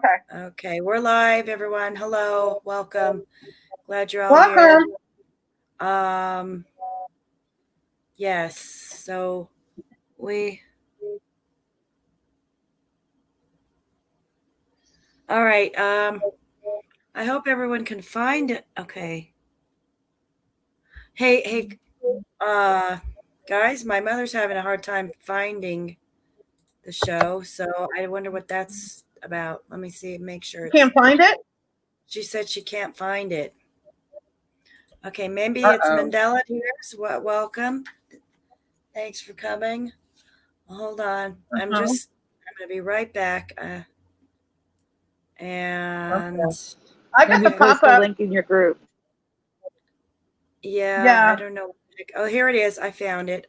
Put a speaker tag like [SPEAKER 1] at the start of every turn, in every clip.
[SPEAKER 1] Okay.
[SPEAKER 2] Okay, we're live, everyone. Hello, welcome. Glad you're all
[SPEAKER 1] Welcome.
[SPEAKER 2] here. Yes. So all right. I hope everyone can find it. Okay. Hey, guys, my mother's having a hard time finding the show, so I wonder what that's about. Let me see, make sure
[SPEAKER 1] You can't find it?
[SPEAKER 2] She said she can't find it. Okay, maybe it's Mandela Effect. Welcome. Thanks for coming. Hold on. I'm going to be right back. And
[SPEAKER 1] I got the
[SPEAKER 3] post the link in your group.
[SPEAKER 2] Yeah, I don't know. Oh, here it is. I found it.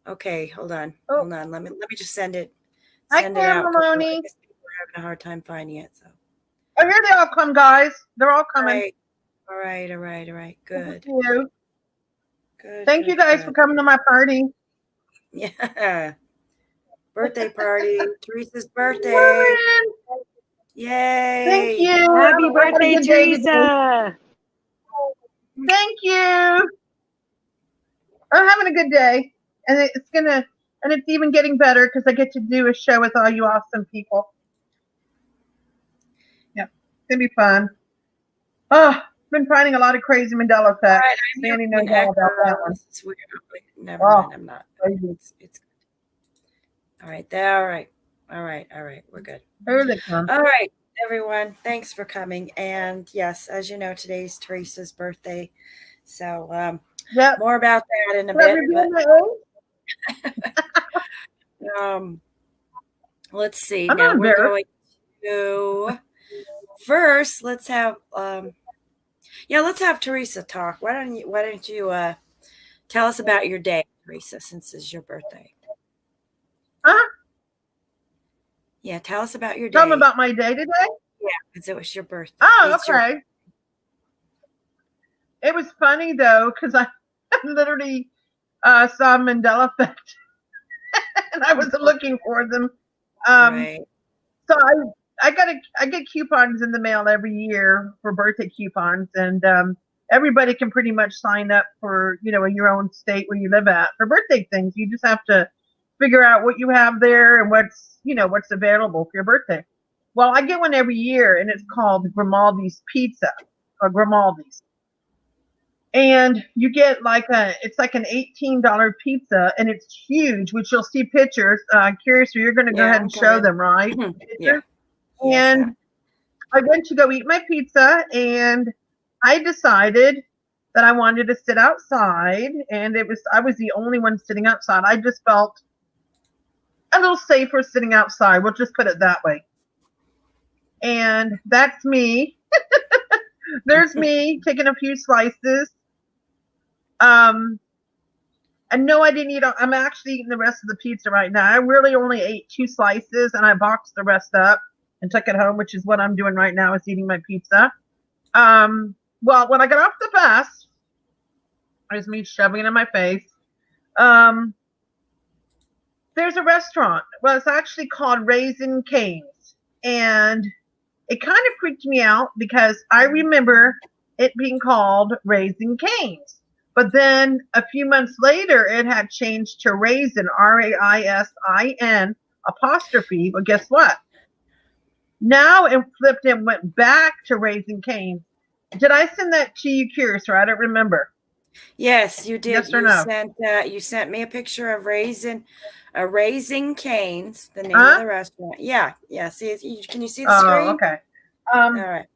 [SPEAKER 2] Okay, hold on. Hold on. Let me just send it. Send it out.
[SPEAKER 1] Maloney.
[SPEAKER 2] People are having a hard time finding it. So.
[SPEAKER 1] Oh, here they all come, guys. They're all coming.
[SPEAKER 2] All right. Good.
[SPEAKER 1] Thank you.
[SPEAKER 2] Good.
[SPEAKER 1] Thank you guys for coming to my party.
[SPEAKER 2] Yeah. Birthday party. Teresa's birthday. Yay.
[SPEAKER 1] Thank you.
[SPEAKER 3] Happy birthday, Teresa.
[SPEAKER 1] Thank you. I'm having a good day. And it's even getting better because I get to do a show with all you awesome people. Yeah, it's gonna be fun. Oh, I've been finding a lot of crazy Mandela Effect. Sandy knows all about that one.
[SPEAKER 2] Never mind, I'm not. It's good. All right, all right. We're good.
[SPEAKER 1] Here they come.
[SPEAKER 2] All right, everyone. Thanks for coming. And yes, as you know, today's Teresa's birthday. So more about that in a bit. But, let's see. Now we're going to first. Let's have Teresa talk. Why don't you tell us about your day, Teresa, since it's your birthday?
[SPEAKER 1] Huh?
[SPEAKER 2] Yeah, tell us about your day.
[SPEAKER 1] Tell them about my day today?
[SPEAKER 2] Yeah, because it was your birthday.
[SPEAKER 1] Oh, okay. It was funny, though, because I literally saw Mandela Effect, and I was looking for them.
[SPEAKER 2] Right.
[SPEAKER 1] So I get coupons in the mail every year for birthday coupons, and everybody can pretty much sign up for, in your own state where you live at for birthday things. You just have to figure out what you have there and what's available for your birthday. Well, I get one every year, and it's called Grimaldi's Pizza, or Grimaldi's. And you get it's like an $18 pizza, and it's huge, which you'll see pictures. Curious, you're going to go ahead and show them, right?
[SPEAKER 2] Yeah.
[SPEAKER 1] And I went to go eat my pizza, and I decided that I wanted to sit outside, and I was the only one sitting outside. I just felt a little safer sitting outside. We'll just put it that way. And that's me. There's me taking a few slices. And no, I didn't eat. I'm actually eating the rest of the pizza right now. I really only ate 2 slices, and I boxed the rest up and took it home, which is what I'm doing right now, is eating my pizza. Well, when I got off the bus, there's me shoving it in my face. There's a restaurant. Well, it's actually called Raising Cane's, and it kind of freaked me out because I remember it being called Raising Cane's. But then a few months later, it had changed to Raisin, Raisin apostrophe. But guess what? Now it flipped and went back to Raising Cane's. Did I send that to you, Curious, or I don't remember?
[SPEAKER 2] Yes, you did.
[SPEAKER 1] Yes or no?
[SPEAKER 2] You sent me a picture of Raising Cane's, the name of the restaurant. Yeah. See, can you see the screen?
[SPEAKER 1] Oh, okay.
[SPEAKER 2] All right.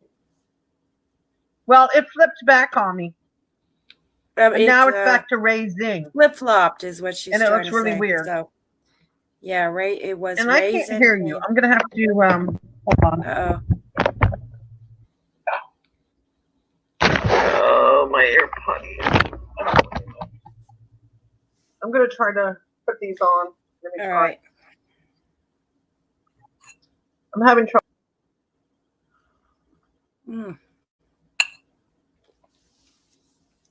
[SPEAKER 1] Well, it flipped back on me. And now it's back to Raising.
[SPEAKER 2] Flip-flopped is what she's trying to say.
[SPEAKER 1] And it looks really weird.
[SPEAKER 2] So, yeah, it was
[SPEAKER 1] and
[SPEAKER 2] Raisin.
[SPEAKER 1] I can't hear you. I'm going to have to, hold on.
[SPEAKER 2] Uh-oh.
[SPEAKER 1] Oh, my AirPods. I'm going to try to put these on. Let me try.
[SPEAKER 2] All right.
[SPEAKER 1] I'm having trouble.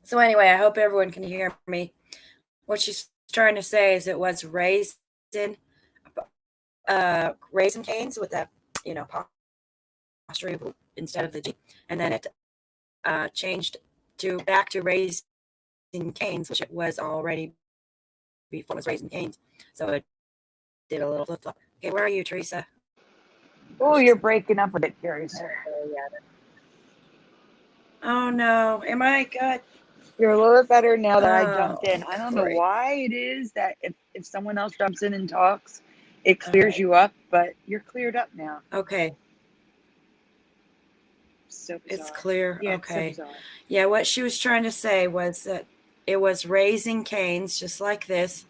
[SPEAKER 2] So anyway, I hope everyone can hear me. What she's trying to say is it was Raisin Cane's with a apostrophe instead of the G. And then it changed back to Raising Cane's, which it was already before it was Raising Cane's. So it did a little flip flop. Okay, where are you, Teresa?
[SPEAKER 3] Oh, you're breaking up with it, Curious.
[SPEAKER 2] Oh no, am I good?
[SPEAKER 3] You're a little bit better now that I jumped in. I don't know
[SPEAKER 2] great.
[SPEAKER 3] why it is that if someone else jumps in and talks, it clears you up, but you're cleared up now.
[SPEAKER 2] Okay.
[SPEAKER 3] So bizarre.
[SPEAKER 2] It's clear.
[SPEAKER 3] Yeah,
[SPEAKER 2] Okay.
[SPEAKER 3] it's so bizarre.
[SPEAKER 2] Yeah, what she was trying to say was that it was Raising Cane's, just like this,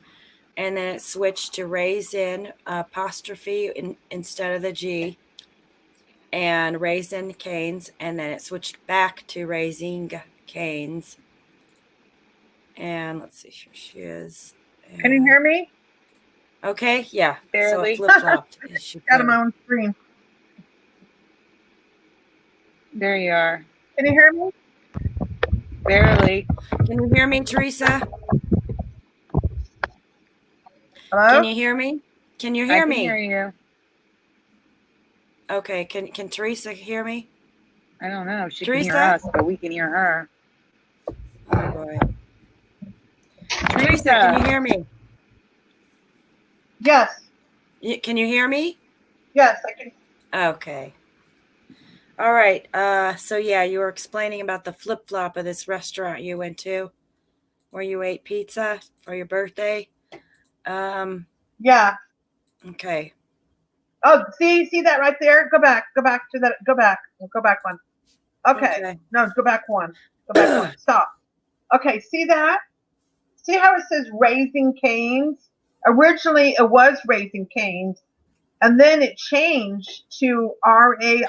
[SPEAKER 2] and then it switched to Raisin apostrophe instead of the G, and Raising Cane's, and then it switched back to Raising Cane's. And let's see, here she is.
[SPEAKER 1] Can you hear me?
[SPEAKER 2] Okay, yeah.
[SPEAKER 3] Barely.
[SPEAKER 2] So flip-flopped.
[SPEAKER 1] Got him on screen.
[SPEAKER 3] There you are.
[SPEAKER 1] Can you hear me?
[SPEAKER 3] Barely.
[SPEAKER 2] Can you hear me, Teresa?
[SPEAKER 1] Hello?
[SPEAKER 2] Can you hear me? Can you hear me?
[SPEAKER 3] I can hear you.
[SPEAKER 2] Okay, can Teresa hear me?
[SPEAKER 3] I don't know. She
[SPEAKER 2] Teresa?
[SPEAKER 3] can hear us, but we can hear her.
[SPEAKER 2] Oh boy.
[SPEAKER 3] Teresa,
[SPEAKER 2] can you hear me?
[SPEAKER 1] Yes.
[SPEAKER 2] Can you hear me?
[SPEAKER 1] Yes, I can.
[SPEAKER 2] Okay. All right. So yeah, you were explaining about the flip-flop of this restaurant you went to where you ate pizza for your birthday.
[SPEAKER 1] Yeah.
[SPEAKER 2] Okay.
[SPEAKER 1] Oh, see that right there? Go back to that. Go back one. Okay. No, go back one. Stop. Okay, see that? See how it says Raising Cane's? Originally, it was Raising Cane's, and then it changed to RAISIN,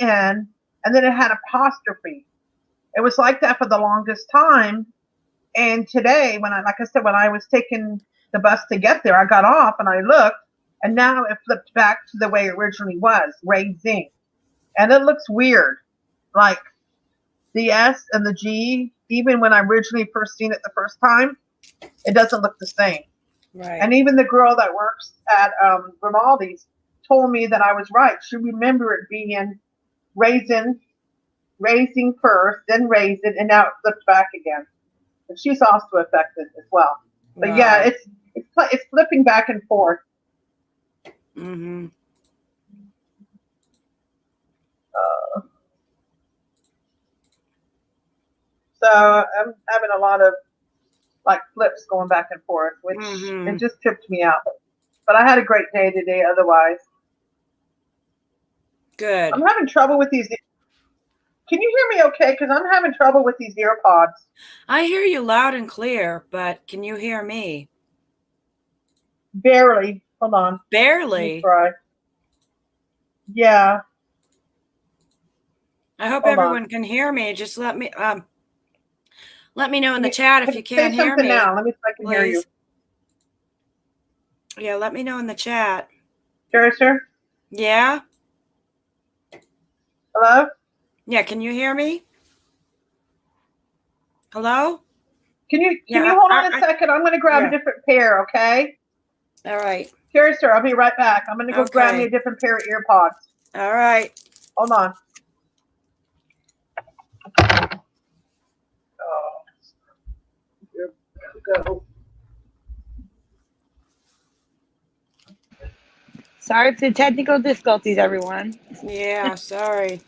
[SPEAKER 1] and then it had apostrophe. It was like that for the longest time. And today, when I was taking the bus to get there, I got off and I looked, and now it flipped back to the way it originally was, Raising. And it looks weird. Like the S and the G, even when I originally first seen it the first time, it doesn't look the same.
[SPEAKER 2] Right.
[SPEAKER 1] And even the girl that works at Grimaldi's told me that I was right. She remembered it being raising first, then raisin, and now it flipped back again. But she's also affected as well. But
[SPEAKER 2] wow.
[SPEAKER 1] yeah, it's flipping back and forth.
[SPEAKER 2] Mm-hmm.
[SPEAKER 1] So I'm having a lot of like flips going back and forth, which it just tripped me out. But I had a great day today otherwise.
[SPEAKER 2] Good.
[SPEAKER 1] I'm having trouble with these. Can you hear me okay? Because I'm having trouble with these ear pods.
[SPEAKER 2] I hear you loud and clear, but can you hear me?
[SPEAKER 1] Barely. Hold on.
[SPEAKER 2] Barely?
[SPEAKER 1] Let me try. Yeah.
[SPEAKER 2] I hope everyone can hear me. Just let me know in the chat if you can't hear me.
[SPEAKER 1] Say something now. Let me see if I can hear you.
[SPEAKER 2] Yeah, let me know in the chat.
[SPEAKER 1] Curiouser?
[SPEAKER 2] Yeah?
[SPEAKER 1] Hello?
[SPEAKER 2] Yeah, can you hear me? Hello?
[SPEAKER 1] Can you hold on a second? I'm going to grab a different pair, okay?
[SPEAKER 2] All right.
[SPEAKER 1] Curiouser, I'll be right back. I'm going to go grab me a different pair of ear pods.
[SPEAKER 2] All right.
[SPEAKER 1] Hold on. Go.
[SPEAKER 3] Sorry for the technical difficulties, everyone.
[SPEAKER 2] Yeah, sorry.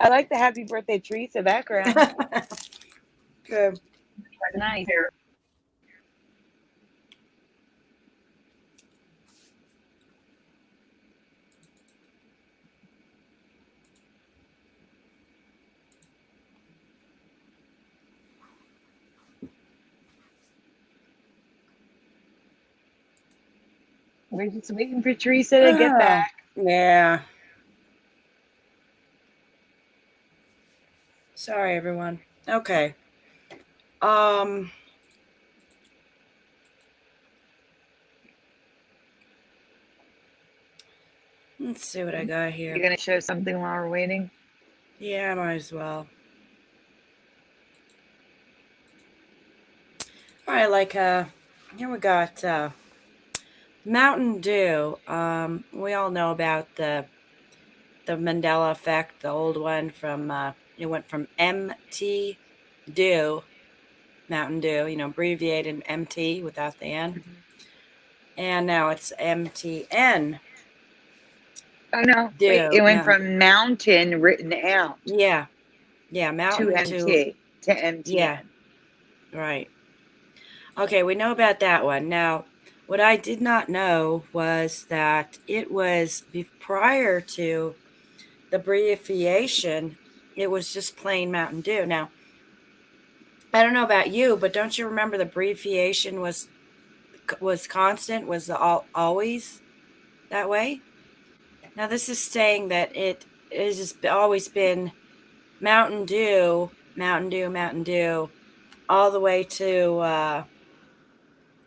[SPEAKER 3] I like the happy birthday Teresa background.
[SPEAKER 2] Good.
[SPEAKER 3] Nice. We're just waiting for Teresa to get back.
[SPEAKER 2] Yeah. Sorry, everyone. Okay. Let's see what I got here.
[SPEAKER 3] You're going to show something while we're waiting?
[SPEAKER 2] Yeah, might as well. All right, here we got Mountain Dew. We all know about the Mandela Effect, the old one from it went from MT Dew, Mountain Dew, abbreviated MT without the N, and now it's MTN.
[SPEAKER 3] Oh no!
[SPEAKER 2] Dew.
[SPEAKER 3] Wait, it went from mountain written out.
[SPEAKER 2] Yeah, mountain
[SPEAKER 3] to MT to MTN.
[SPEAKER 2] Yeah, right. Okay, we know about that one. Now, what I did not know was that it was prior to the abbreviation, it was just plain Mountain Dew. Now, I don't know about you, but don't you remember the abbreviation was constant, was always that way? Now, this is saying that it has just always been Mountain Dew, Mountain Dew, Mountain Dew, all the way to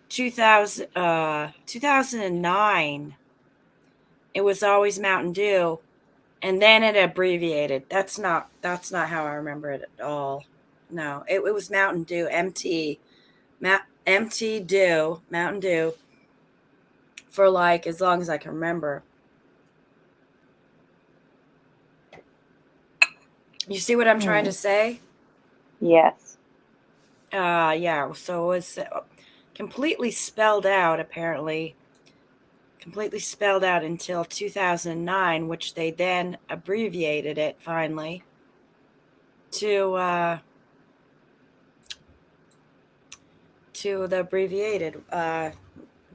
[SPEAKER 2] 2009. It was always Mountain Dew, and then it abbreviated. That's not how I remember it at all. No, it was Mountain Dew, MT Dew, Mountain Dew, for like as long as I can remember. You see what I'm trying to say?
[SPEAKER 3] Yes.
[SPEAKER 2] Yeah. So it was completely spelled out, apparently. Completely spelled out until 2009, which they then abbreviated it finally to the abbreviated.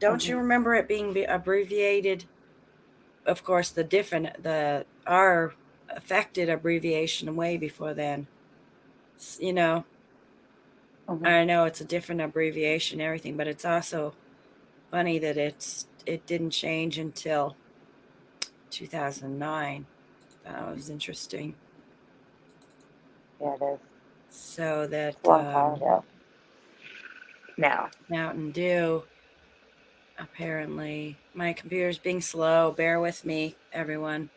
[SPEAKER 2] Don't you remember it being abbreviated? Of course, our affected abbreviation way before then. I know it's a different abbreviation, everything, but it's also funny that it didn't change until 2009. That was interesting.
[SPEAKER 3] Yeah, it is.
[SPEAKER 2] So that
[SPEAKER 3] a long time ago. Now,
[SPEAKER 2] Mountain Dew. Apparently, my computer's being slow. Bear with me, everyone.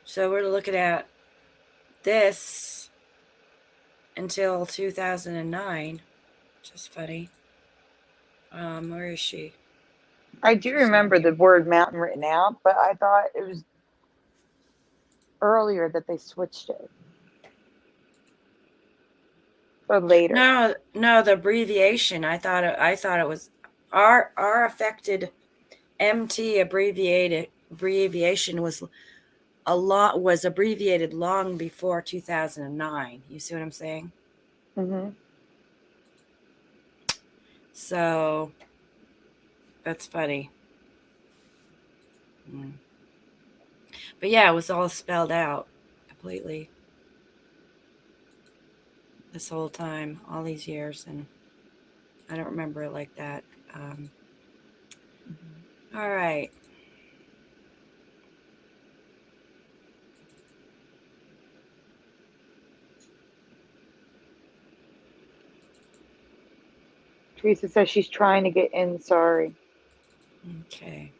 [SPEAKER 2] So we're looking at this until 2009, which is funny. Where is she?
[SPEAKER 3] I do remember the word mountain written out, but I thought it was earlier that they switched it. Or later.
[SPEAKER 2] No, the abbreviation. I thought it was our affected MT abbreviation was abbreviated long before 2009. You see what I'm saying?
[SPEAKER 3] Mm-hmm.
[SPEAKER 2] So that's funny. But yeah, it was all spelled out completely this whole time, all these years, and I don't remember it like that. All right.
[SPEAKER 3] Teresa says she's trying to get in. Sorry.
[SPEAKER 2] Okay.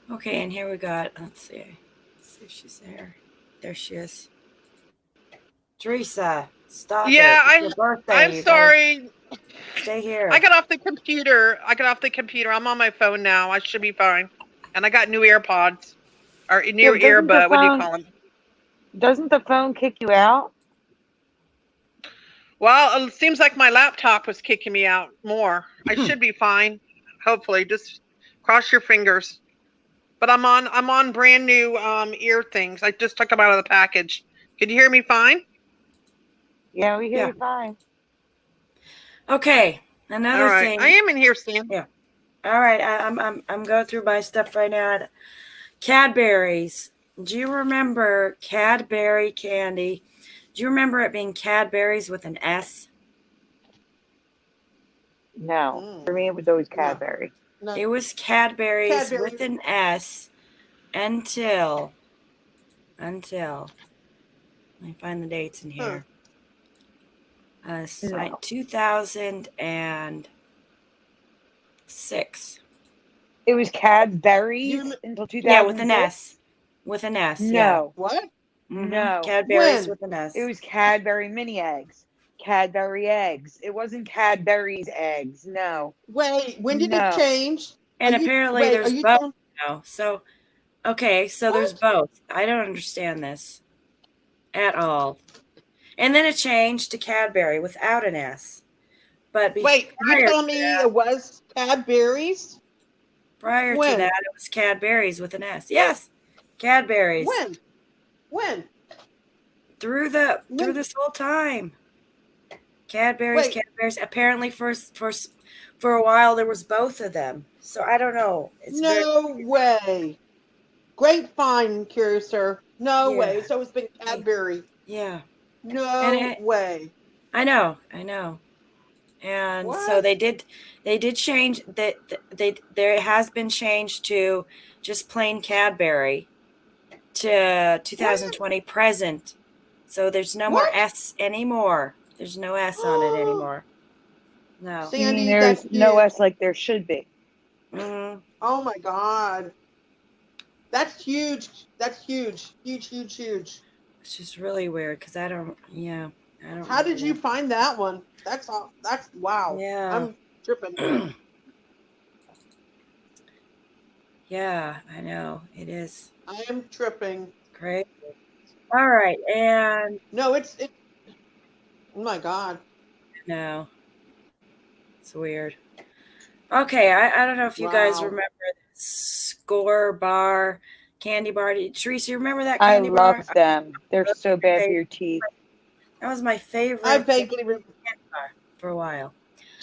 [SPEAKER 2] Okay, and here we got, let's see if she's there. There she is. Teresa, stop it. It's your birthday.
[SPEAKER 1] I'm sorry.
[SPEAKER 2] Stay here.
[SPEAKER 1] I got off the computer. I'm on my phone now. I should be fine. And I got new AirPods. Or new earbud. What do you call them?
[SPEAKER 3] Doesn't the phone kick you out?
[SPEAKER 1] Well, it seems like my laptop was kicking me out more. I should be fine. Hopefully. Just cross your fingers. But I'm on brand new ear things. I just took them out of the package. Can you hear me fine?
[SPEAKER 3] Yeah, we hear you fine.
[SPEAKER 2] Okay. Another thing.
[SPEAKER 1] I am in here, Sam.
[SPEAKER 2] Yeah. All right. I'm going through my stuff right now. Cadbury's. Do you remember Cadbury candy? Do you remember it being Cadbury's with an S?
[SPEAKER 3] No. For me, it was always Cadbury.
[SPEAKER 1] No.
[SPEAKER 2] It was Cadbury's with an S until let me find the dates in here. 2006.
[SPEAKER 3] It was Cadbury's
[SPEAKER 1] You
[SPEAKER 3] until 2006.
[SPEAKER 2] Yeah, with an S. With an S, yeah.
[SPEAKER 3] No.
[SPEAKER 1] what?
[SPEAKER 3] No.
[SPEAKER 2] Cadbury's
[SPEAKER 1] When?
[SPEAKER 2] with an S.
[SPEAKER 3] It was Cadbury mini eggs. Cadbury eggs. It wasn't Cadbury's eggs. No.
[SPEAKER 1] Wait, when did it
[SPEAKER 3] No.
[SPEAKER 1] change?
[SPEAKER 2] And
[SPEAKER 1] Are you-
[SPEAKER 2] apparently
[SPEAKER 1] wait,
[SPEAKER 2] there's
[SPEAKER 1] are you
[SPEAKER 2] both
[SPEAKER 1] telling-
[SPEAKER 2] now. So, okay, so there's
[SPEAKER 1] What?
[SPEAKER 2] both. I don't understand this at all. And then it changed to Cadbury without an S. But
[SPEAKER 1] Wait, you
[SPEAKER 2] prior
[SPEAKER 1] telling
[SPEAKER 2] to
[SPEAKER 1] me
[SPEAKER 2] that,
[SPEAKER 1] it was Cadbury's?
[SPEAKER 2] prior to
[SPEAKER 1] When?
[SPEAKER 2] that, it was Cadbury's with an S. Yes, Cadbury's.
[SPEAKER 1] When?
[SPEAKER 2] Through
[SPEAKER 1] When?
[SPEAKER 2] this whole time. Cadbury's. Apparently for a while there was both of them. So I don't know. It's
[SPEAKER 1] No way. Grapevine, Curiouser. No
[SPEAKER 2] Yeah.
[SPEAKER 1] way. So it's been Cadbury.
[SPEAKER 2] Yeah.
[SPEAKER 1] No way.
[SPEAKER 2] I know. And
[SPEAKER 1] What?
[SPEAKER 2] so they did change that. There has been changed to just plain Cadbury to 2020 present. So there's no more
[SPEAKER 1] What?
[SPEAKER 2] S anymore. There's no S on it anymore. No.
[SPEAKER 1] See,
[SPEAKER 3] You mean
[SPEAKER 1] Sandy,
[SPEAKER 3] there's
[SPEAKER 1] that's
[SPEAKER 3] no
[SPEAKER 1] huge.
[SPEAKER 3] S like there should be.
[SPEAKER 2] Mhm.
[SPEAKER 1] Oh my God. That's huge. That's huge. Huge.
[SPEAKER 2] It's just really weird because I don't.
[SPEAKER 1] How did you find that one? That's all. That's wow.
[SPEAKER 2] Yeah.
[SPEAKER 1] I'm tripping.
[SPEAKER 2] Yeah, I know it is
[SPEAKER 1] I am tripping.
[SPEAKER 2] great. All right, and
[SPEAKER 1] No, it's. Oh my God.
[SPEAKER 2] no, it's weird. Okay, I don't know if you guys
[SPEAKER 1] Wow.
[SPEAKER 2] remember the Score bar, candy bar. Teresa, you remember that
[SPEAKER 3] I
[SPEAKER 2] candy bar?
[SPEAKER 3] love them. They're so bad for your teeth.
[SPEAKER 2] That was my favorite
[SPEAKER 1] I vaguely
[SPEAKER 2] candy bar for a while.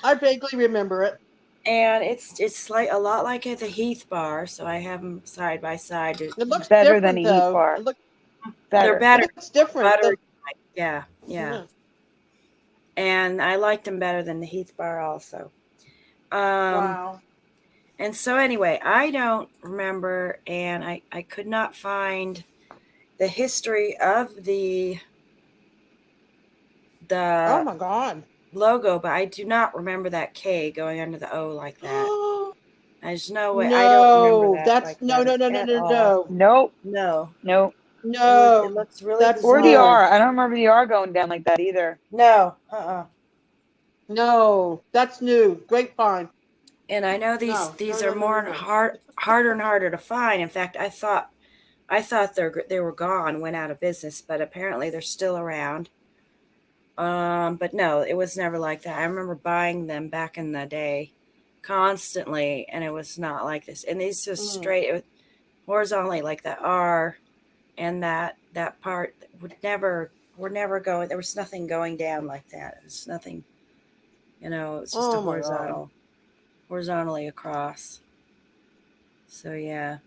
[SPEAKER 1] I vaguely remember it.
[SPEAKER 2] And it's like a lot like the Heath bar, so I have them side by side.
[SPEAKER 1] It looks
[SPEAKER 3] Better
[SPEAKER 1] different,
[SPEAKER 3] than a Heath
[SPEAKER 1] though.
[SPEAKER 3] bar.
[SPEAKER 1] It
[SPEAKER 2] They're better.
[SPEAKER 1] looks different.
[SPEAKER 2] Butter, yeah. And I liked them better than the Heath bar also.
[SPEAKER 1] Wow.
[SPEAKER 2] And so anyway, I don't remember, and I could not find the history of the
[SPEAKER 1] Oh my God.
[SPEAKER 2] logo, but I do not remember that K going under the O like that. There's no way.
[SPEAKER 1] No,
[SPEAKER 2] I don't remember that.
[SPEAKER 1] that's
[SPEAKER 2] like
[SPEAKER 1] no.
[SPEAKER 2] that at all.
[SPEAKER 3] Nope.
[SPEAKER 2] No.
[SPEAKER 1] No.
[SPEAKER 2] It looks really
[SPEAKER 1] That's
[SPEAKER 3] Or the
[SPEAKER 2] bizarre.
[SPEAKER 3] R. I don't remember the R going down like that either.
[SPEAKER 2] No.
[SPEAKER 1] No, that's new. Grapevine.
[SPEAKER 2] And I know these are more harder and harder to find. In fact, I thought they were gone, went out of business, but apparently they're still around. But no, it was never like that. I remember buying them back in the day constantly, and it was not like this. And these just straight, it was horizontally like that R, and that part were never going. There was nothing going down like that. It was nothing, it was just a horizontally across. So yeah,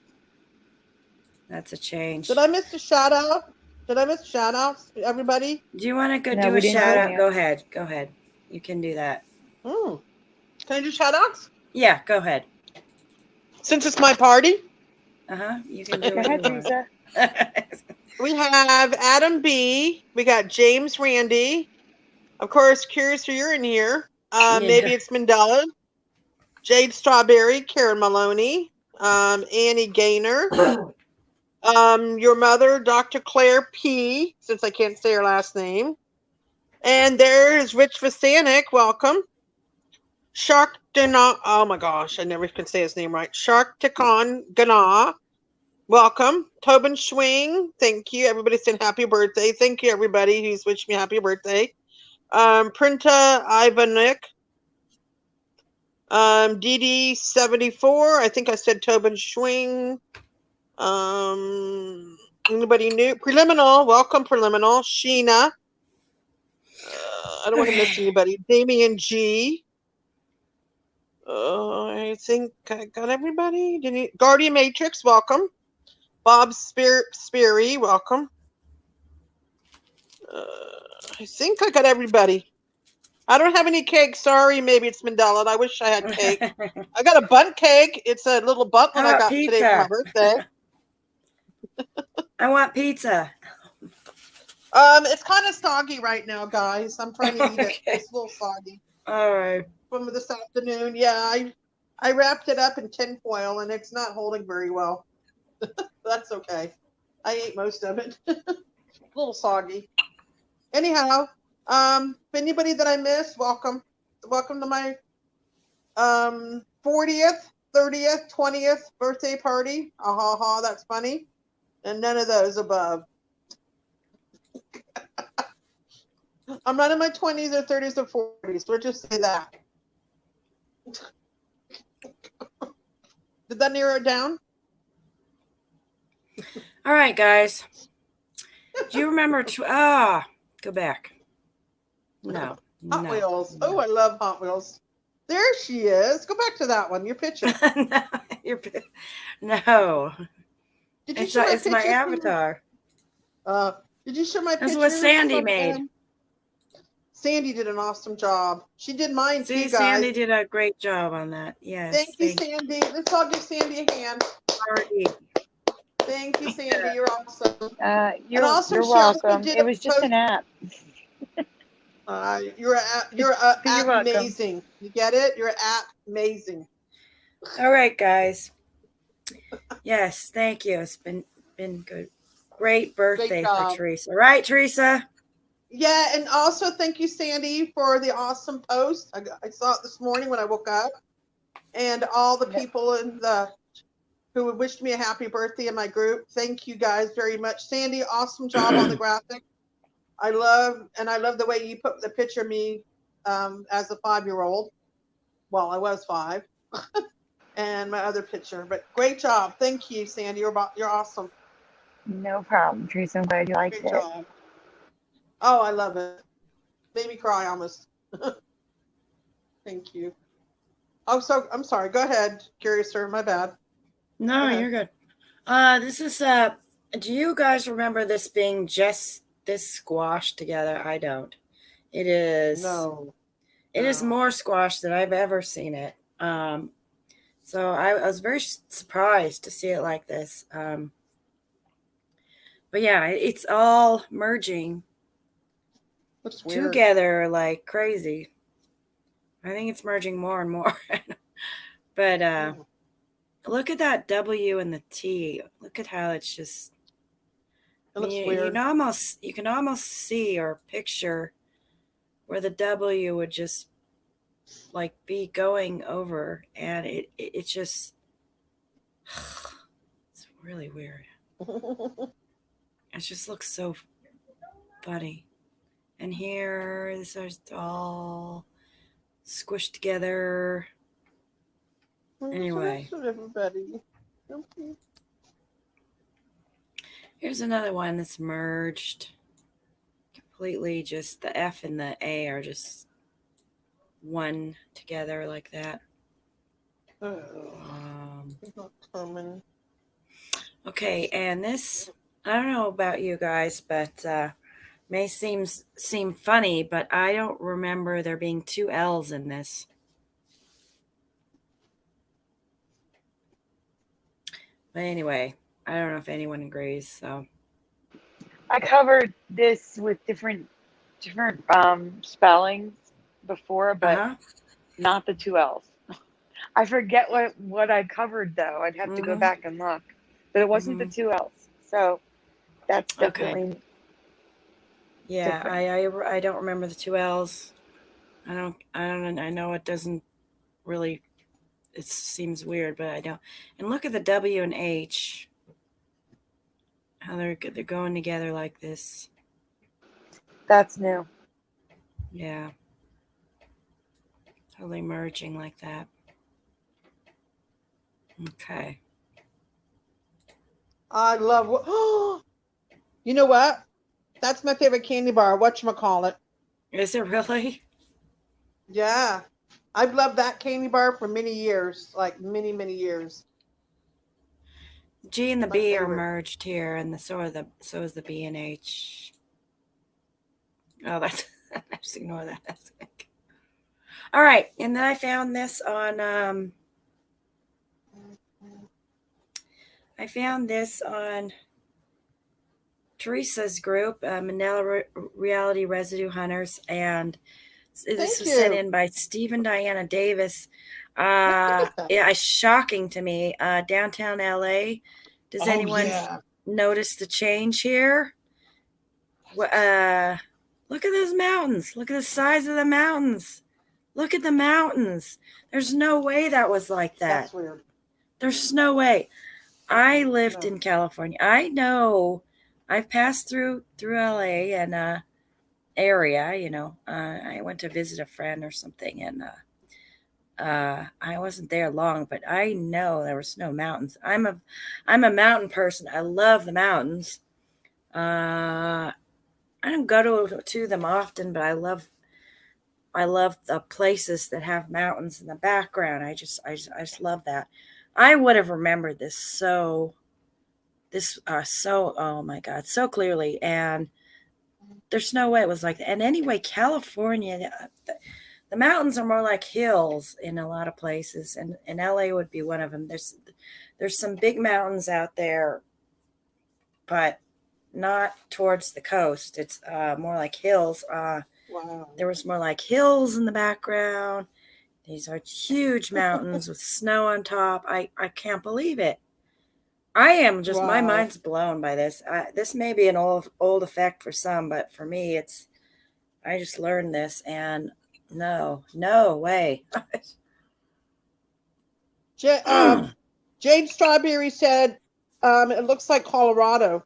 [SPEAKER 2] that's a change.
[SPEAKER 1] Did I miss a shout out? Everybody?
[SPEAKER 2] Do you want to go
[SPEAKER 3] No,
[SPEAKER 2] do
[SPEAKER 3] we
[SPEAKER 2] a
[SPEAKER 3] didn't
[SPEAKER 2] shout
[SPEAKER 3] do
[SPEAKER 2] out?
[SPEAKER 3] that.
[SPEAKER 2] Go ahead. You can do that.
[SPEAKER 1] Can I do shout outs?
[SPEAKER 2] Yeah, go ahead.
[SPEAKER 1] Since it's my party?
[SPEAKER 2] You can do
[SPEAKER 3] Go ahead,
[SPEAKER 2] it.
[SPEAKER 3] Lisa.
[SPEAKER 1] We have Adam B. We got James Randy. Of course, Curious, you're in here. Maybe it's Mandela. Jade Strawberry, Karen Maloney, Annie Gaynor. Your mother, Dr. Claire P., since I can't say her last name. And there is Rich Vasanic. Welcome. Shark Dana. Oh my gosh, I never can say his name right. Shark Tikon Gana. Welcome. Tobin Schwing. Thank you. Everybody saying happy birthday. Thank you, everybody who's wishing me happy birthday. Printa Ivanik. DD74. I think I said Tobin Schwing. Anybody new? Preliminal. Welcome, Preliminal. Sheena. I don't want to miss anybody. Damian G. I think I got everybody. Guardian Matrix, welcome. Bob Speary, welcome. I think I got everybody. I don't have any cake. Sorry, maybe it's Mandela. I wish I had cake. I got a bunt cake. It's a little bunt one I got today for my birthday.
[SPEAKER 2] I want pizza.
[SPEAKER 1] It's kind of soggy right now, guys. I'm trying to eat it. It's a little soggy.
[SPEAKER 2] All right.
[SPEAKER 1] From this afternoon. Yeah, I wrapped it up in tinfoil and it's not holding very well. That's okay. I ate most of it. A little soggy. Anyhow, if anybody that I missed, welcome. Welcome to my 40th, 30th, 20th birthday party. Ha ha, that's funny. And none of those above. I'm not in my 20s or 30s or 40s. We'll just say that. Did that narrow it down?
[SPEAKER 2] All right, guys. Do you remember? Go back. No.
[SPEAKER 1] Hot Wheels. Oh, I love Hot Wheels. There she is. Go back to that one. Your picture.
[SPEAKER 2] No.
[SPEAKER 1] Did you show my
[SPEAKER 2] it's my avatar.
[SPEAKER 1] Did you show my picture?
[SPEAKER 2] That's what Sandy made.
[SPEAKER 1] Sandy did an awesome job. She did mine too, guys.
[SPEAKER 2] Sandy did a great job on that. Yes.
[SPEAKER 1] Thank you, Sandy. Let's all give Sandy a hand.
[SPEAKER 2] Already.
[SPEAKER 1] Thank you, Sandy. You're awesome.
[SPEAKER 3] You're welcome. It was just an app.
[SPEAKER 1] You're amazing. You get it? You're amazing.
[SPEAKER 2] All right, guys. Yes, thank you. It's been good. Great birthday for Teresa. All right, Teresa.
[SPEAKER 1] Yeah, and also thank you, Sandy, for the awesome post. I saw it this morning when I woke up, and all the people who wished me a happy birthday in my group. Thank you guys very much, Sandy. Awesome job on the graphic. I love the way you put the picture of me as a 5-year-old. Well, I was 5, and my other picture. But great job. Thank you, Sandy. You're awesome.
[SPEAKER 3] No problem, Teresa. I'm glad you liked it.
[SPEAKER 1] Job. Oh, I love it. Made me cry almost. Thank you. Oh, so I'm sorry. Go ahead, Curiouser. My bad.
[SPEAKER 2] No, you're good. This is do you guys remember this being just this squashed together? I don't. It is.
[SPEAKER 1] No.
[SPEAKER 2] It is more squashed than I've ever seen it. So I was very surprised to see it like this. But yeah, it's all merging together like crazy. I think it's merging more and more. But look at that W and the T. Look at how it's just.
[SPEAKER 1] It looks weird.
[SPEAKER 2] You can almost see or picture where the W would just like be going over, and it just it's really weird. It just looks so funny. And here, this is all squished together. Anyway.
[SPEAKER 1] Everybody.
[SPEAKER 2] Here's another one that's merged completely. Just the F and the A are just one together like that.
[SPEAKER 1] Not common.
[SPEAKER 2] Okay, and this, I don't know about you guys, but may seem funny, but I don't remember there being 2 L's in this. But anyway, I don't know if anyone agrees. So
[SPEAKER 3] I covered this with different spellings before, but not the 2 L's. I forget what I covered though. I'd have to go back and look, but it wasn't the 2 L's. So that's definitely.
[SPEAKER 2] Yeah, I don't remember the 2 L's. I know it doesn't really. It seems weird, but I don't. And look at the W and H. How they're going together like this.
[SPEAKER 3] That's new.
[SPEAKER 2] Yeah. Totally merging like that. Okay.
[SPEAKER 1] I love. You know what? That's my favorite candy bar. Whatchamacallit.
[SPEAKER 2] Is it really?
[SPEAKER 1] Yeah. I've loved that candy bar for many years, like many, many years.
[SPEAKER 2] G and the B are merged here, and so is the B and H. Oh, that's just ignore that. That's okay. All right, and then I found this on Teresa's group, Mandela Reality Residue Hunters, and this was sent in by Steve and Diana Davis. Yeah, it's shocking to me. Downtown LA. Does anyone notice the change here? Look at those mountains. Look at the size of the mountains. Look at the mountains. There's no way that was like that.
[SPEAKER 4] That's weird.
[SPEAKER 2] There's no way. I lived in California. I know. I've passed through LA and area, you know. I went to visit a friend or something, and I wasn't there long, but I know there was no mountains. I'm a mountain person. I love the mountains. I don't go to them often, but I love the places that have mountains in the background. I just love that. I would have remembered this so oh my God, so clearly. And there's no way it was like that. And anyway, California, the mountains are more like hills in a lot of places, and LA would be one of them. There's some big mountains out there, but not towards the coast. It's more like hills.
[SPEAKER 4] Wow.
[SPEAKER 2] There was more like hills in the background. These are huge mountains with snow on top. I can't believe it. I am just, my mind's blown by this. This may be an old effect for some, but for me, I just learned this, and no way.
[SPEAKER 4] Jade Strawberry said, it looks like Colorado.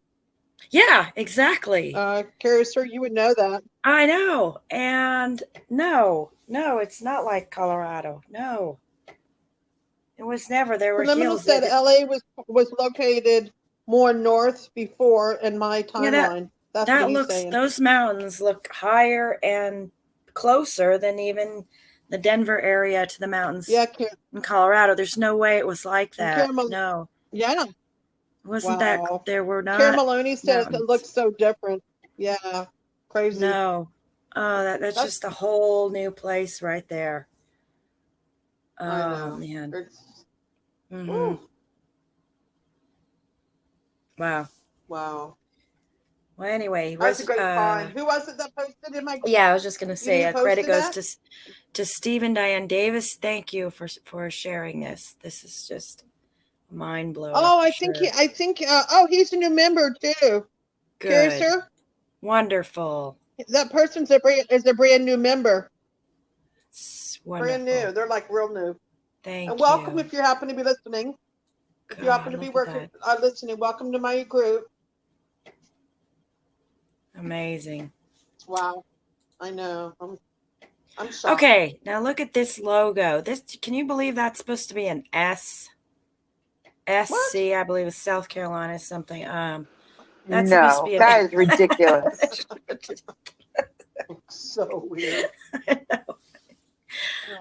[SPEAKER 2] Yeah, exactly.
[SPEAKER 4] Curiouser, you would know that.
[SPEAKER 2] I know. And no, it's not like Colorado. No. It was never. There were hills.
[SPEAKER 4] Said LA was located more north before in my timeline.
[SPEAKER 2] Yeah, that looks saying. Those mountains look higher and closer than even the Denver area to the mountains in Colorado. There's no way it was like that. No.
[SPEAKER 4] Yeah.
[SPEAKER 2] Wasn't that there were not?
[SPEAKER 4] Karen Maloney says it looks so different. Yeah. Crazy.
[SPEAKER 2] No. Oh, that's just a whole new place right there. Oh man. Mm-hmm. Wow.
[SPEAKER 4] Well,
[SPEAKER 2] anyway,
[SPEAKER 4] that's a great find. Who was it that posted in my?
[SPEAKER 2] Yeah, I was just going to say credit goes to Stephen Diane Davis. Thank you for sharing this. This is just mind blowing.
[SPEAKER 4] Oh, I think he's a new member too.
[SPEAKER 2] Good.
[SPEAKER 4] Curiouser?
[SPEAKER 2] Wonderful.
[SPEAKER 4] That person's is a brand new member.
[SPEAKER 2] Wonderful.
[SPEAKER 4] Brand new. They're like real new.
[SPEAKER 2] Thank you.
[SPEAKER 4] And welcome if you happen to be listening. If you happen to be listening, welcome to my group.
[SPEAKER 2] Amazing.
[SPEAKER 4] Wow. I know. I'm shocked.
[SPEAKER 2] Okay, now look at this logo. Can you believe that's supposed to be an S? SC, I believe is South Carolina something. That's supposed to be
[SPEAKER 3] that is ridiculous.
[SPEAKER 4] So weird.
[SPEAKER 2] I know.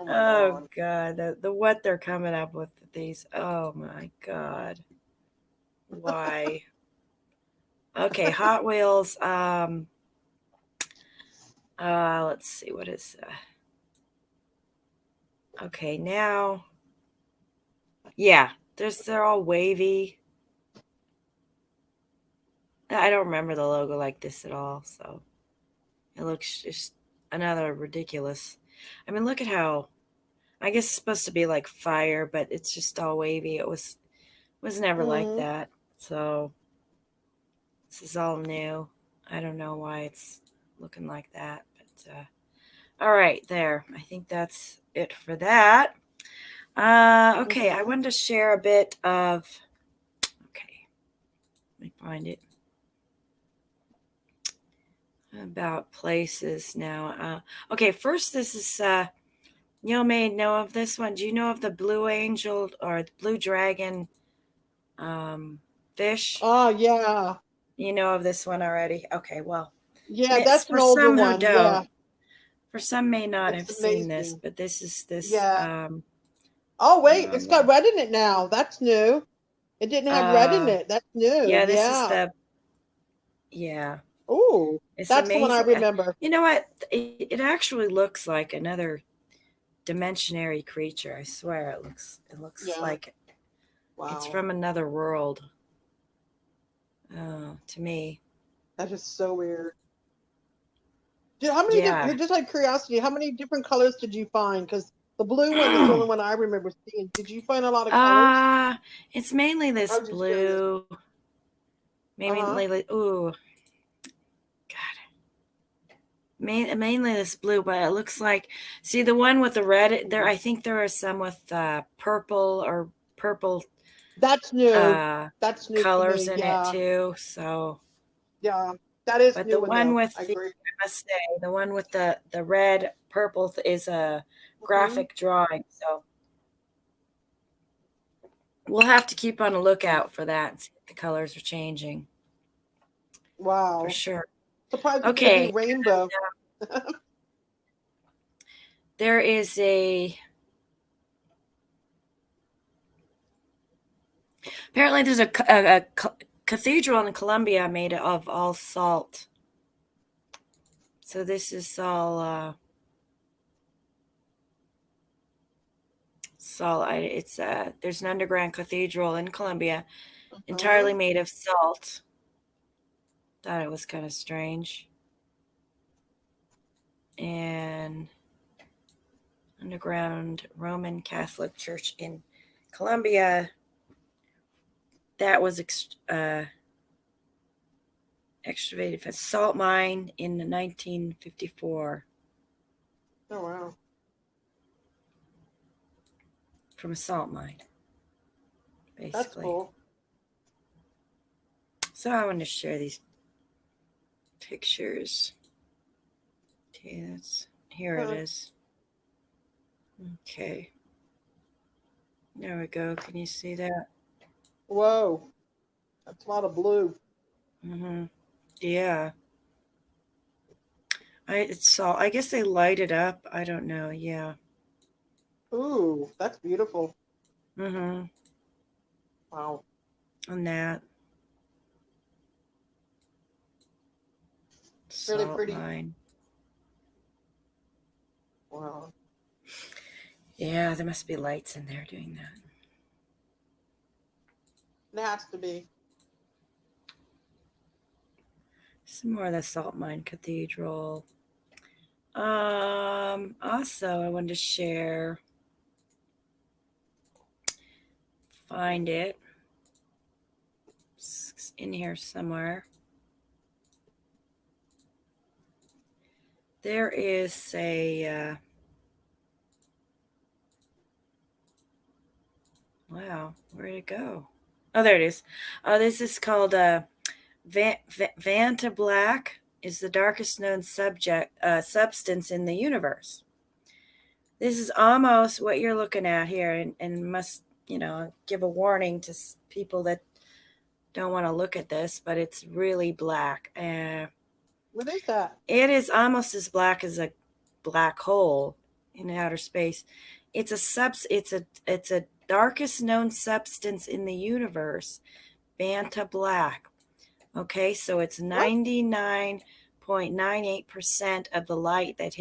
[SPEAKER 2] Oh God, the what they're coming up with these. Oh my God. Why? Okay, Hot Wheels. Let's see, what is okay, now. Yeah, they're all wavy. I don't remember the logo like this at all, so it looks just another ridiculous. I mean, look at how, I guess it's supposed to be like fire, but it's just all wavy. It was never like that. So this is all new. I don't know why it's looking like that, but all right, there. I think that's it for that. Okay, I wanted to share a bit of, okay, let me find it. About places now. Okay, first this is, you may know of this one. Do you know of the Blue Angel or the Blue Dragon fish?
[SPEAKER 4] Oh, yeah.
[SPEAKER 2] You know of this one already? Okay, well.
[SPEAKER 4] Yeah, that's an older one. Yeah.
[SPEAKER 2] For some may not have seen this, but this is this.
[SPEAKER 4] Yeah. Oh, wait, it's got red in it now. That's new. It didn't have red in it. That's new.
[SPEAKER 2] Yeah, this is the, yeah.
[SPEAKER 4] Oh, that's amazing. The one I remember.
[SPEAKER 2] You know what? It actually looks like another dimensionary creature. I swear it looks like it's from another world. To me.
[SPEAKER 4] That is so weird. How many? Just like curiosity, how many different colors did you find? Because The blue one is the only one I remember seeing. Did you find a lot of colors?
[SPEAKER 2] It's mainly this
[SPEAKER 4] I was just curious.
[SPEAKER 2] blue. Maybe lately. Ooh, God. Mainly this blue, but it looks like. See the one with the red. There, I think there are some with purple or purple.
[SPEAKER 4] That's new. That's new
[SPEAKER 2] colors
[SPEAKER 4] to me.
[SPEAKER 2] in it too. So.
[SPEAKER 4] Yeah, that is
[SPEAKER 2] But
[SPEAKER 4] new.
[SPEAKER 2] the one with
[SPEAKER 4] I
[SPEAKER 2] the,
[SPEAKER 4] agree.
[SPEAKER 2] I must say, the one with the red purple is a graphic drawing. So we'll have to keep on a lookout for that and see if the colors are changing.
[SPEAKER 4] Wow.
[SPEAKER 2] For sure.
[SPEAKER 4] Surprised it's
[SPEAKER 2] Okay.
[SPEAKER 4] gonna be rainbow.
[SPEAKER 2] There is apparently there's a cathedral in Colombia made of all salt. So this is all salt. It's there's an underground cathedral in Colombia entirely made of salt. Thought it was kind of strange. And underground Roman Catholic Church in Colombia. That was excavated from a salt mine in 1954.
[SPEAKER 4] Oh, wow.
[SPEAKER 2] From a salt mine, basically.
[SPEAKER 4] That's cool.
[SPEAKER 2] So I wanted to share these pictures. Okay, here it is. Okay. There we go. Can you see that?
[SPEAKER 4] Whoa. That's a lot of blue.
[SPEAKER 2] Mm-hmm. Yeah. It's salt. I guess they light it up. I don't know. Yeah.
[SPEAKER 4] Ooh, that's beautiful.
[SPEAKER 2] Mm-hmm.
[SPEAKER 4] Wow.
[SPEAKER 2] And that.
[SPEAKER 4] Really
[SPEAKER 2] Salt
[SPEAKER 4] pretty.
[SPEAKER 2] mine.
[SPEAKER 4] Wow.
[SPEAKER 2] Yeah, there must be lights in there doing that.
[SPEAKER 4] It has to be.
[SPEAKER 2] Some more of the salt mine cathedral. Also, I wanted to share. Find it. It's in here somewhere. There is a. Wow, where'd it go? Oh, there it is. This is called Vanta Black is the darkest known substance in the universe. This is almost what you're looking at here, and must, give a warning to people that don't want to look at this, but it's really black.
[SPEAKER 4] What is that?
[SPEAKER 2] It is almost as black as a black hole in outer space. It's a darkest known substance in the universe, Vanta Black. Okay, so it's 99.98% of the light that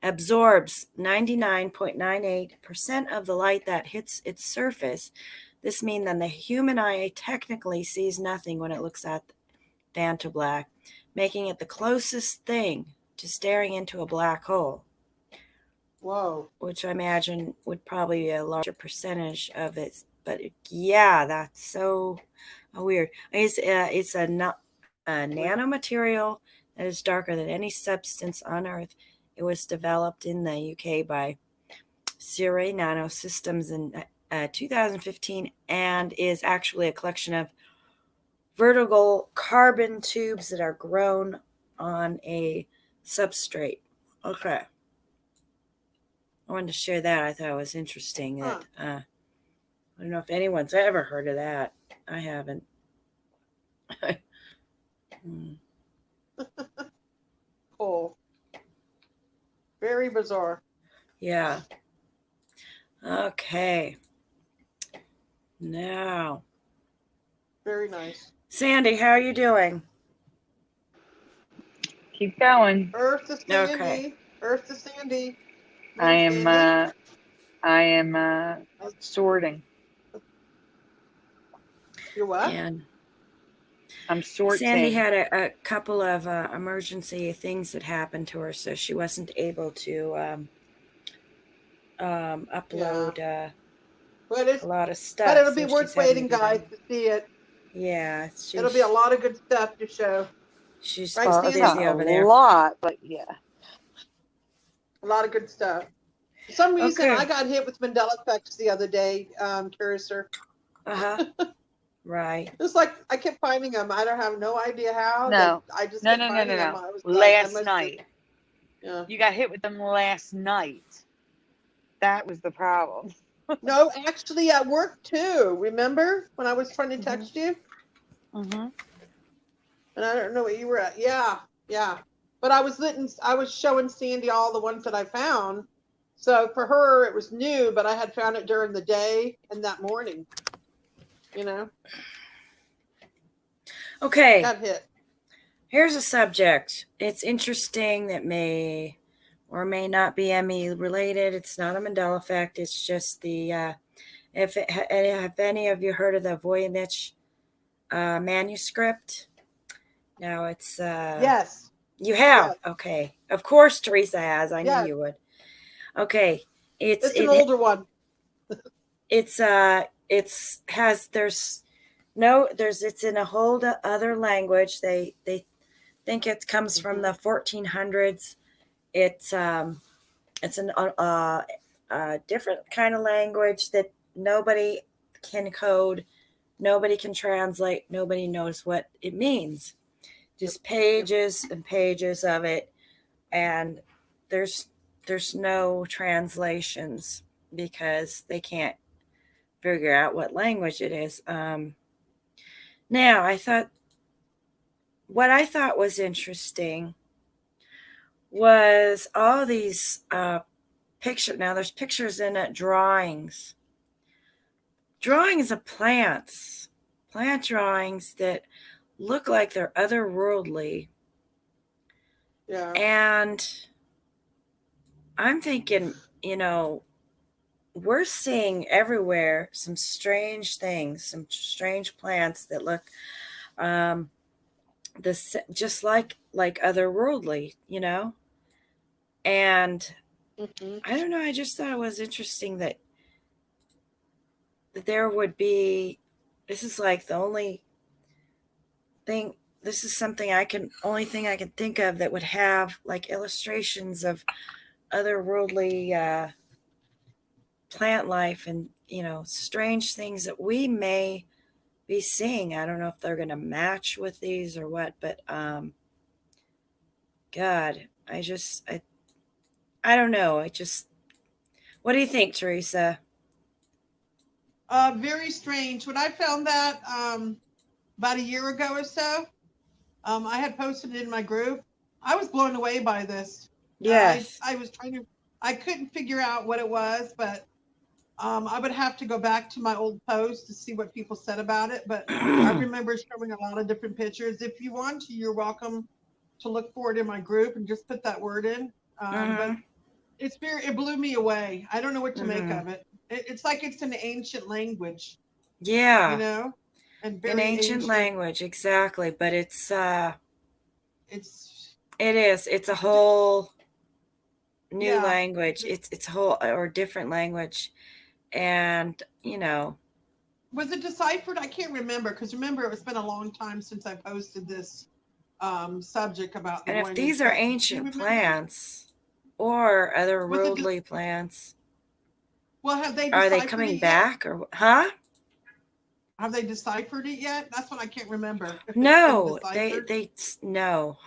[SPEAKER 2] absorbs 99.98% of the light that hits its surface. This means that the human eye technically sees nothing when it looks at Vanta Black, making it the closest thing to staring into a black hole.
[SPEAKER 4] Whoa.
[SPEAKER 2] Which I imagine would probably be a larger percentage of it. But yeah, that's so weird. It's a nanomaterial that is darker than any substance on Earth. It was developed in the UK by Surrey Nanosystems in 2015 and is actually a collection of vertical carbon tubes that are grown on a substrate. Okay. I wanted to share that. I thought it was interesting. That I don't know if anyone's ever heard of that. I haven't.
[SPEAKER 4] Cool. Very bizarre.
[SPEAKER 2] Yeah. Okay. Now.
[SPEAKER 4] Very nice.
[SPEAKER 2] Sandy, how are you doing?
[SPEAKER 3] Keep going.
[SPEAKER 4] Earth to Sandy.
[SPEAKER 2] Okay.
[SPEAKER 4] Earth to Sandy.
[SPEAKER 3] I am sorting.
[SPEAKER 4] You're what?
[SPEAKER 2] And
[SPEAKER 3] I'm sorting.
[SPEAKER 2] Sandy had a couple of emergency things that happened to her, so she wasn't able to upload
[SPEAKER 4] But
[SPEAKER 2] a lot of stuff.
[SPEAKER 4] but it'll be
[SPEAKER 2] so
[SPEAKER 4] worth
[SPEAKER 2] she's having
[SPEAKER 4] waiting,
[SPEAKER 2] to do
[SPEAKER 4] guys,
[SPEAKER 2] that.
[SPEAKER 4] to see it.
[SPEAKER 2] Yeah,
[SPEAKER 4] It'll be a lot of good stuff to show.
[SPEAKER 2] She's
[SPEAKER 4] Right,
[SPEAKER 3] Well, it's
[SPEAKER 4] Sandy?
[SPEAKER 2] busy
[SPEAKER 3] not
[SPEAKER 2] over
[SPEAKER 3] a
[SPEAKER 2] there.
[SPEAKER 3] lot, but yeah.
[SPEAKER 4] A lot of good stuff. For some reason,
[SPEAKER 2] Okay.
[SPEAKER 4] I got hit with Mandela Effect the other day, Curiouser.
[SPEAKER 2] Right.
[SPEAKER 4] It's like I kept finding them. I don't have no idea how.
[SPEAKER 3] No.
[SPEAKER 4] I just
[SPEAKER 3] No,
[SPEAKER 4] kept
[SPEAKER 3] no, no,
[SPEAKER 4] finding
[SPEAKER 3] no,
[SPEAKER 4] them.
[SPEAKER 3] no.
[SPEAKER 4] I was like, I
[SPEAKER 3] Last
[SPEAKER 4] must
[SPEAKER 3] night.
[SPEAKER 4] Yeah.
[SPEAKER 3] You got hit with them last night. That was the problem.
[SPEAKER 4] No, actually at work too. Remember when I was trying to text you?
[SPEAKER 3] Mm-hmm.
[SPEAKER 4] And I don't know what you were at. Yeah. But I was showing Sandy all the ones that I found. So for her it was new, but I had found it during the day and that morning. You know?
[SPEAKER 2] Okay.
[SPEAKER 4] Got hit.
[SPEAKER 2] Here's a subject. It's interesting that may or may not be ME related. It's not a Mandela effect. It's just the have any of you heard of the Voynich manuscript? Now it's
[SPEAKER 4] Yes.
[SPEAKER 2] You have?
[SPEAKER 4] Yes.
[SPEAKER 2] Okay. Of course Teresa has. I knew you would. Okay. It's
[SPEAKER 4] an older one.
[SPEAKER 2] It's in a whole other language. They think it comes from the 1400s. It's a different kind of language that nobody can code, nobody can translate, nobody knows what it means. Just pages and pages of it, and there's no translations because they can't figure out what language it is. Now, what I thought was interesting was all these pictures. Now, there's pictures in it, drawings of plants, plant drawings that look like they're otherworldly.
[SPEAKER 4] Yeah.
[SPEAKER 2] And I'm thinking, we're seeing everywhere some strange things, some strange plants that look just like otherworldly, and I don't know, I just thought it was interesting that there would be, this is like the only thing, this is only thing I can think of that would have like illustrations of otherworldly plant life and strange things that we may be seeing. I don't know if they're going to match with these or what, but God, I don't know. What do you think, Teresa?
[SPEAKER 4] Very strange. When I found that about a year ago or so, I had posted it in my group. I was blown away by this.
[SPEAKER 2] Yes.
[SPEAKER 4] I couldn't figure out what it was, but I would have to go back to my old post to see what people said about it. But I remember showing a lot of different pictures. If you want to, you're welcome to look for it in my group and just put that word in. But it blew me away. I don't know what to make of it. It's like it's an ancient language.
[SPEAKER 2] Yeah.
[SPEAKER 4] And very
[SPEAKER 2] an ancient language, exactly. But it is. It's a whole new language. It's a whole or different language. And,
[SPEAKER 4] was it deciphered? I can't remember, because remember, it's been a long time since I posted this subject about the
[SPEAKER 2] and if these are ancient plants or otherworldly plants,
[SPEAKER 4] well, have they
[SPEAKER 2] are they coming back or
[SPEAKER 4] have they deciphered it yet? That's what I can't remember.
[SPEAKER 2] No, no.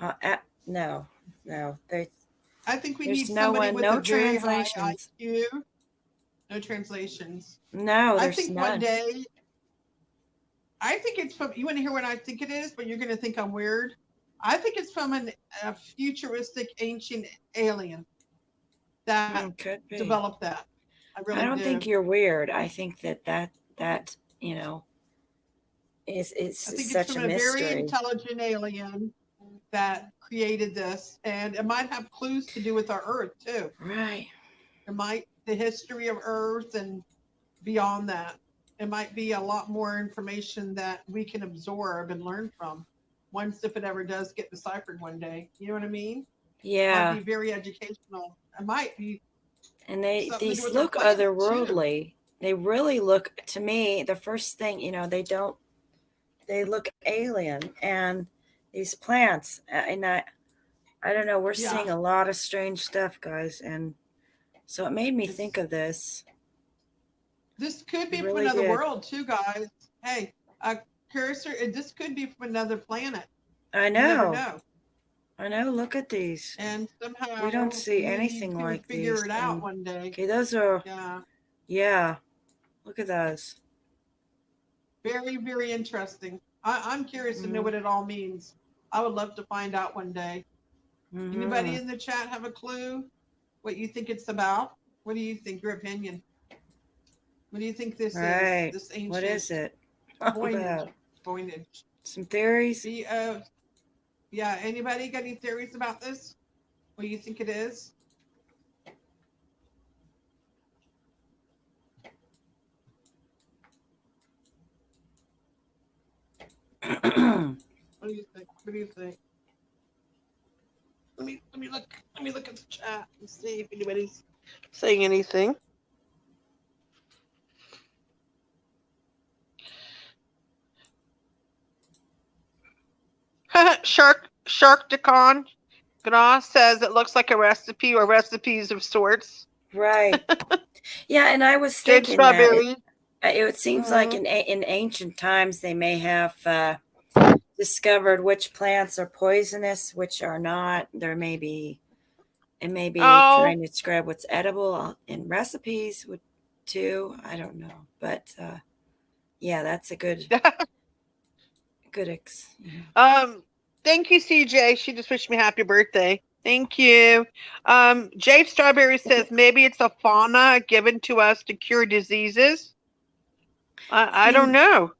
[SPEAKER 4] I think we need somebody with a very high IQ. No translations.
[SPEAKER 2] No,
[SPEAKER 4] I think
[SPEAKER 2] none.
[SPEAKER 4] One day, I think it's from, you want to hear what I think it is, but you're going to think I'm weird. I think it's from a futuristic ancient alien that developed that. I
[SPEAKER 2] don't think you're weird. I think that is such a mystery.
[SPEAKER 4] A very intelligent alien that created this, and it might have clues to do with our Earth too.
[SPEAKER 2] Right.
[SPEAKER 4] The history of Earth, and beyond that, it might be a lot more information that we can absorb and learn from. Once, if it ever does get deciphered one day, you know what I mean?
[SPEAKER 2] Yeah.
[SPEAKER 4] It might be very educational. It might be
[SPEAKER 2] And
[SPEAKER 4] Something to do
[SPEAKER 2] these
[SPEAKER 4] with their
[SPEAKER 2] look
[SPEAKER 4] plants, too.
[SPEAKER 2] otherworldly. They really look, to me, the first thing, they look alien. And these plants, and I don't know, we're seeing a lot of strange stuff, guys. And so it made me think of this.
[SPEAKER 4] This could be
[SPEAKER 2] It
[SPEAKER 4] from
[SPEAKER 2] really
[SPEAKER 4] another
[SPEAKER 2] did.
[SPEAKER 4] world too, guys. Hey, Cursor, this could be from another planet.
[SPEAKER 2] I
[SPEAKER 4] You never
[SPEAKER 2] know.
[SPEAKER 4] know.
[SPEAKER 2] I know. Look at these.
[SPEAKER 4] And somehow
[SPEAKER 2] We don't see
[SPEAKER 4] you
[SPEAKER 2] anything
[SPEAKER 4] can
[SPEAKER 2] like
[SPEAKER 4] figure
[SPEAKER 2] these.
[SPEAKER 4] it out
[SPEAKER 2] And,
[SPEAKER 4] one day.
[SPEAKER 2] okay, those are, yeah. Look at those.
[SPEAKER 4] Very, very interesting. I'm curious to know what it all means. I would love to find out one day. Anybody in the chat have a clue what you think it's about? What do you think? Your opinion? What do you think this is? This ancient.
[SPEAKER 2] What is it?
[SPEAKER 4] Coinage.
[SPEAKER 2] Some theories?
[SPEAKER 4] Yeah. Anybody got any theories about this? What do you think it is? What do you think? What do you think? Let me look. Let me look at the chat and see if anybody's saying anything. Shark Gna says it looks like a recipe or recipes of sorts.
[SPEAKER 2] Right. Yeah, and I was thinking that it seems like in ancient times they may have discovered which plants are poisonous, which are not. It may be trying to describe what's edible in recipes too. I don't know, but yeah, that's a good
[SPEAKER 4] Thank you, CJ. She just wished me happy birthday. Thank you. Jade Strawberry says maybe it's a fauna given to us to cure diseases. I don't know.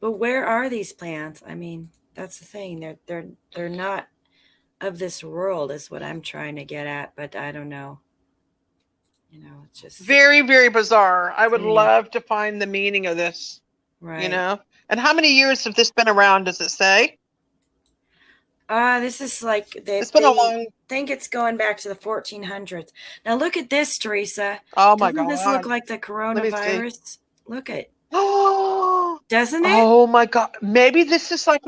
[SPEAKER 2] But where are these plants? I mean, that's the thing. They're not of this world, is what I'm trying to get at. But I don't know. It's just
[SPEAKER 4] very, very bizarre. I would love to find the meaning of this. Right. And how many years have this been around? Does it say?
[SPEAKER 2] This is like
[SPEAKER 4] it's been a long.
[SPEAKER 2] Think it's going back to the 1400s. Now look at this, Teresa.
[SPEAKER 4] Oh my God!
[SPEAKER 2] Doesn't this look like the coronavirus? Look at.
[SPEAKER 4] Oh,
[SPEAKER 2] doesn't it?
[SPEAKER 4] Oh my God! Maybe this is like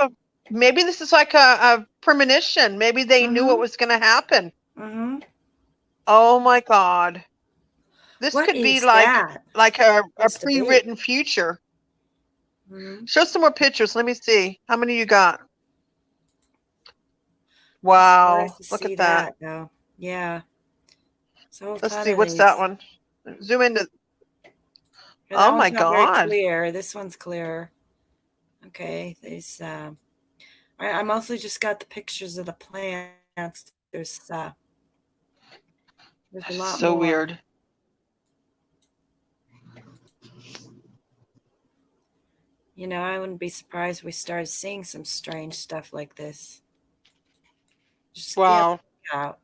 [SPEAKER 4] a premonition. Maybe they knew what was going to happen. Oh my God! This could be like a pre-written future. Show some more pictures. Let me see. How many you got? Wow. Look at that.
[SPEAKER 2] Yeah. So
[SPEAKER 4] let's see. What's that one? Zoom into. Oh my God.
[SPEAKER 2] Very clear. This one's clear. Okay. I mostly just got the pictures of the plants. There's a lot
[SPEAKER 4] so
[SPEAKER 2] more.
[SPEAKER 4] Weird.
[SPEAKER 2] I wouldn't be surprised if we started seeing some strange stuff like this. Just
[SPEAKER 4] wow.
[SPEAKER 2] Out.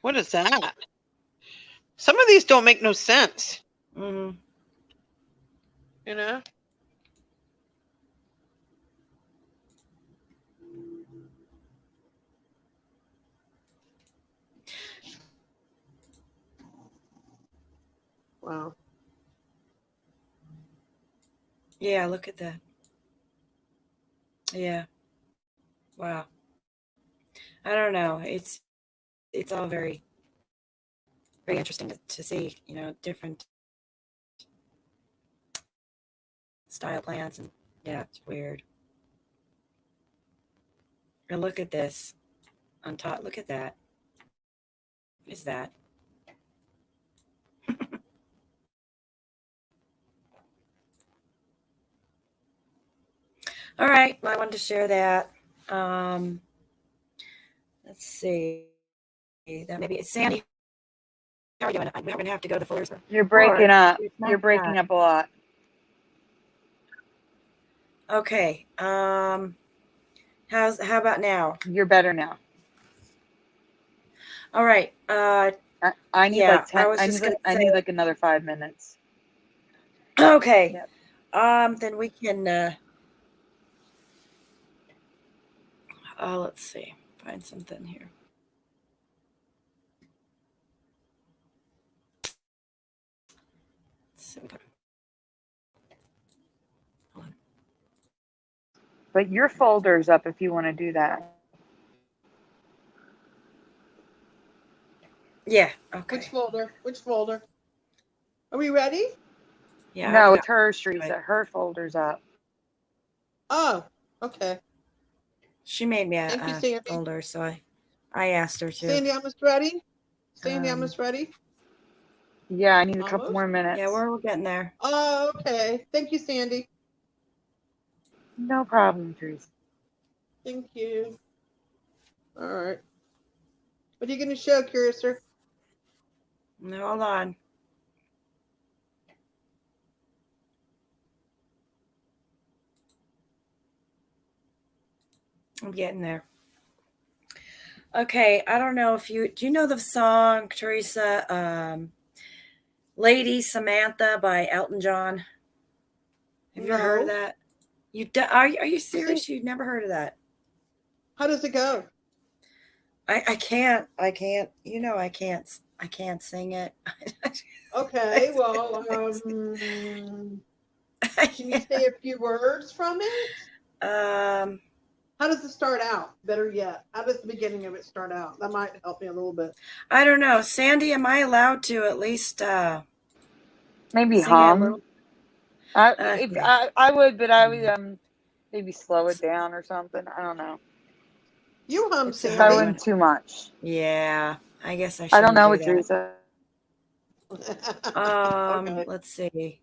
[SPEAKER 4] What is that? Some of these don't make no sense. Wow.
[SPEAKER 2] Yeah, look at that. Yeah. Wow. I don't know. It's all very, very interesting to see, different style plants, and yeah, it's weird. And look at this on top. Look at that. What is that? All right. Well, I wanted to share that. Let's see. That maybe it's Sandy. How are you doing? We're going to have to go to the floors.
[SPEAKER 3] You're breaking up. You're breaking up a lot.
[SPEAKER 2] Okay. How about now?
[SPEAKER 3] You're better now.
[SPEAKER 2] All right.
[SPEAKER 3] I need like 10. I need like another 5 minutes.
[SPEAKER 2] Okay. Yep. Then we can. Let's see. Find something here.
[SPEAKER 3] but your folder's up if you want to do that.
[SPEAKER 2] Yeah. Okay.
[SPEAKER 4] Which folder? Which folder? Are we ready?
[SPEAKER 2] Yeah.
[SPEAKER 3] No, it's hers, Teresa. Her folder's up.
[SPEAKER 4] Oh, okay.
[SPEAKER 2] She made me
[SPEAKER 4] Thank you,
[SPEAKER 2] a
[SPEAKER 4] Sandy.
[SPEAKER 2] folder, so I asked her to.
[SPEAKER 4] Sandy, almost ready? Sandy, almost ready?
[SPEAKER 3] Yeah, I need a couple more minutes.
[SPEAKER 2] Yeah, we're getting there.
[SPEAKER 4] Oh, okay. Thank you, Sandy.
[SPEAKER 3] No problem, Teresa.
[SPEAKER 4] Thank you. All right. What are you going to show, Curiouser?
[SPEAKER 2] No, hold on. I'm getting there. Okay, I don't know if do you know the song, Teresa, Lady Samantha by Elton John? Have you ever heard of that? Are you serious? You've never heard of that?
[SPEAKER 4] How does it go?
[SPEAKER 2] I can't, you know, I can't sing it.
[SPEAKER 4] Okay, well, can you say a few words from it? How does it start out? Better yet, how does the beginning of it start out? That might help me a little bit.
[SPEAKER 2] I don't know. Sandy, am I allowed to at least
[SPEAKER 3] maybe
[SPEAKER 2] sing it a little?
[SPEAKER 3] I would, but I would maybe slow it down or something. I don't know.
[SPEAKER 4] You hum,
[SPEAKER 3] It's
[SPEAKER 4] Sandy.
[SPEAKER 3] going too much.
[SPEAKER 2] Yeah, I guess I should.
[SPEAKER 3] I don't know what Teresa.
[SPEAKER 4] Okay.
[SPEAKER 2] Let's see.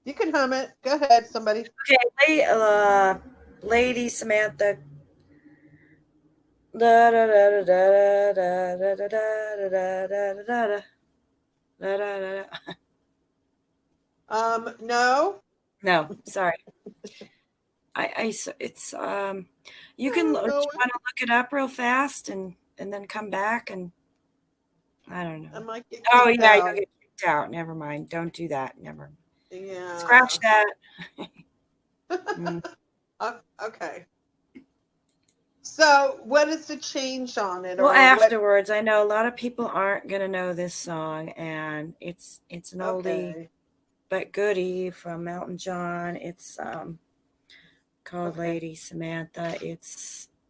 [SPEAKER 4] You can hum it. Go ahead, somebody.
[SPEAKER 2] Okay, Lady Samantha. Da da da da da da da da da da da da da da. No, sorry. It's you can do you want to look it up real fast and then come back and I don't know.
[SPEAKER 4] I might get
[SPEAKER 2] oh yeah,
[SPEAKER 4] out.
[SPEAKER 2] you'll get kicked out. Never mind. Don't do that. Never.
[SPEAKER 4] Yeah.
[SPEAKER 2] Scratch that.
[SPEAKER 4] Okay. So, what is the change on it?
[SPEAKER 2] Well, afterwards, I know a lot of people aren't gonna know this song, and it's an oldie but goodie from Elton John. It's called Lady Samantha.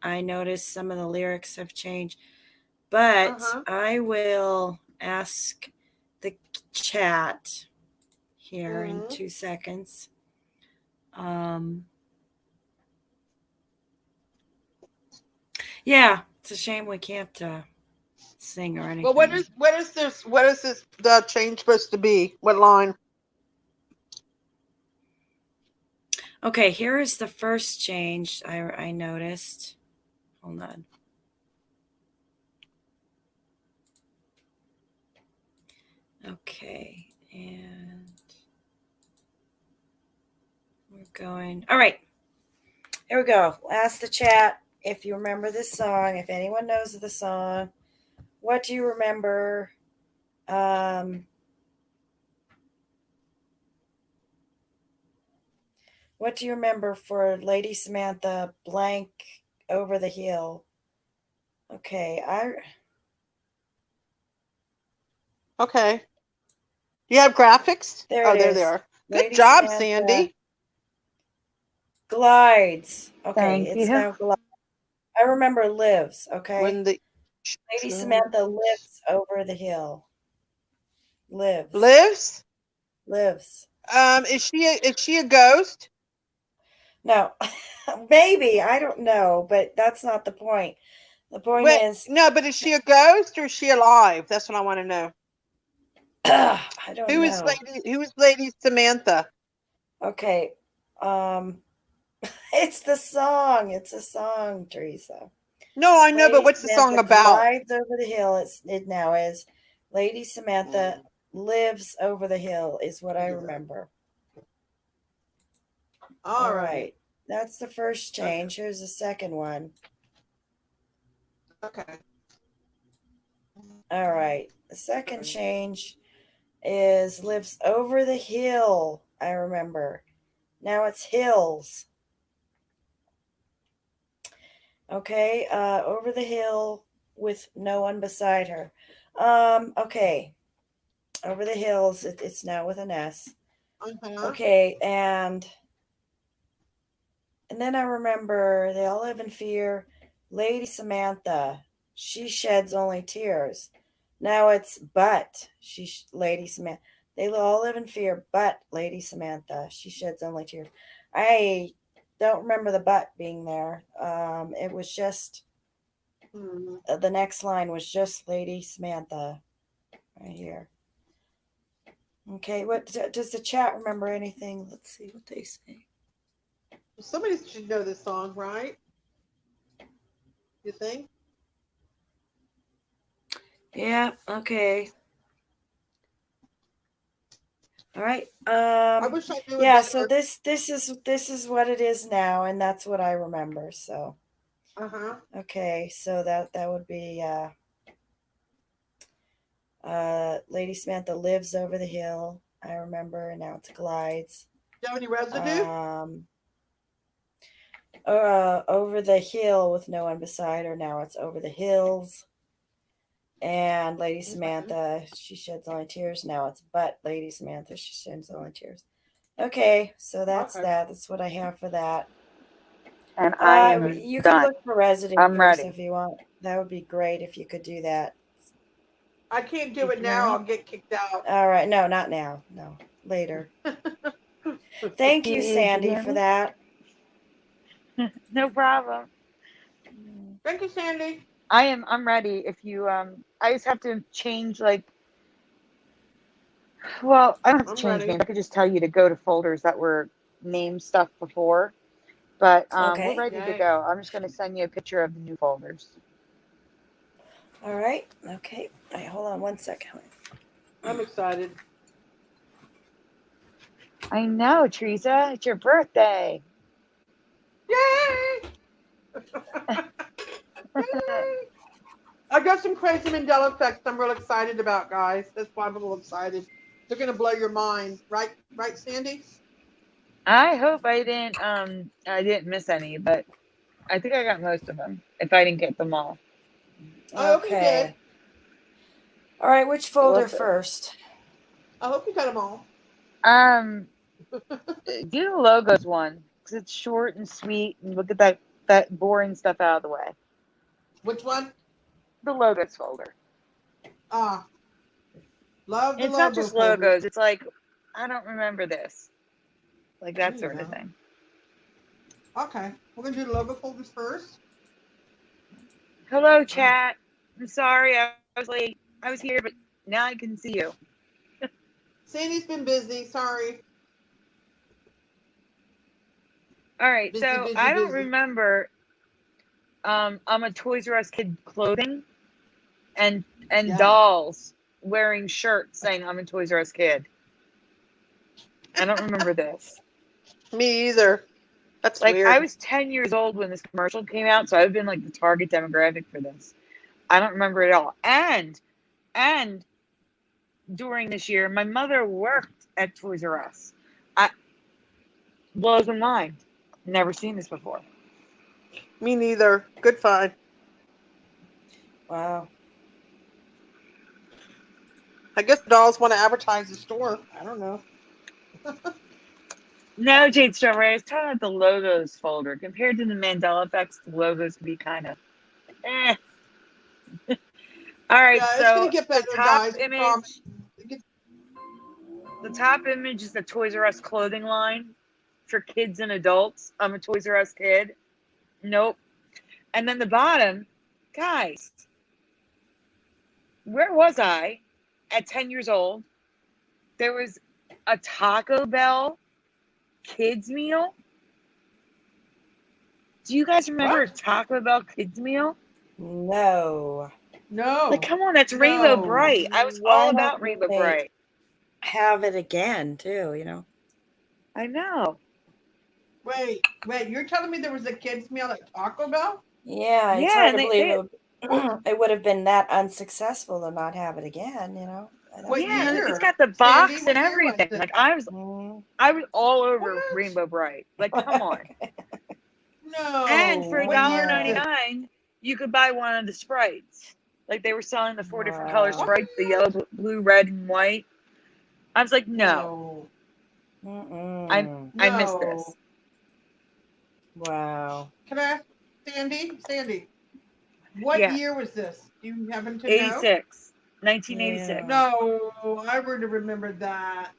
[SPEAKER 2] I noticed some of the lyrics have changed, but I will ask the chat here in 2 seconds. Yeah, it's a shame we can't sing or anything.
[SPEAKER 4] Well, what is this? What is this? The change supposed to be? What line?
[SPEAKER 2] Okay, here is the first change I noticed. Hold on. Okay, and we're going. All right, here we go. Ask the chat if you remember this song. If anyone knows the song, what do you remember? What do you remember for Lady Samantha blank over the hill? Okay,
[SPEAKER 4] Okay. Do you have graphics?
[SPEAKER 2] There
[SPEAKER 4] they are.
[SPEAKER 2] Lady
[SPEAKER 4] Good job,
[SPEAKER 2] Samantha
[SPEAKER 4] Sandy.
[SPEAKER 2] Glides. Okay,
[SPEAKER 3] Thank
[SPEAKER 2] it's
[SPEAKER 3] you.
[SPEAKER 2] now glides. I remember lives. Okay.
[SPEAKER 4] Lady
[SPEAKER 2] Samantha lives over the hill. Lives.
[SPEAKER 4] Is she a ghost?
[SPEAKER 2] No, maybe, I don't know, but that's not the point. The point is
[SPEAKER 4] no, but is she a ghost or is she alive? That's what I want to know.
[SPEAKER 2] I don't know.
[SPEAKER 4] Who is Lady Samantha?
[SPEAKER 2] Okay, it's the song. It's a song, Teresa.
[SPEAKER 4] No, I know, but what's the song about?
[SPEAKER 2] Glides over the hill. It now is Lady Samantha lives over the hill is what I remember. All right. That's the first change. Okay. Here's the second one.
[SPEAKER 4] Okay.
[SPEAKER 2] All right. The second change is lives over the hill. I remember. Now it's hills. Okay. Over the hill with no one beside her. Okay. Over the hills. It's now with an S. Okay. And And then I remember They All Live in Fear, Lady Samantha, She Sheds Only Tears. Now it's But Lady Samantha. They All Live in Fear, but Lady Samantha, She Sheds Only Tears. I don't remember the but being there. It was just the next line was just Lady Samantha right here. Okay, what does the chat remember anything? Let's see what they say.
[SPEAKER 4] Somebody should know this song, right? You think?
[SPEAKER 2] Yeah, okay. All right.
[SPEAKER 4] I wish I knew it
[SPEAKER 2] Yeah,
[SPEAKER 4] better.
[SPEAKER 2] so this is what it is now, and that's what I remember. So okay, so that would be Lady Samantha Lives Over the Hill. I remember, and now it's Glides.
[SPEAKER 4] Do you have any residue?
[SPEAKER 2] Over the Hill with No One Beside Her. Now it's Over the Hills. And Lady Samantha, She Sheds Only Tears. Now it's But Lady Samantha, She Sheds Only Tears. Okay, so that's that. That's what I have for that.
[SPEAKER 3] And I am
[SPEAKER 2] you
[SPEAKER 3] done.
[SPEAKER 2] can look for residue
[SPEAKER 3] I'm ready.
[SPEAKER 2] if you want. That would be great if you could do that.
[SPEAKER 4] I can't do it now. I'll get kicked out.
[SPEAKER 2] All right. No, not now. No, later. Thank you, Sandy, for that.
[SPEAKER 3] No problem.
[SPEAKER 4] Thank you, Sandy.
[SPEAKER 3] I'm ready. If you I just have to change well, I don't have to change names. I could just tell you to go to folders that were named stuff before. But we're ready to go. I'm just gonna send you a picture of the new folders.
[SPEAKER 2] All right. Okay. All right, hold on one second.
[SPEAKER 4] I'm excited.
[SPEAKER 3] I know, Teresa. It's your birthday.
[SPEAKER 4] Yay! Yay! I got some crazy Mandela effects I'm real excited about, guys. That's why I'm a little excited. They're gonna blow your mind, right, Sandy?
[SPEAKER 3] I hope I didn't miss any, but I think I got most of them. If I didn't get them all.
[SPEAKER 4] I hope you did.
[SPEAKER 2] All right, which folder first?
[SPEAKER 4] I hope you got them all.
[SPEAKER 3] Do the logos one because it's short and sweet, and we'll get that boring stuff out of the way.
[SPEAKER 4] Which one?
[SPEAKER 3] The logos folder.
[SPEAKER 4] Love the
[SPEAKER 3] It's
[SPEAKER 4] logo
[SPEAKER 3] not just
[SPEAKER 4] folder.
[SPEAKER 3] logos. It's like I don't remember this, like that sort of thing.
[SPEAKER 4] Okay, we're gonna do the logo folders first.
[SPEAKER 3] Hello, chat. I'm sorry I was late. I was here, but now I can see you.
[SPEAKER 4] Sandy's been busy. Sorry.
[SPEAKER 3] All right,
[SPEAKER 4] Busy,
[SPEAKER 3] so
[SPEAKER 4] busy,
[SPEAKER 3] I don't
[SPEAKER 4] busy.
[SPEAKER 3] remember. I'm a Toys R Us kid clothing, and dolls wearing shirts saying I'm a Toys R Us kid. I don't remember this.
[SPEAKER 4] Me either. That's
[SPEAKER 3] like
[SPEAKER 4] weird.
[SPEAKER 3] I was 10 years old when this commercial came out, so I've been like the target demographic for this. I don't remember it all. And during this year, my mother worked at Toys R Us. Blows my mind. Never seen this before.
[SPEAKER 4] Me neither. Good find.
[SPEAKER 2] Wow.
[SPEAKER 4] I guess dolls want to advertise the store. I don't know.
[SPEAKER 3] No, Jade Strawberry, I was talking about the logos folder. Compared to the Mandela Effects, the logos can be kind of All right,
[SPEAKER 4] yeah,
[SPEAKER 3] so
[SPEAKER 4] it's gonna get better,
[SPEAKER 3] the top
[SPEAKER 4] guys.
[SPEAKER 3] image. The top image is the Toys R Us clothing line for kids and adults. I'm a Toys R Us kid. Nope. And then the bottom, guys, where was I at 10 years old? There was a Taco Bell kids meal. Do you guys remember a Taco Bell kids meal?
[SPEAKER 2] No.
[SPEAKER 3] Like, come on, that's Rainbow Bright. I was all about Rainbow Bright.
[SPEAKER 2] Have it again, too, you know.
[SPEAKER 3] I know.
[SPEAKER 4] Wait, you're telling me there was a kids meal at Taco Bell?
[SPEAKER 2] Yeah, it's hard to believe it would have been that unsuccessful to not have it again, you know.
[SPEAKER 3] It's got the box and everything. Like I was all over Rainbow Bright. Like, come on.
[SPEAKER 4] No.
[SPEAKER 3] And for $1.99, you could buy one of the Sprites. Like they were selling the 4 different color Sprites, the yellow, blue, red, and white. I was like, no. I missed this.
[SPEAKER 2] Wow.
[SPEAKER 4] Can I ask Sandy, what
[SPEAKER 3] Yeah.
[SPEAKER 4] year was this? Do you happen to know?
[SPEAKER 3] 86. 1986.
[SPEAKER 2] Yeah.
[SPEAKER 4] No, I would have remembered that.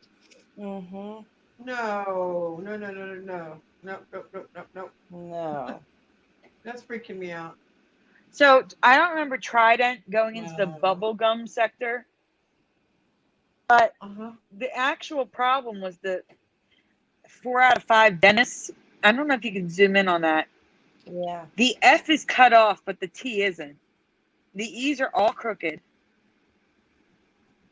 [SPEAKER 2] Mm-hmm.
[SPEAKER 4] No. Nope.
[SPEAKER 2] No.
[SPEAKER 4] That's freaking me out.
[SPEAKER 3] So I don't remember Trident going into the
[SPEAKER 4] Wow.
[SPEAKER 3] bubblegum sector, but
[SPEAKER 4] Uh-huh.
[SPEAKER 3] the actual problem was the 4 out of 5 dentists. I don't know if you can zoom in on that.
[SPEAKER 2] Yeah.
[SPEAKER 3] The F is cut off, but the T isn't. The E's are all crooked.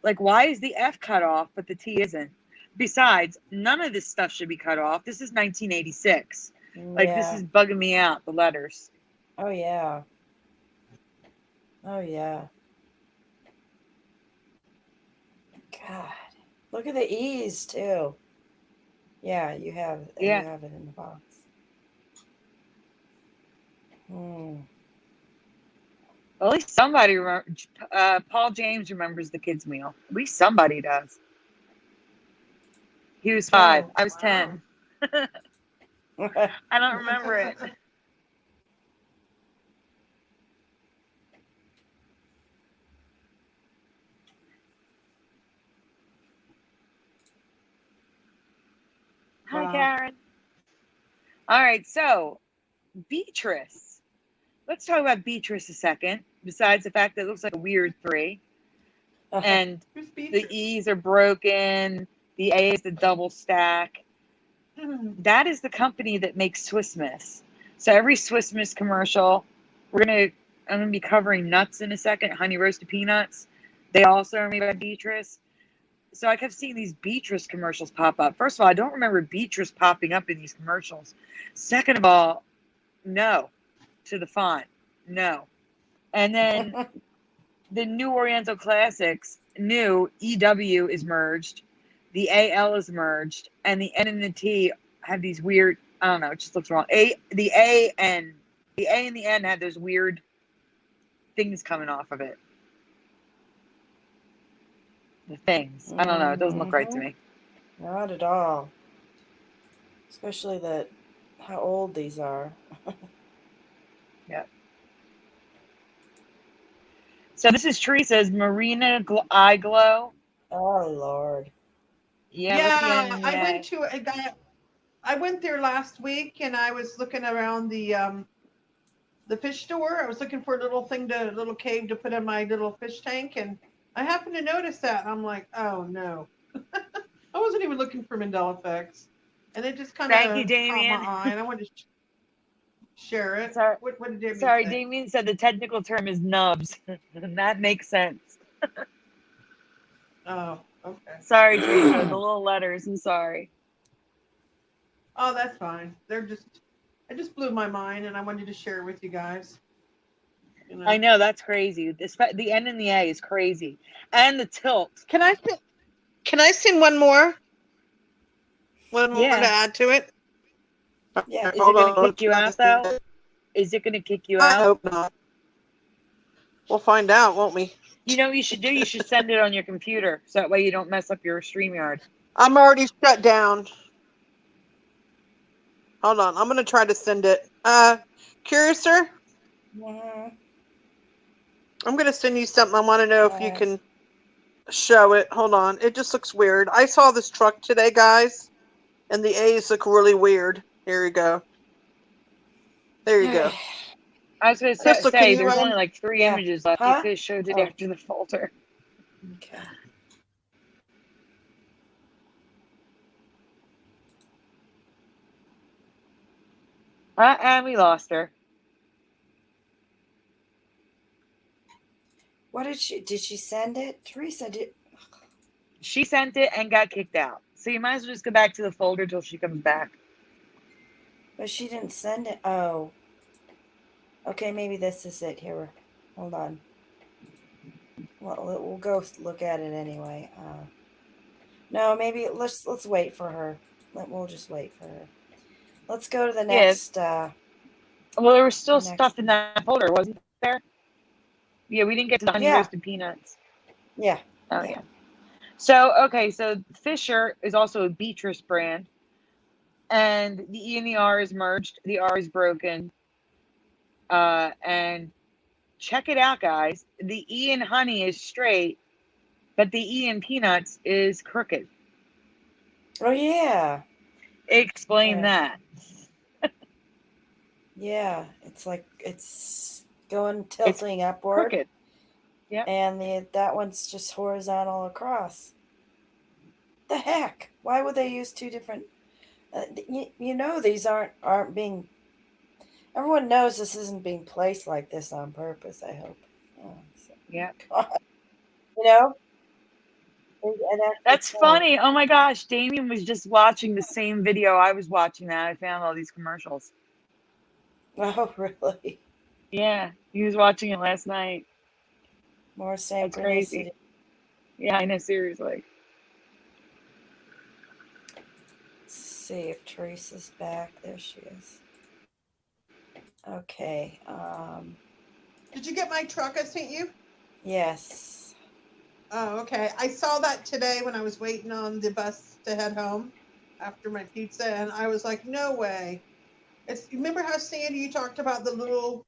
[SPEAKER 3] Like, why is the F cut off, but the T isn't? Besides, none of this stuff should be cut off. This is 1986. Like, this
[SPEAKER 2] Yeah.
[SPEAKER 3] is bugging me out, the letters.
[SPEAKER 2] Oh yeah. Oh yeah. God. Look at the E's too. Yeah, you have it in the box.
[SPEAKER 3] At least somebody Paul James remembers the kids' meal. At least somebody does. He was 5. I was 10. I don't remember it. Hi, Karen. All right, so Beatrice. Let's talk about Beatrice a second. Besides the fact that it looks like a weird 3, and the E's are broken, the A is the double stack. That is the company that makes Swiss Miss. So every Swiss Miss commercial, I'm gonna be covering nuts in a second. Honey roasted peanuts. They also are made by Beatrice. So I kept seeing these Beatrice commercials pop up. First of all, I don't remember Beatrice popping up in these commercials. Second of all, no to the font. No. And then the New Oriental Classics, new EW is merged. The AL is merged. And the N and the T have these weird, I don't know, it just looks wrong. The A and the N had those weird things coming off of it. The things. I don't know. It doesn't look right to me.
[SPEAKER 2] Not at all. Especially how old these are.
[SPEAKER 3] Yeah. So this is Teresa's Marina Eye Glow.
[SPEAKER 2] Oh Lord.
[SPEAKER 3] Yeah.
[SPEAKER 4] I went there last week and I was looking around the fish store. I was looking for a little cave to put in my little fish tank, and I happened to notice that, and I'm like, oh no. I wasn't even looking for Mandela Effects, and it just kind of
[SPEAKER 3] Thank you, Damien.
[SPEAKER 4] caught my eye, and I wanted to share it.
[SPEAKER 3] Sorry,
[SPEAKER 4] what did Damien
[SPEAKER 3] sorry,
[SPEAKER 4] say?
[SPEAKER 3] Damien said the technical term is nubs. And that makes sense.
[SPEAKER 4] Oh, okay.
[SPEAKER 3] Sorry, Teresa, the little letters. I'm sorry.
[SPEAKER 4] Oh, that's fine. It just blew my mind, and I wanted to share it with you guys. You know.
[SPEAKER 3] I know, that's crazy. The N and the A is crazy, and the tilt.
[SPEAKER 1] Can I send one more? One more to add to it?
[SPEAKER 2] Yeah.
[SPEAKER 3] Is it going to kick you out, though? Is it going to kick you out?
[SPEAKER 1] I hope not. We'll find out, won't we?
[SPEAKER 3] You know what you should do? You should send it on your computer, so that way you don't mess up your StreamYard.
[SPEAKER 1] I'm already shut down. Hold on. I'm going to try to send it. Curiouser?
[SPEAKER 2] Mm-hmm.
[SPEAKER 1] I'm going to send you something. I want to know if you can show it. Hold on. It just looks weird. I saw this truck today, guys, and the A's look really weird. Here you go. There you go.
[SPEAKER 3] I was going to
[SPEAKER 1] Crystal,
[SPEAKER 3] say there's only like 3 images left.
[SPEAKER 2] Huh?
[SPEAKER 3] You could have showed it after the folder.
[SPEAKER 2] Okay.
[SPEAKER 3] And we lost her.
[SPEAKER 2] What did she send it? Teresa did.
[SPEAKER 3] She sent it and got kicked out. So you might as well just go back to the folder till she comes back.
[SPEAKER 2] But she didn't send it. Oh. Okay, maybe this is it. Here, hold on. Well, we'll go look at it anyway. No, maybe let's wait for her. We'll just wait for her. Let's go to the next.
[SPEAKER 3] Well, there was still stuff in that folder, wasn't there? Yeah, we didn't get to the honey roasted peanuts.
[SPEAKER 2] Yeah.
[SPEAKER 3] Oh yeah. So okay, so Fisher is also a Beatrice brand. and the E and the R is merged. The R is broken. And check it out, guys. The E in honey is straight, but the E in peanuts is crooked.
[SPEAKER 2] Oh yeah.
[SPEAKER 3] Explain
[SPEAKER 2] Yeah.
[SPEAKER 3] that.
[SPEAKER 2] Yeah, it's like it's going tilting upward.
[SPEAKER 3] Crooked. Yep.
[SPEAKER 2] And that one's just horizontal across. The heck? Why would they use two different? You know these aren't being. Everyone knows this isn't being placed like this on purpose. I hope. Oh,
[SPEAKER 3] Yeah.
[SPEAKER 2] God. You know. And
[SPEAKER 3] That's funny. Oh my gosh, Damien was just watching the same video I was watching. That I found all these commercials.
[SPEAKER 2] Oh really?
[SPEAKER 3] Yeah, he was watching it last night.
[SPEAKER 2] More synchronicity.
[SPEAKER 3] That's crazy. Yeah, I know. Seriously.
[SPEAKER 2] Let's see if Teresa's back. There she is. Okay.
[SPEAKER 4] Did you get my truck I sent you?
[SPEAKER 2] Yes.
[SPEAKER 4] Oh, okay. I saw that today when I was waiting on the bus to head home after my pizza, and I was like, no way. Remember how Sandy you talked about the little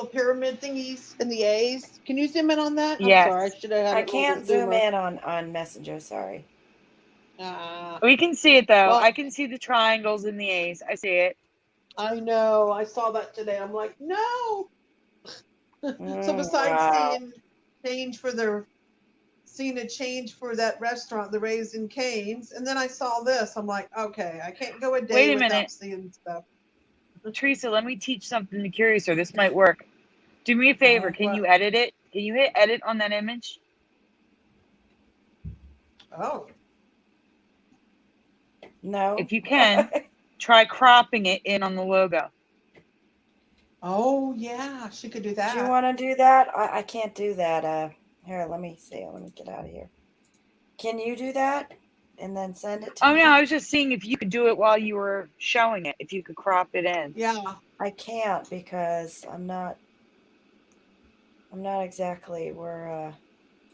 [SPEAKER 4] pyramid thingies and the A's? Can you zoom in on that?
[SPEAKER 3] Yes.
[SPEAKER 4] I'm sorry, I should have had
[SPEAKER 2] I
[SPEAKER 4] it a little
[SPEAKER 2] can't
[SPEAKER 4] bit
[SPEAKER 2] zoom
[SPEAKER 4] zoomer.
[SPEAKER 2] in on Messenger. Sorry.
[SPEAKER 3] We can see it though.
[SPEAKER 4] Well,
[SPEAKER 3] I can see the triangles in the A's. I see it.
[SPEAKER 4] I know. I saw that today. I'm like, no. So besides
[SPEAKER 2] Wow.
[SPEAKER 4] seeing a change for that restaurant, the Raising Cane's, and then I saw this. I'm like, okay, I can't go a day
[SPEAKER 3] Wait a
[SPEAKER 4] without
[SPEAKER 3] minute.
[SPEAKER 4] seeing stuff.
[SPEAKER 3] Teresa, let me teach something to Curiouser. This might work. Do me a favor. Can
[SPEAKER 4] What?
[SPEAKER 3] you edit it? Can you hit edit on that image?
[SPEAKER 4] Oh.
[SPEAKER 2] No.
[SPEAKER 3] If you can, try cropping it in on the logo.
[SPEAKER 4] Oh yeah, she could do that.
[SPEAKER 2] Do you want to do that? I can't do that. Here, let me see. Let me get out of here. Can you do that? And then send it to me?
[SPEAKER 3] Oh no, I was just seeing if you could do it while you were showing it. If you could crop it in.
[SPEAKER 4] Yeah.
[SPEAKER 2] I can't because I'm not exactly where.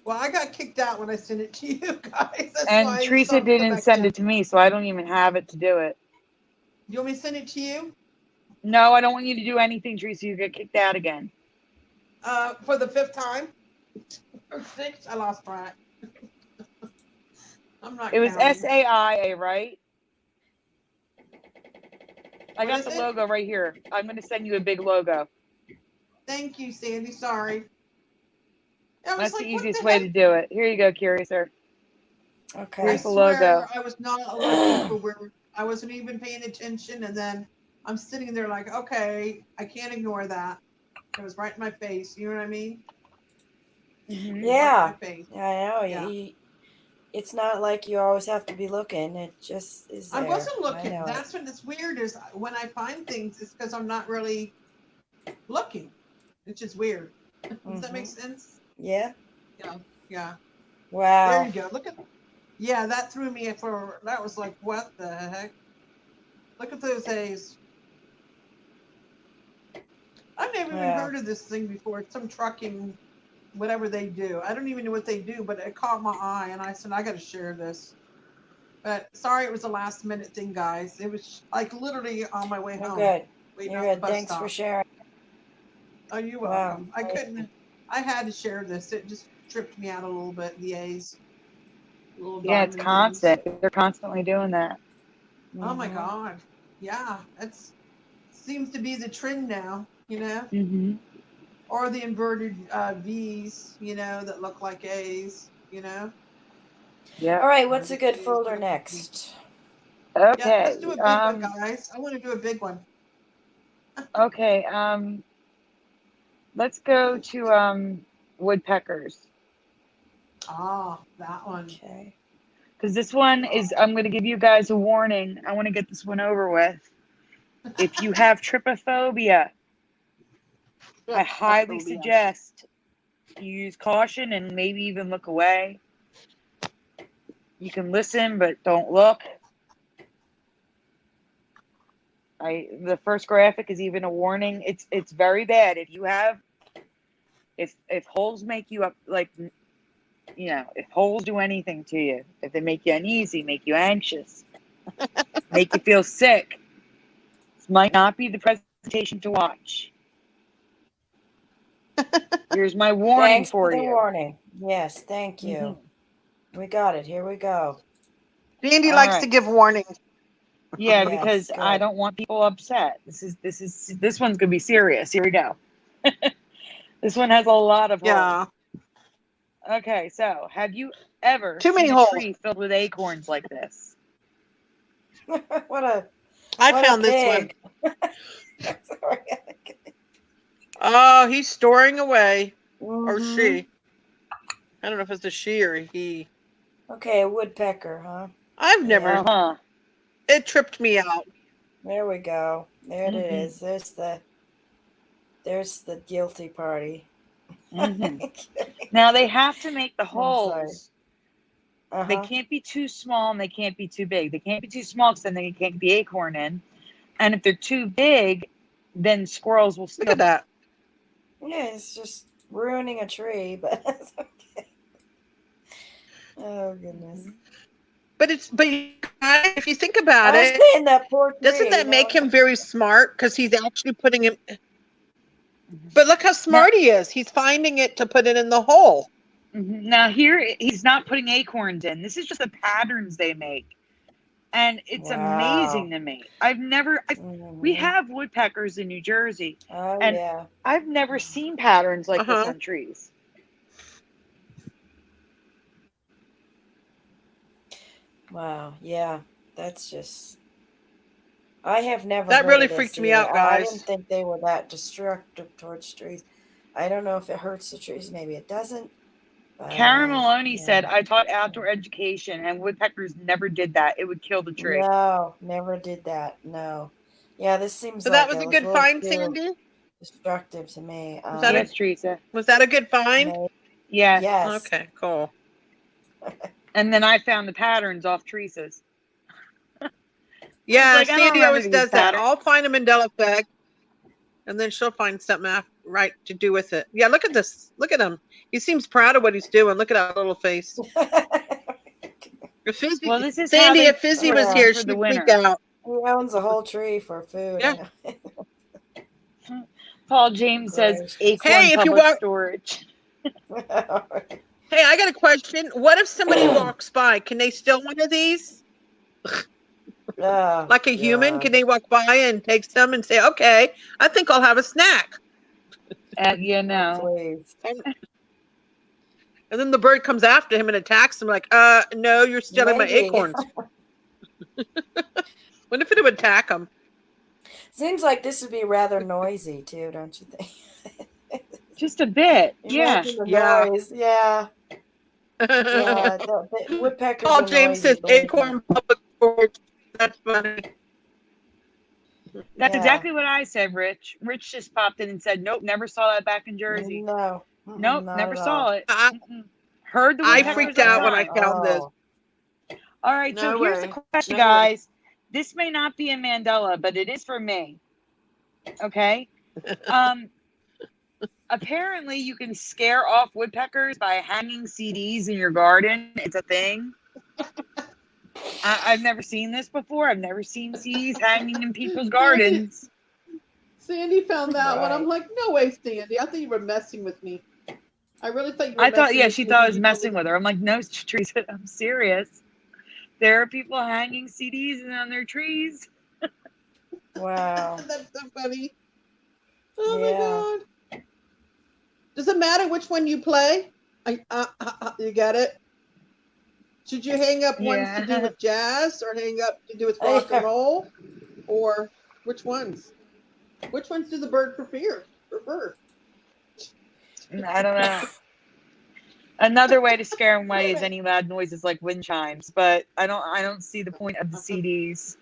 [SPEAKER 4] Well, I got kicked out when I sent it to you guys. That's
[SPEAKER 3] And
[SPEAKER 4] why
[SPEAKER 3] Teresa didn't send it to me, so I don't even have it to do it.
[SPEAKER 4] You want me to send it to you?
[SPEAKER 3] No, I don't want you to do anything, Teresa. You get kicked out again.
[SPEAKER 4] For the 5th time? Or 6th? I lost track. I'm not
[SPEAKER 3] It was
[SPEAKER 4] counting.
[SPEAKER 3] SAIA, right? I
[SPEAKER 4] What
[SPEAKER 3] got
[SPEAKER 4] is
[SPEAKER 3] the
[SPEAKER 4] it?
[SPEAKER 3] logo right here. I'm going to send you a big logo.
[SPEAKER 4] Thank you, Sandy. Sorry.
[SPEAKER 3] That's
[SPEAKER 4] like,
[SPEAKER 3] the
[SPEAKER 4] what
[SPEAKER 3] easiest
[SPEAKER 4] the
[SPEAKER 3] way
[SPEAKER 4] heck?
[SPEAKER 3] to do it. Here you go, Curiouser.
[SPEAKER 2] Okay.
[SPEAKER 4] I
[SPEAKER 3] Here's the
[SPEAKER 4] swear
[SPEAKER 3] logo.
[SPEAKER 4] I was not looking for where I wasn't even paying attention, and then I'm sitting there like, okay, I can't ignore that. It was right in my face. You know what I mean?
[SPEAKER 3] Mm-hmm.
[SPEAKER 2] Yeah.
[SPEAKER 4] Right in my face.
[SPEAKER 2] I know.
[SPEAKER 4] Yeah.
[SPEAKER 2] It's not like you always have to be looking. It just is there.
[SPEAKER 4] I wasn't looking.
[SPEAKER 2] I know
[SPEAKER 4] That's what it's weird is when I find things, it's because I'm not really looking. It's just weird. Does that make sense?
[SPEAKER 2] Yeah.
[SPEAKER 4] Yeah. Yeah.
[SPEAKER 2] Wow.
[SPEAKER 4] There you go. Look at. Yeah, that threw me for. That was like, what the heck? Look at those A's. I've never even heard of this thing before. It's some trucking, whatever they do. I don't even know what they do, but it caught my eye, and I said, I got to share this. But sorry, it was a last minute thing, guys. It was like literally on my way home.
[SPEAKER 2] Good.
[SPEAKER 4] You're
[SPEAKER 2] good. Thanks for sharing.
[SPEAKER 4] Oh, you're welcome. Wow. I had to share this. It just tripped me out a little bit, the A's.
[SPEAKER 3] Yeah, it's constant. They're constantly doing that.
[SPEAKER 4] Oh my God. Yeah, seems to be the trend now, you know?
[SPEAKER 3] Mm-hmm.
[SPEAKER 4] Or the inverted V's, you know, that look like A's, you know?
[SPEAKER 3] Yeah.
[SPEAKER 2] All right, what's a good folder next?
[SPEAKER 3] Okay.
[SPEAKER 4] Yeah, let's do a big one, guys. I want to do a big one.
[SPEAKER 3] Okay. Let's go to woodpeckers.
[SPEAKER 4] Ah, that one.
[SPEAKER 2] Okay.
[SPEAKER 3] Because this one is, I'm going to give you guys a warning. I want to get this one over with. If you have trypophobia, I highly suggest you use caution and maybe even look away. You can listen, but don't look. The first graphic is even a warning. It's very bad. If you have, if holes make you up, like, you know, if holes do anything to you, if they make you uneasy, make you anxious, make you feel sick. This might not be the presentation to watch. Here's my warning
[SPEAKER 2] Thanks for the
[SPEAKER 3] you.
[SPEAKER 2] warning. Yes, thank you. We got it. Here we go.
[SPEAKER 4] Sandy
[SPEAKER 3] All
[SPEAKER 4] likes
[SPEAKER 3] right.
[SPEAKER 4] to give warnings.
[SPEAKER 3] Yeah,
[SPEAKER 2] Yes,
[SPEAKER 3] because
[SPEAKER 2] good.
[SPEAKER 3] I don't want people upset. This one's gonna be serious. Here we go. This one has a lot of holes.
[SPEAKER 4] Yeah.
[SPEAKER 3] Okay, so have you ever
[SPEAKER 4] Too many
[SPEAKER 3] seen a
[SPEAKER 4] holes.
[SPEAKER 3] tree filled with acorns like this?
[SPEAKER 4] I found this one. Oh, he's storing away. Or she. I don't know if it's a she or a he.
[SPEAKER 2] Okay, a woodpecker, huh?
[SPEAKER 4] I've never. It tripped me out.
[SPEAKER 2] There we go. There it is. There's the guilty party.
[SPEAKER 3] Now they have to make the holes. They
[SPEAKER 2] Uh-huh.
[SPEAKER 3] can't be too small and they can't be too big. They can't be too small because then they can't be acorn in. And if they're too big, then squirrels will steal.
[SPEAKER 4] Look at that.
[SPEAKER 2] Yeah, it's just ruining a tree, but that's okay. Oh goodness.
[SPEAKER 4] But if you think about
[SPEAKER 2] I was
[SPEAKER 4] it,
[SPEAKER 2] saying that poor tree,
[SPEAKER 4] doesn't that make him very smart? Because he's actually putting him. But look how smart he is. He's finding it to put it in the hole.
[SPEAKER 3] Now here, he's not putting acorns in. This is just the patterns they make. And it's amazing to me. We have woodpeckers in New Jersey.
[SPEAKER 2] Oh,
[SPEAKER 3] and
[SPEAKER 2] yeah.
[SPEAKER 3] I've never seen patterns like this on trees.
[SPEAKER 2] Wow. Yeah. That's just. I have never.
[SPEAKER 4] That
[SPEAKER 2] heard
[SPEAKER 4] really
[SPEAKER 2] of this
[SPEAKER 4] freaked me
[SPEAKER 2] either.
[SPEAKER 4] out, guys.
[SPEAKER 2] I didn't think they were that destructive towards trees. I don't know if it hurts the trees. Maybe it doesn't.
[SPEAKER 3] Karen Maloney said, I taught outdoor education and woodpeckers never did that. It would kill the tree.
[SPEAKER 2] No, never did that. No. Yeah, this seems
[SPEAKER 4] So
[SPEAKER 2] like
[SPEAKER 4] that was a good find, Sandy?
[SPEAKER 2] Destructive to me.
[SPEAKER 3] Yes, Teresa.
[SPEAKER 4] Was that a good find?
[SPEAKER 3] Yeah.
[SPEAKER 2] Yes.
[SPEAKER 4] Okay, cool.
[SPEAKER 3] And then I found the patterns off Teresa's.
[SPEAKER 4] Yeah,
[SPEAKER 3] like,
[SPEAKER 4] Sandy always does that. I'll find a Mandela Effect, and then she'll find something right to do with it. Yeah, look at this. Look at him. He seems proud of what he's doing. Look at that little face.
[SPEAKER 3] Well, this is
[SPEAKER 4] Sandy, if Fizzy was here, she'd freak out.
[SPEAKER 2] He owns a whole tree for food.
[SPEAKER 4] Yeah.
[SPEAKER 3] Paul James says acorn public storage.
[SPEAKER 4] Hey, I got a question. What if somebody walks by? Can they steal one of these? Like a human? Can they walk by and take some and say, okay, I think I'll have a snack?
[SPEAKER 3] You know.
[SPEAKER 2] Please.
[SPEAKER 4] And then the bird comes after him and attacks him like, no, you're stealing my acorns. What if it would attack him?
[SPEAKER 2] Seems like this would be rather noisy too, don't you think?
[SPEAKER 3] Just a bit.
[SPEAKER 2] Yeah. Noise. Yeah. Yeah. The woodpeckers
[SPEAKER 4] Paul James says acorn public storage. That's funny.
[SPEAKER 3] That's exactly what I said, Rich. Rich just popped in and said, nope, never saw that back in Jersey.
[SPEAKER 2] No.
[SPEAKER 3] Nope, never saw it. Heard the
[SPEAKER 4] I freaked out when I found this.
[SPEAKER 3] All right, so here's the question, guys. This may not be a Mandela, but it is for me. Okay? Apparently, you can scare off woodpeckers by hanging CDs in your garden. It's a thing. I've never seen this before. I've never seen CDs hanging in people's gardens.
[SPEAKER 1] Sandy found that one. I'm like, no way, Sandy. I thought you were messing with me. I really thought you were messing with me.
[SPEAKER 3] She thought I was messing with her. I'm like, no, Teresa, I'm serious. There are people hanging CDs on their trees.
[SPEAKER 2] Wow.
[SPEAKER 1] That's so funny. Oh my God. Does it matter which one you play? You got it? Should you hang up ones to do with jazz or hang up to do with rock and roll? Or which ones? Which ones do the bird prefer?
[SPEAKER 3] I don't know. Another way to scare them away is any loud noises like wind chimes, but I don't see the point of the CDs.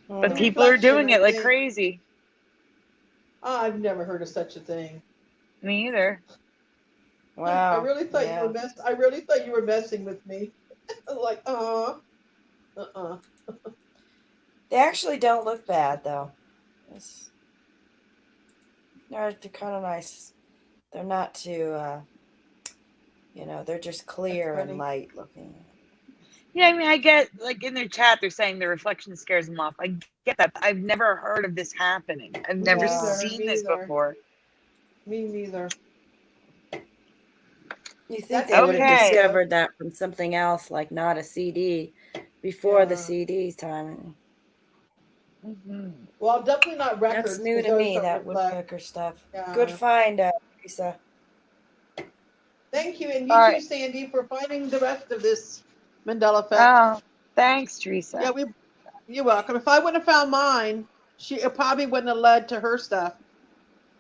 [SPEAKER 3] But people are doing it like crazy.
[SPEAKER 1] I've never heard of such a thing.
[SPEAKER 3] Me either.
[SPEAKER 2] Wow.
[SPEAKER 1] I really thought you were messing with me. Like,
[SPEAKER 2] They actually don't look bad though. They're kind of nice. They're not too, they're just clear and light looking.
[SPEAKER 3] Yeah, I mean, I get, like, in their chat, they're saying the reflection scares them off. I get that. I've never heard of this happening. I've
[SPEAKER 4] Me
[SPEAKER 3] never
[SPEAKER 2] Yeah.
[SPEAKER 4] neither.
[SPEAKER 3] seen
[SPEAKER 4] Me
[SPEAKER 3] this
[SPEAKER 4] neither.
[SPEAKER 3] before.
[SPEAKER 4] Me neither.
[SPEAKER 2] You think
[SPEAKER 4] That's
[SPEAKER 2] they would have
[SPEAKER 3] okay.
[SPEAKER 2] discovered that from something else, like not a CD, before the
[SPEAKER 4] Yeah.
[SPEAKER 2] CD time.
[SPEAKER 4] Well, definitely not records.
[SPEAKER 2] That's new
[SPEAKER 4] 'cause
[SPEAKER 2] to
[SPEAKER 4] those
[SPEAKER 2] me,
[SPEAKER 4] don't
[SPEAKER 2] that
[SPEAKER 4] reflect.
[SPEAKER 2] woodpecker stuff.
[SPEAKER 4] Yeah.
[SPEAKER 2] Good find, Teresa.
[SPEAKER 4] Thank you, and
[SPEAKER 3] All
[SPEAKER 4] you too,
[SPEAKER 3] right.
[SPEAKER 4] Sandy, for finding the rest of this Mandela Effect.
[SPEAKER 3] Oh, thanks, Teresa.
[SPEAKER 4] Yeah, you're welcome. If I would have found mine, it probably wouldn't have led to her stuff.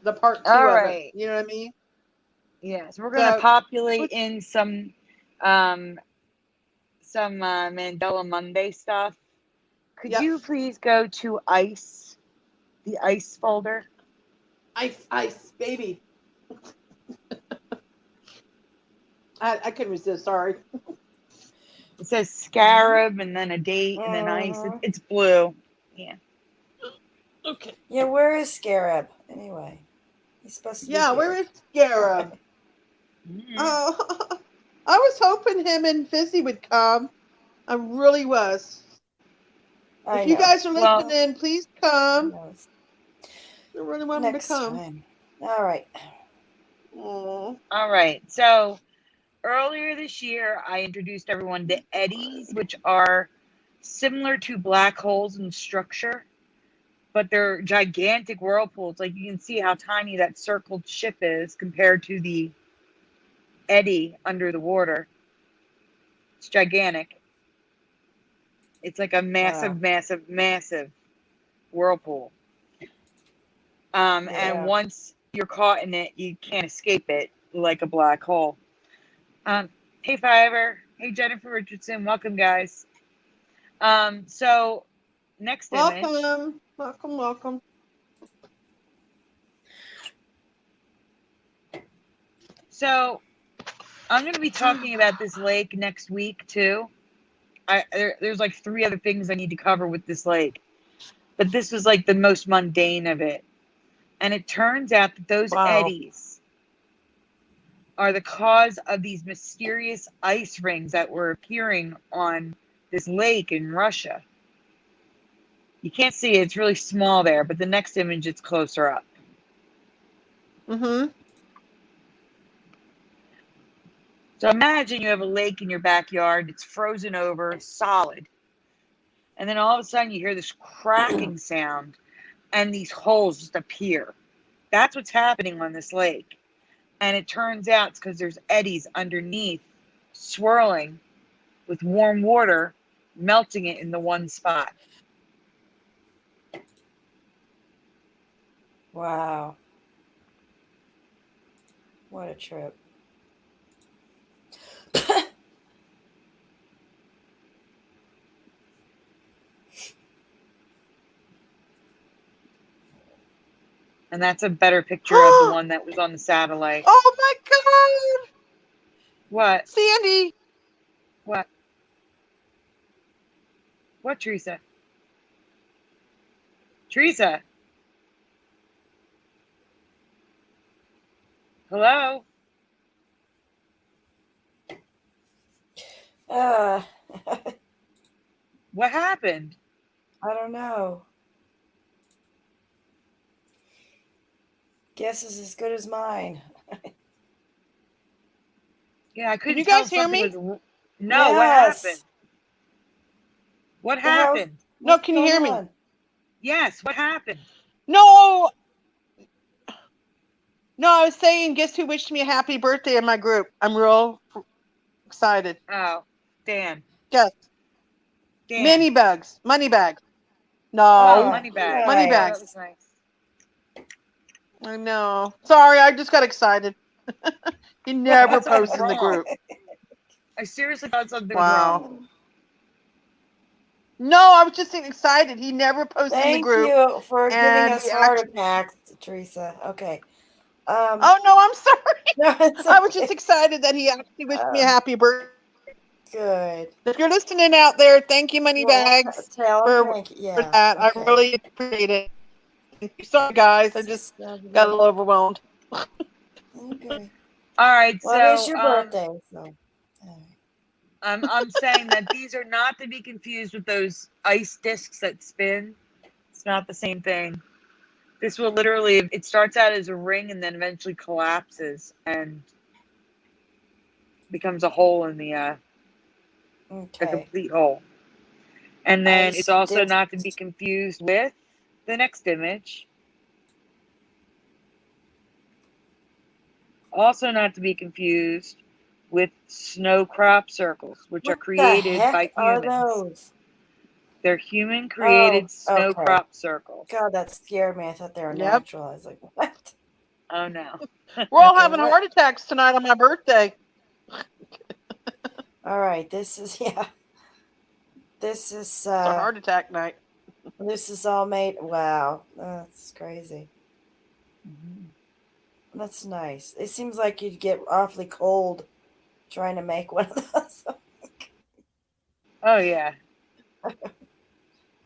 [SPEAKER 4] The part 2
[SPEAKER 3] All
[SPEAKER 4] of
[SPEAKER 3] right.
[SPEAKER 4] it. You know what I mean?
[SPEAKER 3] Yes, we're going to
[SPEAKER 4] So,
[SPEAKER 3] populate in some Mandela Monday stuff. Could
[SPEAKER 4] yep.
[SPEAKER 3] you please go to ICE, the ICE folder?
[SPEAKER 4] Ice, baby. I couldn't resist. Sorry.
[SPEAKER 3] It says scarab and then a date and then ICE. It's blue. Yeah.
[SPEAKER 4] Okay.
[SPEAKER 2] Yeah, where is Scarab anyway? He's supposed to be here.
[SPEAKER 4] Where is Scarab? Oh, I was hoping him and Fizzy would come. I really was. If you guys are listening, please come. I really want him to come.
[SPEAKER 2] Time. All right.
[SPEAKER 3] All right. So earlier this year, I introduced everyone to eddies, which are similar to black holes in structure, but they're gigantic whirlpools. Like, you can see how tiny that circled ship is compared to the eddy under the water. It's gigantic. It's like a massive, massive, massive whirlpool. And once you're caught in it, you can't escape it, like a black hole. Hey, Fiverr. Hey, Jennifer Richardson. Welcome, guys. So next image.
[SPEAKER 4] Welcome.
[SPEAKER 3] So I'm going to be talking about this lake next week too. There's like 3 other things I need to cover with this lake, but this was like the most mundane of it. And it turns out that those eddies are the cause of these mysterious ice rings that were appearing on this lake in Russia. You can't see it. It's really small there, but the next image, it's closer up. So imagine you have a lake in your backyard. It's frozen over, solid. And then all of a sudden you hear this cracking sound and these holes just appear. That's what's happening on this lake. And it turns out it's because there's eddies underneath swirling with warm water, melting it in the one spot.
[SPEAKER 2] Wow. What a trip.
[SPEAKER 3] And that's a better picture of the one that was on the satellite.
[SPEAKER 4] Oh my God!
[SPEAKER 3] What?
[SPEAKER 4] Sandy!
[SPEAKER 3] What? What, Teresa? Teresa? Hello? What happened?
[SPEAKER 2] I don't know. Guess is as good as mine.
[SPEAKER 3] Yeah, I couldn't
[SPEAKER 4] Can you
[SPEAKER 3] tell
[SPEAKER 4] guys hear me?
[SPEAKER 3] No,
[SPEAKER 2] Yes.
[SPEAKER 3] What happened? What happened?
[SPEAKER 4] No, can you hear me?
[SPEAKER 3] Yes, what happened?
[SPEAKER 4] No, I was saying, guess who wished me a happy birthday in my group? I'm real excited.
[SPEAKER 3] Oh, Dan.
[SPEAKER 4] Guess.
[SPEAKER 3] Dan.
[SPEAKER 4] Money bags. No.
[SPEAKER 3] Oh, money bags.
[SPEAKER 4] Money
[SPEAKER 3] Oh,
[SPEAKER 4] bags.
[SPEAKER 3] that was nice.
[SPEAKER 4] I know. Sorry, I just got excited. He never
[SPEAKER 3] What's
[SPEAKER 4] posts in the
[SPEAKER 3] wrong?
[SPEAKER 4] group.
[SPEAKER 3] I seriously thought something was wrong.
[SPEAKER 4] No, I was just excited. He never posts in the group.
[SPEAKER 2] Thank you for giving us heart attacks, Teresa. Okay.
[SPEAKER 4] Oh, no, I'm sorry.
[SPEAKER 2] No, it's
[SPEAKER 4] I was just excited that he actually wished me a happy birthday.
[SPEAKER 2] Good.
[SPEAKER 4] If you're listening out there, thank you, Moneybags, for that. I really appreciate it. Sorry, guys. I just got a little overwhelmed.
[SPEAKER 2] Okay.
[SPEAKER 3] All right.
[SPEAKER 2] Well,
[SPEAKER 3] so
[SPEAKER 2] it's your birthday. So.
[SPEAKER 3] I'm saying that these are not to be confused with those ice discs that spin. It's not the same thing. This will literally, it starts out as a ring and then eventually collapses and becomes a hole in the, a complete hole. And then it's also not to be confused with the next image. Also not to be confused with snow crop circles, which are created by humans.
[SPEAKER 2] Are those?
[SPEAKER 3] They're human created snow crop circles.
[SPEAKER 2] God, that scared me. I thought they were natural. I was like, what?
[SPEAKER 3] Oh no.
[SPEAKER 1] We're all having heart attacks tonight on my birthday.
[SPEAKER 2] All right, this is This is
[SPEAKER 1] it's a heart attack night.
[SPEAKER 2] This is all made. Wow, that's crazy. That's nice. It seems like you'd get awfully cold trying to make one of those.
[SPEAKER 3] Oh yeah.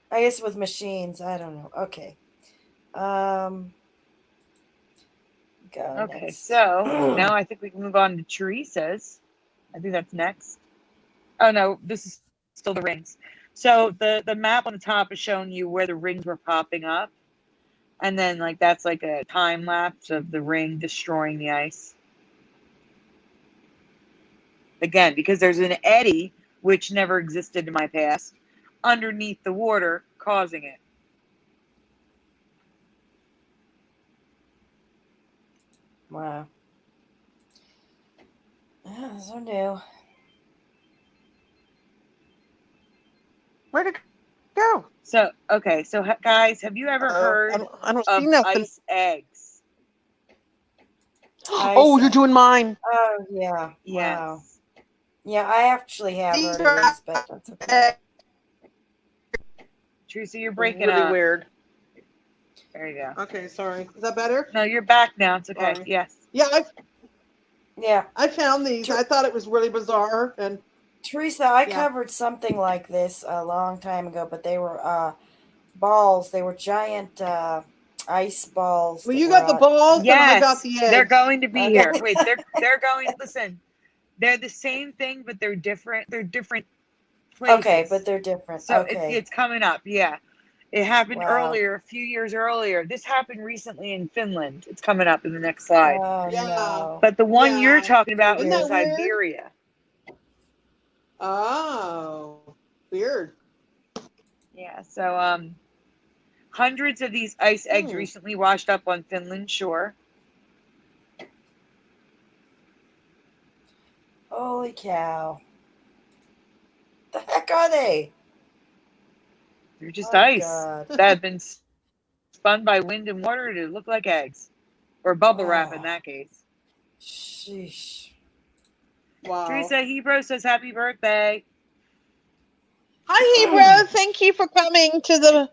[SPEAKER 2] I guess with machines, I don't know. Okay.
[SPEAKER 3] Okay, so now I think we can move on to Teresa's. I think that's next. Oh no, this is still the rings. So the map on the top is showing you where the rings were popping up. And then like that's like a time lapse of the ring destroying the ice. Again, because there's an eddy, which never existed in my past, underneath the water, causing it.
[SPEAKER 2] Wow. Yeah, so new.
[SPEAKER 1] Where'd it go?
[SPEAKER 3] So, okay. So, guys, have you ever heard
[SPEAKER 1] I don't
[SPEAKER 3] of
[SPEAKER 1] see nothing.
[SPEAKER 3] ice eggs?
[SPEAKER 1] Oh, you're doing mine.
[SPEAKER 2] Oh, yeah.
[SPEAKER 3] Yes.
[SPEAKER 2] Wow. Yeah, I actually have heard of these, but that's okay.
[SPEAKER 3] Teresa, you're breaking
[SPEAKER 1] really
[SPEAKER 3] up.
[SPEAKER 1] Weird.
[SPEAKER 3] There you go.
[SPEAKER 4] Okay, sorry. Is that better?
[SPEAKER 3] No, you're back now. It's okay.
[SPEAKER 4] Sorry.
[SPEAKER 3] Yes.
[SPEAKER 4] Yeah, I found these. I thought it was really bizarre. And
[SPEAKER 2] Teresa, I covered something like this a long time ago, but they were balls. They were giant ice balls.
[SPEAKER 1] Well, you got the balls, and I got the eggs.
[SPEAKER 3] They're going to be here. Wait, they're going. Listen, they're the same thing, but they're different. They're different places.
[SPEAKER 2] Okay, but they're different.
[SPEAKER 3] So
[SPEAKER 2] okay.
[SPEAKER 3] it's coming up. Yeah, it happened earlier, a few years earlier. This happened recently in Finland. It's coming up in the next slide.
[SPEAKER 2] Oh, no.
[SPEAKER 3] But the one you're talking about was in
[SPEAKER 4] Isn't that weird?
[SPEAKER 3] Siberia.
[SPEAKER 4] Oh, weird.
[SPEAKER 3] Yeah. So hundreds of these ice eggs recently washed up on Finland's shore.
[SPEAKER 2] Holy cow. The heck are they?
[SPEAKER 3] They're just ice that have been spun by wind and water to look like eggs. Or bubble wrap in that case.
[SPEAKER 2] Sheesh.
[SPEAKER 4] Wow.
[SPEAKER 3] Teresa Hebrew says happy birthday.
[SPEAKER 1] Hi, Hebrew. Thank you for coming to the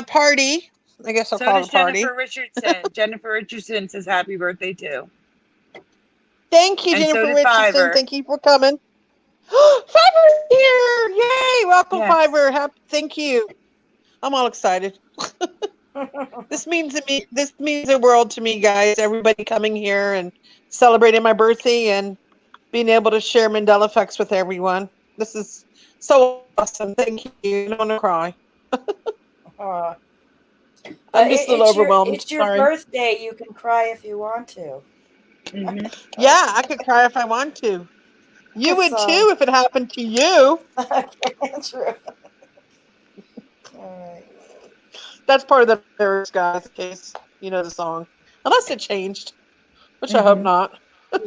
[SPEAKER 1] party. I guess I'll call it a party.
[SPEAKER 3] Jennifer Richardson. Jennifer Richardson says happy birthday too.
[SPEAKER 1] Thank you,
[SPEAKER 3] And
[SPEAKER 1] Jennifer
[SPEAKER 3] so did
[SPEAKER 1] Richardson.
[SPEAKER 3] Fiverr.
[SPEAKER 1] Thank you for coming. Fiverr's here! Yay! Welcome,
[SPEAKER 3] Yes.
[SPEAKER 1] Fiverr. Thank you. I'm all excited. This means the world to me, guys. Everybody coming here and celebrating my birthday and being able to share Mandela Effects with everyone. This is so awesome. Thank you. I don't want to cry. I'm just a little overwhelmed.
[SPEAKER 2] It's your birthday. You can cry if you want to.
[SPEAKER 3] Mm-hmm.
[SPEAKER 1] Yeah, I could cry if I want to. You would too if it happened to you.
[SPEAKER 2] True. All right.
[SPEAKER 1] That's part of the lyrics, guys, in case you know the song. Unless it changed, which I hope not.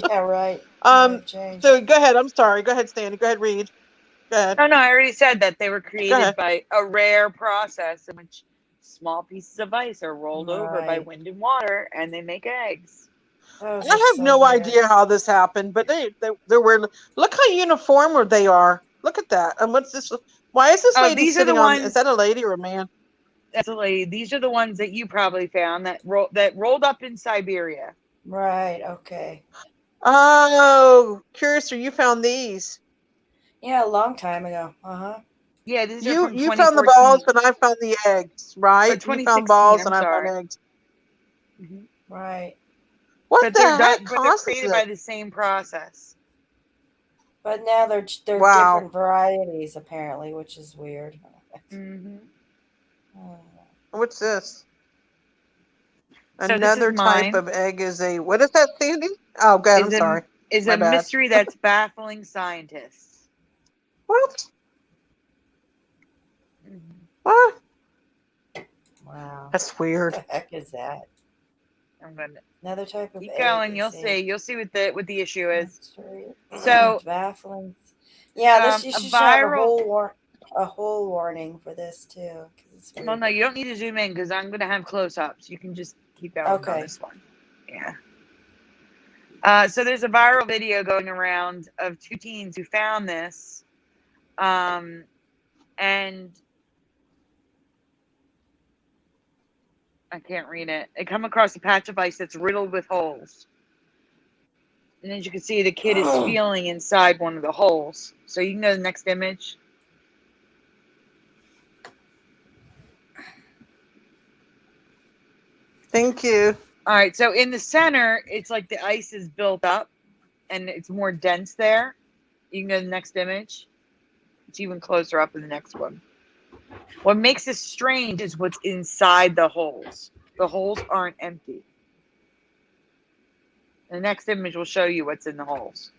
[SPEAKER 2] Yeah, right.
[SPEAKER 1] So go ahead. I'm sorry. Go ahead, Stanley. Go ahead, read. Go ahead.
[SPEAKER 3] No, I already said that they were created by a rare process in which small pieces of ice are rolled over by wind and water, and they make eggs.
[SPEAKER 1] I have no idea how this happened, but they're weird. Look how uniform they are. Look at that. And what's this? Why is this lady sitting on? Is that a lady or a man?
[SPEAKER 3] That's a lady. These are the ones that you probably found that rolled up in Siberia.
[SPEAKER 2] Right. Okay.
[SPEAKER 1] Oh, Curious, you found these?
[SPEAKER 2] Yeah, a long time ago.
[SPEAKER 3] Yeah, these are from
[SPEAKER 1] you found the balls, and I found the eggs. Right? You found balls, and I found eggs.
[SPEAKER 3] Mm-hmm.
[SPEAKER 2] Right.
[SPEAKER 1] What the heck
[SPEAKER 3] but they're created by the same process.
[SPEAKER 2] But now they're
[SPEAKER 1] Wow.
[SPEAKER 2] different varieties apparently, which is weird.
[SPEAKER 3] Mm-hmm.
[SPEAKER 1] What's this?
[SPEAKER 3] So this
[SPEAKER 1] Another
[SPEAKER 3] is
[SPEAKER 1] type
[SPEAKER 3] mine.
[SPEAKER 1] of egg is a, what is that, Sandy? Oh, God, I'm sorry.
[SPEAKER 3] Is
[SPEAKER 1] My
[SPEAKER 3] a
[SPEAKER 1] bad.
[SPEAKER 3] mystery that's baffling scientists.
[SPEAKER 1] What?
[SPEAKER 3] Mm-hmm.
[SPEAKER 1] What?
[SPEAKER 2] Wow.
[SPEAKER 1] That's weird.
[SPEAKER 2] What the heck is that?
[SPEAKER 3] I'm gonna
[SPEAKER 2] Another type of
[SPEAKER 3] keep
[SPEAKER 2] egg.
[SPEAKER 3] going. You'll see. You'll see what the issue is.
[SPEAKER 2] Mystery.
[SPEAKER 3] So
[SPEAKER 2] Baffling. Yeah, this you
[SPEAKER 3] a
[SPEAKER 2] should have
[SPEAKER 3] viral.
[SPEAKER 2] a whole warning for this too. 'Cause it's
[SPEAKER 3] Well,
[SPEAKER 2] weird.
[SPEAKER 3] no, you don't need to zoom in because I'm gonna have close-ups. You can just keep going on
[SPEAKER 2] Okay.
[SPEAKER 3] this one. Yeah. So there's a viral video going around of two teens who found this, and I can't read it. They come across a patch of ice that's riddled with holes, and as you can see, the kid is feeling inside one of the holes. So you can go to the next image.
[SPEAKER 1] Thank you.
[SPEAKER 3] All right. So in the center, it's like the ice is built up, and it's more dense there. You can go to the next image. It's even closer up in the next one. What makes this strange is what's inside the holes. The holes aren't empty. The next image will show you what's in the holes.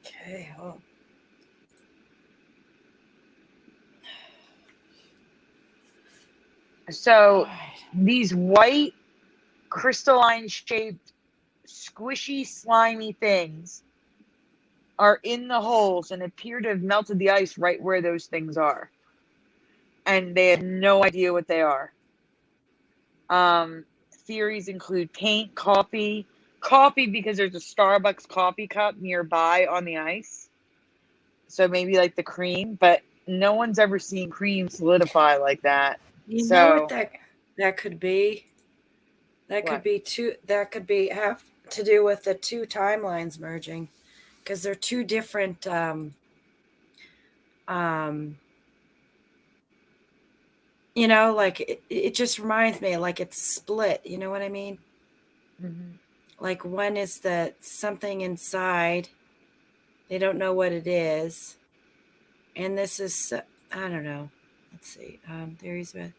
[SPEAKER 2] Okay. Oh.
[SPEAKER 3] So these white crystalline shaped squishy slimy things are in the holes and appear to have melted the ice right where those things are, and they have no idea what they are. Theories include paint, coffee because there's a Starbucks coffee cup nearby on the ice, so maybe like the cream, but no one's ever seen cream solidify like that.
[SPEAKER 2] You know what that could be? That could be have to do with the two timelines merging, because they're two different you know, like it just reminds me like it's split, you know what I mean?
[SPEAKER 3] Mm-hmm.
[SPEAKER 2] Like one is the something inside, they don't know what it is, and this is I don't know, let's see, there's a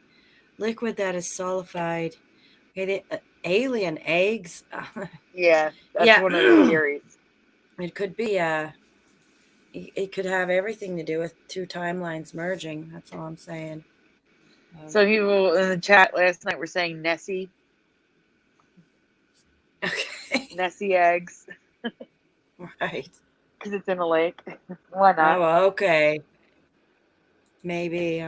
[SPEAKER 2] liquid that is solidified. Okay, alien eggs.
[SPEAKER 3] Yeah, that's one of the theories.
[SPEAKER 2] It could be it could have everything to do with two timelines merging. That's all I'm saying.
[SPEAKER 3] So people in the chat last night were saying Nessie.
[SPEAKER 2] Okay.
[SPEAKER 3] Nessie eggs.
[SPEAKER 2] Right.
[SPEAKER 3] Because it's in a lake. Why not?
[SPEAKER 2] Oh, okay. Maybe.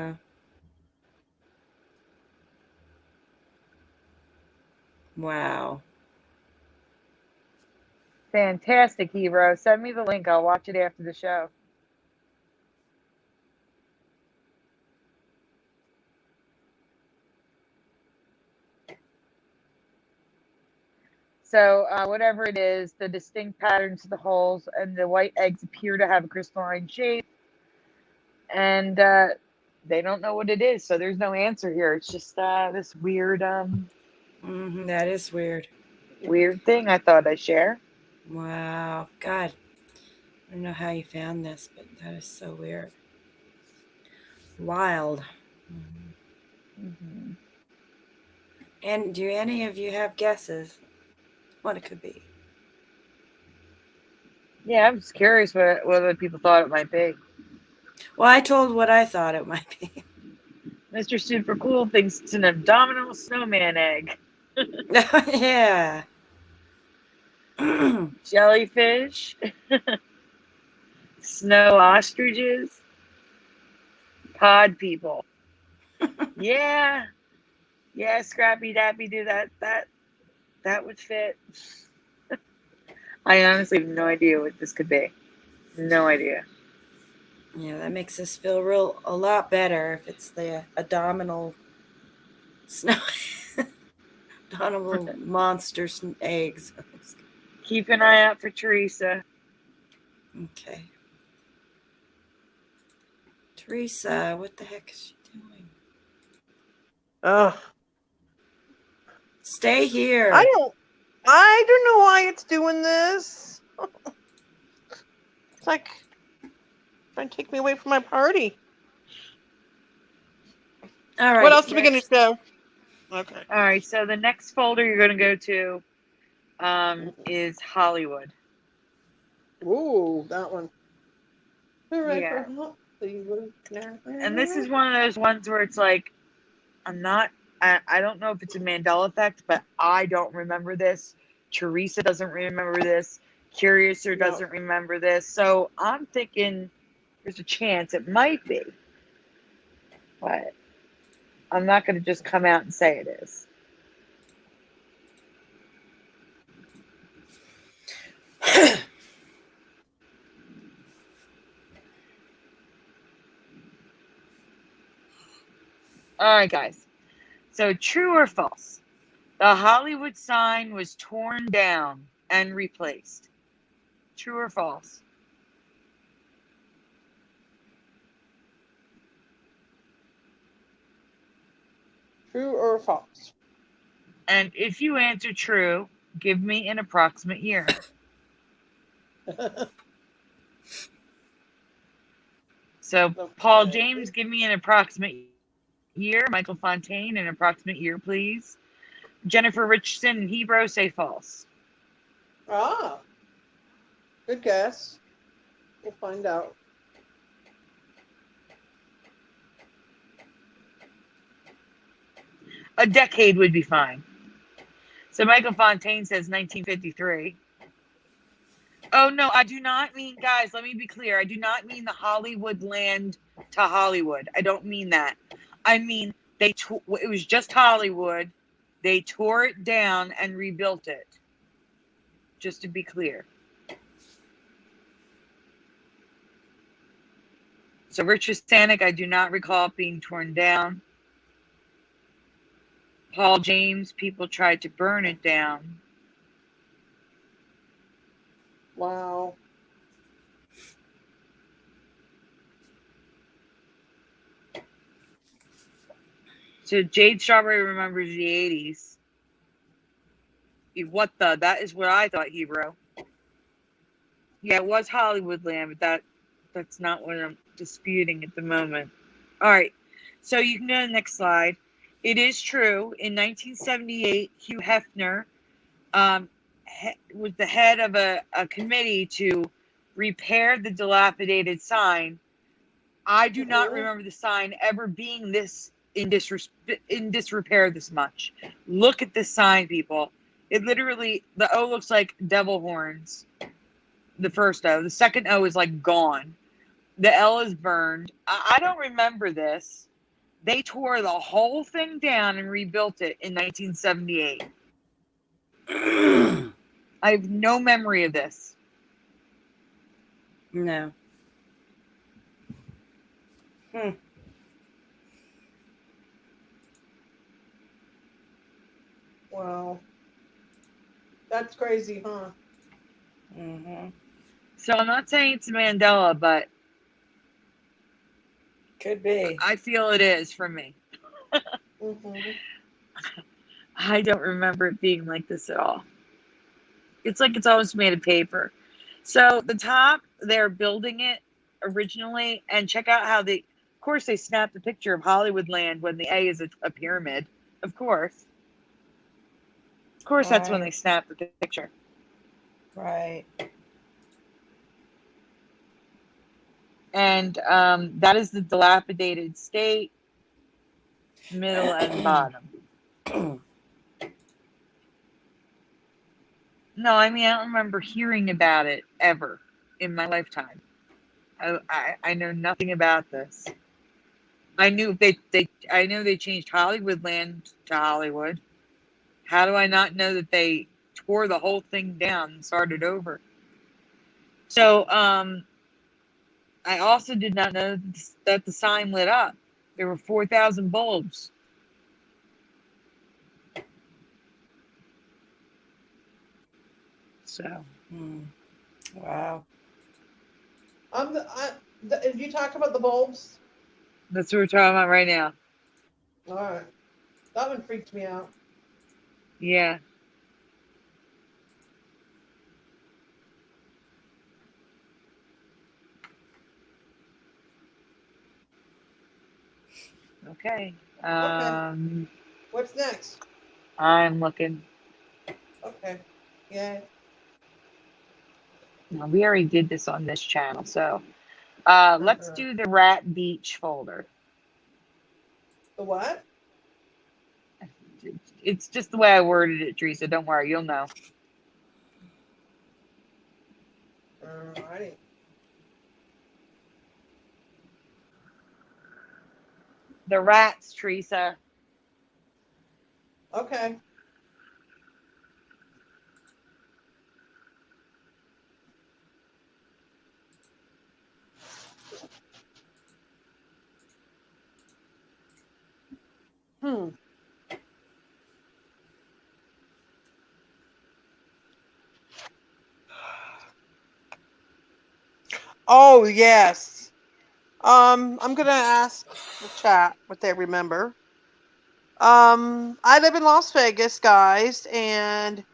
[SPEAKER 2] Wow.
[SPEAKER 3] Fantastic, hero. Send me the link. I'll watch it after the show. So whatever it is, the distinct patterns of the holes and the white eggs appear to have a crystalline shape. And they don't know what it is. So there's no answer here. It's just this weird...
[SPEAKER 2] that is weird.
[SPEAKER 3] Weird thing I thought I'd share.
[SPEAKER 2] Wow. God. I don't know how you found this, but that is so weird. Wild.
[SPEAKER 3] Mm-hmm.
[SPEAKER 2] And do any of you have guesses what it could be?
[SPEAKER 3] Yeah, I'm just curious what other people thought it might be.
[SPEAKER 2] Well, I told what I thought it might be.
[SPEAKER 3] Mr. Super Cool thinks it's an abdominal snowman egg.
[SPEAKER 2] Yeah.
[SPEAKER 3] Jellyfish. Snow ostriches. Pod people. Yeah. Yeah, Scrappy Dappy do that. That would fit. I honestly have no idea what this could be. No idea.
[SPEAKER 2] Yeah, that makes us feel a lot better if it's the abdominal snow, abdominal monster eggs.
[SPEAKER 3] Keep an eye out for Teresa.
[SPEAKER 2] Okay. Teresa, what the heck is she doing?
[SPEAKER 1] Ugh.
[SPEAKER 2] Stay here.
[SPEAKER 1] I don't.
[SPEAKER 5] I don't know why it's doing this. It's like trying to take me away from my party.
[SPEAKER 2] All right.
[SPEAKER 5] What else are we going to show? Okay.
[SPEAKER 3] All right. So the next folder you're going to go to is Hollywood.
[SPEAKER 5] Ooh, that one.
[SPEAKER 3] Yeah. And this is one of those ones where it's like, I don't know if it's a Mandela Effect, but I don't remember this. Teresa doesn't remember this. Curiouser doesn't remember this. So I'm thinking there's a chance it might be. But I'm not going to just come out and say it is. All right, guys. So true or false? The Hollywood sign was torn down and replaced. True or false?
[SPEAKER 5] True or false?
[SPEAKER 3] And if you answer true, give me an approximate year. So Paul James, give me an approximate year. Michael Fontaine, an approximate year, please. Jennifer Richardson and Hebrew, say false.
[SPEAKER 5] Ah, good guess. We'll find out.
[SPEAKER 3] A decade would be fine. So Michael Fontaine says 1953. Oh, no, I do not mean, guys, let me be clear. I do not mean the Hollywood land to Hollywood. I don't mean that. I mean, it was just Hollywood. They tore it down and rebuilt it. Just to be clear. So Richard Stanek, I do not recall it being torn down. Paul James, people tried to burn it down.
[SPEAKER 5] Wow.
[SPEAKER 3] So Jade Strawberry remembers the 80s. What the? That is what I thought, Hebrew. Yeah, it was Hollywood land, but that's not what I'm disputing at the moment. All right. So you can go to the next slide. It is true. In 1978, Hugh Hefner was the head of a committee to repair the dilapidated sign. I do not remember the sign ever being this in disrepair this much. Look at this sign, people. It literally, the O looks like devil horns. The first O. The second O is like gone. The L is burned. I don't remember this. They tore the whole thing down and rebuilt it in 1978. I have no memory of this.
[SPEAKER 2] No.
[SPEAKER 5] Wow. That's crazy, huh?
[SPEAKER 2] Mm-hmm.
[SPEAKER 3] So I'm not saying it's Mandela, but
[SPEAKER 2] Could be.
[SPEAKER 3] I feel it is for me.
[SPEAKER 5] Mm-hmm.
[SPEAKER 3] I don't remember it being like this at all. It's like it's almost made of paper. So the top, they're building it originally, and check out how of course, they snapped a picture of Hollywood land when the A is a pyramid. Of course. Of course, that's when they snapped the picture.
[SPEAKER 2] Right.
[SPEAKER 3] And that is the dilapidated state, middle and bottom. No, I mean, I don't remember hearing about it ever in my lifetime. I know nothing about this. I knew they changed Hollywood land to Hollywood. How do I not know that they tore the whole thing down and started over? So, I also did not know that the sign lit up. There were 4,000 bulbs. So.
[SPEAKER 2] Wow.
[SPEAKER 5] If you talk about the bulbs,
[SPEAKER 3] That's what we're talking about right now.
[SPEAKER 5] all right. That one freaked me out.
[SPEAKER 3] Yeah. Okay.
[SPEAKER 4] What's next?
[SPEAKER 3] I'm looking.
[SPEAKER 4] Okay. Yeah.
[SPEAKER 3] No, we already did this on this channel, so let's do the Rat Beach folder.
[SPEAKER 4] The what?
[SPEAKER 3] It's just the way I worded it, Teresa. Don't worry, you'll know.
[SPEAKER 4] Alrighty.
[SPEAKER 3] The rats, Teresa.
[SPEAKER 4] Okay. Oh yes. I'm gonna ask the chat what they remember. I live in Las Vegas, guys, and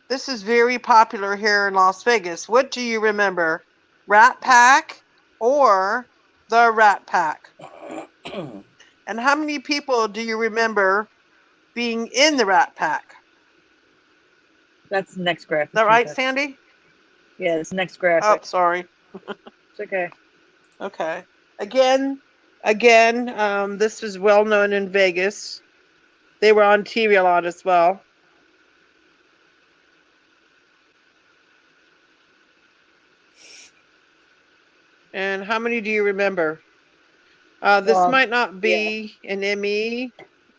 [SPEAKER 4] this is very popular here in Las Vegas. What do you remember? Rat Pack or the Rat Pack? And how many people do you remember being in the Rat Pack?
[SPEAKER 3] That's the next graphic.
[SPEAKER 4] Is that right, Sandy?
[SPEAKER 3] Yeah, it's the next
[SPEAKER 4] Oh,
[SPEAKER 3] graphic.
[SPEAKER 4] sorry.
[SPEAKER 3] It's okay.
[SPEAKER 4] Okay. Again, this was well known in Vegas. They were on TV a lot as well. And how many do you remember? This might not be an ME,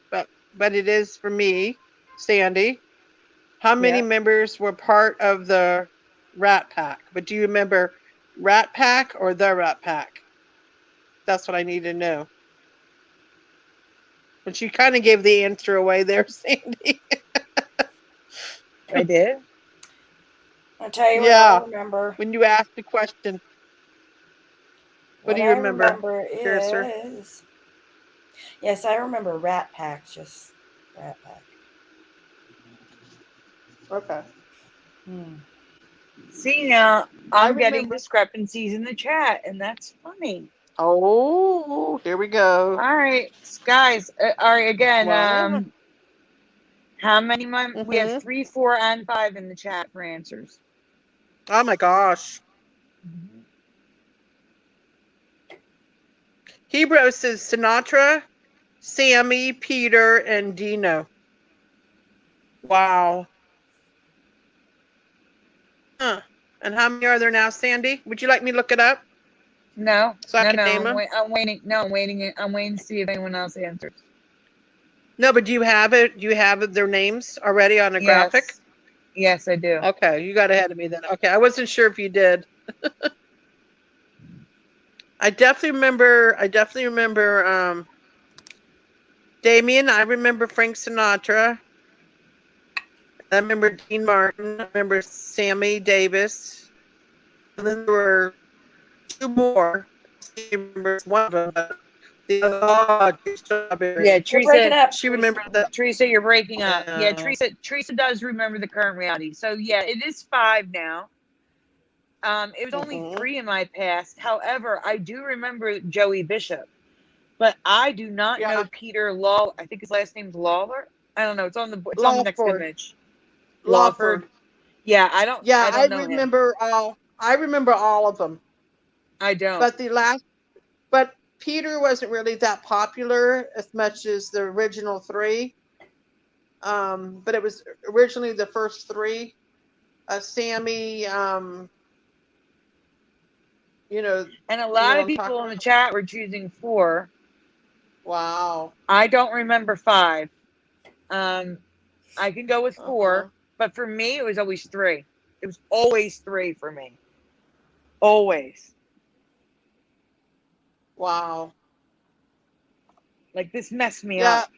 [SPEAKER 4] but it is for me, Sandy. How many members were part of the Rat Pack? But do you remember Rat Pack or the Rat Pack? That's what I need to know. But you kind of gave the answer away there, Sandy.
[SPEAKER 2] I did. I'll tell you what I remember.
[SPEAKER 4] When you asked the question. What do you remember?
[SPEAKER 2] I remember is... Yes, I remember Rat Pack, just Rat Pack.
[SPEAKER 4] Okay.
[SPEAKER 3] See, now I'm getting discrepancies in the chat, and that's funny.
[SPEAKER 4] Oh, here we go.
[SPEAKER 3] All right, guys. All right, again. How many? We have 3, 4, and 5 in the chat for answers.
[SPEAKER 4] Oh my gosh. Hebrew says Sinatra, Sammy, Peter, and Dino. Wow. Huh. And how many are there now, Sandy? Would you like me to look it up?
[SPEAKER 3] No.
[SPEAKER 4] So I can name them?
[SPEAKER 3] I'm waiting. No, I'm waiting. I'm waiting to see if anyone else answers.
[SPEAKER 4] No, but do you have it? Do you have their names already on a graphic?
[SPEAKER 3] Yes, I do.
[SPEAKER 4] Okay, you got ahead of me then. Okay, I wasn't sure if you did. I definitely remember Damien. I remember Frank Sinatra. I remember Dean Martin. I remember Sammy Davis. And then there were 2 more. I remember one of them. But the other,
[SPEAKER 3] yeah, Teresa.
[SPEAKER 4] She remembered that.
[SPEAKER 3] Teresa, you're breaking up. Yeah, Teresa does remember the current reality. So yeah, it is 5 now. It was only 3 in my past. However, I do remember Joey Bishop, but I do not know Peter Law. I think his last name's Lawler. I don't know. It's on the next image. Lawford. Yeah, I don't.
[SPEAKER 4] Yeah,
[SPEAKER 3] I
[SPEAKER 4] remember all. I remember all of them.
[SPEAKER 3] I don't.
[SPEAKER 4] But Peter wasn't really that popular as much as the original 3. But it was originally the first 3. Sammy.
[SPEAKER 3] And a lot of people in the chat were choosing 4.
[SPEAKER 4] Wow.
[SPEAKER 3] I don't remember 5. I can go with 4, but for me, it was always 3. It was always 3 for me. Always.
[SPEAKER 4] Wow.
[SPEAKER 3] Like, this messed me up.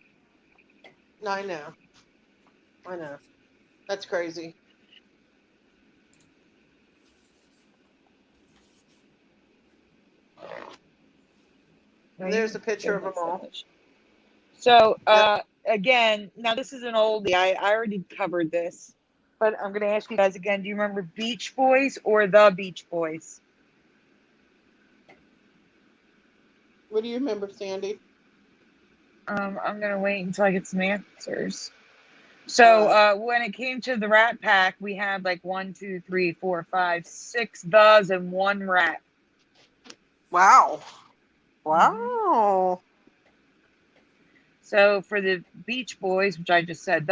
[SPEAKER 4] I know. That's crazy. There's a picture of them all.
[SPEAKER 3] So, again, now this is an oldie. I already covered this, but I'm going to ask you guys again. Do you remember Beach Boys or the Beach Boys?
[SPEAKER 4] What do you remember, Sandy?
[SPEAKER 3] I'm gonna wait until I get some answers. So when it came to the Rat Pack, we had like 1, 2, 3, 4, 5, 6 thes and 1 rat.
[SPEAKER 5] Wow. Wow.
[SPEAKER 3] So for the Beach Boys, which I just said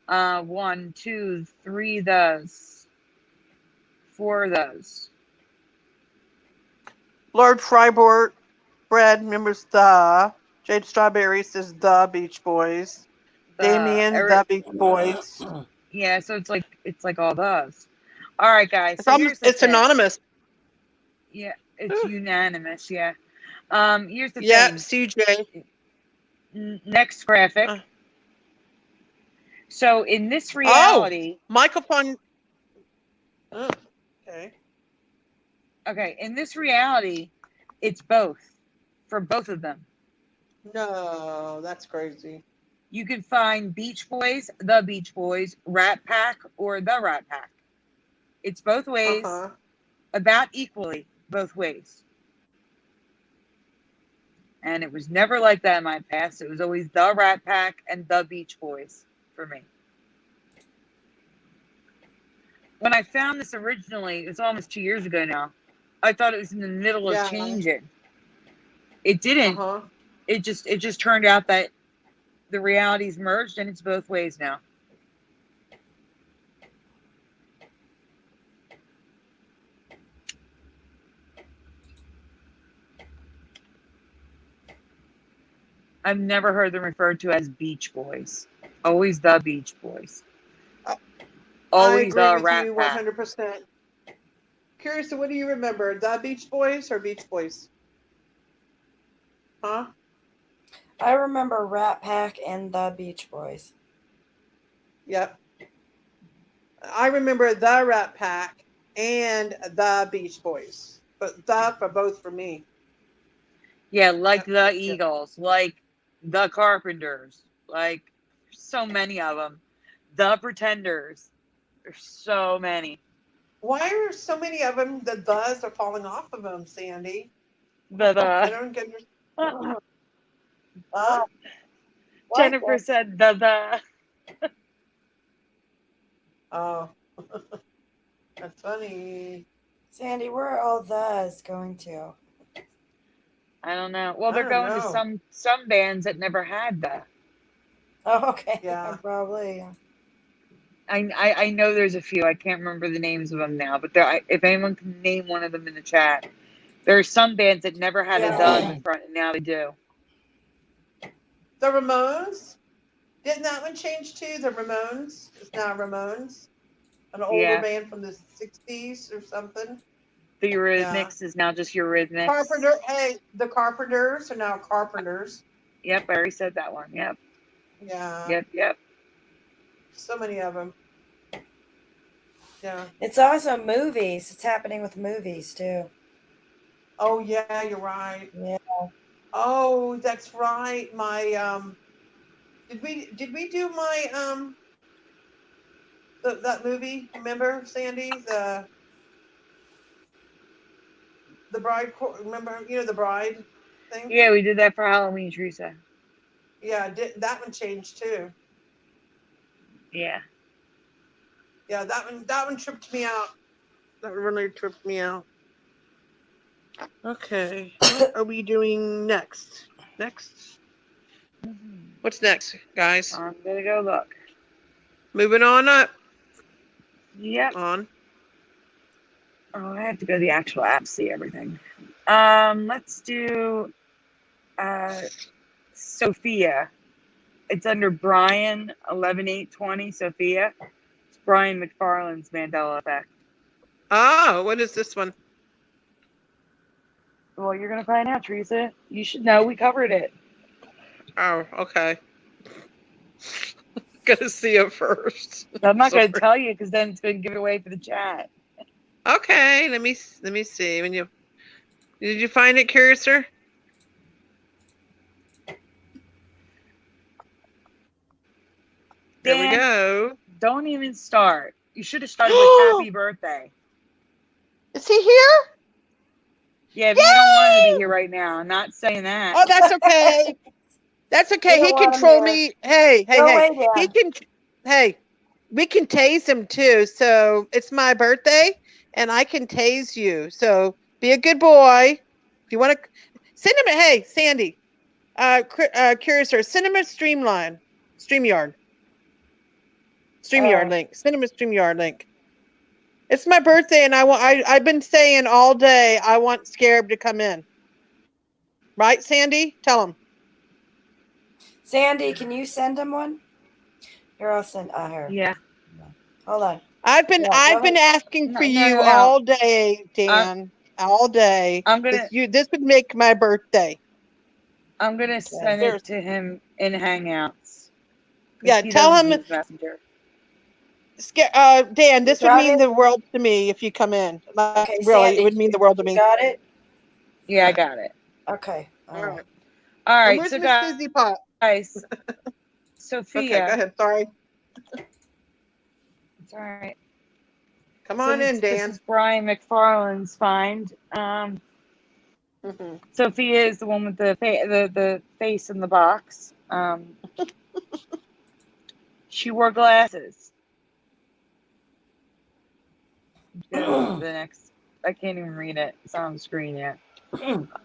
[SPEAKER 3] 1, 2, 3 thes, 4 thes.
[SPEAKER 5] Lord Freiburg Bread remembers the. Jade Strawberry says the Beach Boys. Damien, the Beach Boys.
[SPEAKER 3] Yeah, so it's like all those. All right, guys. So
[SPEAKER 5] It's anonymous.
[SPEAKER 3] Yeah, it's unanimous. Yeah. Here's the
[SPEAKER 5] Yeah,
[SPEAKER 3] thing.
[SPEAKER 5] CJ.
[SPEAKER 3] Next graphic. So in this reality,
[SPEAKER 5] Michael Pond. Okay.
[SPEAKER 3] Okay, in this reality, it's both for both of them.
[SPEAKER 5] No, that's crazy.
[SPEAKER 3] You can find Beach Boys, the Beach Boys, Rat Pack, or the Rat Pack. It's both ways, about equally both ways. And it was never like that in my past. It was always the Rat Pack and the Beach Boys for me. When I found this originally, it's almost 2 years ago now, I thought it was in the middle of changing. It didn't. It just turned out that the realities merged and it's both ways now. I've never heard them referred to as Beach Boys. Always the Beach Boys. Always
[SPEAKER 5] I
[SPEAKER 3] the
[SPEAKER 5] agree with
[SPEAKER 3] Rat
[SPEAKER 5] you
[SPEAKER 3] Pack.
[SPEAKER 5] 100%. Curious, what do you remember? The Beach Boys or Beach Boys? Huh?
[SPEAKER 2] I remember Rat Pack and the Beach Boys.
[SPEAKER 5] Yep. I remember the Rat Pack and the Beach Boys. But the for both for me.
[SPEAKER 3] Yeah, like the Eagles, like the Carpenters, like so many of them. The Pretenders. There's so many.
[SPEAKER 5] Why are so many of them, the thes are falling off of them, Sandy?
[SPEAKER 3] But
[SPEAKER 5] I don't get
[SPEAKER 3] Jennifer said the.
[SPEAKER 5] Oh. That's funny.
[SPEAKER 2] Sandy, where are all thes going to?
[SPEAKER 3] I don't know. Well, they're going to some bands that never had the.
[SPEAKER 2] Oh, okay.
[SPEAKER 5] Yeah.
[SPEAKER 2] Probably.
[SPEAKER 3] I know there's a few. I can't remember the names of them now, but if anyone can name one of them in the chat, there are some bands that never had a the in the front, and now they do.
[SPEAKER 5] The Ramones? Didn't that one change too? The Ramones? It's now Ramones? An older band from the 60s or something?
[SPEAKER 3] The Eurythmics is now just Eurythmics.
[SPEAKER 5] The Carpenters are now Carpenters.
[SPEAKER 3] Yep, I already said that one. Yep.
[SPEAKER 5] Yeah.
[SPEAKER 3] Yep.
[SPEAKER 5] So many of them. Yeah.
[SPEAKER 2] It's also movies. It's happening with movies too.
[SPEAKER 5] Oh yeah, you're right.
[SPEAKER 2] Yeah.
[SPEAKER 5] Oh, that's right. My did we do my that movie? Remember, Sandy, the bride? Remember, the bride thing?
[SPEAKER 3] Yeah, we did that for Halloween, Teresa.
[SPEAKER 5] Yeah, that one changed too.
[SPEAKER 3] Yeah.
[SPEAKER 5] Yeah, that one tripped me out. That really tripped me out. Okay, what are we doing next? What's next, guys?
[SPEAKER 3] I'm gonna go look.
[SPEAKER 5] Moving on up.
[SPEAKER 3] Yep.
[SPEAKER 5] On.
[SPEAKER 3] Oh, I have to go to the actual app to see everything. Let's do Sophia. It's under Brian 11820. Sophia. It's Brian McFarlane's Mandela Effect.
[SPEAKER 5] Oh, what is this one?
[SPEAKER 3] Well, you're gonna find out, Teresa. You should know. We covered it.
[SPEAKER 5] Oh, okay. Gonna see it first.
[SPEAKER 3] I'm not gonna tell you because then it's gonna give it away for the chat.
[SPEAKER 5] Okay, let me see. Did you find it, Curiouser? There we go.
[SPEAKER 3] Don't even start. You should have started with happy birthday.
[SPEAKER 5] Is he here?
[SPEAKER 3] Yeah, but you don't want him to be here right now. I'm not saying that.
[SPEAKER 5] Oh, that's okay. That's okay.
[SPEAKER 2] We
[SPEAKER 5] He
[SPEAKER 2] don't want him
[SPEAKER 5] control
[SPEAKER 2] here.
[SPEAKER 5] me. Hey,
[SPEAKER 2] Go away,
[SPEAKER 5] He
[SPEAKER 2] Dan.
[SPEAKER 5] can. Hey, we can tase him too. So it's my birthday, and I can tase you. So be a good boy. If you want to send him. Hey, Sandy. Curious, send him a StreamYard link. Send him a StreamYard link. It's my birthday, and I've been saying all day I want Scarab to come in. Right, Sandy? Tell him.
[SPEAKER 2] Sandy, can you send him one? Here, I'll send her.
[SPEAKER 3] Yeah.
[SPEAKER 2] Hold on.
[SPEAKER 5] I've been asking for you all day, Dan. All day. This would make my birthday.
[SPEAKER 3] I'm gonna send it to him in Hangouts.
[SPEAKER 5] Yeah, tell him.
[SPEAKER 3] Messenger.
[SPEAKER 5] Dan, this would mean the world to me if you come in. Like,
[SPEAKER 2] Okay,
[SPEAKER 5] really,
[SPEAKER 2] Sandy,
[SPEAKER 5] it would mean the world to me.
[SPEAKER 2] Got it?
[SPEAKER 3] Yeah, I got it.
[SPEAKER 2] Okay. All right.
[SPEAKER 3] All right.
[SPEAKER 5] Where's
[SPEAKER 3] So
[SPEAKER 5] Miss Fizzy Pot?
[SPEAKER 3] guys, Sophia.
[SPEAKER 5] Okay, go ahead. Sorry.
[SPEAKER 3] It's all right.
[SPEAKER 5] Come on in, Dan.
[SPEAKER 3] This is Brian McFarland's find. Sophia is the one with the face in the box. She wore glasses. The next, I can't even read it. It's not on the screen yet.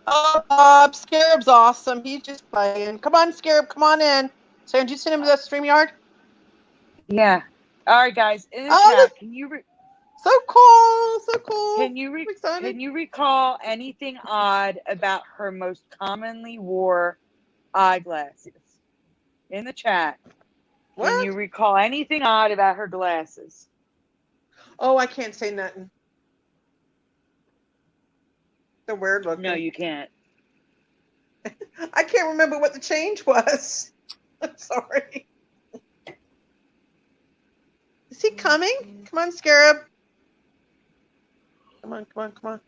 [SPEAKER 5] Oh, Bob, Scarab's awesome. He's just playing. Come on, Scarab, come on in. So, did you send him to that StreamYard?
[SPEAKER 3] Yeah. All right, guys. In the chat, can you?
[SPEAKER 5] So cool, so cool.
[SPEAKER 3] Can you recall anything odd about her most commonly wore eyeglasses? In the chat.
[SPEAKER 5] What?
[SPEAKER 3] Can you recall anything odd about her glasses?
[SPEAKER 5] Oh, I can't say nothing. They're weird looking.
[SPEAKER 3] No, you can't.
[SPEAKER 5] I can't remember what the change was. I'm sorry. Is he coming? Come on, Scarab. Come on, come on, come on.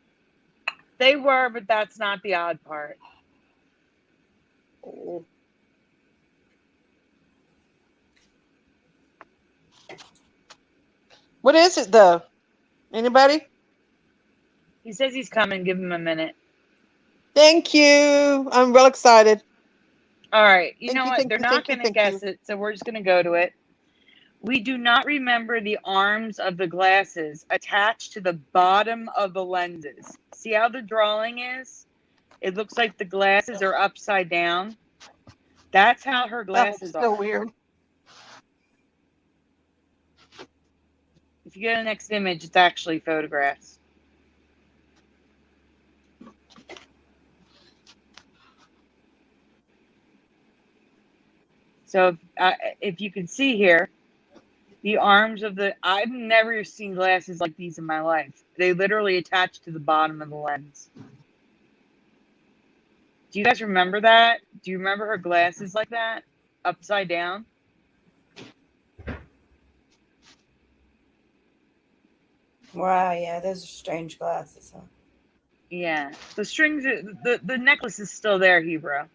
[SPEAKER 3] They were, but that's not the odd part.
[SPEAKER 5] Oh. What is it, though? Anybody?
[SPEAKER 3] He says he's coming. Give him a minute.
[SPEAKER 5] Thank you. I'm real excited.
[SPEAKER 3] All right. You know what? They're not going to guess it, so we're just going to go to it. We do not remember the arms of the glasses attached to the bottom of the lenses. See how the drawing is? It looks like the glasses are upside down. That's how her glasses are.
[SPEAKER 5] So weird.
[SPEAKER 3] If you get the next image, it's actually photographs. So if you can see here, the arms of I've never seen glasses like these in my life. They literally attach to the bottom of the lens. Do you guys remember that? Do you remember her glasses like that? Upside down?
[SPEAKER 2] Wow, yeah, those are strange glasses, huh?
[SPEAKER 3] Yeah. The strings, the necklace is still there, Hebrew.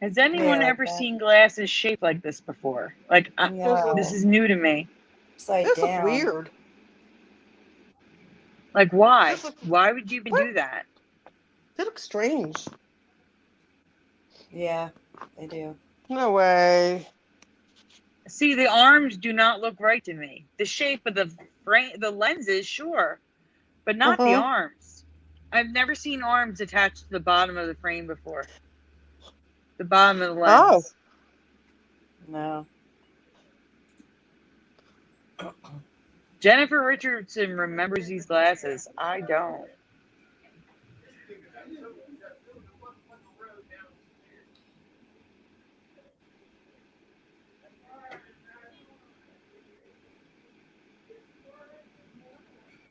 [SPEAKER 3] Has anyone ever seen glasses shaped like this before? Like, this is new to me.
[SPEAKER 2] Upside
[SPEAKER 5] this
[SPEAKER 2] down.
[SPEAKER 5] Looks weird.
[SPEAKER 3] Like, why? Why would you even do that?
[SPEAKER 5] They look strange.
[SPEAKER 2] Yeah, they do.
[SPEAKER 5] No way.
[SPEAKER 3] See, the arms do not look right to me. The shape of the frame, the lenses, sure, but not the arms. I've never seen arms attached to the bottom of the frame before. The bottom of the lens.
[SPEAKER 2] Oh. No.
[SPEAKER 3] Jennifer Richardson remembers these glasses. I don't.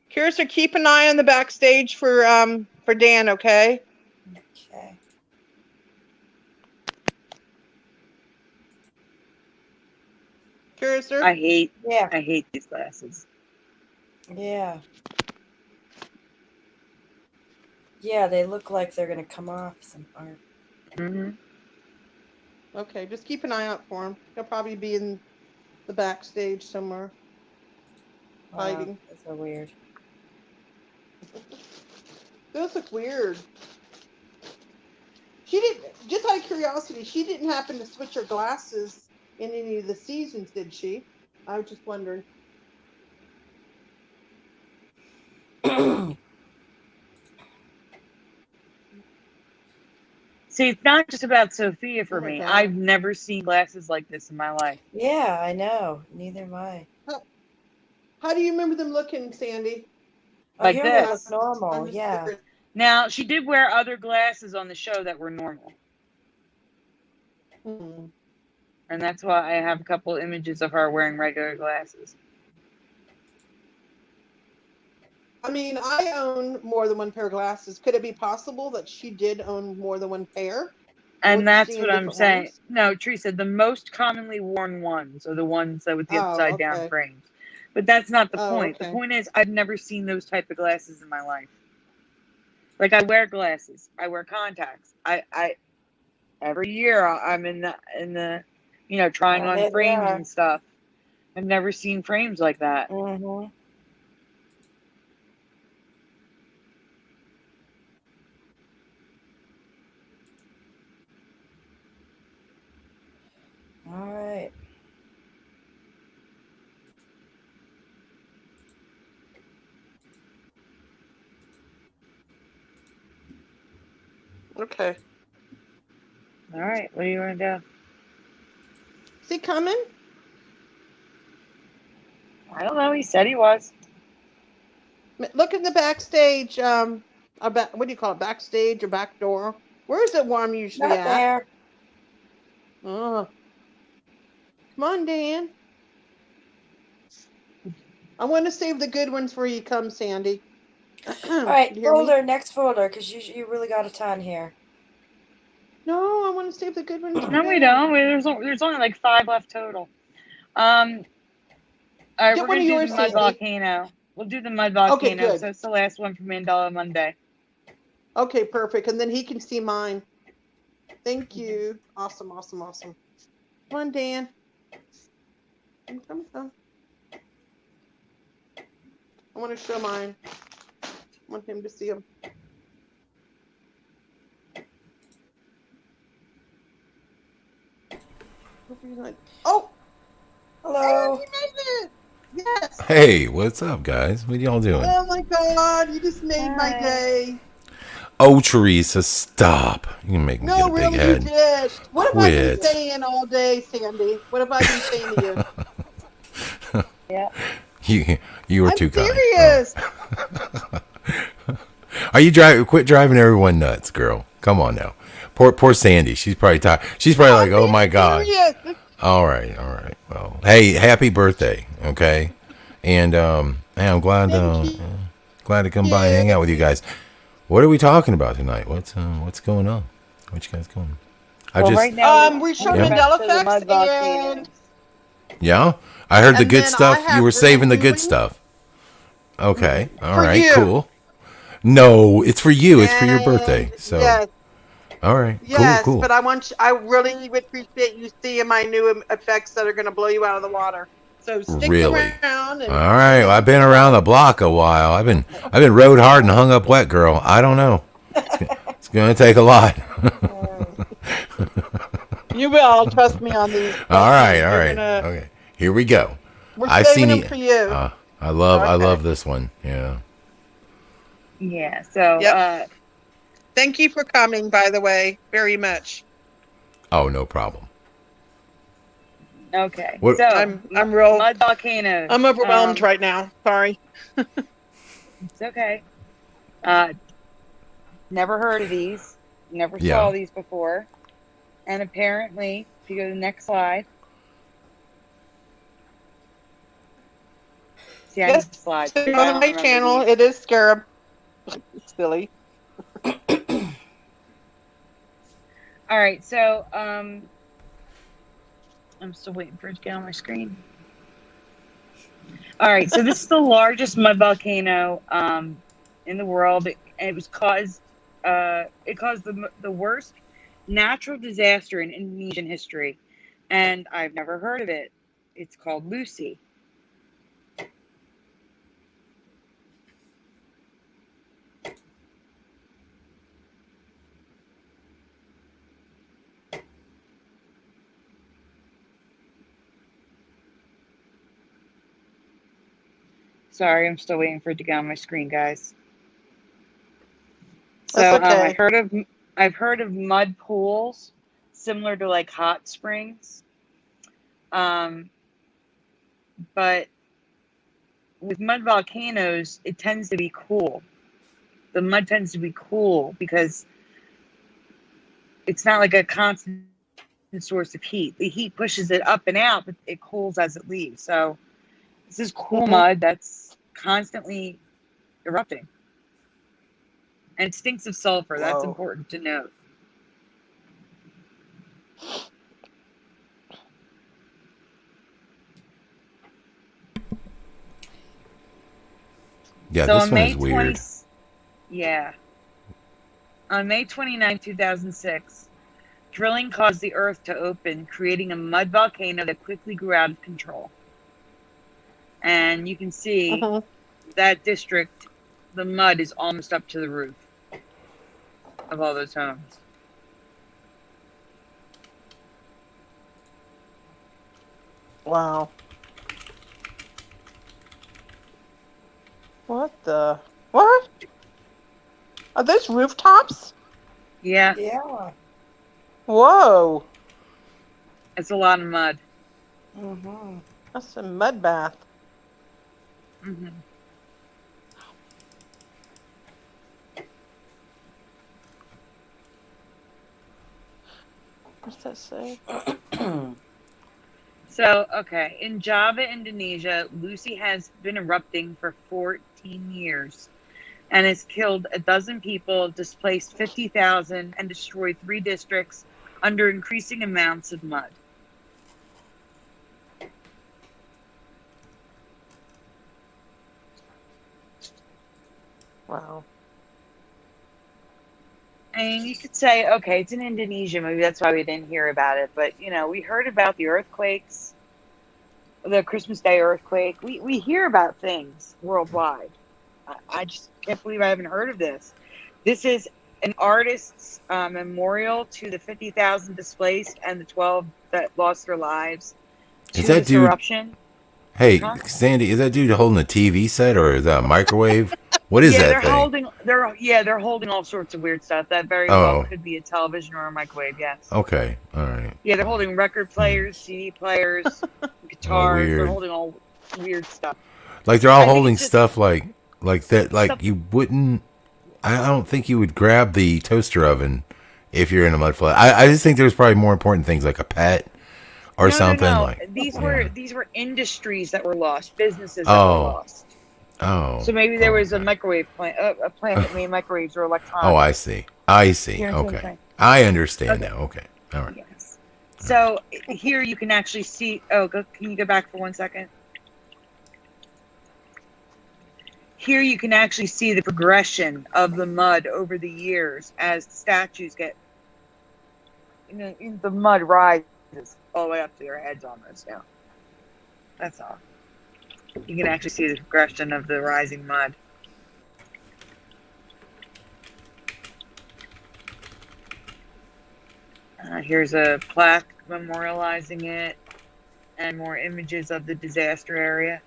[SPEAKER 5] Curious, keep an eye on the backstage for Dan, okay?
[SPEAKER 2] Okay.
[SPEAKER 5] Curious,
[SPEAKER 3] I hate these glasses.
[SPEAKER 2] Yeah. Yeah, they look like they're gonna come off some art.
[SPEAKER 5] Okay, just keep an eye out for him. He'll probably be in the backstage somewhere.
[SPEAKER 2] Wow,
[SPEAKER 5] Hiding.
[SPEAKER 2] that's so weird.
[SPEAKER 5] Those look weird. She didn't, just out of curiosity, she didn't happen to switch her glasses in any of the seasons, did she? I was just wondering.
[SPEAKER 3] See, it's not just about Sophia for
[SPEAKER 5] Oh my
[SPEAKER 3] me.
[SPEAKER 5] God.
[SPEAKER 3] I've never seen glasses like this in my life.
[SPEAKER 2] Yeah, I know. Neither am I.
[SPEAKER 5] How do you remember them looking, Sandy?
[SPEAKER 3] Like
[SPEAKER 2] Here they look
[SPEAKER 3] this.
[SPEAKER 2] normal.
[SPEAKER 5] I'm just
[SPEAKER 2] Yeah.
[SPEAKER 5] curious.
[SPEAKER 3] Now, she did wear other glasses on the show that were normal.
[SPEAKER 5] Hmm.
[SPEAKER 3] And that's why I have a couple images of her wearing regular glasses.
[SPEAKER 5] I mean, I own more than one pair of glasses. Could it be possible that she did own more than one pair?
[SPEAKER 3] And
[SPEAKER 5] Was
[SPEAKER 3] that's
[SPEAKER 5] she
[SPEAKER 3] what
[SPEAKER 5] in
[SPEAKER 3] I'm
[SPEAKER 5] different
[SPEAKER 3] saying.
[SPEAKER 5] ones?
[SPEAKER 3] No, Teresa, the most commonly worn ones are the ones that with the
[SPEAKER 5] Oh,
[SPEAKER 3] upside down
[SPEAKER 5] okay.
[SPEAKER 3] frames. But that's not the
[SPEAKER 5] Oh,
[SPEAKER 3] point.
[SPEAKER 5] okay.
[SPEAKER 3] The point is I've never seen those type of glasses in my life. Like, I wear glasses. I wear contacts. I every year I'm in the trying on
[SPEAKER 2] There they
[SPEAKER 3] frames
[SPEAKER 2] are.
[SPEAKER 3] and stuff. I've never seen frames like that.
[SPEAKER 2] Mm-hmm. All right.
[SPEAKER 5] Okay.
[SPEAKER 3] All right, what do you want to do?
[SPEAKER 5] Is he coming?
[SPEAKER 3] I don't know. He said he was.
[SPEAKER 5] Look in the backstage. What do you call it? Backstage or back door? Where is it warm usually
[SPEAKER 2] Not
[SPEAKER 5] at?
[SPEAKER 2] there.
[SPEAKER 5] Oh. Come on, Dan. I want to save the good ones for you come, Sandy.
[SPEAKER 2] All right,
[SPEAKER 5] You hear me?
[SPEAKER 2] folder, next folder, because you really got a ton here.
[SPEAKER 5] No, I want to save the good ones for
[SPEAKER 3] No, we
[SPEAKER 5] Dan.
[SPEAKER 3] don't. There's only like 5 left total. All right,
[SPEAKER 5] Get
[SPEAKER 3] we're
[SPEAKER 5] one
[SPEAKER 3] gonna
[SPEAKER 5] of
[SPEAKER 3] do
[SPEAKER 5] yours,
[SPEAKER 3] the mud
[SPEAKER 5] Sandy.
[SPEAKER 3] volcano. We'll do the mud
[SPEAKER 5] Okay,
[SPEAKER 3] volcano.
[SPEAKER 5] good.
[SPEAKER 3] So it's the last one for Mandela Monday.
[SPEAKER 5] Okay, perfect. And then he can see mine. Thank you. Awesome, awesome, awesome. Come on, Dan. Come. I want to show mine. I want him to see them. Oh!
[SPEAKER 2] Hello.
[SPEAKER 5] And you made it! Yes!
[SPEAKER 6] Hey, what's up, guys? What y'all doing?
[SPEAKER 5] Oh my God, you just made my
[SPEAKER 2] Hi.
[SPEAKER 5] day.
[SPEAKER 6] Oh, Teresa, stop. You can make me
[SPEAKER 5] No,
[SPEAKER 6] get a big
[SPEAKER 5] really, you
[SPEAKER 6] head.
[SPEAKER 5] did. What have I been
[SPEAKER 6] Quit.
[SPEAKER 5] saying all day, Sandy? What have I been saying to you?
[SPEAKER 2] Yeah.
[SPEAKER 6] You were
[SPEAKER 5] I'm
[SPEAKER 6] too
[SPEAKER 5] serious.
[SPEAKER 6] kind. Are you driving? Quit driving everyone nuts, girl. Come on now. Poor Sandy. She's probably tired. She's probably like, oh my God.
[SPEAKER 5] Serious.
[SPEAKER 6] All right. Well, hey, happy birthday. Okay. And hey, I'm glad
[SPEAKER 5] Thank
[SPEAKER 6] to come by and hang out with you guys. What are we talking about tonight? What's going on? What you guys going?
[SPEAKER 3] Right now
[SPEAKER 5] we're showing
[SPEAKER 6] Yeah.
[SPEAKER 5] Mandela
[SPEAKER 3] to the mud
[SPEAKER 5] Effects
[SPEAKER 3] volcano.
[SPEAKER 5] and
[SPEAKER 6] Yeah, I heard the
[SPEAKER 5] And
[SPEAKER 6] good
[SPEAKER 5] then
[SPEAKER 6] stuff.
[SPEAKER 5] I have
[SPEAKER 6] You were saving the good
[SPEAKER 5] reviewing.
[SPEAKER 6] stuff. Okay. All
[SPEAKER 5] For
[SPEAKER 6] right.
[SPEAKER 5] you.
[SPEAKER 6] Cool. No, it's for you. It's for your
[SPEAKER 5] And
[SPEAKER 6] birthday. So.
[SPEAKER 5] yes,
[SPEAKER 6] All right.
[SPEAKER 5] yes,
[SPEAKER 6] Cool.
[SPEAKER 5] but I really would appreciate you seeing my new effects that are going to blow you out of the water. So stick
[SPEAKER 6] Really?
[SPEAKER 5] around. And
[SPEAKER 6] All right. Well, I've been around the block a while. I've been rode hard and hung up wet, girl. I don't know. It's gonna take a lot.
[SPEAKER 5] You will trust me on these.
[SPEAKER 6] All right. Okay. Here we go.
[SPEAKER 5] We're
[SPEAKER 6] I've
[SPEAKER 5] saving
[SPEAKER 6] seen
[SPEAKER 5] them for you.
[SPEAKER 6] I love
[SPEAKER 5] Okay.
[SPEAKER 6] this one. Yeah.
[SPEAKER 3] Yeah. So
[SPEAKER 5] Yep. Thank you for coming, by the way, very much.
[SPEAKER 6] Oh, no problem.
[SPEAKER 3] okay.
[SPEAKER 6] What-
[SPEAKER 3] So
[SPEAKER 5] I'm real.
[SPEAKER 3] mud volcanoes.
[SPEAKER 5] I'm overwhelmed right now. Sorry.
[SPEAKER 3] It's okay. Never heard of these. Never
[SPEAKER 6] Yeah.
[SPEAKER 3] saw these before. And apparently, if you go to the next slide. See, I
[SPEAKER 5] Yes,
[SPEAKER 3] need slides.
[SPEAKER 5] so
[SPEAKER 3] because
[SPEAKER 5] you're
[SPEAKER 3] I
[SPEAKER 5] on
[SPEAKER 3] don't
[SPEAKER 5] my
[SPEAKER 3] remember
[SPEAKER 5] channel.
[SPEAKER 3] these.
[SPEAKER 5] It is Scarab. Silly.
[SPEAKER 3] All right, so I'm still waiting for it to get on my screen. All right, so this is the largest mud volcano in the world. It caused the worst natural disaster in Indonesian history, and I've never heard of it. It's called Lucy. Sorry, I'm still waiting for it to get on my screen, guys. So
[SPEAKER 5] That's okay.
[SPEAKER 3] I've heard of mud pools, similar to like hot springs. But with mud volcanoes, it tends to be cool. The mud tends to be cool because it's not like a constant source of heat. The heat pushes it up and out, but it cools as it leaves. So this is cool mud that's constantly erupting. And it stinks of sulfur. That's
[SPEAKER 5] Whoa.
[SPEAKER 3] important to note.
[SPEAKER 6] Yeah,
[SPEAKER 3] So
[SPEAKER 6] this one is weird.
[SPEAKER 3] On May 29, 2006, drilling caused the earth to open, creating a mud volcano that quickly grew out of control. And you can see that district, the mud is almost up to the roof of all those homes.
[SPEAKER 5] Wow. What? Are those rooftops?
[SPEAKER 3] Yeah,
[SPEAKER 2] Yeah.
[SPEAKER 5] Whoa.
[SPEAKER 3] it's a lot of mud.
[SPEAKER 2] Mm-hmm.
[SPEAKER 5] That's a mud bath.
[SPEAKER 3] Mm-hmm.
[SPEAKER 5] What's that say?
[SPEAKER 3] So, okay, in Java, Indonesia, Lucy has been erupting for 14 years and has killed 12 people, displaced 50,000, and destroyed 3 districts under increasing amounts of mud.
[SPEAKER 5] Wow.
[SPEAKER 3] And you could say, okay, it's in Indonesia, maybe that's why we didn't hear about it. But, you know, we heard about the earthquakes, the Christmas Day earthquake. We hear about things worldwide. I just can't believe I haven't heard of this. This is an artist's memorial to the 50,000 displaced and the 12 that lost their lives
[SPEAKER 6] Is
[SPEAKER 3] to
[SPEAKER 6] that
[SPEAKER 3] this
[SPEAKER 6] dude?
[SPEAKER 3] eruption.
[SPEAKER 6] Hey,
[SPEAKER 3] Huh?
[SPEAKER 6] Sandy, is that dude holding a TV set or is that a microwave? What is
[SPEAKER 3] Yeah,
[SPEAKER 6] that thing?
[SPEAKER 3] they're holding all sorts of weird stuff. That very well could be a television or a microwave. Yes.
[SPEAKER 6] Okay. All right.
[SPEAKER 3] Yeah, they're holding record players, CD players, guitars. They're
[SPEAKER 6] weird.
[SPEAKER 3] holding all weird stuff.
[SPEAKER 6] Like they're all
[SPEAKER 3] I think
[SPEAKER 6] holding
[SPEAKER 3] it's just-
[SPEAKER 6] stuff like that. Like
[SPEAKER 3] Stuff-
[SPEAKER 6] you wouldn't. I don't think you would grab the toaster oven if you're in a mud flood. I just think there's probably more important things like a pet or something
[SPEAKER 3] No.
[SPEAKER 6] like.
[SPEAKER 3] These were industries that were lost, businesses that
[SPEAKER 6] Oh.
[SPEAKER 3] were lost.
[SPEAKER 6] Oh.
[SPEAKER 3] So maybe there was a
[SPEAKER 6] okay.
[SPEAKER 3] microwave plant, a plant that made microwaves or electronics.
[SPEAKER 6] Oh, I see. I see.
[SPEAKER 3] You know what I'm
[SPEAKER 6] Okay.
[SPEAKER 3] saying?
[SPEAKER 6] I understand
[SPEAKER 3] Okay.
[SPEAKER 6] now. Okay. All right.
[SPEAKER 3] Yes. So here you can actually see. Oh, can you go back for 1 second? Here you can actually see the progression of the mud over the years as the statues get. The mud rises all the way up to their heads almost now. That's all. You can actually see the progression of the rising mud. Here's a plaque memorializing it and more images of the disaster area.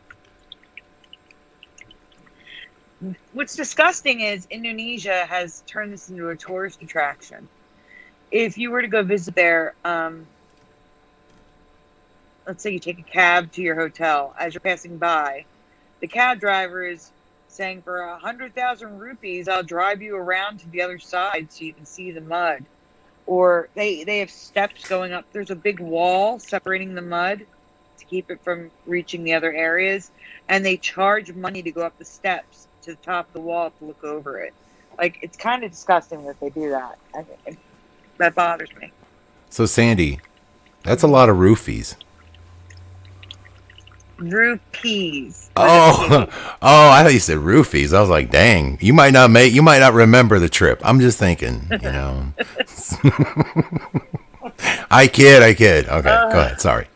[SPEAKER 3] What's disgusting is Indonesia has turned this into a tourist attraction. If you were to go visit there, let's say you take a cab to your hotel. As you're passing by, the cab driver is saying, for 100,000 rupees, I'll drive you around to the other side so you can see the mud. Or they have steps going up. There's a big wall separating the mud to keep it from reaching the other areas. And they charge money to go up the steps to the top of the wall to look over it. Like, it's kind of disgusting that they do that. That bothers me.
[SPEAKER 6] So Sandy, that's a lot of roofies.
[SPEAKER 3] Rupees.
[SPEAKER 6] Oh, I thought you said roofies. I was like, dang, you might not remember the trip. I'm just thinking, you know. I kid. Okay, go ahead. Sorry.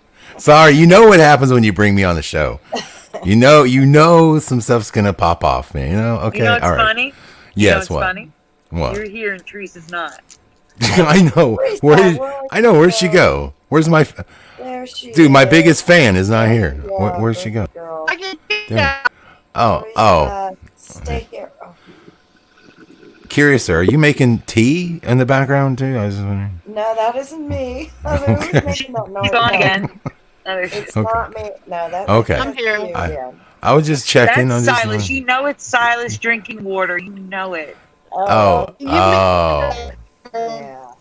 [SPEAKER 6] Sorry, you know what happens when you bring me on the show. You know some stuff's gonna pop off, man. You know? Okay,
[SPEAKER 7] You know what's
[SPEAKER 6] all right.
[SPEAKER 7] funny?
[SPEAKER 6] Yes,
[SPEAKER 7] you know what's
[SPEAKER 6] what?
[SPEAKER 7] funny?
[SPEAKER 6] What?
[SPEAKER 7] You're here and Teresa's not.
[SPEAKER 6] I know. Where'd she go? Where's my
[SPEAKER 2] There she
[SPEAKER 6] dude? My
[SPEAKER 2] is.
[SPEAKER 6] biggest fan is not here.
[SPEAKER 2] Yeah,
[SPEAKER 6] Where'd she go?
[SPEAKER 2] girl.
[SPEAKER 5] I can
[SPEAKER 6] There. Oh,
[SPEAKER 2] Teresa, stay here. Oh,
[SPEAKER 6] Curious, sir. Are you making tea in the background too? I was just wondering.
[SPEAKER 2] no, that isn't me. Who's making that noise?
[SPEAKER 7] He's on
[SPEAKER 2] No,
[SPEAKER 7] again.
[SPEAKER 2] It's
[SPEAKER 6] Okay.
[SPEAKER 2] not me. No, that's
[SPEAKER 6] Okay.
[SPEAKER 5] I'm here.
[SPEAKER 2] you,
[SPEAKER 6] I-
[SPEAKER 2] yeah.
[SPEAKER 6] I was just checking.
[SPEAKER 7] That's
[SPEAKER 6] I'm just
[SPEAKER 7] Silas.
[SPEAKER 6] wondering.
[SPEAKER 7] You know it's Silas drinking water. You know it.
[SPEAKER 6] Oh.
[SPEAKER 2] Yeah.
[SPEAKER 6] All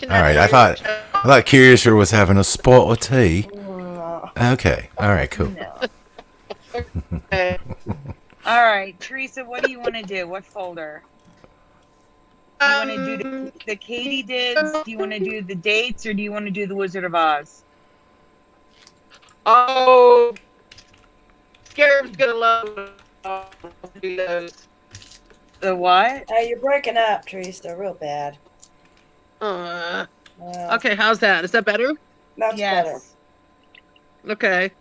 [SPEAKER 6] right. I thought Curiouser was having a spot of tea.
[SPEAKER 2] No.
[SPEAKER 6] Okay. All right. Cool.
[SPEAKER 7] No.
[SPEAKER 5] Okay.
[SPEAKER 7] All right, Teresa. What do you want to do? What folder? Do you want to do the katydids? Do you want to do the dates, or do you want to do the Wizard of Oz?
[SPEAKER 5] Oh, Scared's gonna love to do those.
[SPEAKER 7] The what?
[SPEAKER 2] Oh, you're breaking up, Teresa, real bad.
[SPEAKER 5] Okay, how's that? Is that better?
[SPEAKER 2] That's better.
[SPEAKER 7] Yes.
[SPEAKER 5] Okay.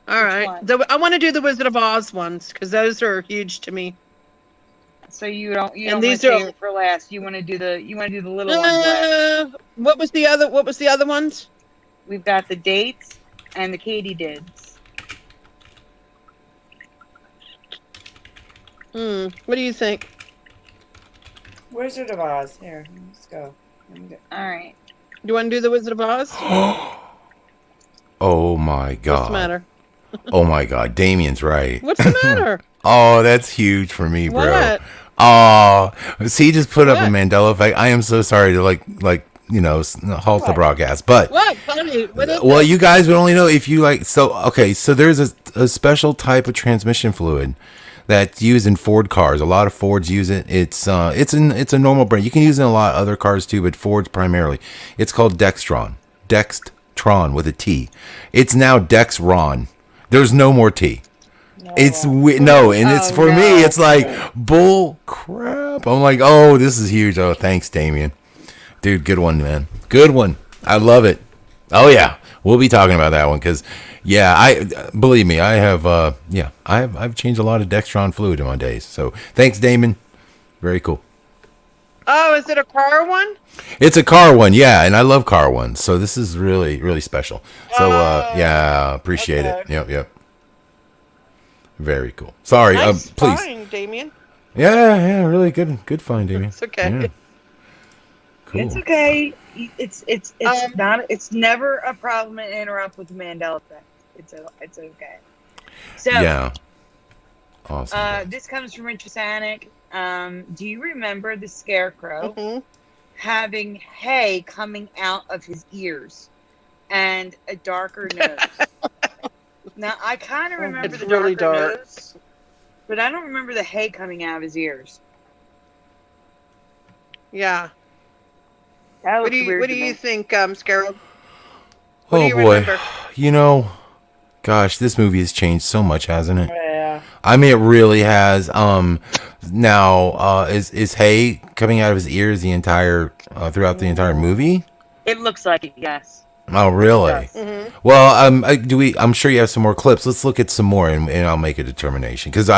[SPEAKER 5] All right.
[SPEAKER 7] one?
[SPEAKER 5] I want to do the Wizard of Oz ones because those are huge to me.
[SPEAKER 7] So you don't
[SPEAKER 5] And
[SPEAKER 7] want
[SPEAKER 5] these
[SPEAKER 7] to
[SPEAKER 5] are-
[SPEAKER 7] save it for last. You want to do the little ones last.
[SPEAKER 5] What was the other ones?
[SPEAKER 7] We've got the dates and the katydids.
[SPEAKER 5] What do you think?
[SPEAKER 2] Wizard of Oz. Here, let's go.
[SPEAKER 7] All right.
[SPEAKER 5] You want to do the Wizard of Oz?
[SPEAKER 6] Oh my God.
[SPEAKER 5] What's the matter?
[SPEAKER 6] Oh my God. Damien's right.
[SPEAKER 5] What's the matter?
[SPEAKER 6] Oh, that's huge for me, bro.
[SPEAKER 5] What?
[SPEAKER 6] Oh, see, just put up a
[SPEAKER 5] What?
[SPEAKER 6] Mandela Effect. I am so sorry to halt the broadcast, but
[SPEAKER 5] What? Funny. What is
[SPEAKER 6] well,
[SPEAKER 5] it?
[SPEAKER 6] you guys would only know if you like. So okay, so there's a special type of transmission fluid that's used in Ford cars. A lot of Fords use it. It's a normal brand. You can use it in a lot of other cars too, but Fords primarily. It's called Dextron. Dextron with a T. It's now Dexron. There's no more T. It's and it's for me. It's like bull crap. I'm like, oh, this is huge. Oh, thanks, Damien. Dude, good one, man. Good one. I love it. Oh yeah, we'll be talking about that one because, yeah, I believe me, I have. I've changed a lot of Dextron fluid in my days. So thanks, Damon. Very cool.
[SPEAKER 5] Oh, is it a car one?
[SPEAKER 6] It's a car one, yeah, and I love car ones. So this is really, really special. So yeah, appreciate it. Yep. Very cool. Sorry,
[SPEAKER 5] Nice
[SPEAKER 6] please.
[SPEAKER 5] find, Damien.
[SPEAKER 6] Yeah, really good find, Damien.
[SPEAKER 5] It's okay.
[SPEAKER 6] Yeah. Cool.
[SPEAKER 7] It's okay. It's never a problem to interrupt with the Mandela Effect. It's okay. So
[SPEAKER 6] Yeah. Awesome.
[SPEAKER 7] this comes from Richard Sanic. Do you remember the Scarecrow having hay coming out of his ears and a darker nose? Now I kind of remember
[SPEAKER 5] It's
[SPEAKER 7] the
[SPEAKER 5] really
[SPEAKER 7] darker
[SPEAKER 5] dark.
[SPEAKER 7] nose, but I don't remember the hay coming out of his ears.
[SPEAKER 5] Yeah.
[SPEAKER 7] That
[SPEAKER 5] What
[SPEAKER 7] looked
[SPEAKER 5] do you
[SPEAKER 7] weird
[SPEAKER 5] What
[SPEAKER 7] to
[SPEAKER 5] do
[SPEAKER 7] me.
[SPEAKER 5] you think, Scarab? What do
[SPEAKER 6] Oh
[SPEAKER 5] you
[SPEAKER 6] boy.
[SPEAKER 5] remember?
[SPEAKER 6] You know, gosh, this movie has changed so much, hasn't it?
[SPEAKER 2] Yeah.
[SPEAKER 6] I mean, it really has. Now, is hay coming out of his ears the entire throughout the entire movie?
[SPEAKER 7] It looks like it, yes.
[SPEAKER 6] Oh, really?
[SPEAKER 7] Yes.
[SPEAKER 6] Well, I'm sure you have some more clips. Let's look at some more, and I'll make a determination because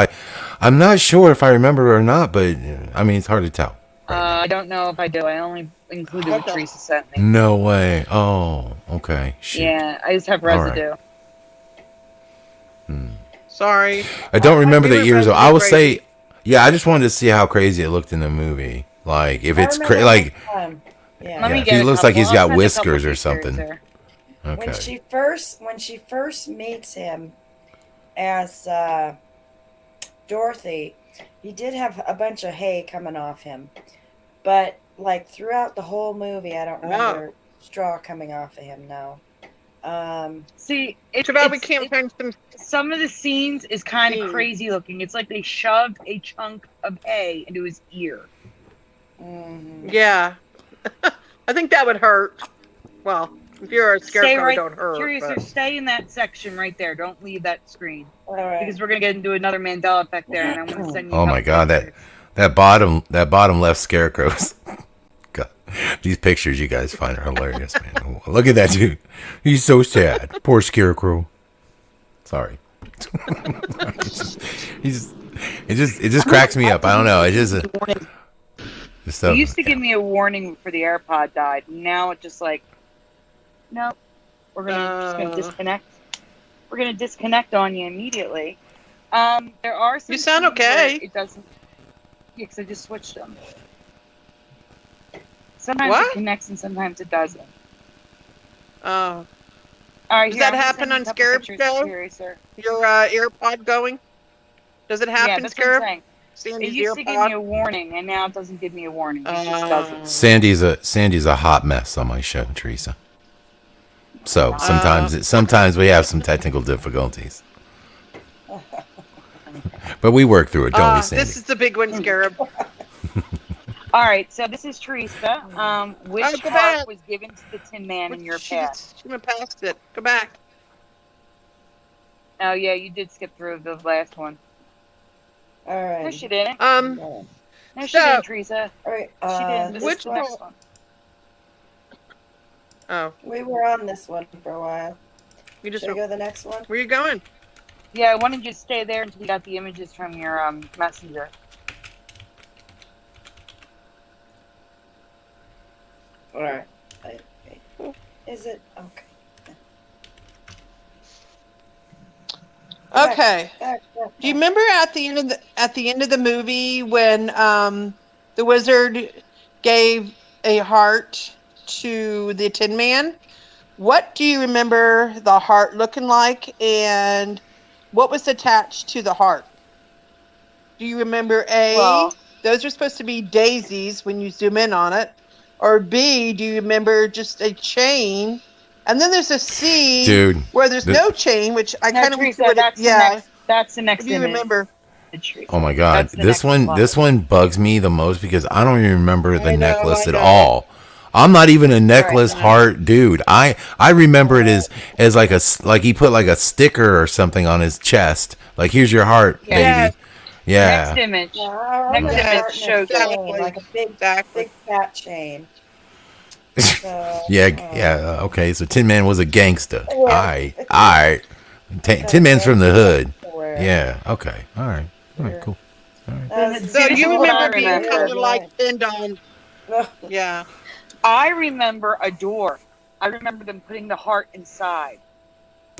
[SPEAKER 6] I'm not sure if I remember or not. But I mean, it's hard to tell.
[SPEAKER 7] I don't know if I do. I only included what Teresa sent me.
[SPEAKER 6] No way. Oh, okay. Shoot.
[SPEAKER 7] Yeah, I just have
[SPEAKER 6] All right.
[SPEAKER 7] residue.
[SPEAKER 5] Sorry.
[SPEAKER 6] I don't remember
[SPEAKER 5] do
[SPEAKER 6] the ears.
[SPEAKER 5] remember
[SPEAKER 6] I will
[SPEAKER 5] crazy.
[SPEAKER 6] say, yeah. I just wanted to see how crazy it looked in the movie. Like if it's
[SPEAKER 2] remember
[SPEAKER 6] like,
[SPEAKER 2] Yeah.
[SPEAKER 7] Let me
[SPEAKER 6] yeah,
[SPEAKER 7] get
[SPEAKER 6] he
[SPEAKER 7] a
[SPEAKER 6] looks like
[SPEAKER 7] couple.
[SPEAKER 6] he's
[SPEAKER 7] I'll
[SPEAKER 6] got
[SPEAKER 7] send a couple
[SPEAKER 6] whiskers or
[SPEAKER 7] pictures
[SPEAKER 6] something.
[SPEAKER 7] there.
[SPEAKER 6] okay.
[SPEAKER 2] When she first meets him as Dorothy, he did have a bunch of hay coming off him, but like throughout the whole movie, I don't remember straw coming off of him. No.
[SPEAKER 7] See,
[SPEAKER 5] Too bad we can't find some.
[SPEAKER 7] some of the scenes is kind of crazy looking. It's like they shoved a chunk of hay into his ear.
[SPEAKER 5] Yeah. I think that would hurt. Well, if you're a
[SPEAKER 7] Stay
[SPEAKER 5] scarecrow,
[SPEAKER 7] right,
[SPEAKER 5] don't hurt.
[SPEAKER 7] Curious,
[SPEAKER 5] but-
[SPEAKER 7] stay in that section right there. Don't leave that screen
[SPEAKER 2] All right.
[SPEAKER 7] because we're gonna get into another Mandela Effect there, and I'm gonna send you.
[SPEAKER 6] Oh
[SPEAKER 7] a
[SPEAKER 6] my
[SPEAKER 7] couple
[SPEAKER 6] God,
[SPEAKER 7] pictures.
[SPEAKER 6] that bottom left scarecrows. God. These pictures you guys find are hilarious, man. Look at that dude. He's so sad. Poor Scarecrow. Sorry. It just cracks me up. I don't know. It just
[SPEAKER 7] It used to give me a warning before the AirPod died. Now it's just like, no, we're just gonna disconnect. We're gonna disconnect on you immediately. There are some.
[SPEAKER 5] You sound okay.
[SPEAKER 7] It doesn't. Yeah, because I just switched them. Sometimes it connects and sometimes it doesn't.
[SPEAKER 5] Oh.
[SPEAKER 7] All right.
[SPEAKER 5] Does that happen on Scarab Show? Your AirPod going? Does it happen, Scarab?
[SPEAKER 7] It used to give me a warning, and now it doesn't give me a warning. It just doesn't.
[SPEAKER 6] Sandy's a hot mess on my show, Teresa. So sometimes we have some technical difficulties, but we work through it, don't we, Sandy?
[SPEAKER 5] This is the big one, Scarab.
[SPEAKER 7] All right, so this is Teresa. Which heart was given to the Tin Man in your past?
[SPEAKER 5] She went past it. Go back.
[SPEAKER 7] Oh yeah, you did skip through the last one.
[SPEAKER 8] All right.
[SPEAKER 7] No, she didn't.
[SPEAKER 8] No,
[SPEAKER 7] she didn't, Teresa.
[SPEAKER 8] All right.
[SPEAKER 7] She didn't. This
[SPEAKER 5] which
[SPEAKER 7] is the next one?
[SPEAKER 5] Oh.
[SPEAKER 8] We were on this one for a while.
[SPEAKER 5] You just
[SPEAKER 8] Should I go to the next one?
[SPEAKER 5] Where you going?
[SPEAKER 7] Yeah, I wanted you to stay there until you got the images from your messenger.
[SPEAKER 8] All right. Is it okay?
[SPEAKER 5] Okay. Do you remember at the end of the movie when the wizard gave a heart to the Tin Man? What do you remember the heart looking like, and what was attached to the heart? Do you remember those are supposed to be daisies when you zoom in on it, or B, do you remember just a chain? And then there's a C,
[SPEAKER 6] dude,
[SPEAKER 5] where there's no chain, which I kind of
[SPEAKER 7] that's the next
[SPEAKER 5] do you
[SPEAKER 7] image.
[SPEAKER 5] Remember?
[SPEAKER 6] Oh my God, this one bugs me the most because I don't even remember the necklace at all. I'm not even a necklace heart dude. I remember it as like he put like a sticker or something on his chest. Like, here's your heart, baby. Yeah.
[SPEAKER 7] Next image. Next image shows
[SPEAKER 8] like a big fat chain. So,
[SPEAKER 6] okay, so Tin Man was a gangster. All right. Tin Man's from the hood. Yeah, okay. All right, cool. All right.
[SPEAKER 5] So you remember being kind of like pinned on. Yeah.
[SPEAKER 7] I remember a door. I remember them putting the heart inside.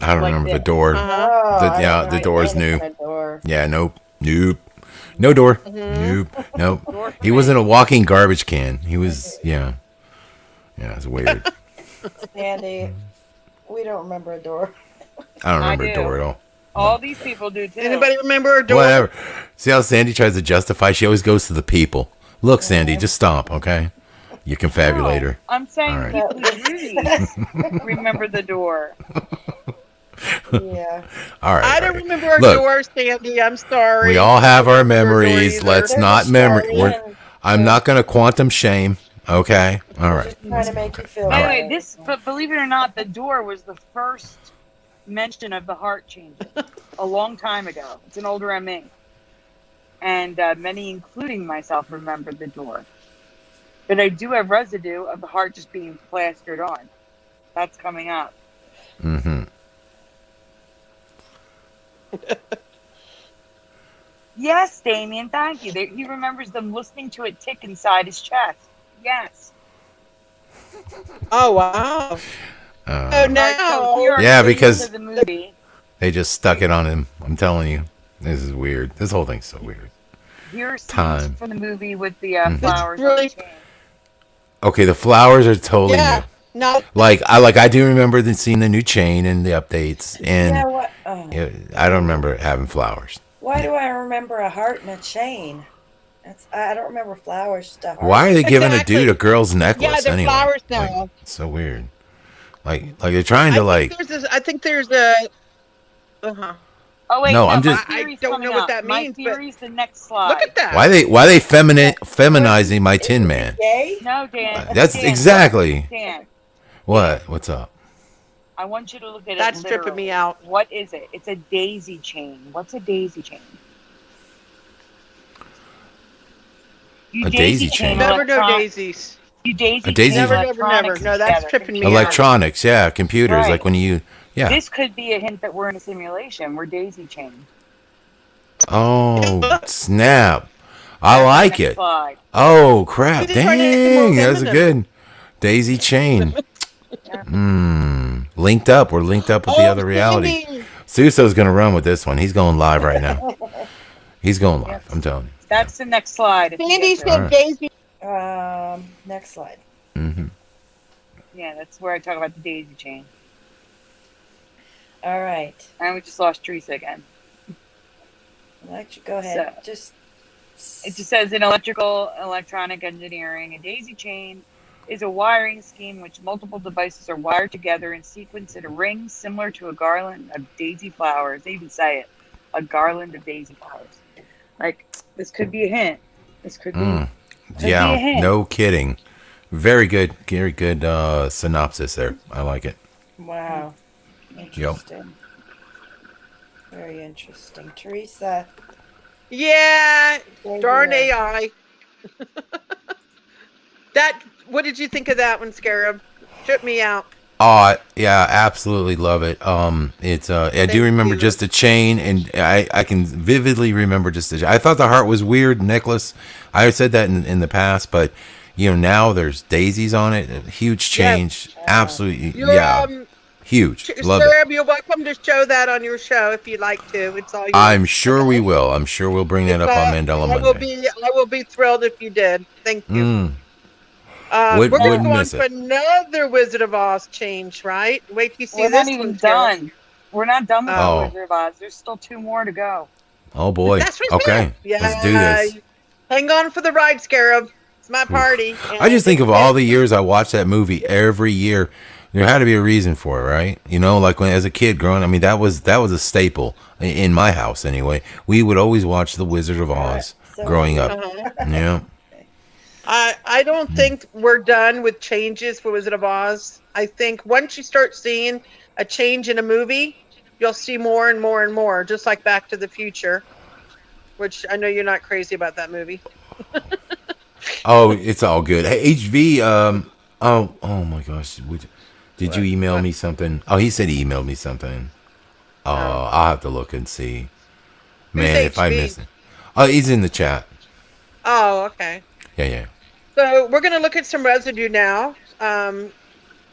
[SPEAKER 6] I don't remember the door. The door is new. Yeah, nope. No door. Nope. He wasn't a walking garbage can. He was, yeah, it's weird.
[SPEAKER 8] Sandy, we don't remember a door.
[SPEAKER 6] I don't remember a door at all.
[SPEAKER 7] All these people do too.
[SPEAKER 5] Anybody remember a door?
[SPEAKER 6] Whatever. See how Sandy tries to justify? She always goes to the people. Look, Sandy, just stomp, okay? You confabulator.
[SPEAKER 7] I'm saying people who really remember the door.
[SPEAKER 8] Yeah.
[SPEAKER 6] All right.
[SPEAKER 5] I don't remember a door, Sandy. I'm sorry.
[SPEAKER 6] We all have our memories. Let's not I'm not going to quantum shame. Okay. All right.
[SPEAKER 8] Trying to make you feel
[SPEAKER 7] anyway, but believe it or not, the door was the first mention of the heart changing a long time ago. It's an older ME. And many, including myself, remember the door. But I do have residue of the heart just being plastered on. That's coming up.
[SPEAKER 6] Mm-hmm.
[SPEAKER 7] Yes, Damien, thank you. He remembers them listening to it tick inside his chest. Yes.
[SPEAKER 5] Oh, wow.
[SPEAKER 6] Yeah, because they just stuck it on him. I'm telling you. This is weird. This whole thing's so weird.
[SPEAKER 7] Here's scenes from the movie with the flowers.
[SPEAKER 5] Really...
[SPEAKER 6] Okay, the flowers are totally new.
[SPEAKER 5] No.
[SPEAKER 6] Like I do remember seeing the new chain and the updates, and I don't remember having flowers.
[SPEAKER 8] Why do I remember a heart and a chain? I don't remember flowers stuff.
[SPEAKER 6] Why are they giving a dude a girl's necklace
[SPEAKER 5] they're
[SPEAKER 6] anyway?
[SPEAKER 5] Flowers now.
[SPEAKER 6] Like, it's so weird. Like they're trying to
[SPEAKER 5] I think there's a.
[SPEAKER 7] Oh wait,
[SPEAKER 6] no,
[SPEAKER 7] I'm
[SPEAKER 6] just.
[SPEAKER 5] I don't know what that means.
[SPEAKER 7] My theory's the next slide.
[SPEAKER 5] Look at that.
[SPEAKER 6] Why they feminizing my Tin Man?
[SPEAKER 7] No, Dan.
[SPEAKER 6] That's
[SPEAKER 7] Dan,
[SPEAKER 6] exactly.
[SPEAKER 7] Dan.
[SPEAKER 6] What's up?
[SPEAKER 7] I want you to look at it.
[SPEAKER 5] That's stripping me out.
[SPEAKER 7] What is it? It's a daisy chain. What's a daisy chain?
[SPEAKER 6] A daisy chain.
[SPEAKER 5] Never know daisies.
[SPEAKER 7] You daisy
[SPEAKER 6] A daisy-
[SPEAKER 7] chain
[SPEAKER 5] Never, never,
[SPEAKER 7] electronics
[SPEAKER 5] never. No, that's
[SPEAKER 7] together.
[SPEAKER 5] tripping me out.
[SPEAKER 6] Electronics, yeah, computers,
[SPEAKER 7] Right.
[SPEAKER 6] like when you, yeah.
[SPEAKER 7] This could be a hint that we're in a simulation. We're daisy chained.
[SPEAKER 6] Oh, snap. I
[SPEAKER 7] That's the
[SPEAKER 6] like
[SPEAKER 7] next
[SPEAKER 6] it.
[SPEAKER 7] slide.
[SPEAKER 6] Oh, crap.
[SPEAKER 5] He's trying to make it more
[SPEAKER 6] Dang, that's a
[SPEAKER 5] feminine.
[SPEAKER 6] good daisy chain. Linked up. We're linked up with the other reality.
[SPEAKER 5] Sandy.
[SPEAKER 6] Suso's going to run with this one. He's going live right now. He's going live. I'm telling you.
[SPEAKER 7] That's the next slide. if you
[SPEAKER 5] Sandy
[SPEAKER 7] get there.
[SPEAKER 5] said Daisy.
[SPEAKER 8] Next slide.
[SPEAKER 6] Mm-hmm.
[SPEAKER 7] Yeah, that's where I talk about the daisy chain.
[SPEAKER 8] All right.
[SPEAKER 7] And we just lost Teresa again.
[SPEAKER 8] Go ahead.
[SPEAKER 7] So- It just says in electrical electronic engineering, a daisy chain is a wiring scheme in which multiple devices are wired together in sequence in a ring similar to a garland of daisy flowers. They even say it, a garland of daisy flowers. Like, this could be a hint. This could be, could be a
[SPEAKER 6] Yeah,
[SPEAKER 7] hint.
[SPEAKER 6] no kidding. Very good synopsis there. I like it.
[SPEAKER 8] Wow. Interesting. Very interesting. Teresa.
[SPEAKER 5] Yeah,
[SPEAKER 8] There
[SPEAKER 5] darn
[SPEAKER 8] you are.
[SPEAKER 5] AI. What did you think of that one, Scarab? Trip me out.
[SPEAKER 6] Oh, yeah, absolutely love it. It's I do
[SPEAKER 5] Thank
[SPEAKER 6] remember
[SPEAKER 5] you.
[SPEAKER 6] just the chain, and I can vividly remember just the. I thought the heart was weird necklace. I said that in the past, but now there's daisies on it. A huge change. Absolutely, yeah, huge. Love it.
[SPEAKER 5] Scarab, you're welcome to show that on your show if you'd like to. It's all yours.
[SPEAKER 6] I'm sure we will. I'm sure we'll bring that up on Mandela Monday.
[SPEAKER 5] I will be thrilled if you did. Thank you.
[SPEAKER 6] Wouldn't
[SPEAKER 5] We're going to go on
[SPEAKER 6] miss
[SPEAKER 5] to
[SPEAKER 6] it.
[SPEAKER 5] another Wizard of Oz change, right? Wait till you see
[SPEAKER 7] We're
[SPEAKER 5] this
[SPEAKER 7] not even
[SPEAKER 5] one, Scarab.
[SPEAKER 7] done. We're not done with
[SPEAKER 6] Oh.
[SPEAKER 7] the Wizard of Oz. There's still 2 more to go.
[SPEAKER 6] Oh boy.
[SPEAKER 5] That's what
[SPEAKER 6] Okay, let's do this.
[SPEAKER 5] Hang on for the ride, Scarab. It's my party.
[SPEAKER 6] I just think of all the years I watched that movie every year. There had to be a reason for it, right? Like when as a kid growing, I mean that was a staple in my house anyway. We would always watch The Wizard of Oz growing up. Yeah.
[SPEAKER 5] I don't think we're done with changes for Wizard of Oz. I think once you start seeing a change in a movie, you'll see more and more and more, just like Back to the Future, which I know you're not crazy about that movie.
[SPEAKER 6] Oh, it's all good. Hey, HV, oh my gosh. Did you email me something? Oh, he said he emailed me something. I'll have to look and see. Man,
[SPEAKER 5] Who's
[SPEAKER 6] if I
[SPEAKER 5] HV?
[SPEAKER 6] miss it. Oh, he's in the chat.
[SPEAKER 5] Oh, okay.
[SPEAKER 6] Yeah.
[SPEAKER 5] So we're going to look at some residue now.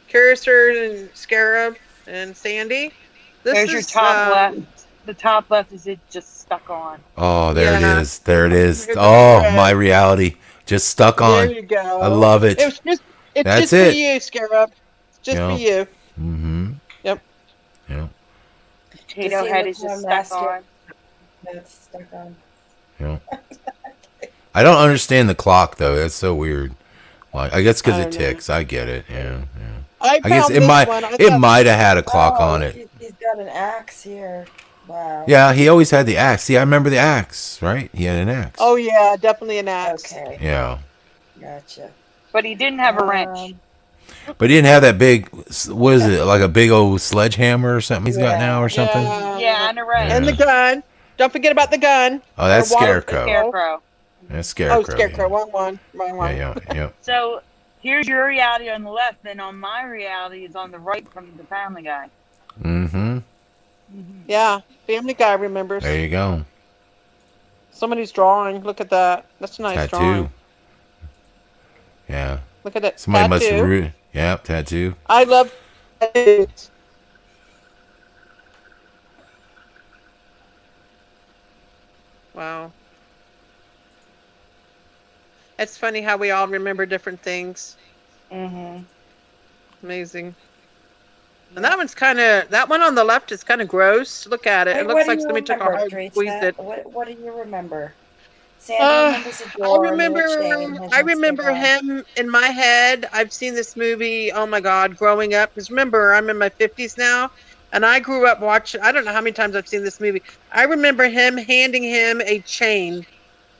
[SPEAKER 5] Curiouser and Scarab and Sandy.
[SPEAKER 7] There's your top left. The top left is it just stuck on.
[SPEAKER 6] Oh, there
[SPEAKER 5] Yeah.
[SPEAKER 6] it is. There it is.
[SPEAKER 5] Here's the
[SPEAKER 6] Oh,
[SPEAKER 5] thread.
[SPEAKER 6] my reality. Just stuck on.
[SPEAKER 5] There you go.
[SPEAKER 6] I love it.
[SPEAKER 5] It's
[SPEAKER 6] That's
[SPEAKER 5] just
[SPEAKER 6] it.
[SPEAKER 5] for you, Scarab. It's just
[SPEAKER 6] Yeah.
[SPEAKER 5] for you.
[SPEAKER 6] Mm-hmm.
[SPEAKER 5] Yep.
[SPEAKER 6] Yeah.
[SPEAKER 7] Potato
[SPEAKER 8] see
[SPEAKER 7] head
[SPEAKER 8] which
[SPEAKER 7] is just
[SPEAKER 8] one
[SPEAKER 7] stuck
[SPEAKER 8] master-
[SPEAKER 7] on.
[SPEAKER 8] That's stuck on.
[SPEAKER 6] Yeah. I don't understand the clock though. That's so weird. Like I guess because
[SPEAKER 5] I
[SPEAKER 6] it
[SPEAKER 5] don't know.
[SPEAKER 6] ticks. I get it. Yeah.
[SPEAKER 5] I
[SPEAKER 6] I guess
[SPEAKER 5] found
[SPEAKER 6] it
[SPEAKER 5] this
[SPEAKER 6] might
[SPEAKER 5] one. I
[SPEAKER 6] it
[SPEAKER 5] thought-
[SPEAKER 6] might have had a clock on it.
[SPEAKER 8] He's got an axe here. Wow.
[SPEAKER 6] Yeah, he always had the axe. See, I remember the axe, right? He had an axe.
[SPEAKER 5] Oh yeah, definitely an axe.
[SPEAKER 8] Okay.
[SPEAKER 6] Yeah.
[SPEAKER 8] Gotcha.
[SPEAKER 7] But he didn't have a wrench.
[SPEAKER 6] But he didn't have that big, what is it, like a big old sledgehammer or something he's got now or something?
[SPEAKER 7] Yeah, and a wrench.
[SPEAKER 5] And the gun. Don't forget about the gun.
[SPEAKER 6] Oh, that's
[SPEAKER 5] Or water-
[SPEAKER 6] Scarecrow.
[SPEAKER 7] Scarecrow.
[SPEAKER 6] That's Scarecrow.
[SPEAKER 5] Oh, Scarecrow. Wrong one. Wrong one.
[SPEAKER 6] Yeah.
[SPEAKER 7] So here's your reality on the left, then on my reality is on the right from the Family Guy.
[SPEAKER 6] Mm-hmm.
[SPEAKER 5] Yeah. Family Guy remembers.
[SPEAKER 6] There you go.
[SPEAKER 5] Somebody's drawing. Look at that. That's a nice
[SPEAKER 6] Tattoo.
[SPEAKER 5] drawing.
[SPEAKER 6] Yeah.
[SPEAKER 5] Look at that.
[SPEAKER 6] Somebody must
[SPEAKER 5] tattoo.
[SPEAKER 6] have root. Yeah, tattoo.
[SPEAKER 5] I love tattoos. Wow. It's funny how we all remember different things.
[SPEAKER 8] Mm-hmm.
[SPEAKER 5] Amazing. And that one on the left is kind of gross. Look at it.
[SPEAKER 8] Hey,
[SPEAKER 5] It
[SPEAKER 8] what
[SPEAKER 5] looks
[SPEAKER 8] do
[SPEAKER 5] like
[SPEAKER 8] you
[SPEAKER 5] somebody took a
[SPEAKER 8] remember,
[SPEAKER 5] hard
[SPEAKER 8] Teresa?
[SPEAKER 5] squeezed it.
[SPEAKER 8] What do you remember? Sandy remembers a
[SPEAKER 5] I
[SPEAKER 8] door
[SPEAKER 5] remember
[SPEAKER 8] near a chain,
[SPEAKER 5] I remember
[SPEAKER 8] Instagram.
[SPEAKER 5] him in my head. I've seen this movie, oh my God, growing up. Because remember, I'm in my 50s now. And I grew up watching, I don't know how many times I've seen this movie. I remember him handing him a chain.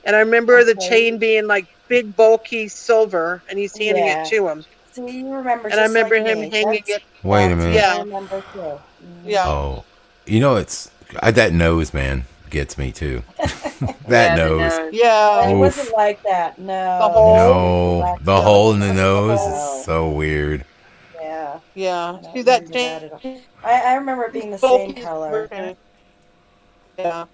[SPEAKER 5] And I remember the
[SPEAKER 8] Okay.
[SPEAKER 5] chain being like big, bulky silver. And he's handing
[SPEAKER 8] Yeah.
[SPEAKER 5] it to him.
[SPEAKER 8] See, you remember.
[SPEAKER 5] And I
[SPEAKER 8] just
[SPEAKER 5] remember
[SPEAKER 8] like
[SPEAKER 5] him
[SPEAKER 8] me.
[SPEAKER 5] hanging
[SPEAKER 8] That's-
[SPEAKER 5] it.
[SPEAKER 6] Wait a
[SPEAKER 8] that's
[SPEAKER 6] minute.
[SPEAKER 8] what
[SPEAKER 5] Yeah.
[SPEAKER 8] I remember too.
[SPEAKER 5] Yeah.
[SPEAKER 6] Oh, it's that nose, man, gets me too. That
[SPEAKER 7] Yeah, the
[SPEAKER 6] nose.
[SPEAKER 7] nose.
[SPEAKER 5] Yeah.
[SPEAKER 8] It
[SPEAKER 6] Oof.
[SPEAKER 8] wasn't like that. No.
[SPEAKER 5] The hole.
[SPEAKER 6] No, the hole in the nose is
[SPEAKER 8] No.
[SPEAKER 6] so weird.
[SPEAKER 8] Yeah.
[SPEAKER 5] Yeah.
[SPEAKER 8] I don't
[SPEAKER 5] See that
[SPEAKER 8] remember that at all.
[SPEAKER 5] stain?
[SPEAKER 8] I remember it being the
[SPEAKER 5] Whole
[SPEAKER 8] same
[SPEAKER 5] piece
[SPEAKER 8] color.
[SPEAKER 5] of- Yeah.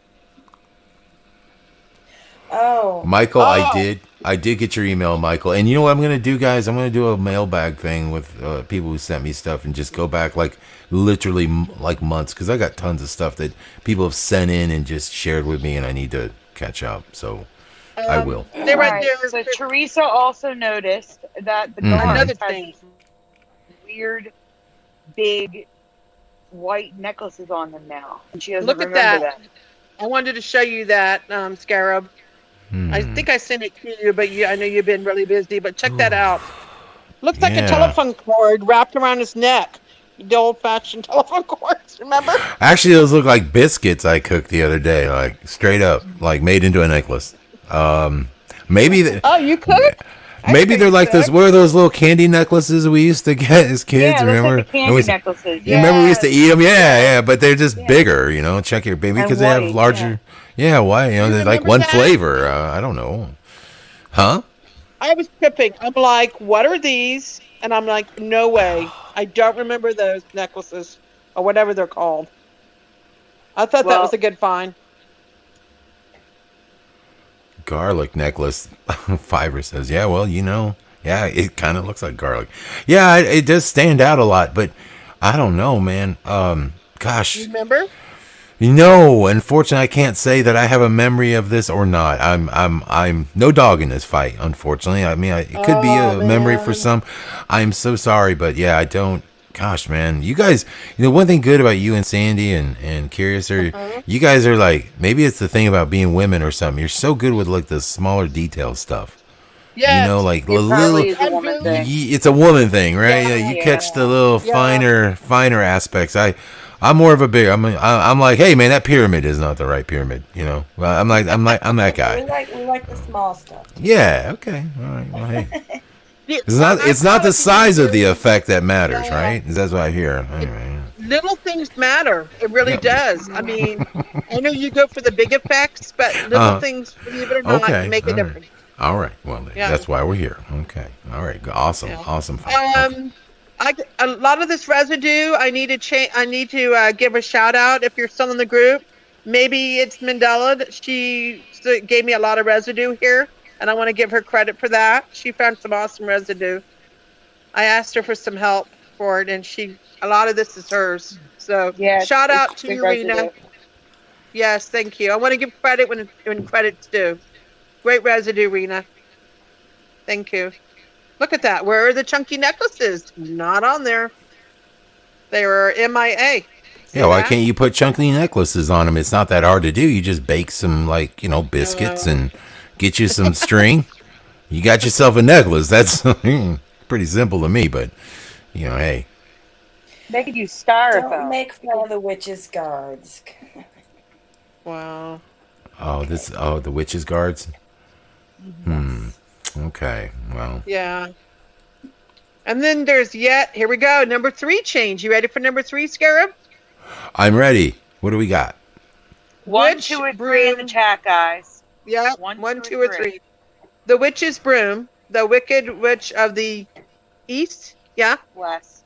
[SPEAKER 8] Oh.
[SPEAKER 6] Michael,
[SPEAKER 5] Oh.
[SPEAKER 6] I did get your email, Michael. And you know what I'm gonna do, guys? I'm gonna do a mailbag thing with people who sent me stuff and just go back like literally like months because I got tons of stuff that people have sent in and just shared with me, and I need to catch up. So I will.
[SPEAKER 5] They're
[SPEAKER 7] All
[SPEAKER 5] right
[SPEAKER 7] right.
[SPEAKER 5] there.
[SPEAKER 7] So Teresa also noticed that the
[SPEAKER 6] Mhm.
[SPEAKER 7] guards
[SPEAKER 5] Another
[SPEAKER 7] had
[SPEAKER 5] thing.
[SPEAKER 7] these weird, big, white necklaces on them now, and she doesn't
[SPEAKER 5] Look at
[SPEAKER 7] remember
[SPEAKER 5] that.
[SPEAKER 7] them.
[SPEAKER 5] I wanted to show you that, Scarab. I think I sent it to you, but I know you've been really busy. But check that out. Looks like a
[SPEAKER 6] Yeah.
[SPEAKER 5] telephone cord wrapped around his neck. The old-fashioned telephone cords, remember?
[SPEAKER 6] Actually, those look like biscuits I cooked the other day, like straight up, like made into a necklace. Maybe
[SPEAKER 5] Oh, you cook?
[SPEAKER 6] maybe they're like those. What are those little candy necklaces we used to get as kids?
[SPEAKER 7] Yeah, those
[SPEAKER 6] remember?
[SPEAKER 7] like the
[SPEAKER 6] And
[SPEAKER 7] candy
[SPEAKER 6] we-
[SPEAKER 7] necklaces.
[SPEAKER 6] You remember we used to eat them? Yeah, yeah, but they're just
[SPEAKER 7] Yeah.
[SPEAKER 6] bigger, you know. Check your baby
[SPEAKER 7] And
[SPEAKER 6] because they have
[SPEAKER 7] white,
[SPEAKER 6] larger. Yeah, why? You know,
[SPEAKER 5] You
[SPEAKER 6] they're like
[SPEAKER 5] remember
[SPEAKER 6] one
[SPEAKER 5] that?
[SPEAKER 6] flavor. I don't know. Huh?
[SPEAKER 5] I was tripping. I'm like, what are these? And I'm like, no way. I don't remember those necklaces or whatever they're called. I thought that
[SPEAKER 7] Well-
[SPEAKER 5] was a good find.
[SPEAKER 6] Garlic necklace. Fiber says, yeah, well, you know, yeah, it kind of looks like garlic. Yeah, it does stand out a lot, but I don't know, man. Gosh,
[SPEAKER 5] You remember?
[SPEAKER 6] no, unfortunately, I can't say that I have a memory of this or not. I'm no dog in this fight. Unfortunately, I mean, it could be a
[SPEAKER 5] Oh,
[SPEAKER 6] memory for
[SPEAKER 5] man.
[SPEAKER 6] some. I'm so sorry, but yeah, I don't. Gosh, man, you guys. You know, one thing good about you and Sandy and Curious are you guys are like maybe it's the thing about being women or something. You're so good with like the smaller detail stuff.
[SPEAKER 5] Yes.
[SPEAKER 6] You know, like the
[SPEAKER 7] It probably
[SPEAKER 6] little.
[SPEAKER 7] is a woman
[SPEAKER 5] I'm
[SPEAKER 7] thing.
[SPEAKER 6] It's a woman thing, right?
[SPEAKER 5] Yeah.
[SPEAKER 6] You catch the little
[SPEAKER 5] Yeah.
[SPEAKER 6] finer aspects. I'm more of a big. I'm like, hey man, that pyramid is not the right pyramid. You know, well, I'm that guy.
[SPEAKER 8] We like the small stuff.
[SPEAKER 6] Yeah. Okay. All right. Well, hey,
[SPEAKER 5] Yeah,
[SPEAKER 6] it's not the
[SPEAKER 5] thought
[SPEAKER 6] size of the
[SPEAKER 5] you-
[SPEAKER 6] effect that matters,
[SPEAKER 5] Yeah.
[SPEAKER 6] right? That's what I hear. Anyway.
[SPEAKER 5] Little things matter. It really
[SPEAKER 6] Yeah.
[SPEAKER 5] does. I mean, I know you go for the big effects, but little things, believe it or not,
[SPEAKER 6] Okay.
[SPEAKER 5] make a
[SPEAKER 6] all right.
[SPEAKER 5] difference.
[SPEAKER 6] All right. Well,
[SPEAKER 5] Yeah.
[SPEAKER 6] that's why we're here. Okay. All right. Awesome.
[SPEAKER 5] Yeah.
[SPEAKER 6] Awesome. Okay.
[SPEAKER 5] A lot of this residue, I need to change. I need to give a shout out if you're still in the group. Maybe it's Mandela. She gave me a lot of residue here, and I want to give her credit for that. She found some awesome residue. I asked her for some help for it, and a lot of this is hers. So
[SPEAKER 7] Yeah,
[SPEAKER 5] shout
[SPEAKER 7] it's
[SPEAKER 5] out to
[SPEAKER 7] good
[SPEAKER 5] you, Rena.
[SPEAKER 7] residue.
[SPEAKER 5] Yes, thank you. I want to give credit when credit's due. Great residue, Rena. Thank you. Look at that. Where are the chunky necklaces? Not on there. They were MIA. See
[SPEAKER 6] Yeah, why
[SPEAKER 5] that?
[SPEAKER 6] can't you put chunky necklaces on them? It's not that hard to do. You just bake some, like, you know, biscuits and get you some string. You got yourself a necklace. That's pretty simple to me, but, you know, hey.
[SPEAKER 7] They could use
[SPEAKER 8] Don't
[SPEAKER 7] styrofoam.
[SPEAKER 8] make fun of the witches' guards.
[SPEAKER 5] Wow.
[SPEAKER 6] Oh, the witches' guards? Okay, well.
[SPEAKER 5] Yeah. And then there's here we go. Number 3 change. You ready for number 3, Scarab?
[SPEAKER 6] I'm ready. What do we got?
[SPEAKER 7] 1,
[SPEAKER 5] Witch
[SPEAKER 7] 2, and 3 in the
[SPEAKER 5] broom.
[SPEAKER 7] chat, guys.
[SPEAKER 5] Yeah.
[SPEAKER 7] One,
[SPEAKER 5] 1,
[SPEAKER 7] two,
[SPEAKER 5] 2,
[SPEAKER 7] or
[SPEAKER 5] or 3. The witch's broom. The wicked witch of the east. Yeah.
[SPEAKER 7] West.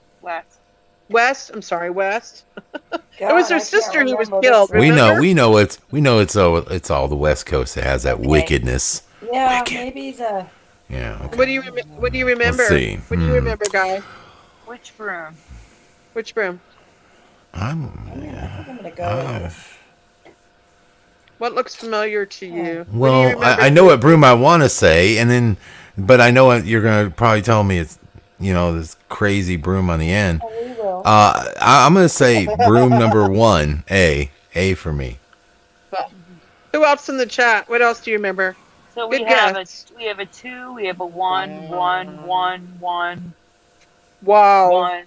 [SPEAKER 5] West. I'm sorry, West.
[SPEAKER 8] God,
[SPEAKER 5] It was her
[SPEAKER 8] I can't
[SPEAKER 5] sister who was
[SPEAKER 8] remember
[SPEAKER 5] killed.
[SPEAKER 8] this.
[SPEAKER 6] We know
[SPEAKER 5] Remember?
[SPEAKER 6] it's all the West Coast that has that wickedness.
[SPEAKER 8] Yeah,
[SPEAKER 6] Wicked.
[SPEAKER 8] maybe the.
[SPEAKER 6] Yeah. Okay.
[SPEAKER 5] What do you remember?
[SPEAKER 6] Let's see.
[SPEAKER 5] What do you remember, guy?
[SPEAKER 7] Which broom?
[SPEAKER 5] Which broom?
[SPEAKER 8] I think I'm gonna go with this.
[SPEAKER 5] What looks familiar to you? What do you
[SPEAKER 6] Well,
[SPEAKER 5] remember?
[SPEAKER 6] I know what broom I want to say, but I know you're gonna probably tell me it's, you know, this crazy broom on the end.
[SPEAKER 8] Oh, we will.
[SPEAKER 6] I'm gonna say broom number 1, A for me.
[SPEAKER 5] Who else in the chat? What else do you remember?
[SPEAKER 7] So we
[SPEAKER 5] Good
[SPEAKER 7] have
[SPEAKER 5] guess.
[SPEAKER 7] a 2, we have a 1, 1, 1, 1,
[SPEAKER 5] Wow.
[SPEAKER 7] 1.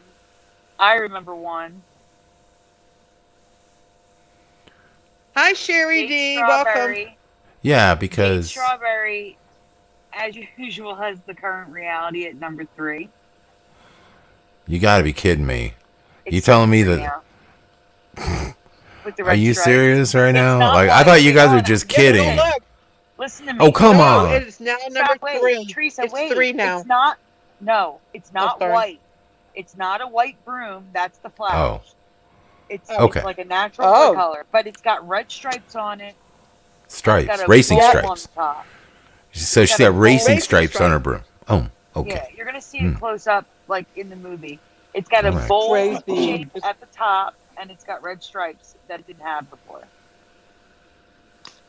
[SPEAKER 7] I remember 1.
[SPEAKER 5] Hi, Sherry
[SPEAKER 7] Big
[SPEAKER 5] D. Welcome.
[SPEAKER 7] strawberry.
[SPEAKER 6] Yeah,
[SPEAKER 7] Big
[SPEAKER 6] because
[SPEAKER 7] strawberry, as usual, has the current reality at number 3.
[SPEAKER 6] you got to be kidding me.
[SPEAKER 7] It's
[SPEAKER 6] You telling me
[SPEAKER 7] number
[SPEAKER 6] that?
[SPEAKER 7] now. with the
[SPEAKER 6] Are
[SPEAKER 7] red
[SPEAKER 6] you
[SPEAKER 7] stripes.
[SPEAKER 6] serious right now?
[SPEAKER 7] not
[SPEAKER 6] Like I
[SPEAKER 7] white.
[SPEAKER 6] thought you guys were
[SPEAKER 7] Hold
[SPEAKER 6] just
[SPEAKER 7] on.
[SPEAKER 6] kidding.
[SPEAKER 5] Yeah, look.
[SPEAKER 7] Listen to me.
[SPEAKER 6] Oh come
[SPEAKER 5] No,
[SPEAKER 6] on.
[SPEAKER 5] it is now number
[SPEAKER 7] Stop, wait.
[SPEAKER 5] 3.
[SPEAKER 7] Teresa,
[SPEAKER 5] It's
[SPEAKER 7] wait.
[SPEAKER 5] 3 now.
[SPEAKER 7] It's not. No, it's
[SPEAKER 5] Oh,
[SPEAKER 7] not
[SPEAKER 5] sorry.
[SPEAKER 7] white. It's not a white broom. That's the flowers.
[SPEAKER 6] Oh,
[SPEAKER 7] It's
[SPEAKER 6] okay.
[SPEAKER 7] like a natural
[SPEAKER 5] Oh.
[SPEAKER 7] color, but it's got red stripes on it. It's
[SPEAKER 6] Stripes,
[SPEAKER 7] got a
[SPEAKER 6] racing
[SPEAKER 7] bowl
[SPEAKER 6] stripes.
[SPEAKER 7] on the top.
[SPEAKER 6] So she's
[SPEAKER 7] got a
[SPEAKER 6] got racing
[SPEAKER 5] Racing
[SPEAKER 6] stripes on her
[SPEAKER 5] stripes.
[SPEAKER 6] broom. Oh, okay.
[SPEAKER 7] Yeah, you're gonna see it close up like in the movie. It's got a
[SPEAKER 6] Alright.
[SPEAKER 7] bowl
[SPEAKER 5] Crazy.
[SPEAKER 7] shape at the top, and it's got red stripes that it didn't have before.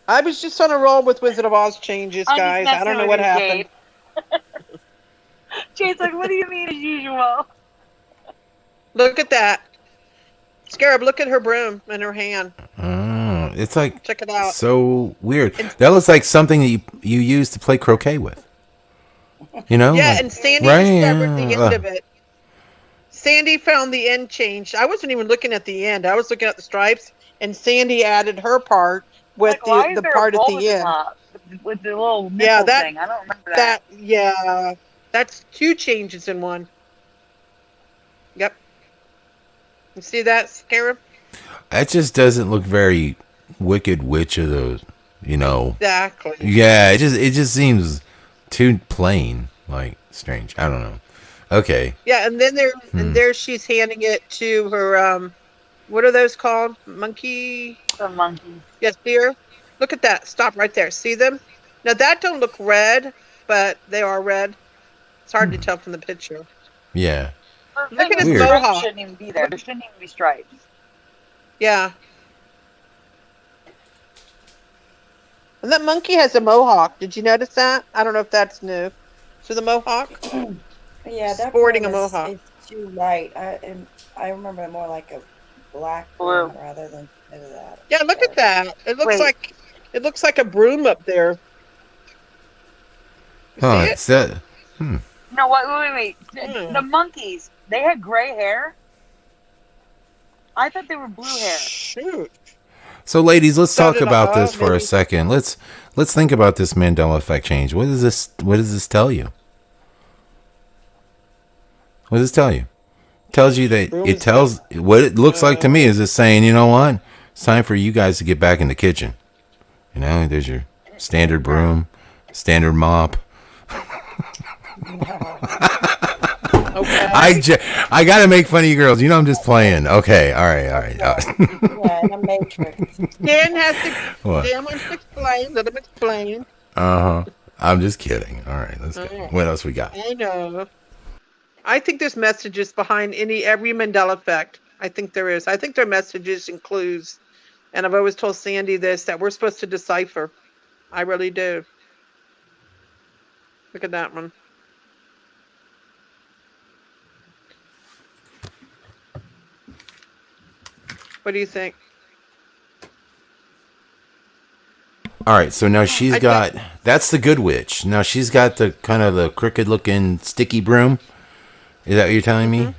[SPEAKER 5] I was just on a roll with Wizard of Oz changes,
[SPEAKER 7] I'm just
[SPEAKER 5] guys. I don't
[SPEAKER 7] messing
[SPEAKER 5] know
[SPEAKER 7] with
[SPEAKER 5] what
[SPEAKER 7] you,
[SPEAKER 5] happened.
[SPEAKER 7] Jade. Jade's like, what do you mean as usual?
[SPEAKER 5] Look at that. Scarab, look at her broom in her hand.
[SPEAKER 6] Oh, it's like
[SPEAKER 5] Check it out.
[SPEAKER 6] so weird. That looks like something that you use to play croquet with. You know?
[SPEAKER 5] Yeah,
[SPEAKER 6] like-
[SPEAKER 5] and Sandy
[SPEAKER 6] right,
[SPEAKER 5] discovered the
[SPEAKER 6] yeah.
[SPEAKER 5] end of it. Sandy found the end changed. I wasn't even looking at the end. I was looking at the stripes, and Sandy added her part with
[SPEAKER 7] Like, why is
[SPEAKER 5] the
[SPEAKER 7] there
[SPEAKER 5] part
[SPEAKER 7] a
[SPEAKER 5] at
[SPEAKER 7] bowl
[SPEAKER 5] the end.
[SPEAKER 7] top with the little nipple
[SPEAKER 5] Yeah, that-
[SPEAKER 7] thing? I don't remember that.
[SPEAKER 5] Yeah, that's 2 changes in one. Yep. You see that, Scarab?
[SPEAKER 6] That just doesn't look very Wicked Witch of the, you know.
[SPEAKER 5] Exactly.
[SPEAKER 6] Yeah, it just seems too plain, like strange. I don't know. Okay.
[SPEAKER 5] Yeah, and then there she's handing it to her what are those called? Monkey?
[SPEAKER 7] The monkeys.
[SPEAKER 5] Yes, dear. Look at that. Stop right there. See them? Now that don't look red, but they are red. It's hard to tell from the picture.
[SPEAKER 6] Yeah.
[SPEAKER 7] The
[SPEAKER 5] Look
[SPEAKER 7] thing
[SPEAKER 5] at his
[SPEAKER 7] is,
[SPEAKER 6] Weird.
[SPEAKER 7] stripes
[SPEAKER 5] mohawk.
[SPEAKER 7] shouldn't even be there. There shouldn't even be stripes.
[SPEAKER 5] Yeah. And that monkey has a mohawk. Did you notice that? I don't know if that's new. So the mohawk?
[SPEAKER 8] Yeah, that
[SPEAKER 5] Sporting
[SPEAKER 8] broom
[SPEAKER 5] a mohawk.
[SPEAKER 8] is too light. I remember it more like a black
[SPEAKER 7] Blue.
[SPEAKER 8] broom rather than that.
[SPEAKER 5] Yeah, look at that. It looks
[SPEAKER 7] Wait.
[SPEAKER 5] like a broom up there. You
[SPEAKER 6] Huh.
[SPEAKER 5] see it?
[SPEAKER 6] It's that.
[SPEAKER 7] No, wait. The monkeys, they had gray hair. I thought they were blue hair.
[SPEAKER 5] Shoot.
[SPEAKER 6] So, ladies, let's
[SPEAKER 5] So
[SPEAKER 6] talk
[SPEAKER 5] did
[SPEAKER 6] about
[SPEAKER 5] I,
[SPEAKER 6] this for a
[SPEAKER 5] maybe.
[SPEAKER 6] second. Let's think about this Mandela Effect change. What does this tell you? What does this tell you? It tells you that it tells what it looks like to me is it's saying, you know what? It's time for you guys to get back in the kitchen. You know, there's your standard broom, standard mop.
[SPEAKER 5] Okay.
[SPEAKER 6] I gotta make fun of you girls. You know I'm just playing. Okay, all right.
[SPEAKER 8] Yeah, in a matrix.
[SPEAKER 5] Dan has to.
[SPEAKER 6] What?
[SPEAKER 5] Dan wants to explain. Let him explain.
[SPEAKER 6] I'm just kidding. All right, let's go. What else we got?
[SPEAKER 5] I know. I think there's messages behind every Mandela effect. I think there is. I think there are messages and clues. And I've always told Sandy this, that we're supposed to decipher. I really do. Look at that one. What do you think?
[SPEAKER 6] All right, so now she's
[SPEAKER 5] I
[SPEAKER 6] got that's the good witch. Now she's got the kind of the crooked looking sticky broom. Is that what you're telling me?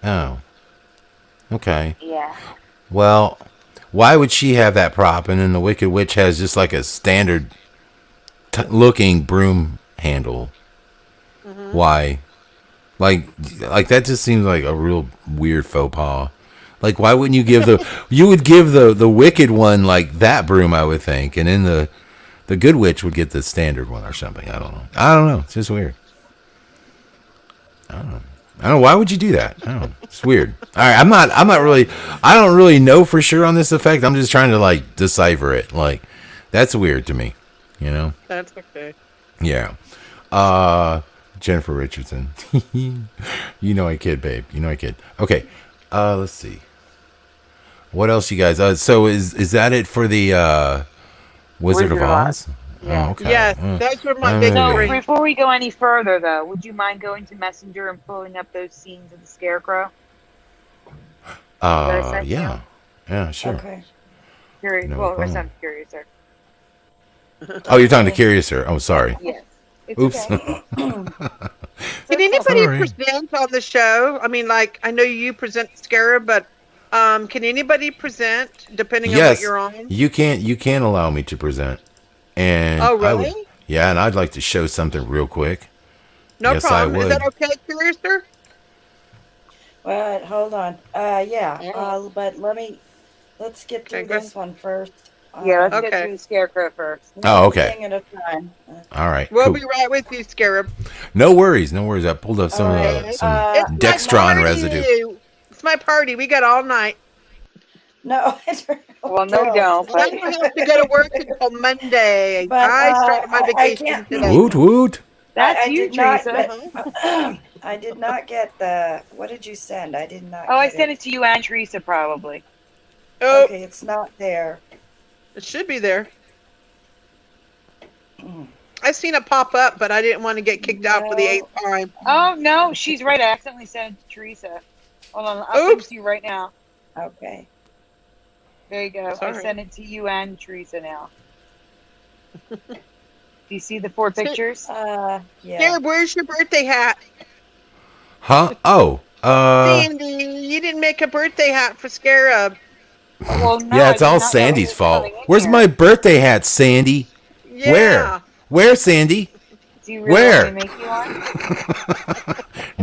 [SPEAKER 6] Oh. Okay.
[SPEAKER 7] Yeah.
[SPEAKER 6] Well, why would she have that prop and then the Wicked Witch has just like a standard looking broom handle? Why? Like that just seems like a real weird faux pas. Like why wouldn't you give you would give the wicked one like that broom, I would think, and then the good witch would get the standard one or something. I don't know. It's just weird. I don't know. Why would you do that? I don't know. It's weird. All right, I don't really know for sure on this effect. I'm just trying to like decipher it. Like that's weird to me, you know?
[SPEAKER 5] That's okay.
[SPEAKER 6] Yeah. Jennifer Richardson. You know I kid, babe. You know I kid. Okay. Let's see. What else you guys? So is that it for the Wizard of Oz?
[SPEAKER 7] Yeah.
[SPEAKER 6] Oh, okay.
[SPEAKER 5] Yes, those were my big
[SPEAKER 7] So
[SPEAKER 5] three.
[SPEAKER 7] before we go any further, though, would you mind going to Messenger and pulling up those scenes of the Scarecrow?
[SPEAKER 6] Yeah. Yeah, sure.
[SPEAKER 8] Okay.
[SPEAKER 7] Curious.
[SPEAKER 6] No
[SPEAKER 7] Well,
[SPEAKER 6] problem.
[SPEAKER 7] it's not Curious, sir.
[SPEAKER 6] Oh, you're talking to Curiouser. Oh, sorry.
[SPEAKER 7] Yes. It's
[SPEAKER 6] Oops.
[SPEAKER 7] okay.
[SPEAKER 5] Can anybody
[SPEAKER 6] Sorry.
[SPEAKER 5] present on the show? I mean, like, I know you present Scarab, but can anybody present depending on what
[SPEAKER 6] Yes,
[SPEAKER 5] you're on?
[SPEAKER 6] you can allow me to present. And
[SPEAKER 5] Oh,
[SPEAKER 6] I would-
[SPEAKER 5] really?
[SPEAKER 6] yeah, and I'd like to show something real quick.
[SPEAKER 5] No
[SPEAKER 6] Yes, I
[SPEAKER 5] problem. Is
[SPEAKER 6] would.
[SPEAKER 5] that okay, Curiouser?
[SPEAKER 8] Well, hold on. Yeah. But let me Let's get through
[SPEAKER 5] Okay, go
[SPEAKER 8] this one first.
[SPEAKER 7] Yeah, let's
[SPEAKER 5] Okay.
[SPEAKER 7] get through the scarecrow first.
[SPEAKER 6] Oh, okay.
[SPEAKER 8] Thing at a time.
[SPEAKER 6] All right.
[SPEAKER 5] We'll
[SPEAKER 6] Cool.
[SPEAKER 5] be right with you, Scarab.
[SPEAKER 6] No worries. No worries. I pulled up some
[SPEAKER 8] Alright,
[SPEAKER 6] some
[SPEAKER 5] It's my
[SPEAKER 6] Dextron
[SPEAKER 5] party.
[SPEAKER 6] residue.
[SPEAKER 5] It's my party. We got all night.
[SPEAKER 8] No,
[SPEAKER 7] Well, no, we don't.
[SPEAKER 5] I don't have to go to work until Monday.
[SPEAKER 8] But,
[SPEAKER 5] I started my
[SPEAKER 8] I
[SPEAKER 5] vacation
[SPEAKER 8] can't-
[SPEAKER 5] today.
[SPEAKER 6] Woot woot.
[SPEAKER 7] That's
[SPEAKER 8] I
[SPEAKER 7] you,
[SPEAKER 8] did not
[SPEAKER 7] Teresa.
[SPEAKER 8] I did not get the. What did you send? I did not.
[SPEAKER 7] Oh, I
[SPEAKER 8] get
[SPEAKER 7] sent it to you and Teresa, probably.
[SPEAKER 5] Oh,
[SPEAKER 8] Okay, it's not there.
[SPEAKER 5] it should be there. I seen it pop up, but I didn't want to get kicked out for the 8th time.
[SPEAKER 7] Oh, no, she's right. I accidentally sent it to Teresa. Hold on, I'll send it
[SPEAKER 5] Oops.
[SPEAKER 7] to you right now.
[SPEAKER 8] Okay.
[SPEAKER 7] There you go. I
[SPEAKER 5] Sorry.
[SPEAKER 7] sent it to you and Teresa now. Do you see the 4 pictures?
[SPEAKER 8] Yeah.
[SPEAKER 5] Scarab, where's your birthday hat?
[SPEAKER 6] Huh? Oh.
[SPEAKER 5] Sandy, you didn't make a birthday hat for Scarab.
[SPEAKER 7] Well, no,
[SPEAKER 6] Yeah,
[SPEAKER 7] I
[SPEAKER 6] it's
[SPEAKER 7] did
[SPEAKER 6] all
[SPEAKER 7] not know he
[SPEAKER 6] Sandy's
[SPEAKER 7] was
[SPEAKER 6] fault.
[SPEAKER 7] coming in
[SPEAKER 6] Where's
[SPEAKER 7] here.
[SPEAKER 6] my birthday hat, Sandy?
[SPEAKER 5] Yeah.
[SPEAKER 6] Where? Where, Sandy?
[SPEAKER 7] Do you really
[SPEAKER 6] Where?
[SPEAKER 7] want me to make you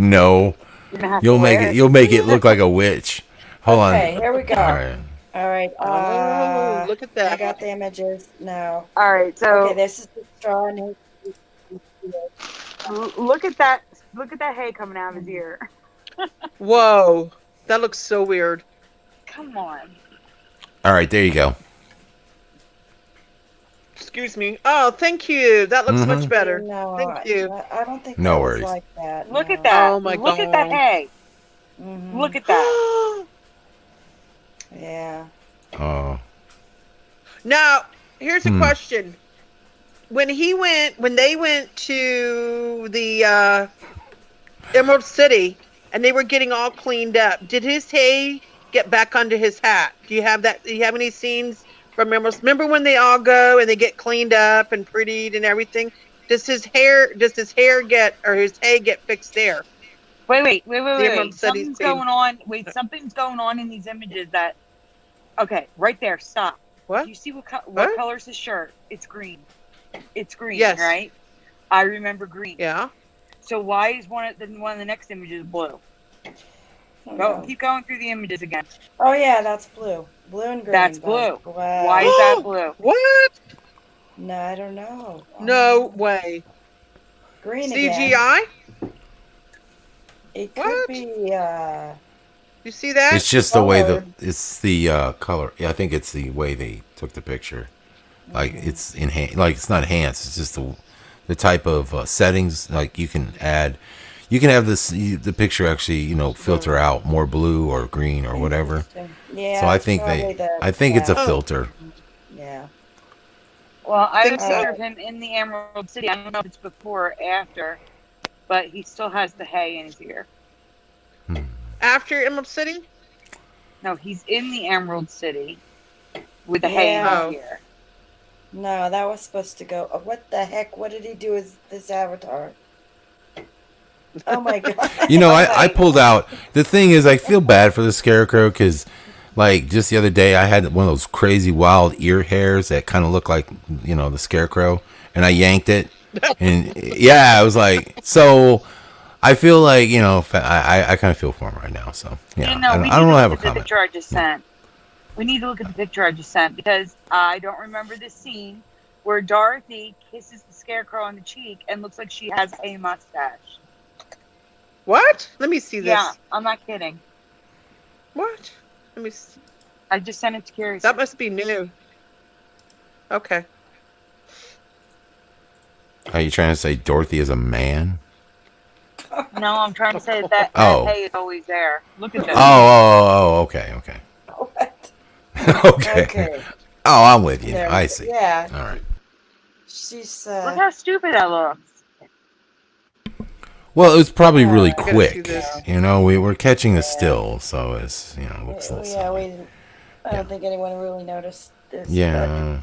[SPEAKER 7] one?
[SPEAKER 6] No.
[SPEAKER 7] You're gonna have
[SPEAKER 6] You'll
[SPEAKER 7] to
[SPEAKER 6] make
[SPEAKER 7] wear
[SPEAKER 6] it. You'll make it look like a witch. Hold
[SPEAKER 8] Okay,
[SPEAKER 6] on.
[SPEAKER 8] here we go.
[SPEAKER 6] All right.
[SPEAKER 8] All right.
[SPEAKER 5] Oh, look at
[SPEAKER 8] I
[SPEAKER 5] that.
[SPEAKER 8] got the images now.
[SPEAKER 7] All right, so
[SPEAKER 8] Okay, this is the straw. And
[SPEAKER 7] look at that. Look at that hay coming out of his ear.
[SPEAKER 5] Whoa, that looks so weird.
[SPEAKER 7] Come on.
[SPEAKER 6] All right. There you go.
[SPEAKER 5] Excuse me. Oh, thank you. That looks much better.
[SPEAKER 8] No,
[SPEAKER 5] Thank you.
[SPEAKER 8] I don't think
[SPEAKER 6] No
[SPEAKER 8] that
[SPEAKER 6] worries.
[SPEAKER 8] was like that.
[SPEAKER 7] Look
[SPEAKER 8] no.
[SPEAKER 7] at that.
[SPEAKER 5] Oh, my
[SPEAKER 7] Look at that
[SPEAKER 5] God.
[SPEAKER 7] hay.
[SPEAKER 8] Mhm.
[SPEAKER 7] Look at that.
[SPEAKER 8] Yeah.
[SPEAKER 6] Oh.
[SPEAKER 5] Now, here's a
[SPEAKER 6] Hmm.
[SPEAKER 5] question. When they went to the Emerald City and they were getting all cleaned up, did his hay get back onto his hat? Do you have that? Do you have any scenes from Emerald? Remember when they all go and they get cleaned up and prettied and everything? Does his hay get fixed there?
[SPEAKER 7] Wait.
[SPEAKER 5] Emerald City
[SPEAKER 7] Something's
[SPEAKER 5] scene.
[SPEAKER 7] going on. Wait, something's going on in these images that. Okay, right there. Stop.
[SPEAKER 5] What?
[SPEAKER 7] Do you see what
[SPEAKER 5] What?
[SPEAKER 7] color's his shirt? It's green. It's green,
[SPEAKER 5] Yes.
[SPEAKER 7] right? I remember green.
[SPEAKER 5] Yeah.
[SPEAKER 7] So why is one of the next images blue?
[SPEAKER 8] Oh,
[SPEAKER 7] Go,
[SPEAKER 8] no.
[SPEAKER 7] keep going through the images again.
[SPEAKER 8] Oh, yeah, that's blue. Blue and green.
[SPEAKER 7] That's
[SPEAKER 8] but-
[SPEAKER 7] blue.
[SPEAKER 8] Wow.
[SPEAKER 7] Why is that blue?
[SPEAKER 5] What?
[SPEAKER 8] No, I don't know.
[SPEAKER 5] No way.
[SPEAKER 8] Green again.
[SPEAKER 5] CGI?
[SPEAKER 8] It could
[SPEAKER 5] What?
[SPEAKER 8] be.
[SPEAKER 5] You see that?
[SPEAKER 6] It's just the way
[SPEAKER 8] Color.
[SPEAKER 6] it's the color. Yeah, I think it's the way they took the picture. Like it's like it's not enhanced. It's just the type of settings. Like you can have the picture actually filter out more blue or green or whatever.
[SPEAKER 8] Yeah.
[SPEAKER 6] So I
[SPEAKER 8] it's
[SPEAKER 6] think
[SPEAKER 8] probably
[SPEAKER 6] it's a
[SPEAKER 8] yeah.
[SPEAKER 6] filter.
[SPEAKER 8] Yeah.
[SPEAKER 7] Well, I have a
[SPEAKER 5] Think so.
[SPEAKER 7] picture of him in the Emerald City. I don't know if it's before or after, but he still has the hay in his ear.
[SPEAKER 5] After Emerald City?
[SPEAKER 7] No, he's in the Emerald City with the hay in
[SPEAKER 5] Yeah.
[SPEAKER 7] his ear.
[SPEAKER 8] No, that was supposed to go. What the heck? What did he do with this avatar? Oh my god.
[SPEAKER 6] I pulled out. The thing is, I feel bad for the scarecrow because, like, just the other day, I had one of those crazy wild ear hairs that kind of look like, the scarecrow, and I yanked it, and yeah, I was like, so. I feel like I kind of feel for him right now. So yeah, I don't really have a
[SPEAKER 7] The
[SPEAKER 6] comment.
[SPEAKER 7] picture I just sent. We need to look at the picture I just sent because I don't remember this scene where Dorothy kisses the scarecrow on the cheek and looks like she has a mustache.
[SPEAKER 5] What? Let me see this.
[SPEAKER 7] Yeah, I'm not kidding.
[SPEAKER 5] What? Let me see.
[SPEAKER 7] I just sent it to Curious.
[SPEAKER 5] That must be new. Okay.
[SPEAKER 6] Are you trying to say Dorothy is a man?
[SPEAKER 7] No, I'm trying to say that
[SPEAKER 6] Oh.
[SPEAKER 7] hay is always there. Look at this.
[SPEAKER 6] Okay.
[SPEAKER 8] What?
[SPEAKER 6] Okay.
[SPEAKER 8] Okay.
[SPEAKER 6] Oh, I'm with you.
[SPEAKER 8] There
[SPEAKER 6] I
[SPEAKER 8] we go.
[SPEAKER 6] see.
[SPEAKER 8] Yeah.
[SPEAKER 6] All right.
[SPEAKER 8] She's.
[SPEAKER 7] Look how stupid that looks.
[SPEAKER 6] Well, it was probably really
[SPEAKER 5] I gotta see
[SPEAKER 6] quick.
[SPEAKER 5] this.
[SPEAKER 6] We were catching the still, so it's looks a little
[SPEAKER 8] Yeah,
[SPEAKER 6] silly.
[SPEAKER 8] we didn't. I don't think anyone really noticed this.
[SPEAKER 6] Yeah.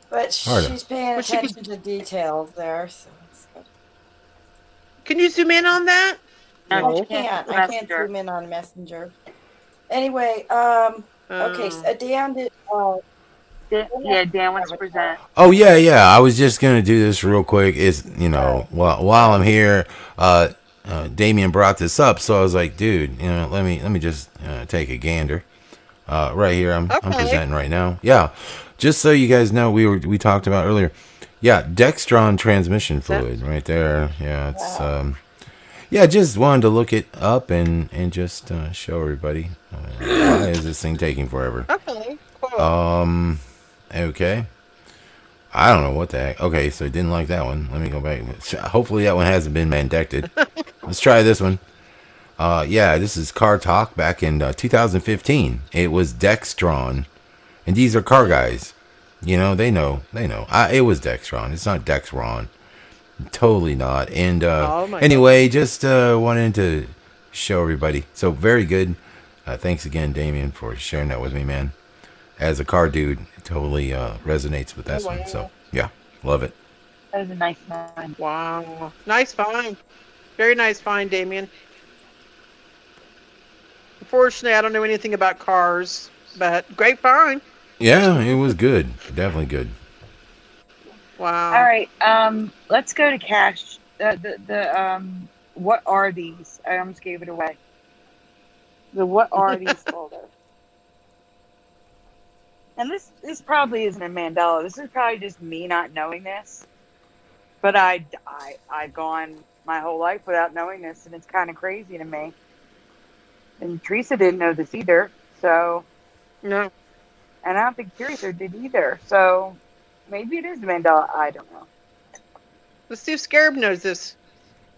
[SPEAKER 8] But
[SPEAKER 6] Hard to-
[SPEAKER 8] she's paying
[SPEAKER 5] But she could-
[SPEAKER 8] attention to details there, so it's good.
[SPEAKER 5] Can you zoom in on that?
[SPEAKER 7] No,
[SPEAKER 8] I
[SPEAKER 7] you
[SPEAKER 8] can't.
[SPEAKER 7] do
[SPEAKER 8] I can't
[SPEAKER 7] Messenger.
[SPEAKER 8] zoom in on Messenger. Anyway, okay, so Dan did.
[SPEAKER 7] Yeah, Dan wants to present.
[SPEAKER 6] Oh yeah. I was just gonna do this real quick. Is while I'm here, Damien brought this up, so I was like, dude, let me just take a gander. right here. I'm presenting right now. Yeah, just so you guys know, we talked about earlier. Yeah, Dextron transmission fluid right there. Yeah, it's yeah. Just wanted to look it up and just show everybody. Why is this thing taking forever?
[SPEAKER 5] Okay, cool.
[SPEAKER 6] Okay. I don't know what the heck. Okay, so didn't like that one. Let me go back. Hopefully that one hasn't been mandected. Let's try this one. Yeah, this is Car Talk back in 2015. It was Dextron, and these are car guys. You know, they know. It was Dextron. It's not Dexron. Totally not. And anyway, just wanted to show everybody. So very good. Thanks again, Damien, for sharing that with me, man. As a car dude, it totally resonates with this one. So yeah, love it.
[SPEAKER 3] That was a nice find.
[SPEAKER 5] Wow, nice find. Very nice find, Damien. Unfortunately, I don't know anything about cars, but great find.
[SPEAKER 6] Yeah, it was good. Definitely good.
[SPEAKER 5] Wow.
[SPEAKER 3] All right, let's go to cash. What are these? I almost gave it away. The what are these folder. And this probably isn't a Mandela. This is probably just me not knowing this. But I've gone my whole life without knowing this, and it's kind of crazy to me. And Teresa didn't know this either, so
[SPEAKER 5] No.
[SPEAKER 3] and I don't think Curiouser did either. So maybe it is the Mandela. I don't know.
[SPEAKER 5] Let's see if Scarab knows this.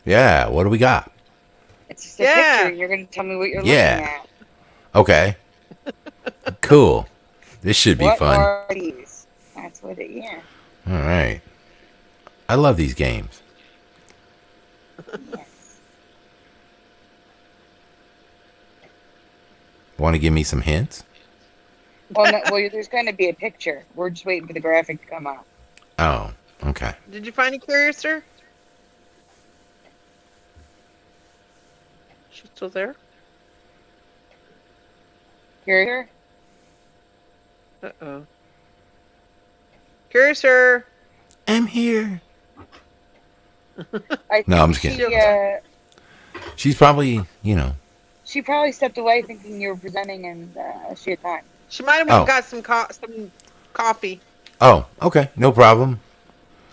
[SPEAKER 6] Yeah, what do we got?
[SPEAKER 3] It's just a picture, and you're going to tell me what you're looking at.
[SPEAKER 6] Okay. Cool. This should be fun.
[SPEAKER 3] What are these? That's what it. Yeah.
[SPEAKER 6] All right. I love these games.
[SPEAKER 3] Yes.
[SPEAKER 6] Want to give me some hints?
[SPEAKER 3] Well, no, there's going to be a picture. We're just waiting for the graphic to come up.
[SPEAKER 6] Oh, okay.
[SPEAKER 5] Did you find a Curiouser? She's still there?
[SPEAKER 3] Curiouser?
[SPEAKER 5] Uh-oh. Curiouser!
[SPEAKER 6] I'm here.
[SPEAKER 3] I
[SPEAKER 6] No, I'm just kidding. She's probably,
[SPEAKER 3] She probably stepped away thinking you were presenting and she had time.
[SPEAKER 5] She might have got some coffee.
[SPEAKER 6] Oh, okay. No problem.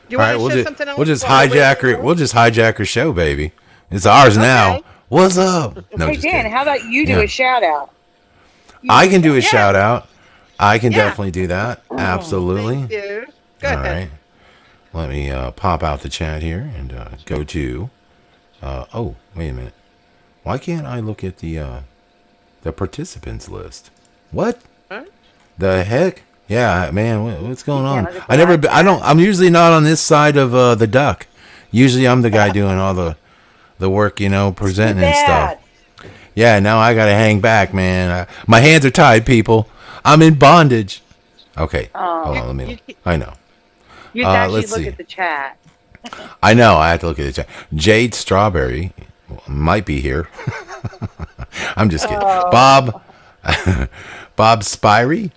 [SPEAKER 5] You want to show something else?
[SPEAKER 6] We'll just hijack her show, baby. It's ours now. What's up? No,
[SPEAKER 3] hey,
[SPEAKER 6] just
[SPEAKER 3] Dan,
[SPEAKER 6] kidding.
[SPEAKER 3] how about you do a shout out?
[SPEAKER 6] I can do a shout out. I can definitely do that. Absolutely.
[SPEAKER 5] Thank you. Go
[SPEAKER 6] All
[SPEAKER 5] ahead.
[SPEAKER 6] right. Let me pop out the chat here and go to. Oh, wait a minute. Why can't I look at the participants list? What?
[SPEAKER 5] Huh?
[SPEAKER 6] The heck? Yeah, man. What's going on? I'm usually not on this side of the duck. Usually, I'm the guy doing all the work, presenting and stuff. Yeah, now I gotta hang back, man. My hands are tied, people. I'm in bondage. Okay. Hold on, I know.
[SPEAKER 3] You actually
[SPEAKER 6] let's
[SPEAKER 3] look
[SPEAKER 6] see.
[SPEAKER 3] at the chat.
[SPEAKER 6] I know. I have to look at the chat. Jade Strawberry might be here. I'm just kidding. Bob Spirey.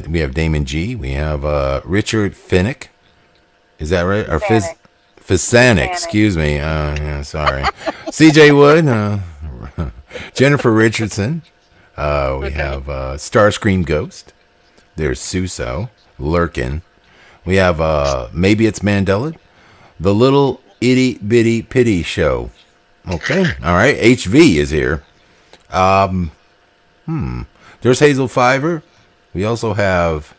[SPEAKER 6] We have Damon G. We have Richard Finnick. Is that right? Or Fisanic. Excuse me. Yeah, sorry. CJ Wood. Jennifer Richardson. We have Starscream Ghost. There's Suso. Lurkin. We have Maybe It's Mandela. The Little Itty Bitty Pity Show. Okay. All right. HV is here. There's Hazel Fiver. We also have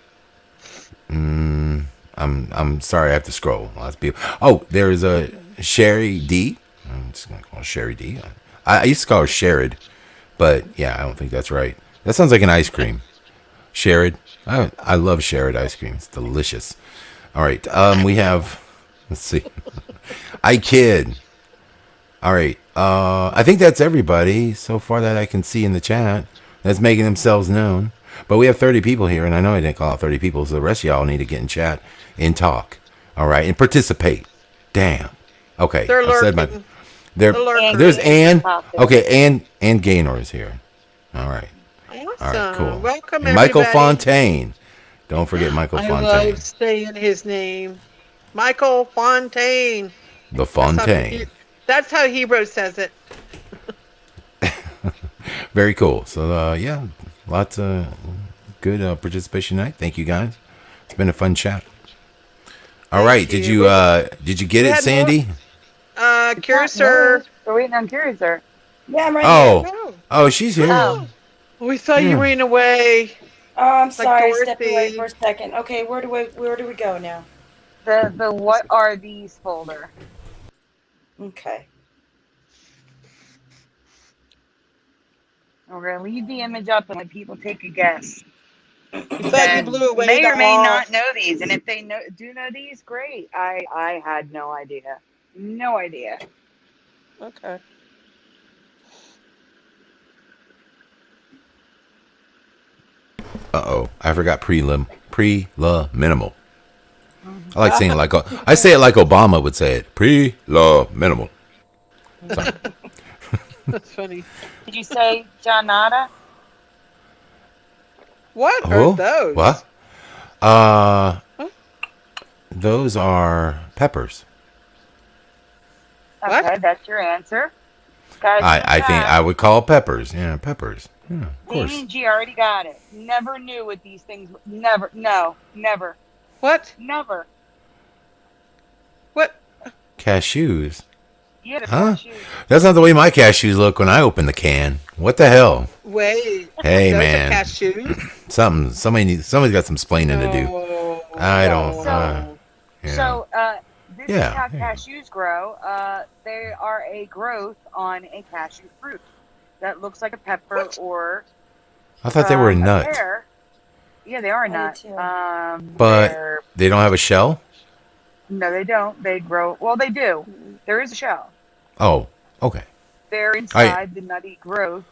[SPEAKER 6] I'm sorry, I have to scroll. Lots of people. Oh, there's a Sherry D. I'm just gonna call her Sherry D. I used to call her Sherrod, but yeah, I don't think that's right. That sounds like an ice cream. Sherrod. I love Sherrod ice cream. It's delicious. All right. We have. Let's see. I kid. All right. I think that's everybody so far that I can see in the chat that's making themselves known. But we have 30 people here, and I know I didn't call out 30 people, so the rest of y'all need to get in chat and talk. All right, and participate. Damn. Okay.
[SPEAKER 5] They're
[SPEAKER 6] I said
[SPEAKER 5] lurking.
[SPEAKER 6] there's Ann. Okay, Ann Gaynor is here. All right.
[SPEAKER 5] Awesome.
[SPEAKER 6] All right, cool.
[SPEAKER 5] Welcome,
[SPEAKER 6] and Michael
[SPEAKER 5] everybody.
[SPEAKER 6] Fontaine. Don't forget Michael
[SPEAKER 5] I
[SPEAKER 6] Fontaine.
[SPEAKER 5] love saying his name. Michael Fontaine.
[SPEAKER 6] The Fontaine.
[SPEAKER 5] That's how Hebrew says it.
[SPEAKER 6] Very cool. So, yeah, Lots of good participation tonight. Thank you guys. It's been a fun chat. All
[SPEAKER 5] Thank
[SPEAKER 6] right.
[SPEAKER 5] you.
[SPEAKER 6] Did you get
[SPEAKER 5] We
[SPEAKER 6] it,
[SPEAKER 5] had
[SPEAKER 6] Sandy?
[SPEAKER 3] Curiouser. We're waiting on Curiouser.
[SPEAKER 8] Yeah, I'm right
[SPEAKER 6] Oh.
[SPEAKER 8] here.
[SPEAKER 5] No.
[SPEAKER 6] Oh, she's here.
[SPEAKER 3] Oh.
[SPEAKER 5] We thought you
[SPEAKER 6] Yeah.
[SPEAKER 5] ran away.
[SPEAKER 8] Oh, I'm
[SPEAKER 5] Like
[SPEAKER 8] sorry. I stepped away
[SPEAKER 5] Dorothy.
[SPEAKER 8] for a second. Okay, where do we go now?
[SPEAKER 7] The what are these folder.
[SPEAKER 8] Okay.
[SPEAKER 7] We're gonna leave the image up and let people take a guess.
[SPEAKER 5] We thought you
[SPEAKER 7] Then
[SPEAKER 5] blew away
[SPEAKER 7] may
[SPEAKER 5] the
[SPEAKER 7] or may
[SPEAKER 5] all.
[SPEAKER 7] not know these, and if they do know these, great. I had no idea. No idea.
[SPEAKER 5] Okay.
[SPEAKER 6] Uh-oh. I forgot minimal. I like saying it like I say it like Obama would say it. Minimal.
[SPEAKER 5] That's funny.
[SPEAKER 7] Did you say Janata?
[SPEAKER 5] What
[SPEAKER 6] Oh,
[SPEAKER 5] are those?
[SPEAKER 6] what? Those are peppers.
[SPEAKER 5] What?
[SPEAKER 7] Okay, that's your answer. Guys,
[SPEAKER 6] I think I would call peppers. Yeah, peppers. Yeah, of course.
[SPEAKER 7] Damien G already got it. Never knew what these things. Never. No. Never.
[SPEAKER 5] What?
[SPEAKER 7] Never.
[SPEAKER 5] What?
[SPEAKER 6] Cashews.
[SPEAKER 7] Yeah, the
[SPEAKER 6] Huh?
[SPEAKER 7] cashews.
[SPEAKER 6] That's not the way my cashews look when I open the can. What the hell?
[SPEAKER 5] Wait.
[SPEAKER 6] Hey,
[SPEAKER 5] Those
[SPEAKER 6] man.
[SPEAKER 5] are cashews?
[SPEAKER 6] Somebody's got some splaining to do.
[SPEAKER 5] No.
[SPEAKER 6] I don't.
[SPEAKER 7] So-
[SPEAKER 6] Yeah.
[SPEAKER 7] So, this
[SPEAKER 6] Yeah,
[SPEAKER 7] is how
[SPEAKER 6] yeah.
[SPEAKER 7] cashews grow. They are a growth on a cashew fruit that looks like a pepper
[SPEAKER 5] What?
[SPEAKER 7] or
[SPEAKER 6] I thought they were a nut,
[SPEAKER 7] pear. Yeah, they are a
[SPEAKER 8] I
[SPEAKER 7] nut.
[SPEAKER 8] do too.
[SPEAKER 6] But-
[SPEAKER 7] they're-
[SPEAKER 6] they don't have a shell.
[SPEAKER 7] no, they don't. They grow. Well, they do. There is a shell.
[SPEAKER 6] Oh, okay.
[SPEAKER 7] They're inside the nutty growth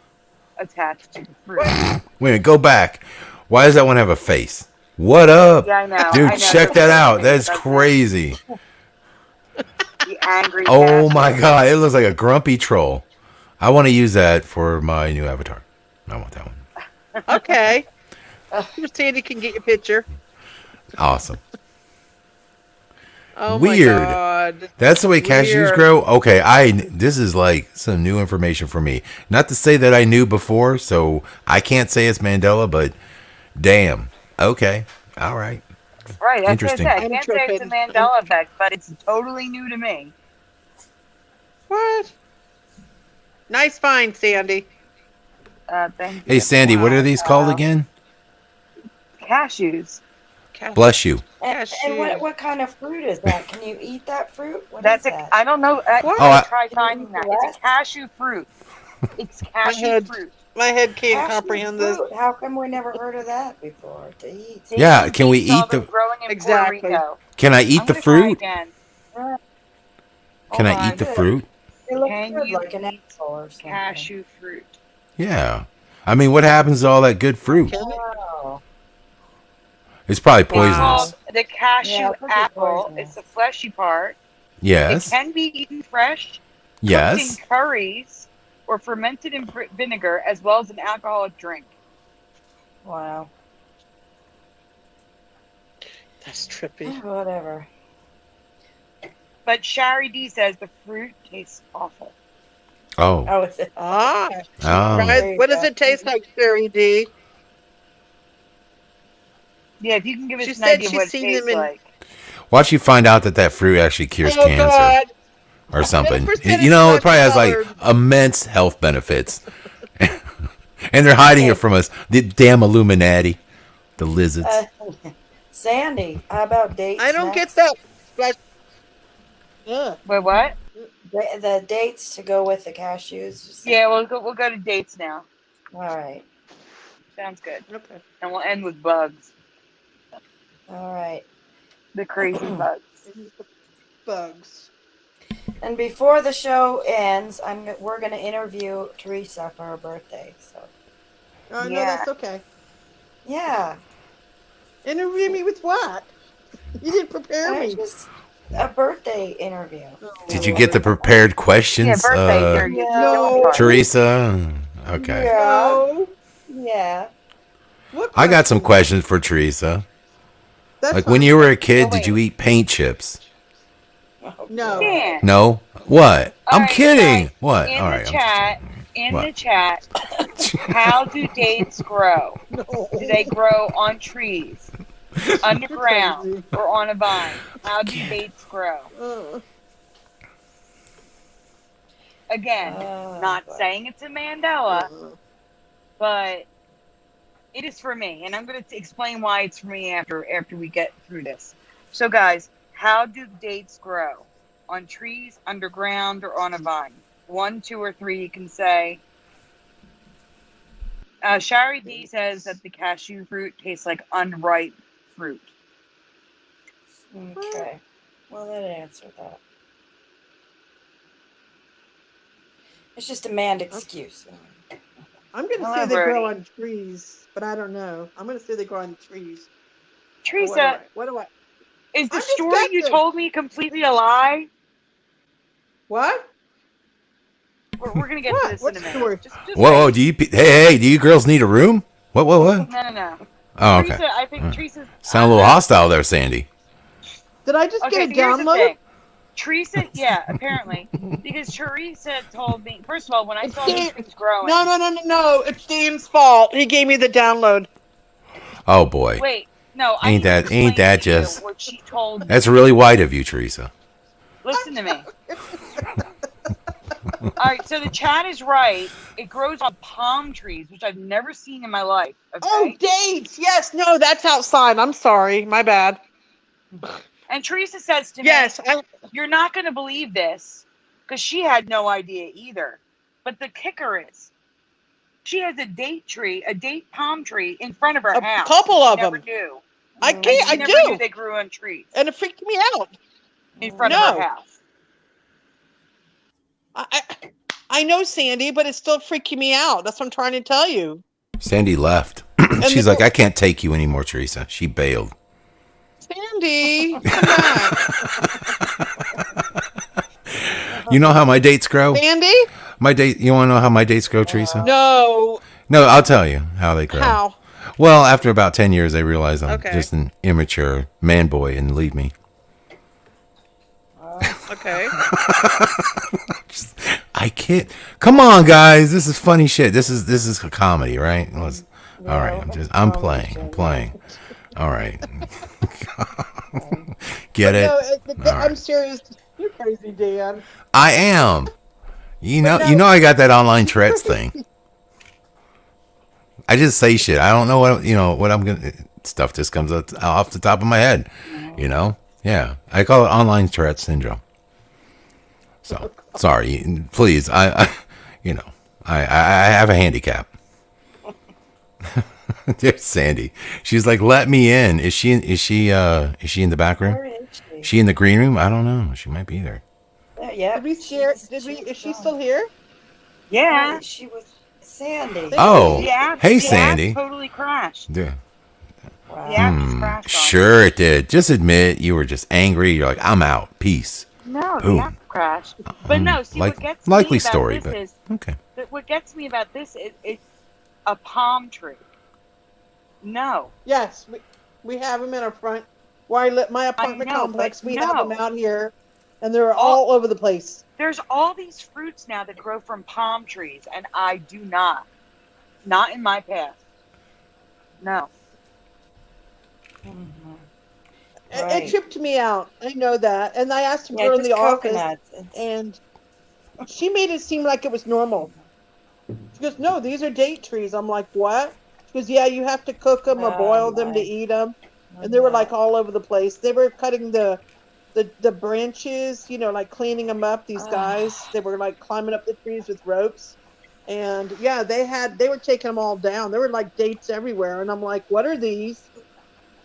[SPEAKER 7] attached to the fruit.
[SPEAKER 6] Wait a minute, go back. Why does that one have a face? What up?
[SPEAKER 7] Yeah, I know.
[SPEAKER 6] Dude,
[SPEAKER 7] I know.
[SPEAKER 6] check that out. That's crazy.
[SPEAKER 7] The angry.
[SPEAKER 6] Oh
[SPEAKER 7] cashew.
[SPEAKER 6] my god, it looks like a grumpy troll. I want to use that for my new avatar. I want that one.
[SPEAKER 5] Okay. Sandy can get your picture.
[SPEAKER 6] Awesome.
[SPEAKER 5] Oh
[SPEAKER 6] Weird.
[SPEAKER 5] my god.
[SPEAKER 6] That's the way cashews
[SPEAKER 5] Weird.
[SPEAKER 6] grow? Okay, this is like some new information for me. Not to say that I knew before, so I can't say it's Mandela, but damn. Okay. All right.
[SPEAKER 7] Right, that's
[SPEAKER 6] Interesting.
[SPEAKER 7] what I said. I
[SPEAKER 5] I'm
[SPEAKER 7] can't say it's a
[SPEAKER 5] tripping.
[SPEAKER 7] Mandela effect, but it's totally new to me.
[SPEAKER 5] What? Nice find, Sandy.
[SPEAKER 7] Thank you.
[SPEAKER 6] Hey, Sandy, what are these called again?
[SPEAKER 7] Cashews.
[SPEAKER 6] Bless you.
[SPEAKER 8] And
[SPEAKER 5] Cashews.
[SPEAKER 8] what kind of fruit is that? Can you eat that fruit? What
[SPEAKER 7] That's
[SPEAKER 8] is
[SPEAKER 7] a.
[SPEAKER 8] that?
[SPEAKER 7] I don't know.
[SPEAKER 5] What?
[SPEAKER 6] Oh,
[SPEAKER 7] Try finding that. It's a cashew fruit. It's cashew
[SPEAKER 5] head-
[SPEAKER 7] fruit.
[SPEAKER 5] My head can't
[SPEAKER 8] Cashew
[SPEAKER 5] comprehend this.
[SPEAKER 8] fruit. How come we never heard of that before to eat?
[SPEAKER 7] See,
[SPEAKER 6] Yeah,
[SPEAKER 7] you
[SPEAKER 6] can we
[SPEAKER 7] saw
[SPEAKER 6] eat
[SPEAKER 7] them
[SPEAKER 6] the-
[SPEAKER 7] growing in
[SPEAKER 5] Exactly.
[SPEAKER 7] Puerto Rico?
[SPEAKER 6] Can I eat
[SPEAKER 7] I'm
[SPEAKER 6] the
[SPEAKER 7] gonna try
[SPEAKER 6] fruit?
[SPEAKER 7] again.
[SPEAKER 6] Can
[SPEAKER 7] Hold
[SPEAKER 6] I eat the
[SPEAKER 7] on.
[SPEAKER 6] fruit?
[SPEAKER 8] It looks
[SPEAKER 7] Can
[SPEAKER 8] good,
[SPEAKER 7] you
[SPEAKER 8] like an
[SPEAKER 7] eat
[SPEAKER 8] apple or something.
[SPEAKER 7] Cashew fruit.
[SPEAKER 6] Yeah. I mean, what happens to all that good fruit?
[SPEAKER 5] Can it?
[SPEAKER 8] Oh.
[SPEAKER 6] It's probably
[SPEAKER 7] It's
[SPEAKER 6] poisonous.
[SPEAKER 7] called the cashew
[SPEAKER 8] Yeah, it's probably
[SPEAKER 7] apple.
[SPEAKER 8] poisonous.
[SPEAKER 7] It's the fleshy part.
[SPEAKER 6] Yes.
[SPEAKER 7] It can be eaten fresh, cooked
[SPEAKER 6] Yes.
[SPEAKER 7] in curries, or fermented in vinegar, as well as an alcoholic drink.
[SPEAKER 8] Wow.
[SPEAKER 5] That's trippy.
[SPEAKER 8] Whatever.
[SPEAKER 7] But Shari D says the fruit tastes awful.
[SPEAKER 6] Oh.
[SPEAKER 8] Oh, it's
[SPEAKER 5] Ah.
[SPEAKER 6] Oh.
[SPEAKER 8] There
[SPEAKER 5] Guys,
[SPEAKER 8] you
[SPEAKER 5] what does
[SPEAKER 8] go.
[SPEAKER 5] it taste like, Sherry D?
[SPEAKER 7] Yeah, if you can give us
[SPEAKER 5] She
[SPEAKER 7] an
[SPEAKER 5] said
[SPEAKER 7] idea
[SPEAKER 5] she's
[SPEAKER 7] what it
[SPEAKER 5] seen
[SPEAKER 7] tastes
[SPEAKER 5] them in-
[SPEAKER 7] like.
[SPEAKER 6] Watch you find out that fruit actually cures
[SPEAKER 5] Oh
[SPEAKER 6] cancer
[SPEAKER 5] god.
[SPEAKER 6] or something.
[SPEAKER 5] 10%
[SPEAKER 6] You know, it
[SPEAKER 5] is
[SPEAKER 6] probably has like
[SPEAKER 5] colored.
[SPEAKER 6] immense health benefits. And they're hiding it from us. The damn Illuminati. The lizards.
[SPEAKER 8] Sandy, how about dates?
[SPEAKER 5] I don't get
[SPEAKER 8] next?
[SPEAKER 5] that. But, yeah.
[SPEAKER 7] Wait, what?
[SPEAKER 8] The dates to go with the cashews.
[SPEAKER 7] Yeah, we'll go to dates now.
[SPEAKER 8] All right.
[SPEAKER 7] Sounds good.
[SPEAKER 5] Okay.
[SPEAKER 7] And we'll end with bugs.
[SPEAKER 8] All right.
[SPEAKER 7] The crazy bugs.
[SPEAKER 5] Bugs.
[SPEAKER 8] And before the show ends, we're going to interview Teresa for her birthday. So
[SPEAKER 5] Oh, no,
[SPEAKER 7] Yeah.
[SPEAKER 5] that's okay.
[SPEAKER 8] yeah,
[SPEAKER 5] Interview me with what? You didn't prepare me.
[SPEAKER 8] just a birthday interview.
[SPEAKER 6] Did you get the prepared questions,
[SPEAKER 7] Yeah, birthday interview.
[SPEAKER 5] No.
[SPEAKER 6] Teresa? Okay.
[SPEAKER 8] Yeah.
[SPEAKER 5] No.
[SPEAKER 8] Yeah.
[SPEAKER 5] What
[SPEAKER 6] I got some
[SPEAKER 5] question?
[SPEAKER 6] questions for Teresa.
[SPEAKER 5] That's
[SPEAKER 6] Like when
[SPEAKER 5] fine.
[SPEAKER 6] you were a kid,
[SPEAKER 7] Oh,
[SPEAKER 6] did you eat paint chips?
[SPEAKER 8] Oh,
[SPEAKER 5] No.
[SPEAKER 7] Dan,
[SPEAKER 6] No? What?
[SPEAKER 7] All
[SPEAKER 6] I'm
[SPEAKER 7] right,
[SPEAKER 6] kidding.
[SPEAKER 7] guys,
[SPEAKER 6] What?
[SPEAKER 7] in
[SPEAKER 6] All
[SPEAKER 7] the
[SPEAKER 6] right.
[SPEAKER 7] chat, in
[SPEAKER 6] What?
[SPEAKER 7] the chat, how do dates grow?
[SPEAKER 4] No.
[SPEAKER 7] Do they grow on trees, underground,
[SPEAKER 4] crazy.
[SPEAKER 7] or on a vine? How do dates grow? Again, not saying it's a Mandela, but it is for me, and I'm going to explain why it's for me after we get through this. So, guys, how do dates grow? On trees, underground, or on a vine? 1, 2, or 3, you can say. Shari D says that the cashew fruit tastes like unripe fruit.
[SPEAKER 8] Okay. Well, that answered that. It's just a manned excuse.
[SPEAKER 4] I'm going to say they grow on trees, but I don't know. I'm going to say they grow on trees.
[SPEAKER 7] Teresa,
[SPEAKER 4] what do I?
[SPEAKER 7] Is the story you told me completely a lie?
[SPEAKER 4] What?
[SPEAKER 7] We're going to get to this in a minute. Just
[SPEAKER 6] whoa, do you? Hey, do you girls need a room? What?
[SPEAKER 7] No.
[SPEAKER 6] Oh, okay.
[SPEAKER 7] Teresa, I think Teresa's...
[SPEAKER 6] Sound a little hostile there, Sandy.
[SPEAKER 4] Did I just get a download?
[SPEAKER 7] Teresa, yeah, apparently. Because Teresa told me, first of all, when I saw these trees growing...
[SPEAKER 4] No. It's Dan's fault. He gave me the download.
[SPEAKER 6] Oh, boy.
[SPEAKER 7] Wait, no.
[SPEAKER 6] Ain't that just...
[SPEAKER 7] What she told me.
[SPEAKER 6] That's really white of you, Teresa.
[SPEAKER 7] Listen to me. All right, so the chat is right. It grows on palm trees, which I've never seen in my life. Okay?
[SPEAKER 4] Oh, dates. Yes. No, that's outside. I'm sorry. My bad.
[SPEAKER 7] And Teresa says to me, you're not going to believe this, because she had no idea either. But the kicker is, she has a date palm tree in front of her house.
[SPEAKER 4] A couple of them.
[SPEAKER 7] Knew.
[SPEAKER 4] I
[SPEAKER 7] never knew they grew on trees.
[SPEAKER 4] And it freaked me out.
[SPEAKER 7] In front of her house.
[SPEAKER 4] I know, Sandy, but it's still freaking me out. That's what I'm trying to tell you.
[SPEAKER 6] Sandy left. She's like, I can't take you anymore, Teresa. She bailed.
[SPEAKER 4] Sandy, come on.
[SPEAKER 6] You know how my dates grow?
[SPEAKER 4] Sandy?
[SPEAKER 6] You want to know how my dates grow, Teresa?
[SPEAKER 4] No.
[SPEAKER 6] No, I'll tell you how they grow.
[SPEAKER 4] How?
[SPEAKER 6] Well, after about 10 years, they realize I'm
[SPEAKER 4] Okay.
[SPEAKER 6] just an immature man boy and leave me.
[SPEAKER 4] Okay.
[SPEAKER 6] I can't. Come on, guys. This is funny shit. This is a comedy, right? All right. I'm playing. All right. Get it?
[SPEAKER 4] No, I'm serious. You're crazy, Dan.
[SPEAKER 6] I am. You know I got that online Tourette's thing. I just say shit. I don't know what I'm gonna. Stuff just comes off the top of my head. Yeah. I call it online Tourette's syndrome. So sorry. Please. I have a handicap. There's Sandy. She's like, let me in. Is she in the back room?
[SPEAKER 8] Where is she?
[SPEAKER 6] She in the green room? I don't know. She might be there.
[SPEAKER 8] Yeah.
[SPEAKER 4] Is she still here?
[SPEAKER 7] Yeah.
[SPEAKER 8] She was Sandy.
[SPEAKER 6] Oh.
[SPEAKER 7] Yeah.
[SPEAKER 6] Hey, Sandy.
[SPEAKER 7] The app totally crashed.
[SPEAKER 6] Yeah.
[SPEAKER 7] Wow. The app just crashed.
[SPEAKER 6] Sure it did. Just admit you were just angry. You're like, I'm out. Peace.
[SPEAKER 7] No, the app crashed. But no, see, what gets
[SPEAKER 6] likely
[SPEAKER 7] me about
[SPEAKER 6] story,
[SPEAKER 7] this
[SPEAKER 6] but
[SPEAKER 7] is,
[SPEAKER 6] okay.
[SPEAKER 7] What gets me about this is it's a palm tree. No.
[SPEAKER 4] Yes, we have them in our front. Where I live, my apartment complex, we have them out here, and they're all over the place.
[SPEAKER 7] There's all these fruits now that grow from palm trees, and I do not. Not in my path. No.
[SPEAKER 8] Mm-hmm.
[SPEAKER 4] It tripped me out. I know that. And I asked a girl in the office, and she made it seem like it was normal. She goes, no, these are date trees. I'm like, what? She goes, yeah, you have to cook them or boil them to eat them. And they were like all over the place. They were cutting the branches, like cleaning them up. These guys, they were like climbing up the trees with ropes. And yeah, they were taking them all down. There were like dates everywhere. And I'm like, what are these?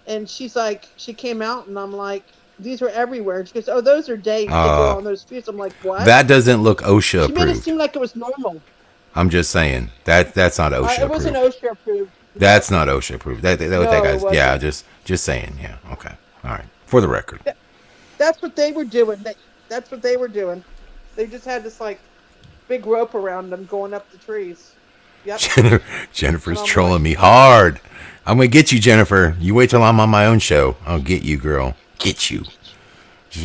[SPEAKER 4] And she's like, she came out and I'm like, these are everywhere. And she goes, oh, those are dates that grow on those trees. I'm like, what?
[SPEAKER 6] That doesn't look OSHA approved.
[SPEAKER 4] She made it seem like it was normal.
[SPEAKER 6] I'm just saying that's not OSHA approved.
[SPEAKER 4] It wasn't OSHA approved.
[SPEAKER 6] That's not OSHA approved. That guy's, yeah, just saying. Yeah. Okay. All right. For the record.
[SPEAKER 4] That's what they were doing. That's what they were doing. They just had this like big rope around them going up the trees. Yep.
[SPEAKER 6] Jennifer's trolling me hard. I'm going to get you, Jennifer. You wait till I'm on my own show. I'll get you, girl. Get you.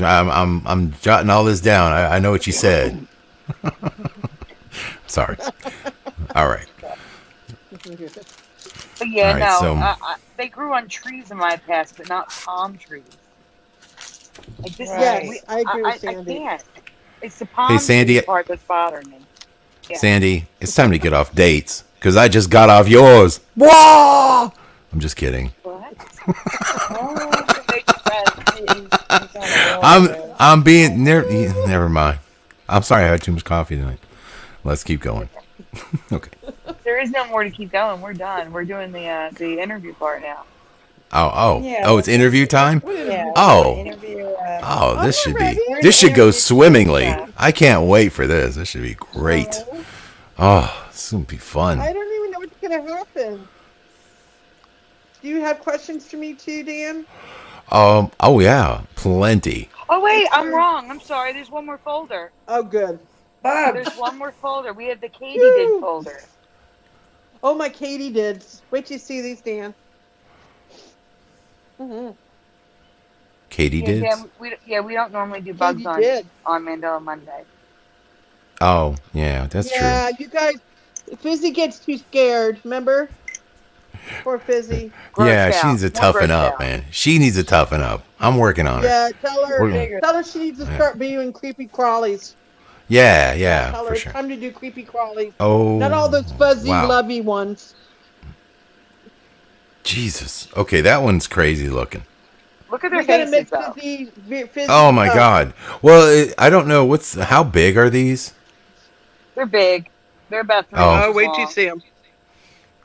[SPEAKER 6] I'm jotting all this down. I know what you said. Sorry. All right.
[SPEAKER 7] But yeah,
[SPEAKER 6] All right,
[SPEAKER 7] no,
[SPEAKER 6] so-
[SPEAKER 7] they grew on trees in my past, but not palm trees. Like this
[SPEAKER 5] Yes,
[SPEAKER 7] is,
[SPEAKER 5] I agree with
[SPEAKER 7] I
[SPEAKER 5] Sandy.
[SPEAKER 7] can't. It's the palm
[SPEAKER 6] Sandy-
[SPEAKER 7] tree part that's bothering me. Yeah.
[SPEAKER 6] Sandy, it's time to get off dates because I just got off yours. Whoa! I'm just kidding.
[SPEAKER 7] What?
[SPEAKER 6] I'm being never mind. I'm sorry I had too much coffee tonight. Let's keep going. Okay.
[SPEAKER 7] There is no more to keep going. We're done. We're doing the interview part now.
[SPEAKER 6] Oh, it's interview time?
[SPEAKER 8] Yeah.
[SPEAKER 6] Oh.
[SPEAKER 8] Interview,
[SPEAKER 6] This should
[SPEAKER 5] ready.
[SPEAKER 6] this should go swimmingly. I can't wait for this. This should be great. Oh, this will be fun.
[SPEAKER 5] I don't even know what's going to happen. Do you have questions for me too, Dan?
[SPEAKER 6] Oh yeah, plenty.
[SPEAKER 7] Oh wait, I'm wrong. I'm sorry. There's one more folder.
[SPEAKER 5] Oh, good.
[SPEAKER 8] Bob.
[SPEAKER 7] There's one more folder. We have the Katie did folder.
[SPEAKER 5] Oh, my Katie did. Wait till you see these, Dan. Mm-hmm.
[SPEAKER 6] Katie did.
[SPEAKER 7] We don't normally do bugs
[SPEAKER 5] Katie
[SPEAKER 7] on Mandela Monday.
[SPEAKER 6] Oh yeah, that's
[SPEAKER 5] Yeah,
[SPEAKER 6] true.
[SPEAKER 5] you guys, Fizzy gets too scared, remember? Poor Fizzy.
[SPEAKER 6] Yeah,
[SPEAKER 7] Grossed
[SPEAKER 6] she
[SPEAKER 7] out.
[SPEAKER 6] needs to
[SPEAKER 7] More
[SPEAKER 6] toughen
[SPEAKER 7] grossed
[SPEAKER 6] up,
[SPEAKER 7] out.
[SPEAKER 6] man. She needs to toughen up. I'm working on it.
[SPEAKER 5] Yeah, tell her
[SPEAKER 6] We're-
[SPEAKER 5] she needs to start viewing creepy crawlies.
[SPEAKER 6] Yeah,
[SPEAKER 5] Tell
[SPEAKER 6] for
[SPEAKER 5] her it's
[SPEAKER 6] sure.
[SPEAKER 5] time to do creepy crawlies.
[SPEAKER 6] Oh,
[SPEAKER 5] Not all those fuzzy,
[SPEAKER 6] wow.
[SPEAKER 5] lovey ones.
[SPEAKER 6] Jesus. Okay, that one's crazy looking.
[SPEAKER 7] Look at their
[SPEAKER 5] We gotta
[SPEAKER 7] faces
[SPEAKER 5] make
[SPEAKER 7] though.
[SPEAKER 5] Fizzy
[SPEAKER 6] Oh my
[SPEAKER 5] up.
[SPEAKER 6] God. Well, I don't know how big are these?
[SPEAKER 7] They're big. They're about 3
[SPEAKER 6] Oh.
[SPEAKER 7] inches
[SPEAKER 5] Oh, wait till you
[SPEAKER 7] long.
[SPEAKER 5] see them.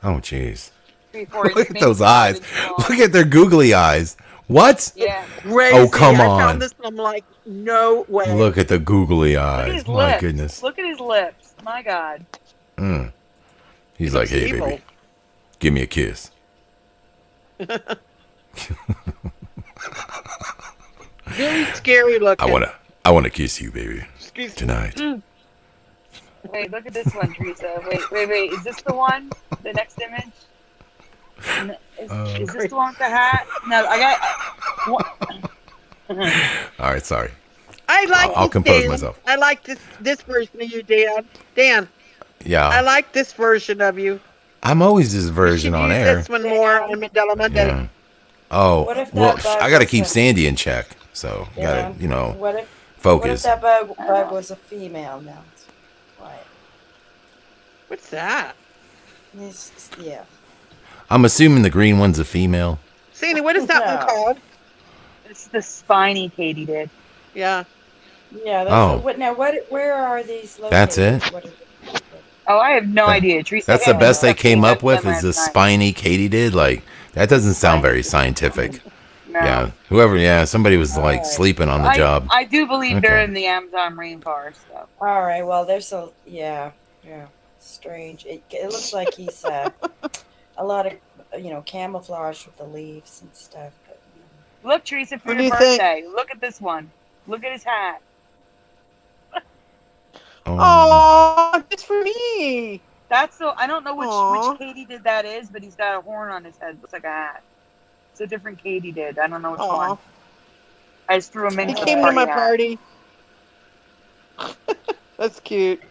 [SPEAKER 6] Oh, jeez.
[SPEAKER 7] 3-4
[SPEAKER 6] Look
[SPEAKER 7] inches,
[SPEAKER 6] at
[SPEAKER 7] maybe
[SPEAKER 6] those
[SPEAKER 7] 5
[SPEAKER 6] eyes.
[SPEAKER 7] inches long.
[SPEAKER 6] Look at their googly eyes. What?
[SPEAKER 7] Yeah.
[SPEAKER 5] Crazy.
[SPEAKER 6] Oh, come
[SPEAKER 5] I
[SPEAKER 6] on.
[SPEAKER 5] found this and I'm like, no way.
[SPEAKER 6] Look at the googly
[SPEAKER 7] Look at
[SPEAKER 6] eyes.
[SPEAKER 7] his
[SPEAKER 6] My
[SPEAKER 7] lips.
[SPEAKER 6] goodness.
[SPEAKER 7] Look at his lips. My God.
[SPEAKER 6] Mm. He's like, hey,
[SPEAKER 5] evil.
[SPEAKER 6] baby, give me a kiss.
[SPEAKER 5] Very scary looking.
[SPEAKER 6] I wanna kiss you, baby,
[SPEAKER 5] Excuse me.
[SPEAKER 6] tonight.
[SPEAKER 7] Wait, look at this one, Teresa. Wait. Is this the one? The next image? Is this the one with the hat? No, I got.
[SPEAKER 6] All right, sorry.
[SPEAKER 5] I like
[SPEAKER 6] I'll
[SPEAKER 5] this,
[SPEAKER 6] compose
[SPEAKER 5] Dan.
[SPEAKER 6] myself.
[SPEAKER 5] I like this version of you, Dan. Dan, I
[SPEAKER 6] Yeah,
[SPEAKER 5] like this version of you.
[SPEAKER 6] I'm always this
[SPEAKER 5] You
[SPEAKER 6] version
[SPEAKER 5] should
[SPEAKER 6] on
[SPEAKER 5] use
[SPEAKER 6] air.
[SPEAKER 5] this one more on Mandela Monday.
[SPEAKER 6] Yeah. Oh,
[SPEAKER 8] What if
[SPEAKER 6] well,
[SPEAKER 8] that bug
[SPEAKER 6] I gotta
[SPEAKER 8] was
[SPEAKER 6] keep
[SPEAKER 8] a-
[SPEAKER 6] Sandy in check, so
[SPEAKER 8] Yeah.
[SPEAKER 6] gotta,
[SPEAKER 8] What if
[SPEAKER 6] focus.
[SPEAKER 8] that bug was a female now? It's quiet.
[SPEAKER 5] What's that?
[SPEAKER 8] Yeah.
[SPEAKER 6] I'm assuming the green one's a female.
[SPEAKER 5] Sandy, what is that one
[SPEAKER 8] No.
[SPEAKER 5] called?
[SPEAKER 7] It's the spiny Katie did.
[SPEAKER 5] Yeah.
[SPEAKER 8] Yeah.
[SPEAKER 6] Oh.
[SPEAKER 8] Where are these located?
[SPEAKER 6] That's it?
[SPEAKER 8] What is
[SPEAKER 7] Oh, I have no
[SPEAKER 6] That-
[SPEAKER 7] idea. Teresa.
[SPEAKER 6] That's the
[SPEAKER 7] had
[SPEAKER 6] best they
[SPEAKER 7] stuff
[SPEAKER 6] came
[SPEAKER 7] came
[SPEAKER 6] up with
[SPEAKER 7] them
[SPEAKER 6] is the
[SPEAKER 7] last night.
[SPEAKER 6] spiny Katie did. Like, that doesn't sound very scientific.
[SPEAKER 7] No.
[SPEAKER 6] Yeah, somebody was like
[SPEAKER 8] Alright.
[SPEAKER 6] sleeping on the job.
[SPEAKER 7] I do believe they're
[SPEAKER 6] Okay.
[SPEAKER 7] in the Amazon rainforest, though.
[SPEAKER 8] All right. Well, there's yeah. Strange. It looks like he's a lot of camouflage with the leaves and stuff. But,
[SPEAKER 7] Look, Teresa, for
[SPEAKER 5] What do
[SPEAKER 7] your
[SPEAKER 5] you think?
[SPEAKER 7] birthday. Look at this one. Look at his hat.
[SPEAKER 6] Oh,
[SPEAKER 5] Oh, it's for me.
[SPEAKER 7] That's the. I don't know
[SPEAKER 5] Aw.
[SPEAKER 7] which Katie did that is, but he's got a horn on his head. Looks like a hat. It's a different Katie did. I don't know which
[SPEAKER 5] Aw.
[SPEAKER 7] one. I just threw him in.
[SPEAKER 5] He
[SPEAKER 7] his
[SPEAKER 5] came to my
[SPEAKER 7] hat.
[SPEAKER 5] party. That's cute.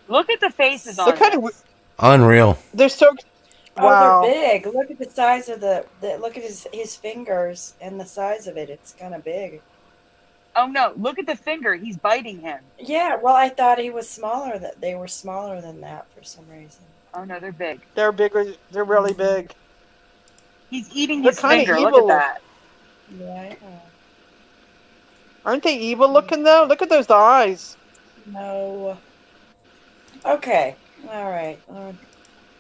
[SPEAKER 7] Look at the faces on
[SPEAKER 5] They're kind of.
[SPEAKER 7] this.
[SPEAKER 6] unreal.
[SPEAKER 5] They're so.
[SPEAKER 8] oh,
[SPEAKER 5] Wow.
[SPEAKER 8] they're big. Look at the size of the look at his fingers and the size of it. It's kind of big.
[SPEAKER 7] Oh no! Look at the finger. He's biting him.
[SPEAKER 8] Yeah. Well, I thought he was smaller. That they were smaller than that for some reason.
[SPEAKER 7] Oh no, they're big.
[SPEAKER 5] They're bigger. They're really big.
[SPEAKER 7] He's eating
[SPEAKER 5] They're
[SPEAKER 7] his
[SPEAKER 5] kinda
[SPEAKER 7] finger. Look
[SPEAKER 5] evil.
[SPEAKER 7] at that.
[SPEAKER 8] Yeah. I know.
[SPEAKER 5] Aren't they evil looking though? Look at those eyes.
[SPEAKER 8] No. Okay. All right.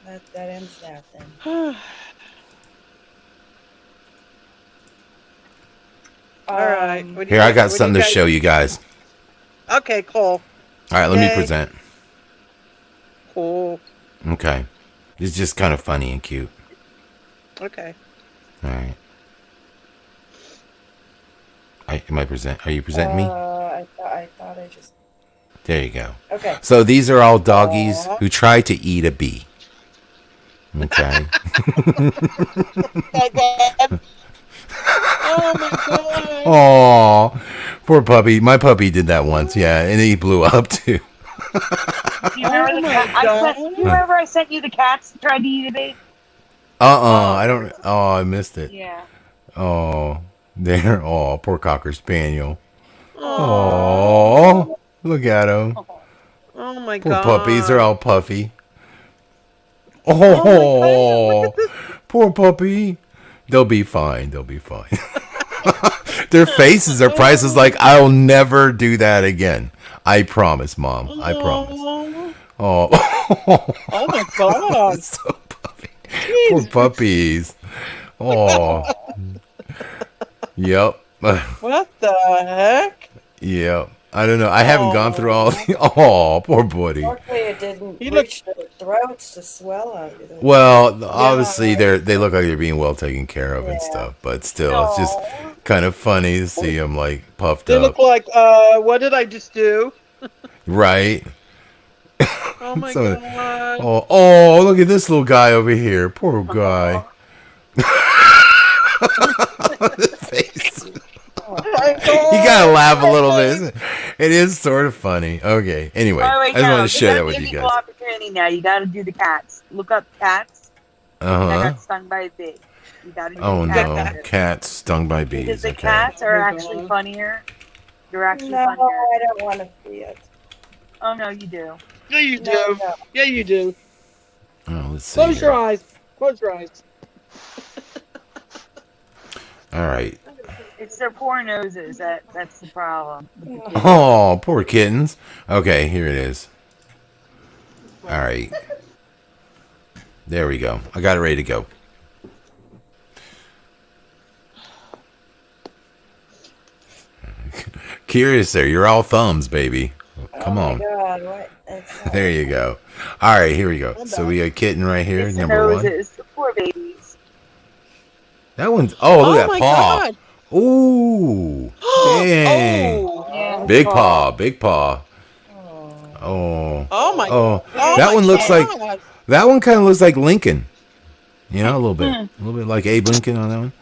[SPEAKER 8] That ends that then.
[SPEAKER 5] All right. What do you
[SPEAKER 6] Here, I
[SPEAKER 5] guys-
[SPEAKER 6] got
[SPEAKER 5] what do
[SPEAKER 6] something to
[SPEAKER 5] you guys-
[SPEAKER 6] show you guys.
[SPEAKER 5] Okay, cool.
[SPEAKER 6] All right, let me
[SPEAKER 5] Yay.
[SPEAKER 6] present.
[SPEAKER 5] Cool.
[SPEAKER 6] Okay. It's just kind of funny and cute.
[SPEAKER 5] Okay.
[SPEAKER 6] All right. Are you presenting me?
[SPEAKER 8] I thought I just.
[SPEAKER 6] There you go.
[SPEAKER 8] Okay.
[SPEAKER 6] So these are all doggies
[SPEAKER 5] Aw.
[SPEAKER 6] who try to eat a bee. Okay.
[SPEAKER 5] Oh my god.
[SPEAKER 6] Aw, poor puppy. My puppy did that once, yeah, and he blew up too.
[SPEAKER 7] Do you remember the cat? Do you remember I sent you the cats that tried to eat a baby?
[SPEAKER 6] I don't. Oh, I missed it.
[SPEAKER 7] Yeah.
[SPEAKER 6] Oh, there. Oh, poor Cocker Spaniel.
[SPEAKER 5] Oh.
[SPEAKER 6] Oh, look at him.
[SPEAKER 5] Oh my
[SPEAKER 6] Poor
[SPEAKER 5] god.
[SPEAKER 6] puppies. They're all puffy.
[SPEAKER 5] Oh my god.
[SPEAKER 6] Oh,
[SPEAKER 5] Look at this.
[SPEAKER 6] poor puppy. They'll be fine. They'll be fine. Their faces are priceless. Like, I'll never do that again. I promise, Mom. I promise. Oh,
[SPEAKER 5] Oh my god.
[SPEAKER 6] so puppy. Poor puppies. Oh, yep.
[SPEAKER 5] What the heck?
[SPEAKER 6] Yep. I don't know. I haven't gone through all the. Oh, poor buddy.
[SPEAKER 8] Luckily, it didn't
[SPEAKER 5] He
[SPEAKER 8] reach their throats to swell out.
[SPEAKER 6] Well, obviously they look like they're being well taken care of and
[SPEAKER 8] Yeah.
[SPEAKER 6] stuff, but still, it's just kind of funny to see them like puffed
[SPEAKER 5] They
[SPEAKER 6] up,
[SPEAKER 5] look like, what did I just do?
[SPEAKER 6] right?
[SPEAKER 5] Oh my
[SPEAKER 6] So-
[SPEAKER 5] god.
[SPEAKER 6] Oh, look at this little guy over here. Poor guy. The face. You gotta laugh a little bit. It is sort of funny. Okay. Anyway,
[SPEAKER 7] All right,
[SPEAKER 6] I just
[SPEAKER 7] now,
[SPEAKER 6] wanted to share that with
[SPEAKER 7] give
[SPEAKER 6] you
[SPEAKER 7] an equal
[SPEAKER 6] guys.
[SPEAKER 7] opportunity now. You got to do the cats. Look up cats. That
[SPEAKER 6] Uh-huh.
[SPEAKER 7] got stung by a bee. You got to do
[SPEAKER 6] Oh
[SPEAKER 7] the
[SPEAKER 6] no,
[SPEAKER 7] cats.
[SPEAKER 6] cats stung by
[SPEAKER 7] Because
[SPEAKER 6] bees.
[SPEAKER 7] the
[SPEAKER 6] Okay.
[SPEAKER 7] cats are actually funnier. You're actually
[SPEAKER 8] No,
[SPEAKER 7] funnier.
[SPEAKER 8] I don't want to see it.
[SPEAKER 7] Oh no, you do.
[SPEAKER 5] Yeah, you do.
[SPEAKER 8] No.
[SPEAKER 5] Yeah, you do.
[SPEAKER 6] Oh, let's see.
[SPEAKER 5] Close
[SPEAKER 6] here.
[SPEAKER 5] your eyes. Close your eyes.
[SPEAKER 6] All right.
[SPEAKER 7] It's their poor noses. That's the problem.
[SPEAKER 6] Oh, poor kittens. Okay, here it is. All right. There we go. I got it ready to go. Curious there. You're all thumbs, baby. Come on.
[SPEAKER 8] God, what? It's
[SPEAKER 6] There you go. All right, here we go. So we got kitten right here,
[SPEAKER 7] It's the
[SPEAKER 6] number one.
[SPEAKER 7] noses. The poor babies.
[SPEAKER 6] That one's, oh, look at
[SPEAKER 5] my
[SPEAKER 6] that paw.
[SPEAKER 5] god.
[SPEAKER 6] Ooh. Dang.
[SPEAKER 5] Oh.
[SPEAKER 7] Yeah.
[SPEAKER 6] Big paw, big paw. Oh.
[SPEAKER 5] Oh my
[SPEAKER 6] Oh,
[SPEAKER 5] Oh
[SPEAKER 6] that
[SPEAKER 5] my
[SPEAKER 6] one looks like,
[SPEAKER 5] god.
[SPEAKER 6] that one kind of looks like Lincoln. You know, a little bit like Abe Lincoln on that one.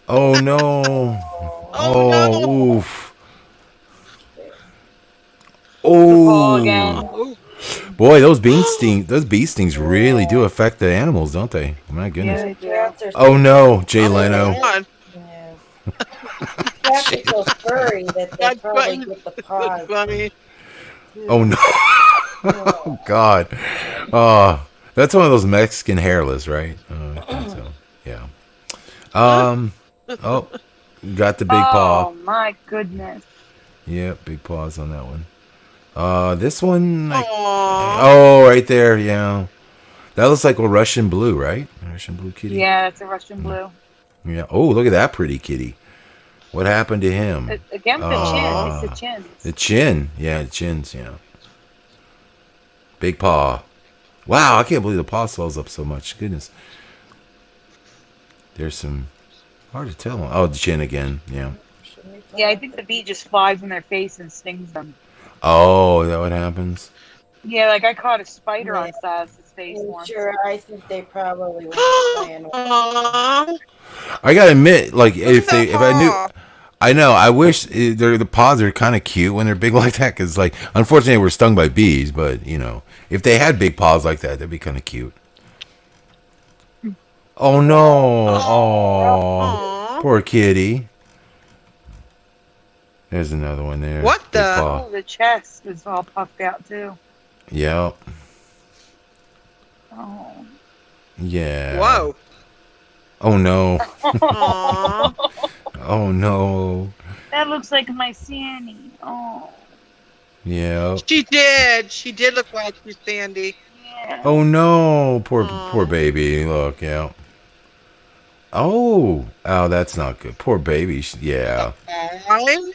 [SPEAKER 6] Oh no. Oh, oof.
[SPEAKER 7] Paw
[SPEAKER 6] Oh,
[SPEAKER 7] again.
[SPEAKER 6] boy, those bee stings really do affect the animals, don't they? My goodness.
[SPEAKER 7] Yeah.
[SPEAKER 6] Oh no, Jay Leno.
[SPEAKER 5] God.
[SPEAKER 8] Yeah. Cats are so furry that they
[SPEAKER 5] That's
[SPEAKER 8] probably
[SPEAKER 5] funny.
[SPEAKER 8] get the paws.
[SPEAKER 5] Funny.
[SPEAKER 6] Oh no. Oh God. Oh, that's one of those Mexican hairless, right? I think so. Yeah. Oh, got the big paw.
[SPEAKER 7] Oh my goodness.
[SPEAKER 6] Yep, big paws on that one. This one.
[SPEAKER 5] Aww.
[SPEAKER 6] Oh, right there. Yeah. That looks like a Russian blue, right? Russian blue kitty.
[SPEAKER 7] Yeah, it's a Russian blue.
[SPEAKER 6] Yeah. Oh, look at that pretty kitty. What happened to him?
[SPEAKER 7] Again, the chin. It's the chin.
[SPEAKER 6] The chin. Yeah, the chin's, yeah. Big paw. Wow, I can't believe the paw swells up so much. Goodness. There's some hard to tell. Oh, the chin again. Yeah.
[SPEAKER 7] Yeah, I think the bee just flies in their face and stings them.
[SPEAKER 6] Oh, is that what happens?
[SPEAKER 7] Yeah, like I caught a spider
[SPEAKER 8] Yeah.
[SPEAKER 7] on Saz's face once.
[SPEAKER 8] Sure, I think they probably were playing with
[SPEAKER 5] Aww.
[SPEAKER 6] I gotta admit, like if
[SPEAKER 5] that
[SPEAKER 6] I knew,
[SPEAKER 5] paw.
[SPEAKER 6] I know. I wish the paws are kind of cute when they're big like that. Because like, unfortunately, we're stung by bees. But you know, if they had big paws like that, that'd be kind of cute. Oh no! Oh,
[SPEAKER 5] Aww.
[SPEAKER 6] poor kitty. There's another one there.
[SPEAKER 5] What
[SPEAKER 6] Big
[SPEAKER 5] the-
[SPEAKER 6] paw.
[SPEAKER 7] Oh, the chest is all puffed out too.
[SPEAKER 6] Yep.
[SPEAKER 7] Oh.
[SPEAKER 6] Yeah.
[SPEAKER 5] Whoa.
[SPEAKER 6] Oh no.
[SPEAKER 5] Aww.
[SPEAKER 6] Oh no.
[SPEAKER 7] That looks like my Sandy. Oh.
[SPEAKER 6] Yeah.
[SPEAKER 5] She did. She did look like you, Sandy.
[SPEAKER 7] Yeah.
[SPEAKER 6] Oh no. Poor
[SPEAKER 5] Aw.
[SPEAKER 6] baby. Look, yeah. Oh. Oh, that's not good. Poor baby. Yeah.
[SPEAKER 5] Aww.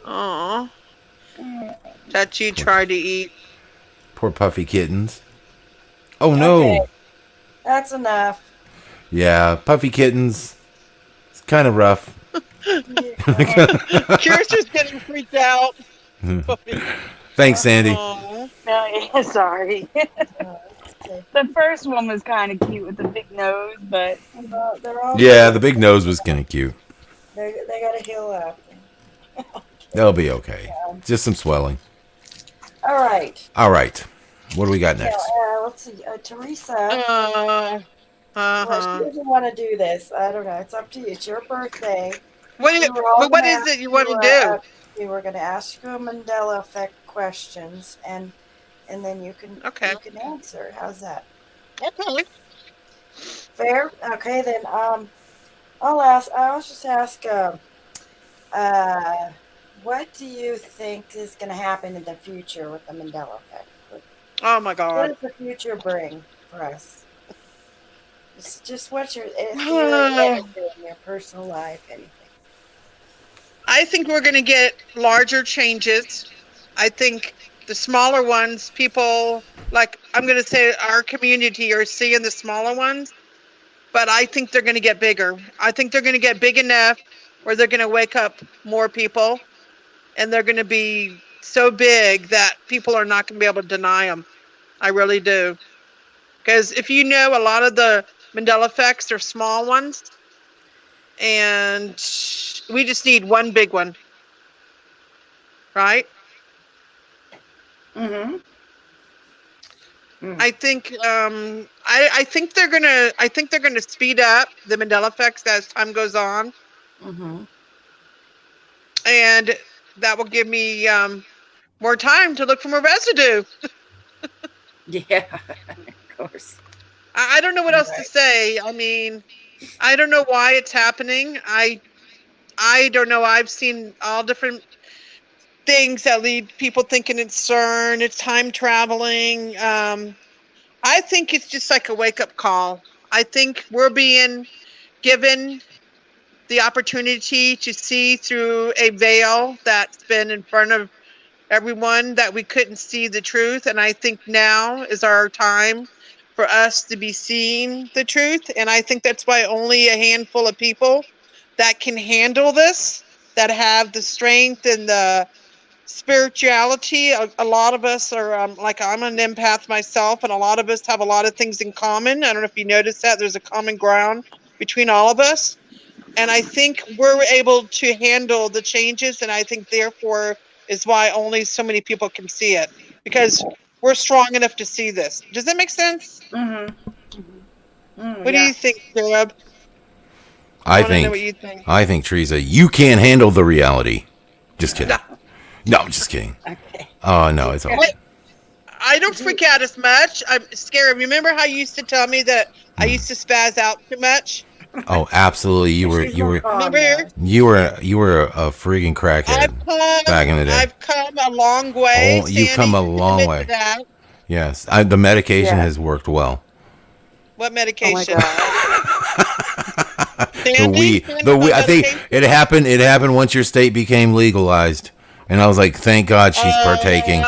[SPEAKER 5] Aww. That she tried to eat.
[SPEAKER 6] Poor puffy kittens. Oh no.
[SPEAKER 8] Okay. That's enough.
[SPEAKER 6] Yeah, puffy kittens. It's kind of rough.
[SPEAKER 5] Curious is getting freaked out.
[SPEAKER 6] Thanks, Sandy.
[SPEAKER 5] Aww.
[SPEAKER 7] No, yeah, sorry.
[SPEAKER 8] Okay.
[SPEAKER 7] The first one was kind of cute with the big nose, but
[SPEAKER 8] Well, they're all
[SPEAKER 6] Yeah, the big nose was kind of cute.
[SPEAKER 8] they got to heal up.
[SPEAKER 6] They'll be okay. Just some swelling.
[SPEAKER 8] All right.
[SPEAKER 6] All right. What do we got next?
[SPEAKER 8] Let's see. Teresa. Well, she doesn't want to do this. I don't know. It's up to you. It's your birthday.
[SPEAKER 5] What is it you want to do?
[SPEAKER 8] We were going to ask you a Mandela Effect questions, and then you can answer. How's that?
[SPEAKER 5] Okay.
[SPEAKER 8] Fair. Okay, then. I'll just ask. What do you think is going to happen in the future with the Mandela Effect?
[SPEAKER 5] Oh my God.
[SPEAKER 8] What does the future bring for us? Just what's your in your personal life, anything?
[SPEAKER 5] I think we're going to get larger changes. I think the smaller ones, people, like I'm going to say our community are seeing the smaller ones, but I think they're going to get bigger. I think they're going to get big enough where they're going to wake up more people, and they're going to be so big that people are not going to be able to deny them. I really do. Because if you know, a lot of the Mandela effects are small ones, and we just need one big one, right?
[SPEAKER 8] Mm-hmm.
[SPEAKER 5] I think I think they're gonna speed up the Mandela effects as time goes on, and that will give me more time to look for more residue.
[SPEAKER 8] Yeah, of course.
[SPEAKER 5] I don't know what else to say. I mean, I don't know why it's happening. I don't know. I've seen all different things that lead people thinking it's CERN, it's time traveling. I think it's just like a wake-up call. I think we're being given the opportunity to see through a veil that's been in front of everyone, that we couldn't see the truth. And I think now is our time for us to be seeing the truth. And I think that's why only a handful of people that can handle this, that have the strength and the spirituality. A lot of us are like, I'm an empath myself, and a lot of us have a lot of things in common. I don't know if you noticed that there's a common ground between all of us. And I think we're able to handle the changes. And I think therefore is why only so many people can see it, because we're strong enough to see this. Does that make sense?
[SPEAKER 8] Mm-hmm.
[SPEAKER 5] What do you think, Caleb?
[SPEAKER 6] I think, Teresa, you can't handle the reality. Just kidding. No, I'm just kidding.
[SPEAKER 8] Okay.
[SPEAKER 6] Oh, no, it's all right.
[SPEAKER 5] I don't freak out as much. I'm scared. Remember how you used to tell me that I used to spaz out too much?
[SPEAKER 6] Oh, absolutely. You were a freaking crackhead back in the day.
[SPEAKER 5] I've come a long way.
[SPEAKER 6] Oh, you've come a long way. Yes. The medication has worked well.
[SPEAKER 5] What medication?
[SPEAKER 6] The weed. I think it happened once your state became legalized. And I was like, thank God she's partaking.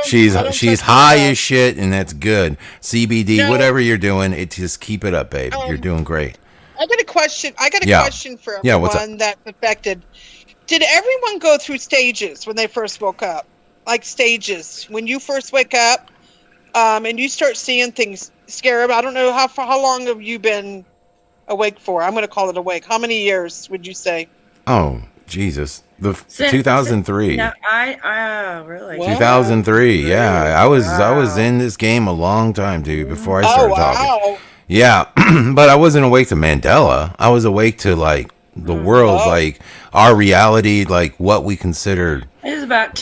[SPEAKER 6] She's high as shit, and that's good. CBD, whatever you're doing, just keep it up, babe. You're doing great.
[SPEAKER 5] I got a question for everyone that's affected. Did everyone go through stages when they first woke up? Like stages. When you first wake up, and you start seeing things, Scarab, I don't know how long have you been awake for? I'm going to call it awake. How many years would you say?
[SPEAKER 6] Oh, Jesus. 2003.
[SPEAKER 8] No, really?
[SPEAKER 6] 2003. Yeah, I was in this game a long time, dude, before I started talking. Yeah, but I wasn't awake to Mandela. I was awake to like the world, like our reality, like what we considered.
[SPEAKER 8] It was about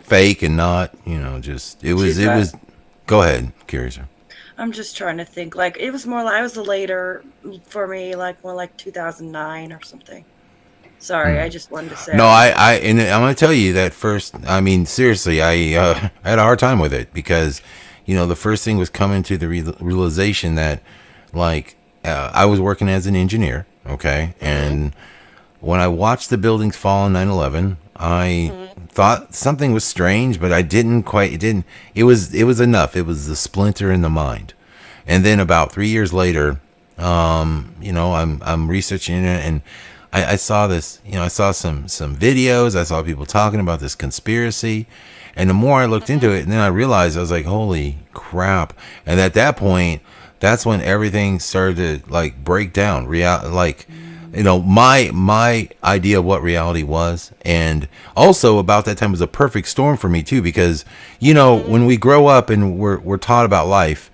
[SPEAKER 6] fake and not, just it was. Go ahead, Curious.
[SPEAKER 8] I'm just trying to think. Like it was more. I was later for me, like more like 2009 or something. Sorry, I just wanted to say.
[SPEAKER 6] No, and I'm going to tell you that first. I mean, seriously, I had a hard time with it because, the first thing was coming to the realization that, like, I was working as an engineer, okay, and when I watched the buildings fall on 9/11, I thought something was strange, but I didn't quite. It was enough. It was the splinter in the mind, and then about 3 years later, I'm researching it and. I saw this, I saw some videos. I saw people talking about this conspiracy. And the more I looked into it, and then I realized, I was like, holy crap. And at that point, that's when everything started to like break down. my idea of what reality was, and also about that time was a perfect storm for me too, because when we grow up and we're taught about life,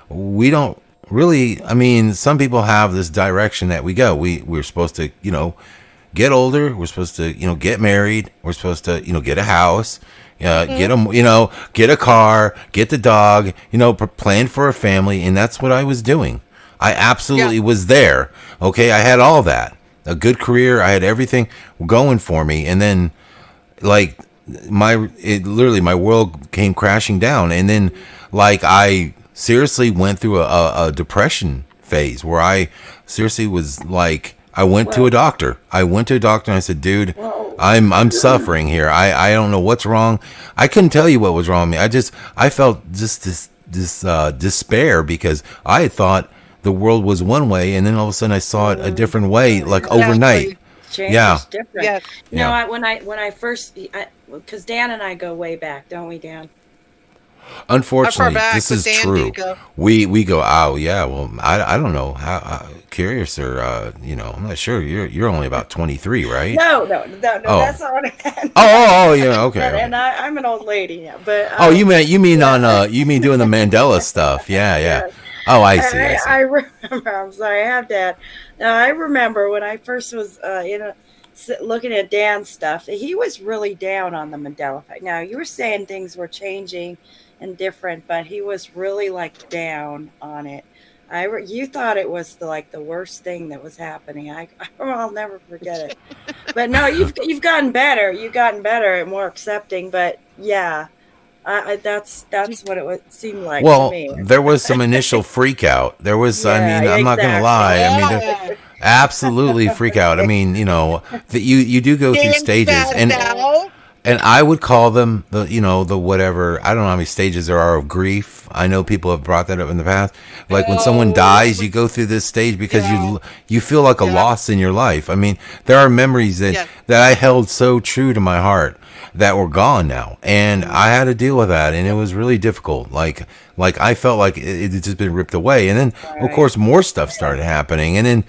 [SPEAKER 6] we don't really, I mean, some people have this direction that we go. We're supposed to, get older. We're supposed to, get married. We're supposed to, get a house, get get a car, get the dog, plan for a family. And that's what I was doing. I absolutely was there. Okay. I had all that, a good career. I had everything going for me. And then like my world came crashing down. And then like, I seriously went through a depression phase where I seriously was like, I went to a doctor. And I said, dude, I'm suffering here. I don't know what's wrong. I couldn't tell you what was wrong with me. I felt just this despair, because I had thought the world was one way, and then all of a sudden I saw it a different way, like overnight.
[SPEAKER 2] Change is different.
[SPEAKER 5] Yes.
[SPEAKER 2] When I first, because Dan and I go way back, don't we, Dan?
[SPEAKER 6] Unfortunately, this is true. We go, oh yeah, well, I don't know how Curious, or I'm not sure. You're only about 23, right?
[SPEAKER 2] No, that's not what I meant.
[SPEAKER 6] Oh, yeah, okay.
[SPEAKER 2] And I'm an old lady now, but
[SPEAKER 6] you mean doing the Mandela stuff? Yeah. Oh, I see.
[SPEAKER 2] I remember. I'm sorry, I have that. Now I remember when I first was looking at Dan's stuff. He was really down on the Mandela Effect. Now you were saying things were changing and different, but he was really like down on it. You thought it was the worst thing that was happening. I'll never forget it. But no, you've gotten better. You've gotten better and more accepting. But yeah, that's what it would seem like to me.
[SPEAKER 6] Well, there was some initial freak out. There was. I mean, I'm not gonna lie. I mean, absolutely freak out. I mean, that you do go through stages, and I would call them the whatever. I don't know how many stages there are of grief. I know people have brought that up in the past. Like when someone dies, you go through this stage because you feel like a loss in your life. I mean, there are memories that I held so true to my heart that were gone now, and I had to deal with that, and it was really difficult. Like I felt like it had just been ripped away, and then of course more stuff started happening, and then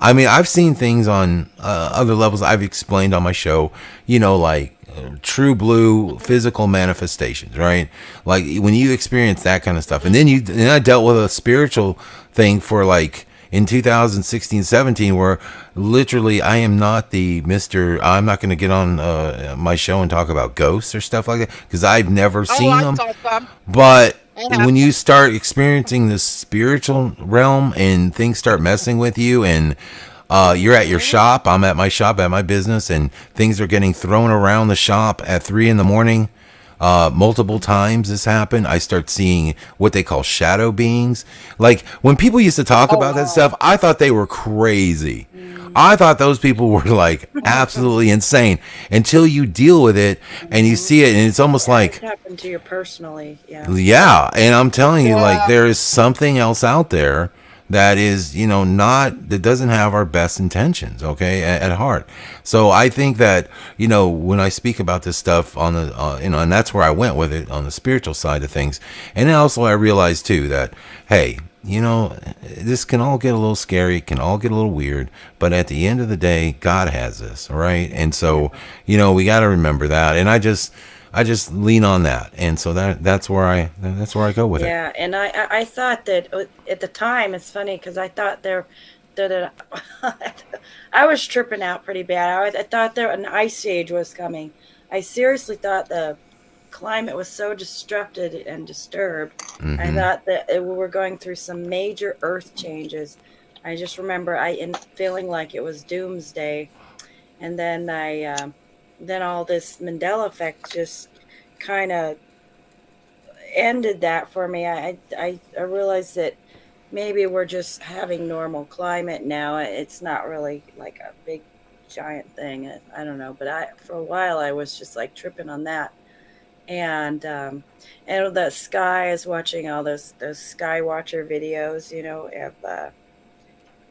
[SPEAKER 6] I mean, I've seen things on other levels I've explained on my show, like true blue physical manifestations, right? Like when you experience that kind of stuff. And then I dealt with a spiritual thing for like in 2016, 17, where literally I am not I'm not going to get on my show and talk about ghosts or stuff like that, because I've never seen them. But when you start experiencing the spiritual realm and things start messing with you, and you're at your shop, I'm at my shop, at my business, and things are getting thrown around the shop at 3 a.m. Multiple times this happened. I start seeing what they call shadow beings. Like when people used to talk about that stuff, I thought they were crazy. I thought those people were like absolutely insane until you deal with it and you see it, and it's almost like
[SPEAKER 2] it happened to you personally.
[SPEAKER 6] Yeah, and I'm telling you, like there is something else out there that is, that doesn't have our best intentions, okay, at heart. So I think that, when I speak about this stuff on the, and that's where I went with it on the spiritual side of things. And then also I realized too that, hey, this can all get a little scary, it can all get a little weird, but at the end of the day, God has this, all right? And so, we got to remember that. And I just lean on that, and so that's where I go with it.
[SPEAKER 2] Yeah, and I thought that at the time, it's funny because I thought that I was tripping out pretty bad. I thought an ice age was coming. I seriously thought the climate was so disrupted and disturbed. Mm-hmm. I thought that we were going through some major earth changes. I just remember feeling like it was doomsday, and then then all this Mandela Effect just kind of ended that for me. I realized that maybe we're just having normal climate now. It's not really like a big giant thing. I don't know, but for a while I was just like tripping on that. And the sky, is watching all those sky watcher videos, of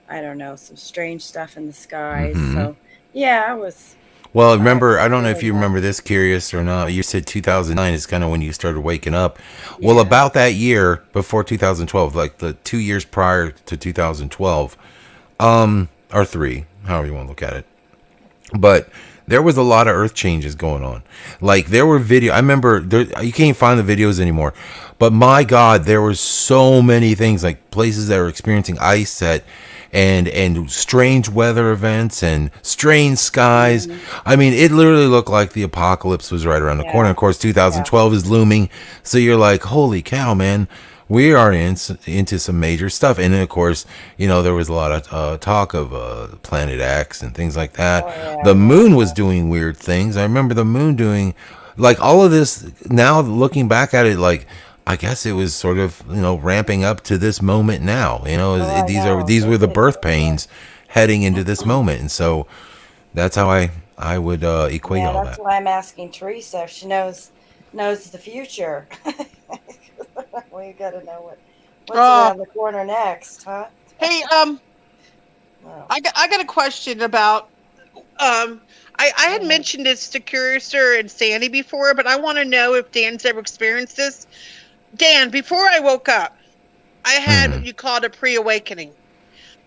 [SPEAKER 2] I don't know, some strange stuff in the skies. Mm-hmm. So yeah, I was.
[SPEAKER 6] Well, remember, I don't know if you remember this, Curious, or not. You said 2009 is kind of when you started waking up. Yeah. Well, about that year before 2012, like the 2 years prior to 2012, or 3, however you want to look at it. But there was a lot of earth changes going on. Like there were I remember you can't find the videos anymore, but my God, there were so many things, like places that were experiencing ice set and strange weather events and strange skies. I mean, it literally looked like the apocalypse was right around the corner. Of course, 2012 is looming. So you're like, holy cow, man. We are into some major stuff. And then, of course, there was a lot of talk of Planet X and things like that. The moon was doing weird things. I remember the moon doing, like, all of this. Now, looking back at it, like, I guess it was sort of, ramping up to this moment now. These were the birth pains heading into this moment. And so that's how I would equate all that.
[SPEAKER 8] That's why I'm asking Teresa if she knows the future. We gotta know what's around the corner next, huh?
[SPEAKER 5] Hey, I got a question about. I had mentioned this to Curiouser and Sandy before, but I want to know if Dan's ever experienced this. Dan, before I woke up, I had what you called a pre-awakening.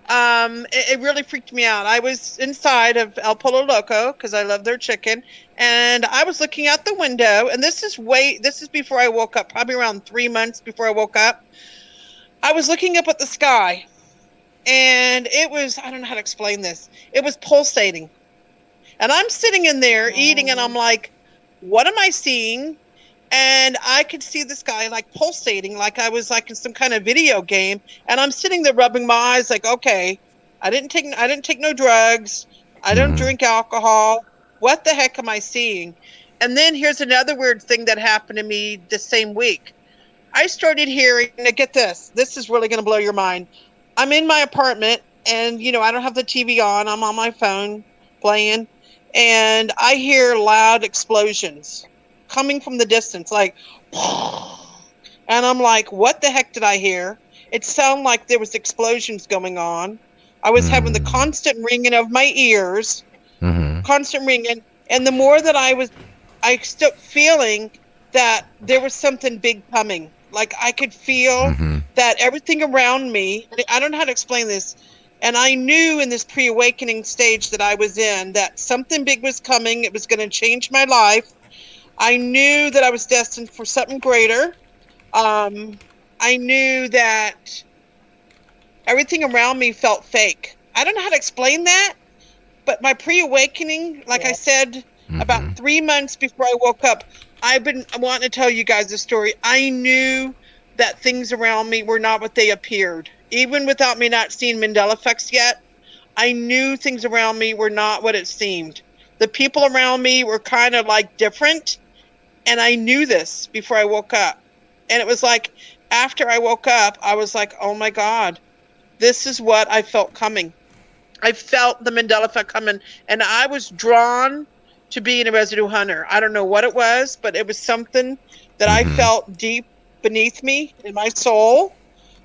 [SPEAKER 5] It really freaked me out. I was inside of El Pollo Loco because I love their chicken, and I was looking out the window, and this is before I woke up, probably around 3 months before I woke up. I was looking up at the sky, and it was, I don't know how to explain this. It was pulsating, and I'm sitting in there eating, and I'm like, what am I seeing? And I could see the sky like pulsating, like I was like in some kind of video game. And I'm sitting there rubbing my eyes, like, okay, I didn't take no drugs. I don't drink alcohol. What the heck am I seeing? And then here's another weird thing that happened to me the same week. I started hearing. Now get this. This is really going to blow your mind. I'm in my apartment, and I don't have the TV on. I'm on my phone playing, and I hear loud explosions coming from the distance, like, and I'm like, what the heck did I hear? It sounded like there was explosions going on. I was having the constant ringing of my ears, constant ringing, and the more that I stopped feeling that there was something big coming. Like I could feel that everything around me, I don't know how to explain this, and I knew in this pre-awakening stage that I was in that something big was coming. It was going to change my life. I knew that I was destined for something greater. I knew that everything around me felt fake. I don't know how to explain that, but my pre-awakening, like I said, about 3 months before I woke up, I've been wanting to tell you guys a story. I knew that things around me were not what they appeared. Even without me not seeing Mandela Effects yet, I knew things around me were not what it seemed. The people around me were kind of like different. And I knew this before I woke up. And it was like, after I woke up, I was like, oh my God, this is what I felt coming. I felt the Mandela Effect coming. And I was drawn to being a residue hunter. I don't know what it was, but it was something that I felt deep beneath me in my soul,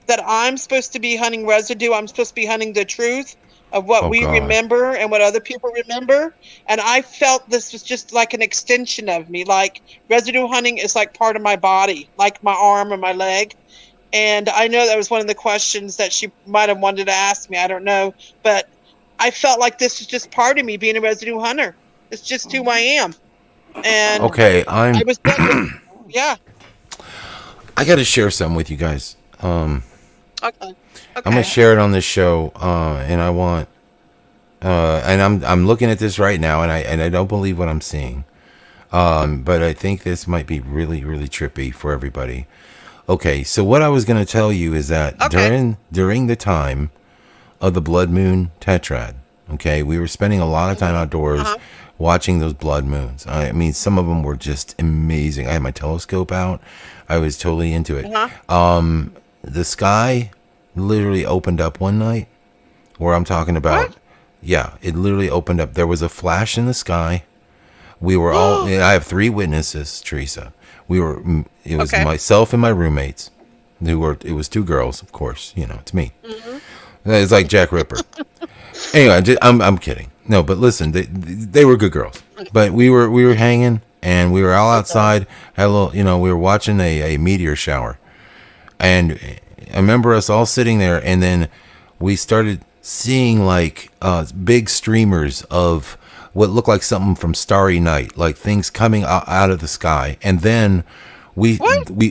[SPEAKER 5] that I'm supposed to be hunting residue. I'm supposed to be hunting the truth of what we remember and what other people remember. And I felt this was just like an extension of me. Like residue hunting is like part of my body, like my arm or my leg. And I know that was one of the questions that she might have wanted to ask me. I don't know. But I felt like this was just part of me being a residue hunter. It's just who I am. And I was yeah.
[SPEAKER 6] I got to share something with you guys.
[SPEAKER 5] Okay.
[SPEAKER 6] I'm gonna share it on this show, and I want, and I'm looking at this right now, and I don't believe what I'm seeing, but I think this might be really, really trippy for everybody. Okay, so what I was gonna tell you is that during the time of the blood moon tetrad, okay, we were spending a lot of time outdoors watching those blood moons. I mean, some of them were just amazing. I had my telescope out. I was totally into it. The sky literally opened up one night, where I'm talking about, it literally opened up. There was a flash in the sky. We were all, I have 3 witnesses, Teresa. It was myself and my roommates, it was 2 girls, of course, it's me. It's like Jack Ripper. Anyway, I'm kidding. No, but listen, they were good girls, but we were hanging, and we were all outside, had a little, we were watching a meteor shower. And I remember us all sitting there, and then we started seeing like big streamers of what looked like something from Starry Night, like things coming out of the sky. And then we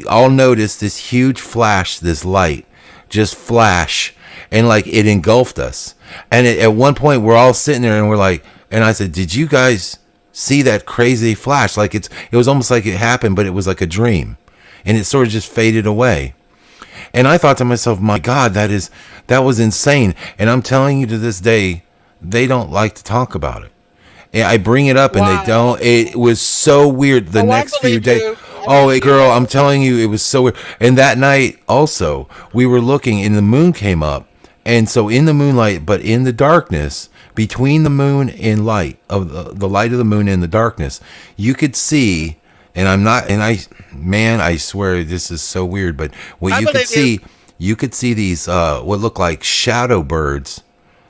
[SPEAKER 6] all noticed this huge flash, this light just flash, and like it engulfed us. And at one point we're all sitting there and we're like, and I said, did you guys see that crazy flash? Like it was almost like it happened, but it was like a dream, and it sort of just faded away. And I thought to myself, my God, that was insane. And I'm telling you, to this day, they don't like to talk about it. And I bring it up and they don't. It was so weird the next few days. Oh, girl, I'm telling you, it was so weird. And that night also, we were looking and the moon came up. And so in the moonlight, but in the darkness, between the moon and light, of the light of the moon and the darkness, you could see, and I swear this is so weird, but what you could see these, what looked like shadow birds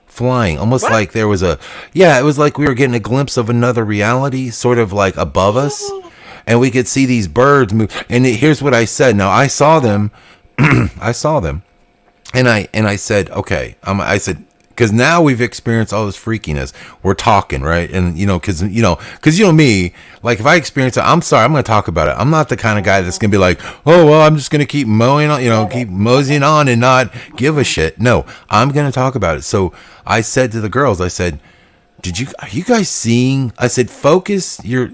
[SPEAKER 6] flying, almost like there was it was like we were getting a glimpse of another reality, sort of like above us, and we could see these birds move. And here's what I said. Now I saw them, and I said, okay, I said, because now we've experienced all this freakiness. We're talking, right? And because me, like if I experience it, I'm sorry, I'm going to talk about it. I'm not the kind of guy that's going to be like, oh well, I'm just going to keep mowing on, keep moseying on and not give a shit. No, I'm going to talk about it. So I said to the girls, I said, are you guys seeing? I said, focus your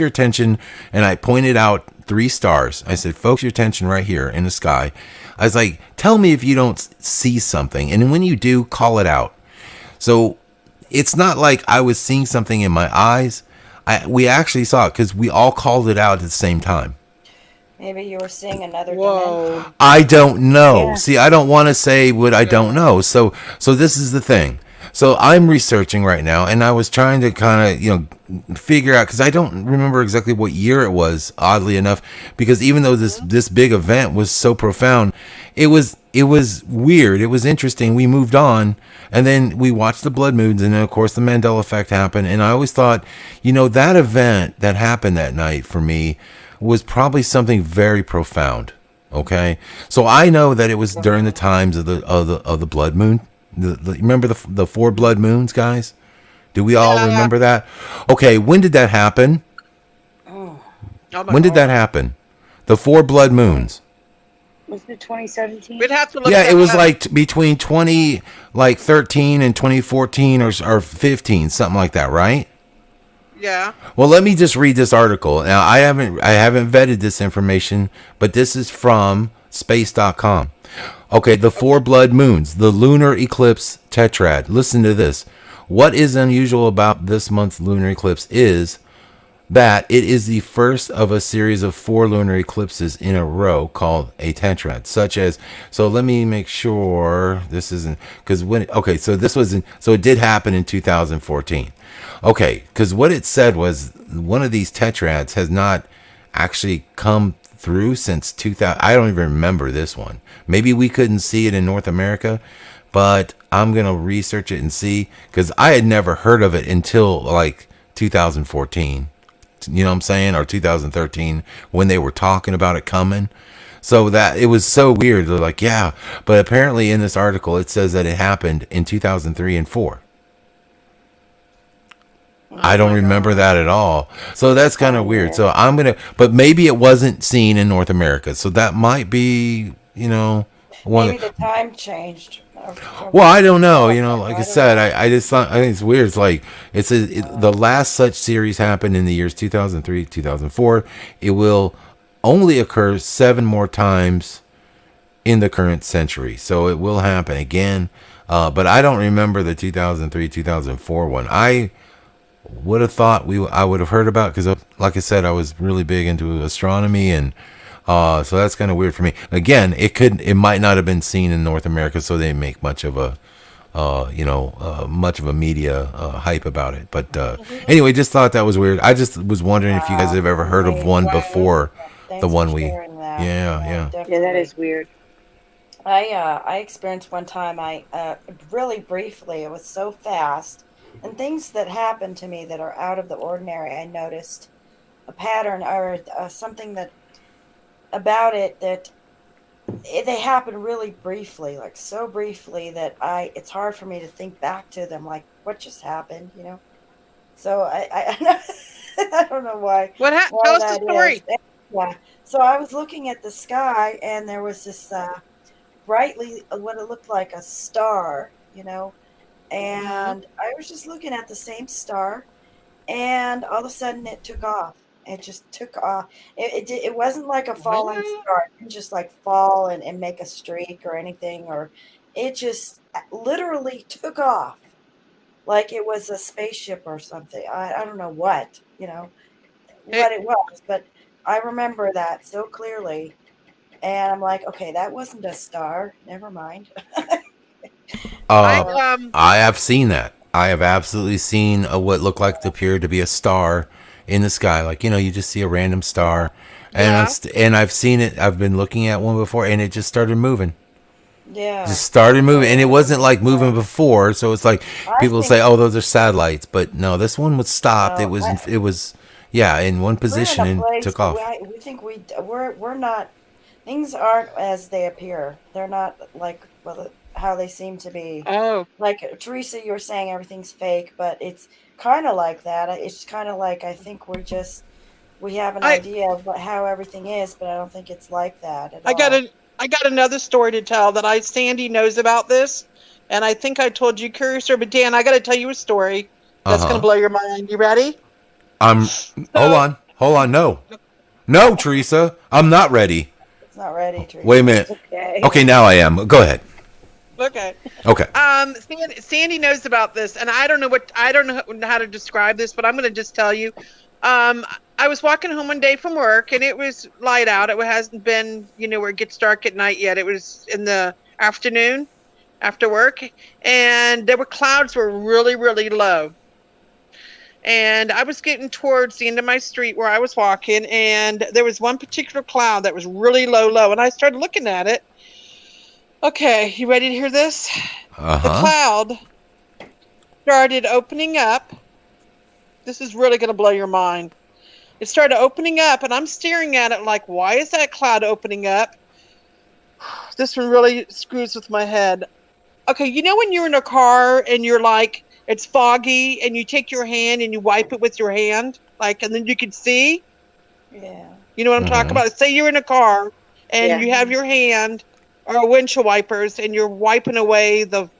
[SPEAKER 6] attention, and I pointed out 3 stars. I said, focus your attention right here in the sky. I was like, tell me if you don't see something, and when you do, call it out. So it's not like I was seeing something in my eyes. We actually saw it because we all called it out at the same time.
[SPEAKER 8] Maybe you were seeing another dimension.
[SPEAKER 6] I don't know. Yeah. See, I don't want to say what I don't know. So this is the thing. So I'm researching right now, and I was trying to kind of, figure out, because I don't remember exactly what year it was, oddly enough, because even though this big event was so profound, it was weird. It was interesting. We moved on, and then we watched the blood moons, and then of course the Mandela Effect happened. And I always thought, that event that happened that night for me was probably something very profound. Okay, so I know that it was during the times of the blood moon. Remember the 4 blood moons, guys? Do we all remember that? Okay, when did that happen? When did that happen? The 4 blood moons.
[SPEAKER 7] Was it 2017?
[SPEAKER 5] We'd have to look.
[SPEAKER 6] Yeah, it was like between 2013 and 2014 or 15, something like that, right?
[SPEAKER 5] Yeah.
[SPEAKER 6] Well, let me just read this article. Now, I haven't vetted this information, but this is from space.com. Okay, the 4 blood moons, the lunar eclipse tetrad. Listen to this. What is unusual about this month's lunar eclipse is that it is the first of a series of 4 lunar eclipses in a row called a tetrad, such as, so let me make sure this isn't, because so it did happen in 2014. Okay, because what it said was one of these tetrads has not actually come through since 2000. I don't even remember this one. Maybe we couldn't see it in North America, but I'm going to research it and see, because I had never heard of it until like 2014. You know what I'm saying? Or 2013, when they were talking about it coming. So that it was so weird. They're like, yeah, but apparently in this article, it says that it happened in 2003 and 4. I don't remember that at all. So that's kind of weird. So but maybe it wasn't seen in North America. So that might be,
[SPEAKER 8] maybe the time changed.
[SPEAKER 6] Well, I don't know. Like I said, I just thought, I think it's weird. It's like, the last such series happened in the years 2003, 2004. It will only occur 7 more times in the current century. So it will happen again. But I don't remember the 2003, 2004 one. I would have thought I would have heard about, because like I said, I was really big into astronomy, and so that's kind of weird for me. Again, it might not have been seen in North America, so they make much of a media hype about it. But anyway, just thought that was weird. I just was wondering if you guys have ever heard of one before the one we. Yeah,
[SPEAKER 7] that is weird.
[SPEAKER 8] I experienced one time. Really briefly. It was so fast. And things that happen to me that are out of the ordinary, I noticed a pattern or something that about it that they happened really briefly, like so briefly that it's hard for me to think back to them, like what just happened, you know. So I don't know
[SPEAKER 5] Tell
[SPEAKER 8] why
[SPEAKER 5] us the
[SPEAKER 8] that is.
[SPEAKER 5] story.
[SPEAKER 8] Yeah. So I was looking at the sky, and there was this brightly what it looked like a star, you know, and I was just looking at the same star, and all of a sudden it took off. It just took off. It wasn't like a falling
[SPEAKER 5] What?
[SPEAKER 8] star. It didn't just like fall and make a streak or anything, or it just literally took off like it was a spaceship or something. I don't know what, you know,
[SPEAKER 5] It,
[SPEAKER 8] what it was, but I remember that so clearly. And I'm like, okay, that wasn't a star. Never mind.
[SPEAKER 5] I
[SPEAKER 6] Uh, I have seen that. I have absolutely seen what looked like to appear to be a star in the sky. Like, you know, you just see a random star. And
[SPEAKER 5] yeah.
[SPEAKER 6] I've seen it. I've been looking at one before, and it just started moving.
[SPEAKER 8] Yeah.
[SPEAKER 6] Just started moving, and it wasn't like moving before. So it's like
[SPEAKER 8] I
[SPEAKER 6] people
[SPEAKER 8] think
[SPEAKER 6] say, "Oh, those are satellites," but no, this one was stopped.
[SPEAKER 8] no,
[SPEAKER 6] It was, yeah, in one
[SPEAKER 8] we're in
[SPEAKER 6] position
[SPEAKER 8] a
[SPEAKER 6] and
[SPEAKER 8] place
[SPEAKER 6] took off.
[SPEAKER 8] we think we're not, things aren't as they appear. They're not like how they seem to be.
[SPEAKER 5] Oh,
[SPEAKER 8] Like Teresa, you were saying everything's fake, but it's kind of like that. It's kind of like I think we have an
[SPEAKER 5] I
[SPEAKER 8] idea of how everything is, but I don't think it's like that at
[SPEAKER 5] I got
[SPEAKER 8] all.
[SPEAKER 5] a I got another story to tell that Sandy knows about this, and I think I told you, Curiouser, but Dan, I got to tell you a story
[SPEAKER 6] Uh
[SPEAKER 5] that's going to
[SPEAKER 6] huh.
[SPEAKER 5] blow your mind. You ready?
[SPEAKER 6] I'm.
[SPEAKER 5] So,
[SPEAKER 6] Hold on. No, no, Teresa, I'm not ready.
[SPEAKER 8] It's not ready,
[SPEAKER 6] Wait a
[SPEAKER 8] Teresa.
[SPEAKER 6] minute.
[SPEAKER 7] Okay.
[SPEAKER 6] Okay, now I am. Go ahead.
[SPEAKER 5] okay.
[SPEAKER 6] Okay.
[SPEAKER 5] Sandy knows about this, and I don't know how to describe this, but I'm going to just tell you. I was walking home one day from work, and it was light out. It hasn't been, where it gets dark at night yet. It was in the afternoon after work, and there were clouds were really, really low. And I was getting towards the end of my street where I was walking, and there was one particular cloud that was really low, and I started looking at it. Okay, you ready to hear this?
[SPEAKER 6] Uh
[SPEAKER 5] The
[SPEAKER 6] huh.
[SPEAKER 5] cloud started opening up. This is really going to blow your mind. It started opening up, and I'm staring at it like, why is that cloud opening up? This one really screws with my head. Okay, you know when you're in a car and you're like, it's foggy, and you take your hand and you wipe it with your hand, like, and then you can see?
[SPEAKER 8] Yeah.
[SPEAKER 5] You know what I'm talking about? Say you're in a car and
[SPEAKER 7] Yeah.
[SPEAKER 5] you have your hand or windshield wipers, and you're wiping away the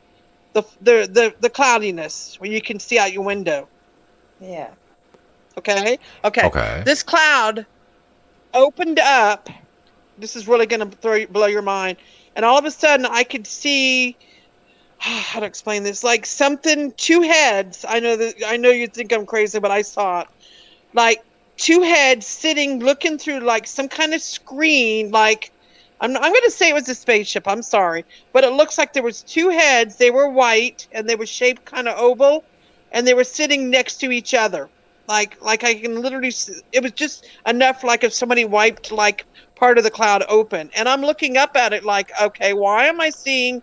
[SPEAKER 5] cloudiness where you can see out your window.
[SPEAKER 8] Yeah.
[SPEAKER 5] Okay.
[SPEAKER 6] Okay.
[SPEAKER 5] This cloud opened up. This is really going to blow your mind. And all of a sudden, I could see how to explain this. Like something, two heads. I know you think I'm crazy, but I saw it. Like two heads sitting, looking through like some kind of screen. Like I'm going to say it was a spaceship. I'm sorry, but it looks like there was two heads. They were white and they were shaped kind of oval, and they were sitting next to each other. Like I can literally see, it was just enough like if somebody wiped like part of the cloud open. And I'm looking up at it like, okay, why am I seeing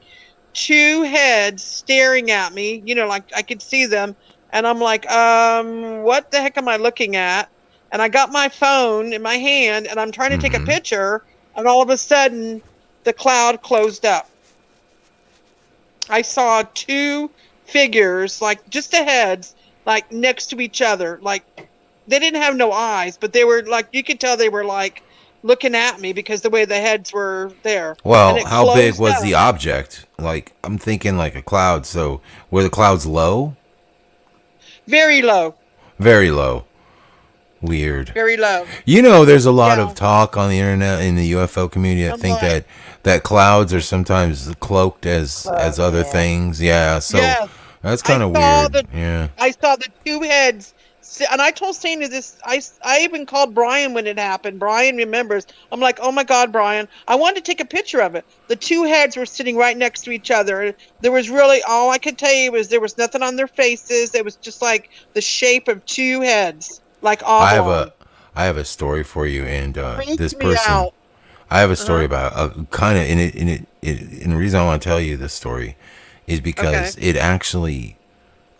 [SPEAKER 5] two heads staring at me? Like I could see them. And I'm like, what the heck am I looking at? And I got my phone in my hand and I'm trying to take a picture. And all of a sudden the cloud closed up. I saw two figures, like just the heads, like next to each other. Like they didn't have no eyes, but they were like, you could tell they were like looking at me because the way the heads were there.
[SPEAKER 6] Well,
[SPEAKER 5] And it
[SPEAKER 6] how big
[SPEAKER 5] closed
[SPEAKER 6] was
[SPEAKER 5] up.
[SPEAKER 6] the object? Like, I'm thinking like a cloud. So were the clouds low?
[SPEAKER 5] Very low.
[SPEAKER 6] Very low. Weird.
[SPEAKER 5] Very low.
[SPEAKER 6] There's a lot
[SPEAKER 5] Yeah.
[SPEAKER 6] of talk on the internet in the UFO community. I
[SPEAKER 5] I'm
[SPEAKER 6] think
[SPEAKER 5] like,
[SPEAKER 6] that clouds are sometimes cloaked as other
[SPEAKER 8] Yeah.
[SPEAKER 6] things. Yeah. So
[SPEAKER 5] yeah.
[SPEAKER 6] that's kind of
[SPEAKER 5] saw
[SPEAKER 6] weird. Yeah.
[SPEAKER 5] I saw the two heads, and I told Sandy this. I even called Brian when it happened. Brian remembers. I'm like, oh my God, Brian! I wanted to take a picture of it. The two heads were sitting right next to each other. There was really all I could tell you was there was nothing on their faces. It was just like the shape of two heads, like oblong.
[SPEAKER 6] I have a story for you, and this
[SPEAKER 5] Freaked me
[SPEAKER 6] person.
[SPEAKER 5] out.
[SPEAKER 6] I have a story about kind of and the reason I want to tell you this story is because it actually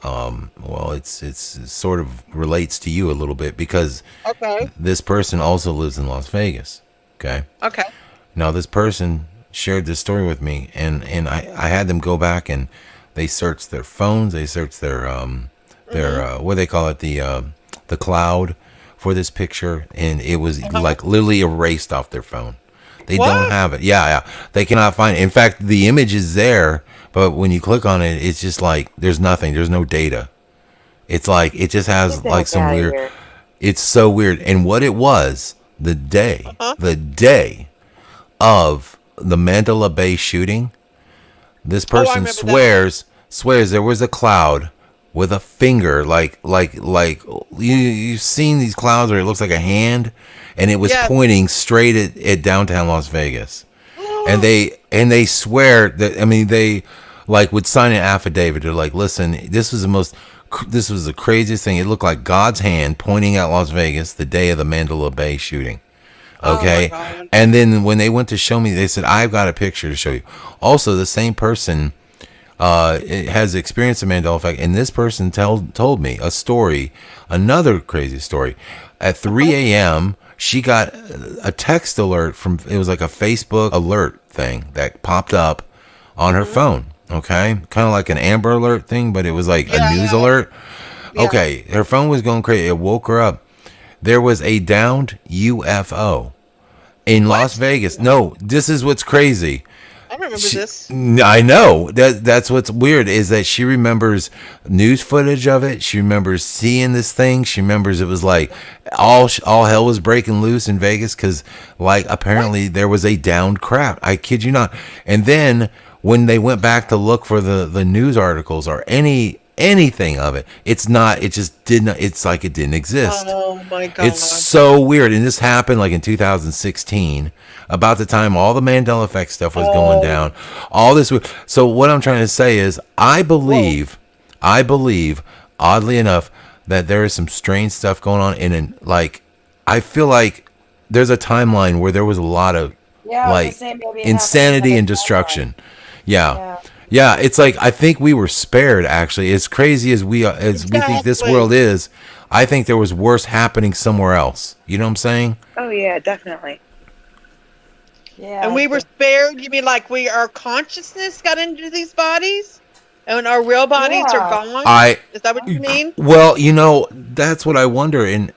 [SPEAKER 6] it's sort of relates to you a little bit because
[SPEAKER 5] Okay.
[SPEAKER 6] this person also lives in Las Vegas. Okay.
[SPEAKER 5] Okay.
[SPEAKER 6] Now this person shared this story with me, and I had them go back and they searched their phones, they searched their what do they call it, the cloud for this picture, and it was like literally erased off their phone. They don't have it. Yeah. They cannot find it. In fact, the image is there, but when you click on it, it's just like there's nothing. There's no data. It's like it just has like some weird. It's so weird. And what it was, the day of the Mandela Bay shooting, this person swears there was a cloud with a finger, like you've seen these clouds where it looks like a hand, and it was pointing straight at downtown Las Vegas. And they swear that, I mean, they like would sign an affidavit. They're like, listen, this was the craziest thing. It looked like God's hand pointing at Las Vegas the day of the Mandela Bay shooting. Okay. And then when they went to show me, they said, I've got a picture to show you. Also, the same person has experienced the Mandela Effect, and this person told me a story, another crazy story. At 3 a.m., she got a text alert from, it was like a Facebook alert thing that popped up on her phone. Okay. Kind of like an Amber Alert thing, but it was like a news alert. Okay. Her phone was going crazy. It woke her up. There was a downed UFO in Las Vegas. No, this is what's crazy.
[SPEAKER 5] I remember this.
[SPEAKER 6] I know that's what's weird is that she remembers news footage of it. She remembers seeing this thing. She remembers it was like all hell was breaking loose in Vegas because like apparently there was a downed craft. I kid you not. And then when they went back to look for the news articles or anything of it, it's like it didn't exist.
[SPEAKER 5] Oh my God.
[SPEAKER 6] It's so weird. And this happened like in 2016, about the time all the Mandela Effect stuff was going down. All this. So what I'm trying to say is I believe, oddly enough, that there is some strange stuff going on. And like, I feel like there's a timeline where there was a lot of like insanity and destruction. Yeah, it's like I think we were spared. Actually, as crazy as we think this world is, I think there was worse happening somewhere else. You know what I'm saying?
[SPEAKER 3] Oh yeah, definitely.
[SPEAKER 8] Yeah.
[SPEAKER 5] And we were spared. You mean like our consciousness got into these bodies, and our real bodies are gone? Is that what you mean?
[SPEAKER 6] Well, that's what I wonder, and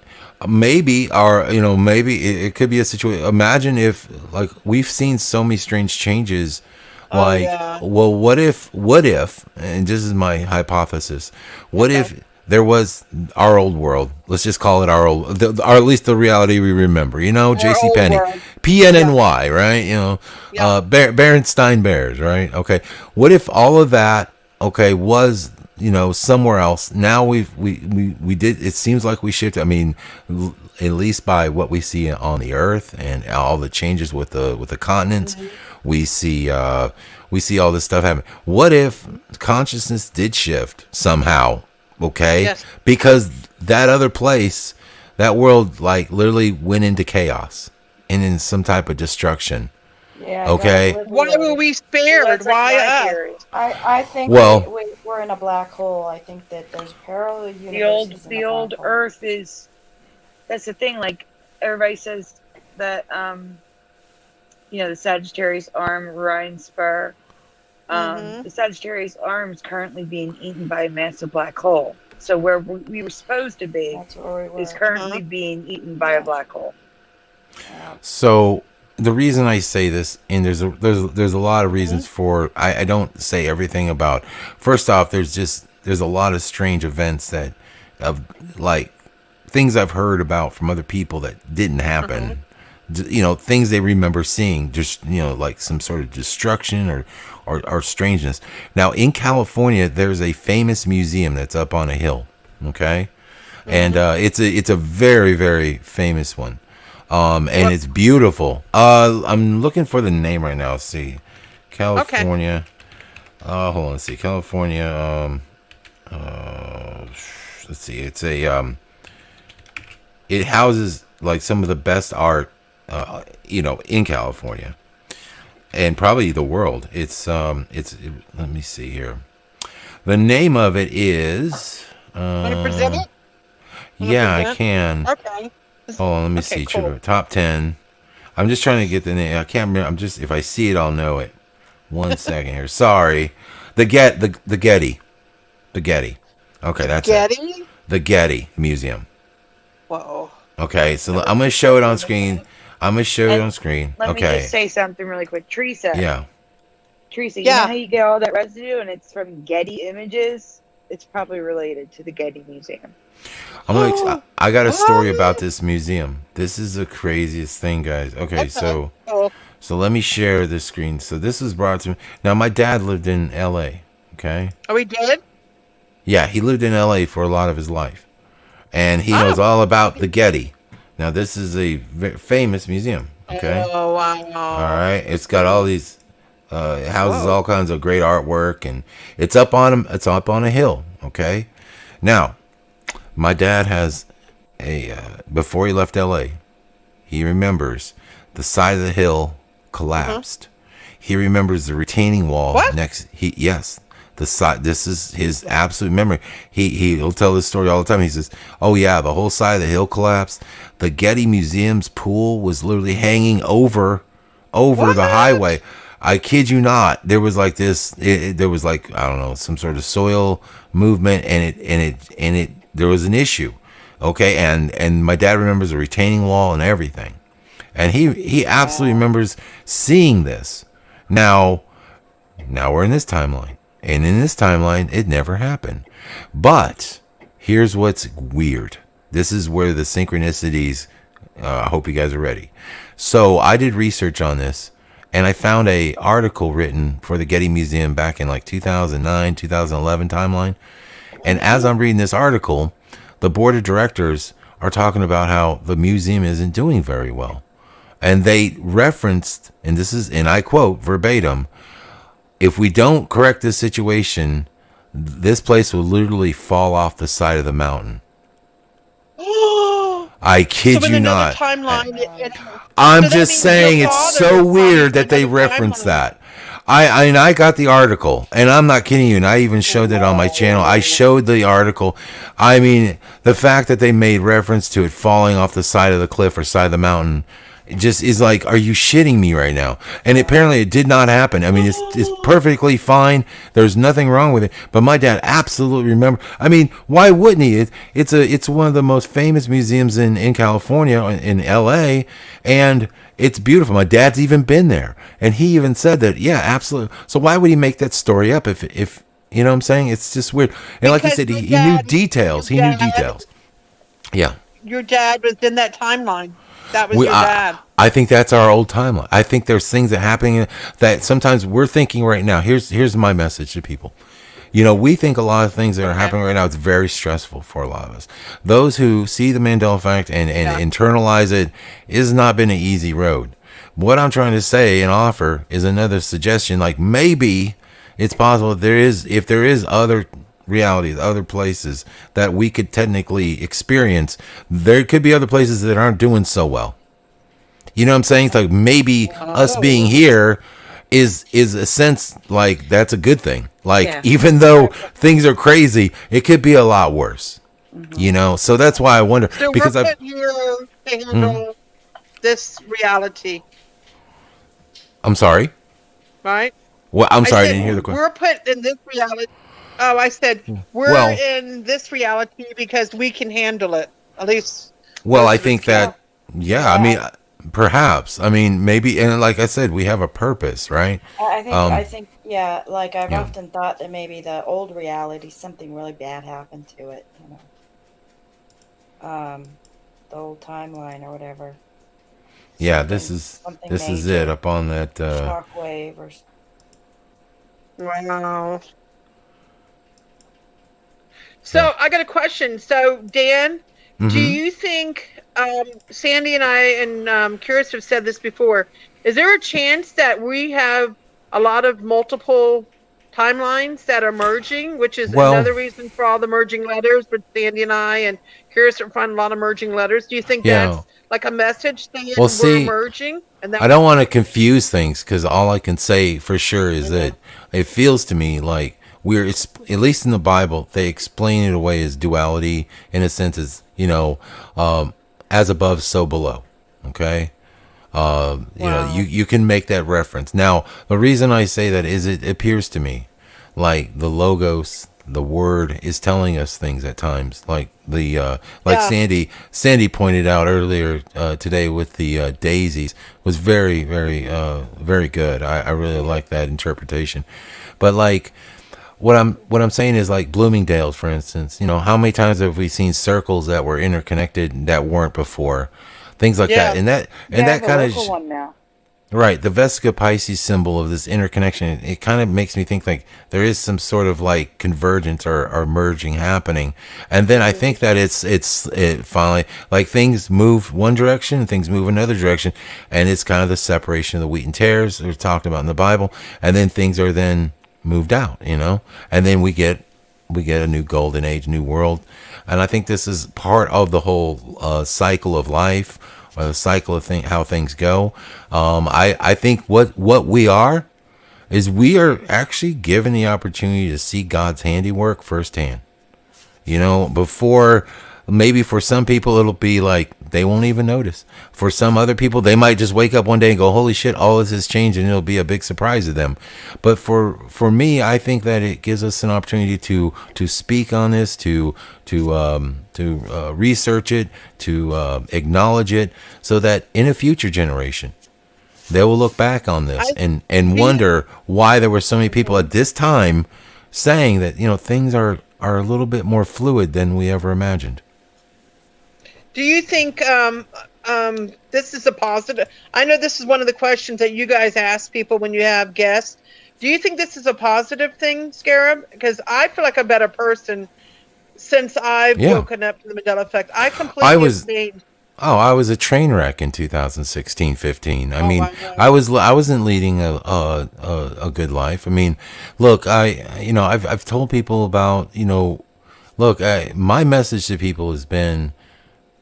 [SPEAKER 6] maybe it could be a situation. Imagine if like we've seen so many strange changes. Like, well, what if, and this is my hypothesis, what if there was our old world, let's just call it our old, or at least the reality we remember, JCPenney, PNNY, right? Berenstain Bears, right? Okay. What if all of that, was, somewhere else? Now we did, it seems like we shifted, I mean, at least by what we see on the earth and all the changes with the continents. We see all this stuff happen. What if consciousness did shift somehow? Okay, because that other place, that world, like literally went into chaos and in some type of destruction.
[SPEAKER 8] Yeah.
[SPEAKER 6] Okay.
[SPEAKER 5] Why were we spared? Why us?
[SPEAKER 8] I think we're in a black hole. I think that there's parallel universes.
[SPEAKER 7] The old Earth is. That's the thing. Like everybody says that. The Sagittarius arm, Orion spur. The Sagittarius arm is currently being eaten by a massive black hole. So where we were supposed to be is currently being eaten by a black hole.
[SPEAKER 6] So the reason I say this, and there's a lot of reasons for. I don't say everything about. First off, there's a lot of strange events that, like things I've heard about from other people that didn't happen. Things they remember seeing, just like some sort of destruction or strangeness. Now in California, there's a famous museum that's up on a hill, okay, and it's a very, very famous one, and it's beautiful. I'm looking for the name right now. Let's see, California. Hold on, let's see, California. Let's see, it's it houses like some of the best art. In California and probably the world. It's let me see here. The name of it is
[SPEAKER 5] Want to present it?
[SPEAKER 6] I can.
[SPEAKER 5] Okay.
[SPEAKER 6] Hold on, let me see.
[SPEAKER 5] Cool.
[SPEAKER 6] Top 10. I'm just trying to get the name. I can't remember. If I see it, I'll know it. 1 second here. Sorry. The Getty. The Getty. Okay, that's
[SPEAKER 5] Getty?
[SPEAKER 6] it. The Getty Museum.
[SPEAKER 5] Whoa.
[SPEAKER 6] Okay, so I'm going to show it on screen. Let me just
[SPEAKER 7] say something really quick. Teresa.
[SPEAKER 6] Yeah.
[SPEAKER 7] Teresa, you know how you get all that residue and it's from Getty Images? It's probably related to the Getty Museum.
[SPEAKER 6] I got a story about this museum. This is the craziest thing, guys. Okay, so let me share this screen. So this was brought to me. Now, my dad lived in L.A., okay?
[SPEAKER 5] Oh, he did?
[SPEAKER 6] Yeah, he lived in L.A. for a lot of his life. And he knows all about the Getty. Now, this is a famous museum, okay?
[SPEAKER 5] Oh, wow.
[SPEAKER 6] All right. It's got all these houses, all kinds of great artwork, and it's up on a hill, okay? Now, my dad has before he left L.A., he remembers the side of the hill collapsed. He remembers the retaining wall yes. The side. This is his absolute memory. He'll tell this story all the time. He says, "Oh yeah, the whole side of the hill collapsed. The Getty Museum's pool was literally hanging over the highway. I kid you not. There was like this. There was like, I don't know, some sort of soil movement, and there was an issue. Okay, and my dad remembers a retaining wall and everything, and he absolutely remembers seeing this. Now we're in this timeline. And in this timeline, it never happened. But here's what's weird. This is where the synchronicities, I hope you guys are ready. So I did research on this, and I found a article written for the Getty Museum back in like 2009, 2011 timeline. And as I'm reading this article, the board of directors are talking about how the museum isn't doing very well. And they referenced, and I quote verbatim, if we don't correct this situation, this place will literally fall off the side of the mountain. I kid you not. I'm just saying it's so weird that they reference that. I got the article, and I'm not kidding you, and I even showed it on my channel. I showed the article. I mean, the fact that they made reference to it falling off the side of the cliff or side of the mountain, it just is like, are you shitting me right now? And apparently it did not happen. I mean, it's perfectly fine. There's nothing wrong with it. But my dad absolutely remember. I mean, why wouldn't he? It's one of the most famous museums in California, in LA, and it's beautiful. My dad's even been there, and he even said that, yeah, absolutely. So why would he make that story up if you know what I'm saying? It's just weird. And like he said, he knew details. He knew details. Yeah.
[SPEAKER 5] Your dad was in that timeline. That was your dad.
[SPEAKER 6] I think that's our old timeline. I think there's things that happening that sometimes we're thinking right now. Here's my message to people. You know, we think a lot of things that are happening right now, it's very stressful for a lot of us. Those who see the Mandela Effect and internalize it has not been an easy road. What I'm trying to say and offer is another suggestion, like maybe it's possible if there is other realities, other places that we could technically experience, there could be other places that aren't doing so well. You know what I'm saying? It's like maybe us being here is a sense like that's a good thing. Like even though things are crazy, it could be a lot worse. You know, so that's why I wonder,
[SPEAKER 5] so
[SPEAKER 6] because
[SPEAKER 5] we're put here to handle this reality.
[SPEAKER 6] I'm sorry.
[SPEAKER 5] Right?
[SPEAKER 6] Well, I'm sorry, I didn't hear the question.
[SPEAKER 5] We're put in this reality. Oh, I said we're in this reality because we can handle it. At least.
[SPEAKER 6] Well, I think that, I mean, perhaps. I mean, maybe, and like I said, we have a purpose, right?
[SPEAKER 8] I think, like I've often thought that maybe the old reality, something really bad happened to it, you know. The old timeline or whatever.
[SPEAKER 6] Yeah, this is it up on that
[SPEAKER 8] shockwave or.
[SPEAKER 5] Wow. So I got a question. So Dan, do you think Sandy and I and Curious have said this before? Is there a chance that we have a lot of multiple timelines that are merging, which is another reason for all the merging letters? But Sandy and I and Curious are finding a lot of merging letters. Do you think that's like a message saying we're merging? And
[SPEAKER 6] I don't want to confuse things, because all I can say for sure is that it feels to me like at least in the Bible, they explain it away as duality, in a sense, as, you know, as above, so below. Okay. You know, you can make that reference. Now, the reason I say that is it appears to me like the logos, the word is telling us things at times, like like Sandy pointed out earlier today with the daisies was very, very good. I really like that interpretation. But like what I'm saying is like Bloomingdale's, for instance, you know, how many times have we seen circles that were interconnected that weren't before? Things like that. And that kind of
[SPEAKER 3] one now.
[SPEAKER 6] right, the Vesica Pisces symbol of this interconnection, it kind of makes me think like there is some sort of like convergence or merging happening. And then I think that it finally, like things move one direction, things move another direction, and it's kind of the separation of the wheat and tares we're talked about in the Bible, and then things are then moved out, you know, and then we get a new golden age, new world. And I think this is part of the whole cycle of life, or the cycle of how things go. I think what we are is we are actually given the opportunity to see God's handiwork firsthand. You know, before, maybe for some people it'll be like they won't even notice. For some other people, they might just wake up one day and go, "Holy shit, all this has changed," and it'll be a big surprise to them. But for me, I think that it gives us an opportunity to speak on this, to research it, to acknowledge it, so that in a future generation they will look back on this and wonder why there were so many people at this time saying that, you know, things are a little bit more fluid than we ever imagined.
[SPEAKER 5] Do you think this is a positive? I know this is one of the questions that you guys ask people when you have guests. Do you think this is a positive thing, Scarab? Because I feel like a better person since I've woken up to the Mandela Effect. I completely
[SPEAKER 6] I was a train wreck in 2016, 15. I mean, I wasn't leading a good life. I mean, look, I've told people about, you know, look, my message to people has been,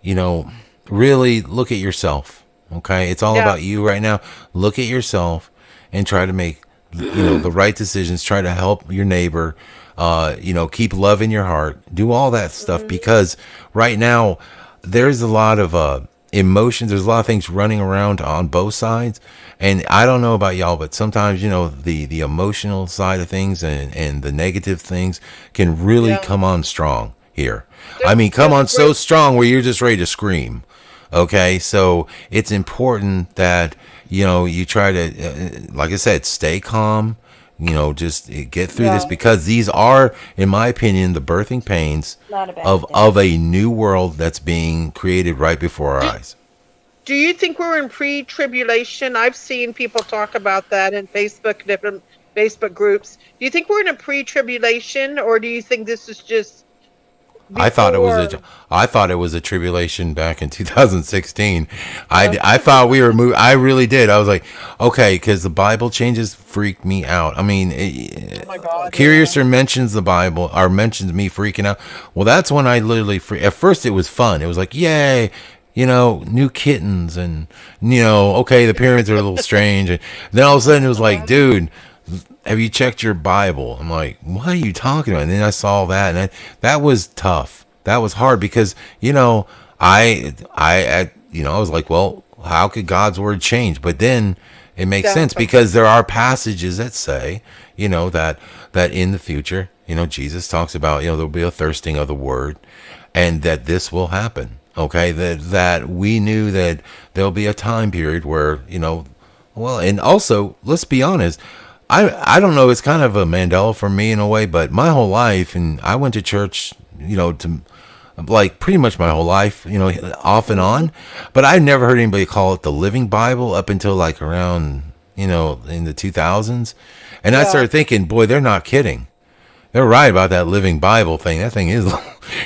[SPEAKER 6] you know, really look at yourself. Okay. It's all about you right now. Look at yourself and try to make, you know, the right decisions. Try to help your neighbor, you know, keep love in your heart, do all that stuff, because right now there's a lot of emotions. There's a lot of things running around on both sides. And I don't know about y'all, but sometimes, you know, the emotional side of things and the negative things can really come on strong here. I mean, come on so strong where you're just ready to scream. Okay. So it's important that, you know, you try to, like I said, stay calm, you know, just get through this, because these are, in my opinion, the birthing pains of a new world that's being created right before our eyes.
[SPEAKER 5] Do you think we're in pre-tribulation? I've seen people talk about that in different Facebook groups. Do you think we're in a pre-tribulation, or do you think this is just
[SPEAKER 6] I thought it was a tribulation back in 2016. I thought we were moving. I really did. I was like, okay, because the Bible changes freaked me out. I mean, Curiouser mentions the Bible or mentions me freaking out. Well, that's when I literally at first it was fun. It was like, yay, you know, new kittens, and you know, okay, the pyramids are a little strange. And then all of a sudden it was like, dude, have you checked your Bible? I'm like, what are you talking about? And then I saw that, and that was tough. That was hard because, you know, I was like, well, how could God's word change? But then it makes sense, because there are passages that say, you know, that in the future, you know, Jesus talks about, you know, there'll be a thirsting of the word, and that this will happen. Okay, that we knew that there'll be a time period where, you know, well, and also let's be honest. I don't know, it's kind of a Mandela for me in a way, but my whole life, and I went to church, you know, to like pretty much my whole life, you know, off and on, but I never heard anybody call it the Living Bible up until like around, you know, in the 2000s. And I started thinking, boy, they're not kidding. They're right about that Living Bible thing. That thing is,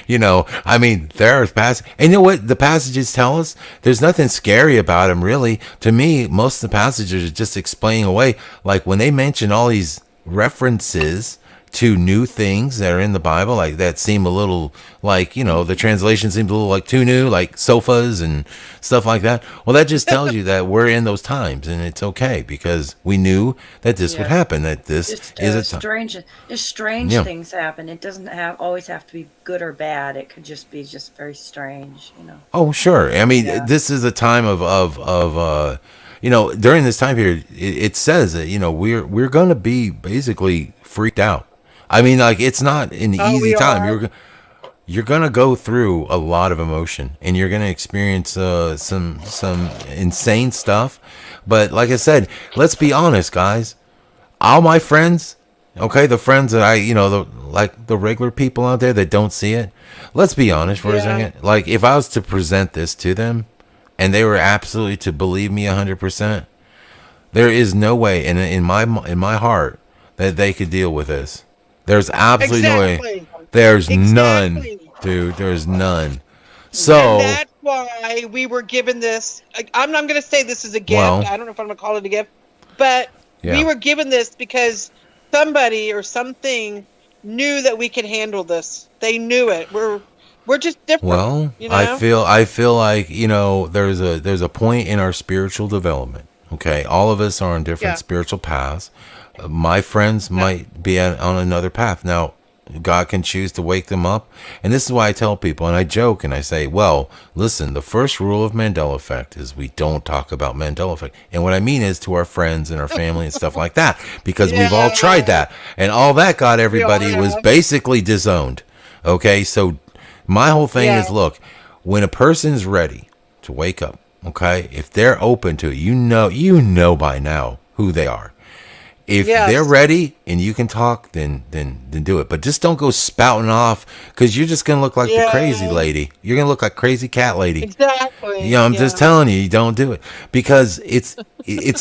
[SPEAKER 6] you know, I mean, there are passages. And you know what the passages tell us? There's nothing scary about them, really. To me, most of the passages are just explaining away. Like when they mention all these references to new things that are in the Bible, like that seem a little like, the translation seems a little like too new, like sofas and stuff like that. Well, that just tells you that we're in those times, and it's okay because we knew that this would happen, that this is a time.
[SPEAKER 2] Strange things happen. It doesn't always have to be good or bad. It could just be very strange,
[SPEAKER 6] Oh, sure. I mean, this is a time of during this time period, it says that, we're going to be basically freaked out. I mean, like, it's not an easy time. You're going to go through a lot of emotion, and you're going to experience some insane stuff. But like I said, let's be honest, guys. All my friends, okay, the friends that the regular people out there that don't see it, let's be honest for a second. Like, if I was to present this to them and they were absolutely to believe me 100%, there is no way in my heart that they could deal with this. There's absolutely no way. There's none, dude. There's none. So
[SPEAKER 5] and that's why we were given this. I'm going to say this is a gift.
[SPEAKER 6] Well,
[SPEAKER 5] I don't know if I'm going to call it a gift, but we were given this because somebody or something knew that we could handle this. They knew it. We're just different.
[SPEAKER 6] Well, I feel like, there's a point in our spiritual development. Okay, all of us are on different spiritual paths. My friends might be on another path. Now, God can choose to wake them up. And this is why I tell people, and I joke and I say, well, listen, the first rule of Mandela Effect is we don't talk about Mandela Effect. And what I mean is to our friends and our family and stuff like that, because we've all tried that. And all that got everybody was basically disowned. Okay, so my whole thing is, look, when a person's ready to wake up, okay, if they're open to it, you know by now who they are. If they're ready and you can talk, then do it. But just don't go spouting off, because you're just gonna look like the crazy lady. You're gonna look like crazy cat lady.
[SPEAKER 5] Exactly.
[SPEAKER 6] I'm just telling you, don't do it, because it's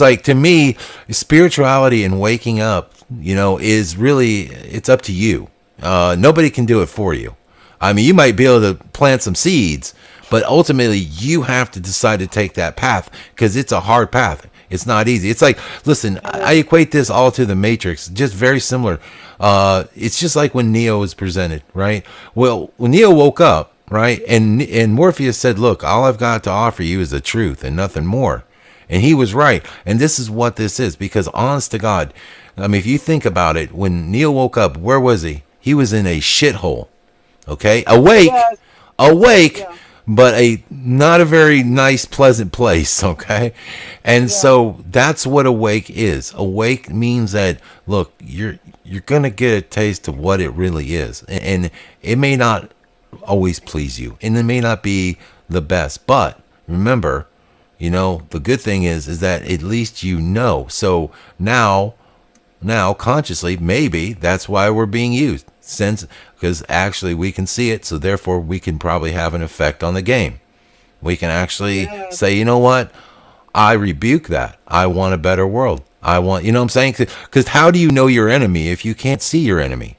[SPEAKER 6] like, to me, spirituality and waking up, is really, it's up to you. Nobody can do it for you. I mean, you might be able to plant some seeds, but ultimately you have to decide to take that path, because it's a hard path. It's not easy. It's like, listen, I equate this all to the Matrix, just very similar. It's just like when Neo was presented, right? Well, when Neo woke up, right, and Morpheus said, look, all I've got to offer you is the truth and nothing more. And he was right. And this is what this is, because honest to God, I mean, if you think about it, when Neo woke up, where was he? He was in a shithole, okay? Awake, but not a very nice, pleasant place, okay? And so that's what awake is. Awake means that, look, you're going to get a taste of what it really is. And it may not always please you, and it may not be the best. But remember, the good thing is that at least you know. So now consciously, maybe that's why we're being used. Because actually we can see it, so therefore we can probably have an effect on the game. We can actually say, you know what, I rebuke that. I want a better world. I want, what I'm saying? Because how do you know your enemy if you can't see your enemy?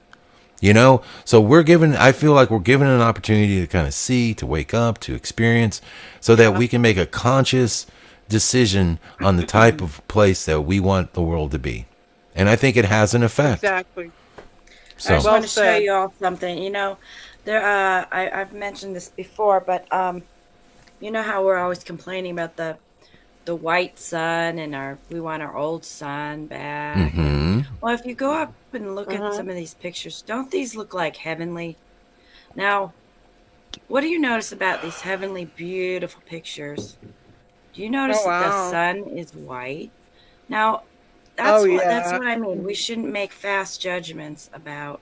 [SPEAKER 6] So I feel like we're given an opportunity to kind of see, to wake up, to experience, so that we can make a conscious decision on the type of place that we want the world to be. And I think it has an effect.
[SPEAKER 5] Exactly.
[SPEAKER 2] So. I just want to show you all something. I've mentioned this before, but you know how we're always complaining about the white sun, and we want our old sun back.
[SPEAKER 6] Mm-hmm.
[SPEAKER 2] Well, if you go up and look at some of these pictures, don't these look like heavenly? Now, what do you notice about these heavenly, beautiful pictures? Do you notice that the sun is white? Now, that's what I mean. We shouldn't make fast judgments about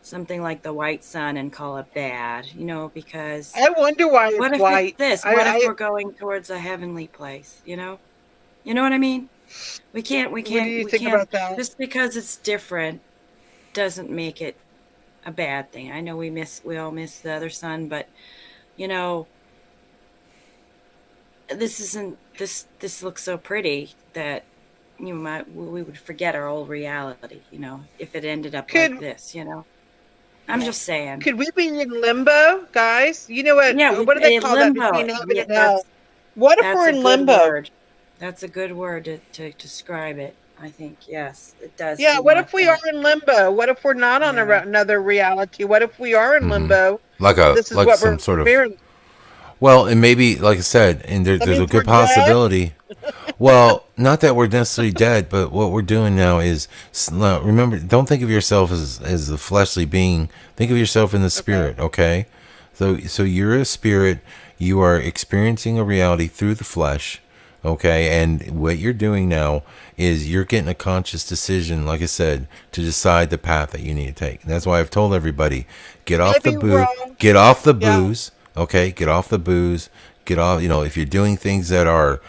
[SPEAKER 2] something like the white sun and call it bad, because
[SPEAKER 5] I wonder why it's
[SPEAKER 2] what if
[SPEAKER 5] white.
[SPEAKER 2] It's this? What if we're going towards a heavenly place? You know what I mean? We can't.
[SPEAKER 5] What do you think about that?
[SPEAKER 2] Just because it's different doesn't make it a bad thing. I know we all miss the other sun, but this looks so pretty that we would forget our old reality, if it ended up like this, I'm just saying.
[SPEAKER 5] Could we be in limbo, guys? You know what?
[SPEAKER 2] Yeah,
[SPEAKER 5] what do they call that between heaven and hell? What if we're in limbo?
[SPEAKER 2] That's a good word to describe it. I think, yes, it does.
[SPEAKER 5] Yeah,
[SPEAKER 2] seem
[SPEAKER 5] what
[SPEAKER 2] like
[SPEAKER 5] if we
[SPEAKER 2] that.
[SPEAKER 5] are in limbo? What if we're not on
[SPEAKER 2] Yeah.
[SPEAKER 5] another reality? What if we are in limbo
[SPEAKER 6] Like
[SPEAKER 5] and this is
[SPEAKER 6] like
[SPEAKER 5] what
[SPEAKER 6] some
[SPEAKER 5] we're
[SPEAKER 6] sort of,
[SPEAKER 5] experiencing?
[SPEAKER 6] well, and maybe like I said, and
[SPEAKER 5] That
[SPEAKER 6] there's a
[SPEAKER 5] means we're
[SPEAKER 6] good
[SPEAKER 5] dead?
[SPEAKER 6] possibility. Well, not that we're necessarily dead, but what we're doing now is remember. Don't think of yourself as a fleshly being. Think of yourself in the spirit. Okay, so you're a spirit. You are experiencing a reality through the flesh. Okay, and what you're doing now is you're getting a conscious decision, like I said, to decide the path that you need to take. And that's why I've told everybody,
[SPEAKER 5] Maybe wrong.
[SPEAKER 6] get off the
[SPEAKER 5] Yeah.
[SPEAKER 6] booze. Okay, get off the booze. Get off. You know, if you're doing things that are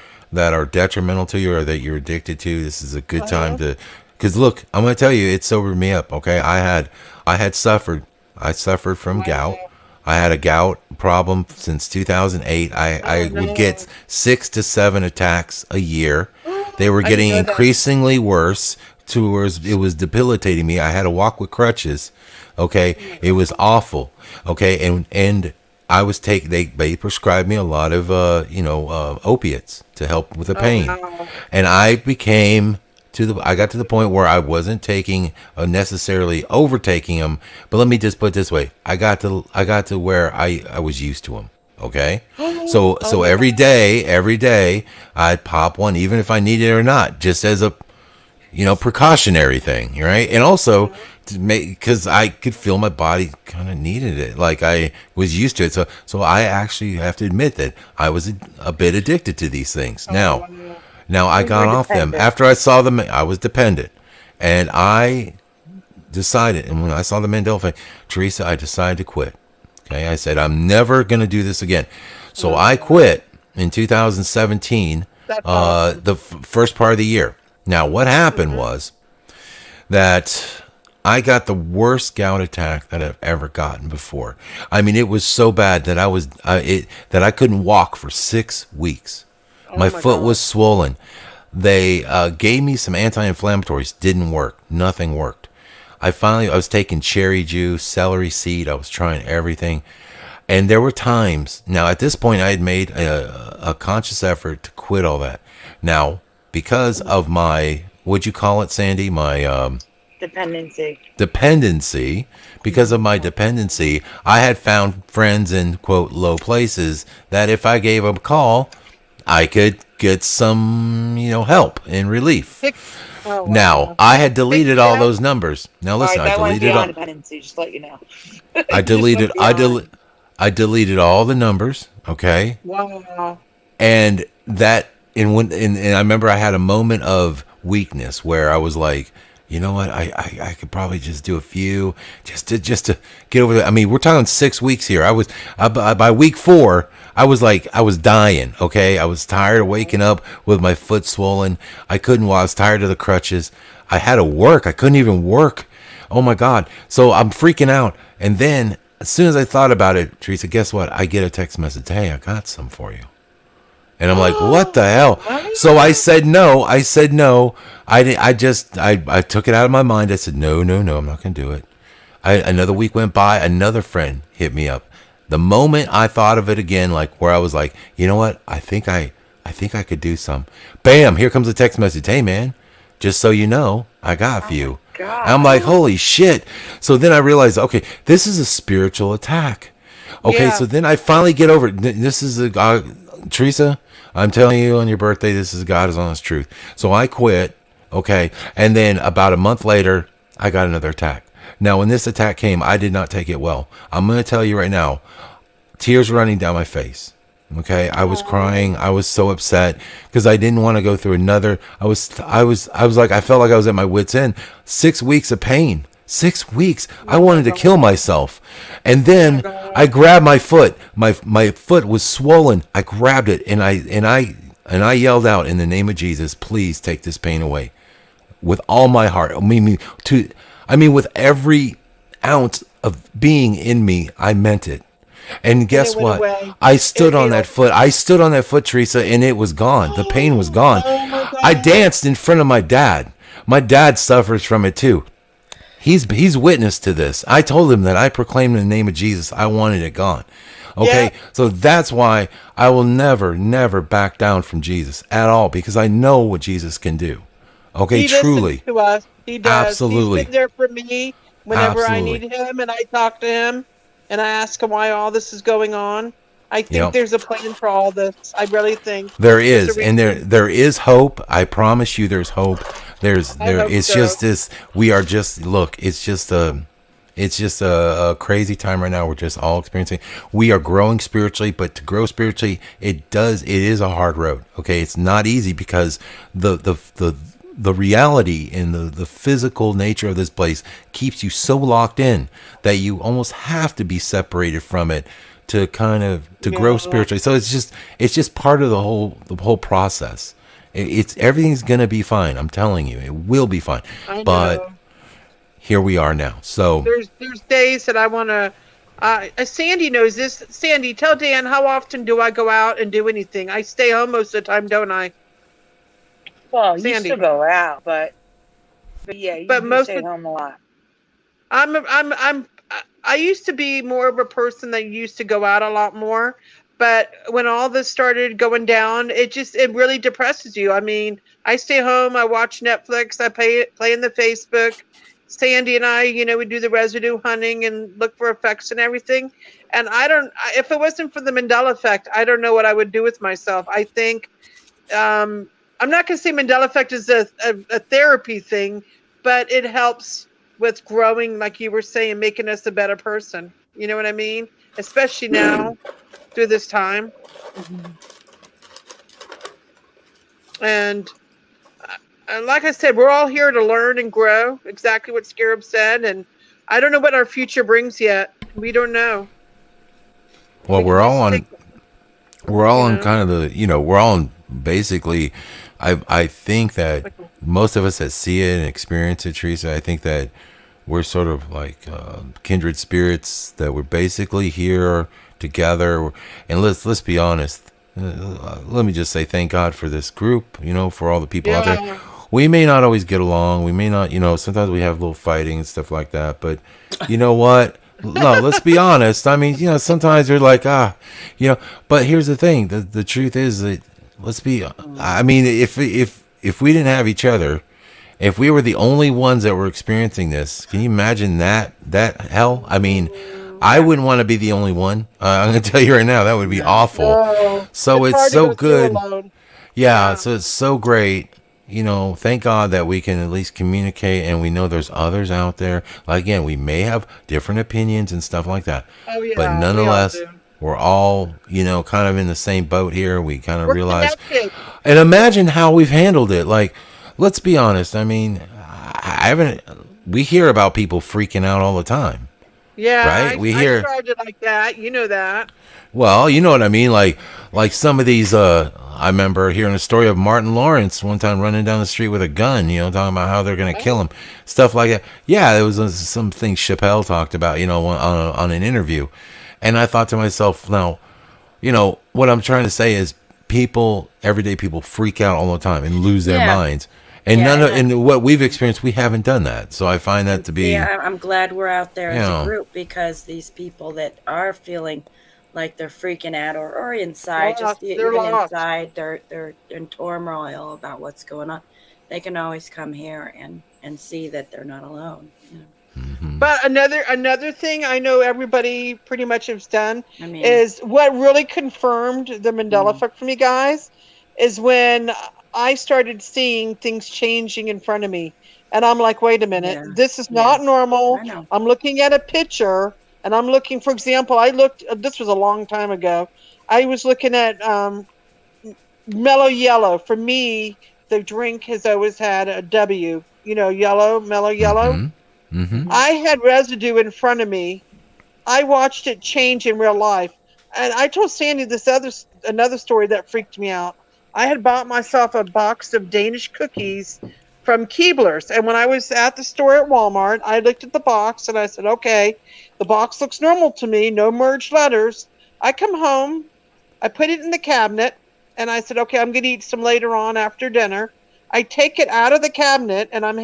[SPEAKER 6] detrimental to you or that you're addicted to, this is a good time to. Because look, I'm going to tell you, it sobered me up. Okay, I had suffered. I suffered from gout. I had a gout problem since 2008. I would get 6 to 7 attacks a year. They were
[SPEAKER 5] I
[SPEAKER 6] getting
[SPEAKER 5] didn't know that.
[SPEAKER 6] increasingly worse towards it was debilitating me. I had to walk with crutches. Okay, it was awful. Okay, and I was they prescribed me a lot of opiates to help with the pain.
[SPEAKER 5] wow.
[SPEAKER 6] And I became I got to the point where I wasn't taking necessarily overtaking them, but let me just put it this way: I got to where I was used to them. Okay, so every day I'd pop one, even if I needed it or not, just as a precautionary thing, right? And also to make, because I could feel my body kind of needed it, like I was used to it. So I actually have to admit that I was a bit addicted to these things. Now I got off them after I saw them. I was dependent, and I decided. And when I saw the Mandela Effect, Teresa, I decided to quit. Okay, I said I'm never going to do this again. So I quit in 2017,
[SPEAKER 5] That's awesome.
[SPEAKER 6] the first part of the year. Now what happened was that I got the worst gout attack that I've ever gotten before. I mean, it was so bad that I couldn't walk for 6 weeks. My foot was swollen. They gave me some anti-inflammatories. Didn't work. Nothing worked. I was taking cherry juice, celery seed. I was trying everything. And there were times. Now, at this point, I had made a conscious effort to quit all that. Now, because of my, what'd you call it, Sandy? My dependency. Because of my dependency, I had found friends in, quote, low places that if I gave them a call, I could get some, help and relief.
[SPEAKER 5] Oh, wow.
[SPEAKER 6] Now, I had deleted all those numbers. Now, listen,
[SPEAKER 3] All right, that
[SPEAKER 6] I
[SPEAKER 3] went
[SPEAKER 6] deleted
[SPEAKER 3] beyond
[SPEAKER 6] all.
[SPEAKER 3] dependency, just to let you know.
[SPEAKER 6] I deleted all the numbers. Okay,
[SPEAKER 5] Wow.
[SPEAKER 6] and I remember I had a moment of weakness where I was like, you know what, I could probably just do a few just to get over that. I mean, we're talking 6 weeks here. By week 4, I was dying. Okay, I was tired of waking up with my foot swollen. I couldn't walk. I was tired of the crutches. I had to work. I couldn't even work. Oh my God. So I'm freaking out. And then as soon as I thought about it, Teresa, guess what? I get a text message. Hey, I got some for you. And I'm like, what the hell? So I said no. I took it out of my mind. I said, no, I'm not going to do it. Another week went by. Another friend hit me up. The moment I thought of it again, like where I was like, you know what? I think I could do some. Bam! Here comes a text message. Hey, man, just so you know, I got for you.
[SPEAKER 3] God.
[SPEAKER 6] I'm like, holy shit. So then I realized, okay, this is a spiritual attack. Okay,
[SPEAKER 5] Yeah.
[SPEAKER 6] so then I finally get over it. This is Teresa, I'm telling you on your birthday, this is God is honest truth. So I quit. Okay. And then about a month later, I got another attack. Now, when this attack came, I did not take it well. I'm going to tell you right now, tears running down my face. Okay. I was crying. I was so upset because I didn't want to go through another. I was like, I felt like I was at my wit's end. 6 weeks of pain. 6 weeks. I wanted to kill myself. And then I grabbed my foot. My foot was swollen. I grabbed it and I yelled out, in the name of Jesus, please take this pain away. With all my heart. I mean, with every ounce of being in me, I meant it. And guess what?
[SPEAKER 5] Away.
[SPEAKER 6] I stood on that foot. I stood on that foot, Teresa, and it was gone. The pain was gone.
[SPEAKER 5] Oh my God.
[SPEAKER 6] I danced in front of my dad. My dad suffers from it too. He's witness to this. I told him that I proclaimed in the name of Jesus, I wanted it gone. Okay,
[SPEAKER 5] Yeah.
[SPEAKER 6] so that's why I will never back down from Jesus at all, because I know what Jesus can do. Okay,
[SPEAKER 5] He listens
[SPEAKER 6] truly.
[SPEAKER 5] to us. He does. He's
[SPEAKER 6] Absolutely.
[SPEAKER 5] been there for me whenever I
[SPEAKER 6] Absolutely.
[SPEAKER 5] need him, and I talk to him, and I ask him why all this is going on. I think
[SPEAKER 6] Yep.
[SPEAKER 5] there's a plan for all this. I really think
[SPEAKER 6] There
[SPEAKER 5] there's a
[SPEAKER 6] is, and
[SPEAKER 5] reason.
[SPEAKER 6] there is hope. I promise you, there's hope.
[SPEAKER 5] I hope
[SPEAKER 6] It's
[SPEAKER 5] so.
[SPEAKER 6] just this. We are just look. It's just a crazy time right now. We're just all experiencing. We are growing spiritually, but to grow spiritually, it is a hard road. Okay, it's not easy because the reality and the physical nature of this place keeps you so locked in that you almost have to be separated from it to kind of to grow
[SPEAKER 5] Yeah.
[SPEAKER 6] spiritually. So it's just part of the whole process. It's everything's gonna be fine. I'm telling you, it will be fine.
[SPEAKER 5] I
[SPEAKER 6] But
[SPEAKER 5] know.
[SPEAKER 6] here we are now. So
[SPEAKER 5] There's days that I want to. Sandy knows this. Sandy, tell Dan, how often do I go out and do anything? I stay home most of the time, don't I?
[SPEAKER 7] Well, you
[SPEAKER 5] Sandy.
[SPEAKER 7] still go out, but yeah, you
[SPEAKER 5] But
[SPEAKER 7] do
[SPEAKER 5] most
[SPEAKER 7] stay
[SPEAKER 5] of
[SPEAKER 7] home a lot.
[SPEAKER 5] I used to be more of a person that used to go out a lot more, but when all this started going down, it really depresses you. I mean, I stay home, I watch Netflix, I play in the Facebook. Sandy and I, we do the residue hunting and look for effects and everything. And if it wasn't for the Mandela Effect, I don't know what I would do with myself. I think I'm not going to say Mandela Effect is a therapy thing, but it helps with growing, like you were saying, making us a better person. You know what I mean? Especially now through this time. And like I said, we're all here to learn and grow. Exactly what Scarab said. And I don't know what our future brings yet. We don't know.
[SPEAKER 6] well, we're all on
[SPEAKER 5] know.
[SPEAKER 6] kind of we're all on basically. I think that most of us that see it and experience it, Teresa, I think that we're sort of like kindred spirits that we're basically here together. And let's be honest. Let me just say thank God for this group. For all the people out there. We may not always get along. We may not. Sometimes we have a little fighting and stuff like that. But you know what? No, let's be honest. I mean, sometimes you're like, but here's the thing. The truth is that I mean, if we didn't have each other, if we were the only ones that were experiencing this, can you imagine that hell? I mean, I wouldn't want to be the only one. I'm going to tell you right now, that would be awful.
[SPEAKER 5] No,
[SPEAKER 6] So it's
[SPEAKER 5] hard to
[SPEAKER 6] so
[SPEAKER 5] go through
[SPEAKER 6] good.
[SPEAKER 5] alone.
[SPEAKER 6] Yeah, so it's so great. Thank God that we can at least communicate and we know there's others out there. Like, again, we may have different opinions and stuff like that.
[SPEAKER 5] Oh, yeah,
[SPEAKER 6] but
[SPEAKER 5] we all
[SPEAKER 6] nonetheless,
[SPEAKER 5] do.
[SPEAKER 6] we're all, kind of in the same boat here. We kind of
[SPEAKER 5] We're
[SPEAKER 6] realize.
[SPEAKER 5] connected.
[SPEAKER 6] And imagine how we've handled it. Like, let's be honest. I mean, we hear about people freaking out all the time.
[SPEAKER 5] Yeah,
[SPEAKER 6] right?
[SPEAKER 5] I started like that. You know that.
[SPEAKER 6] Well, you know what I mean. Like some of these. I remember hearing a story of Martin Lawrence one time running down the street with a gun. Talking about how they're going to kill him, stuff like that. Yeah, there was something Chappelle talked about. On an interview, and I thought to myself, now, what I'm trying to say is, everyday people freak out all the time and lose their minds. And and what we've experienced, we haven't done that. So I find that to be.
[SPEAKER 2] Yeah, I'm glad we're out there as a group, because these people that are feeling like they're freaking out or inside, inside, they're in turmoil about what's going on. They can always come here and see that they're not alone.
[SPEAKER 6] Mm-hmm.
[SPEAKER 5] But another thing I know everybody pretty much has done is what really confirmed the Mandela Effect for me, guys, is when I started seeing things changing in front of me. And I'm like, wait a minute, this is not normal. I'm looking at a picture and I'm looking, for example, this was a long time ago. I was looking at Mellow Yellow. For me, the drink has always had a W, yellow, Mellow Yellow.
[SPEAKER 6] Mm-hmm. Mm-hmm.
[SPEAKER 5] I had residue in front of me. I watched it change in real life. And I told Sandy another story that freaked me out. I had bought myself a box of Danish cookies from Keebler's. And when I was at the store at Walmart, I looked at the box and I said, okay, the box looks normal to me. No merged letters. I come home. I put it in the cabinet and I said, okay, I'm going to eat some later on after dinner. I take it out of the cabinet and I'm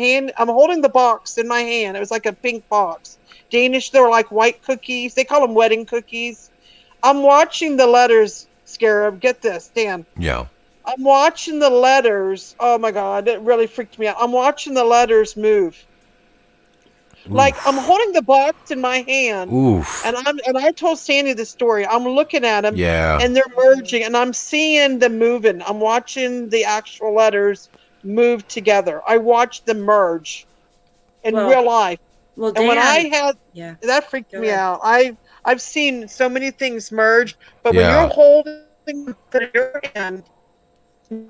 [SPEAKER 5] holding the box in my hand. It was like a pink box. Danish, they were like white cookies. They call them wedding cookies. I'm watching the letters, Scarab. Get this, Dan.
[SPEAKER 6] Yeah.
[SPEAKER 5] I'm watching the letters. Oh my God, it really freaked me out. I'm watching the letters move. Like I'm holding the box in my hand, and I told Sandy the story. I'm looking at them, and they're merging, and I'm seeing them moving. I'm watching the actual letters move together. I watched them merge in real life.
[SPEAKER 2] Well,
[SPEAKER 5] and when I
[SPEAKER 2] Dan,
[SPEAKER 5] had that freaked
[SPEAKER 2] Go
[SPEAKER 5] me
[SPEAKER 2] ahead.
[SPEAKER 5] out. I've seen so many things merge, but when
[SPEAKER 6] Yeah.
[SPEAKER 5] you're holding it in your hand,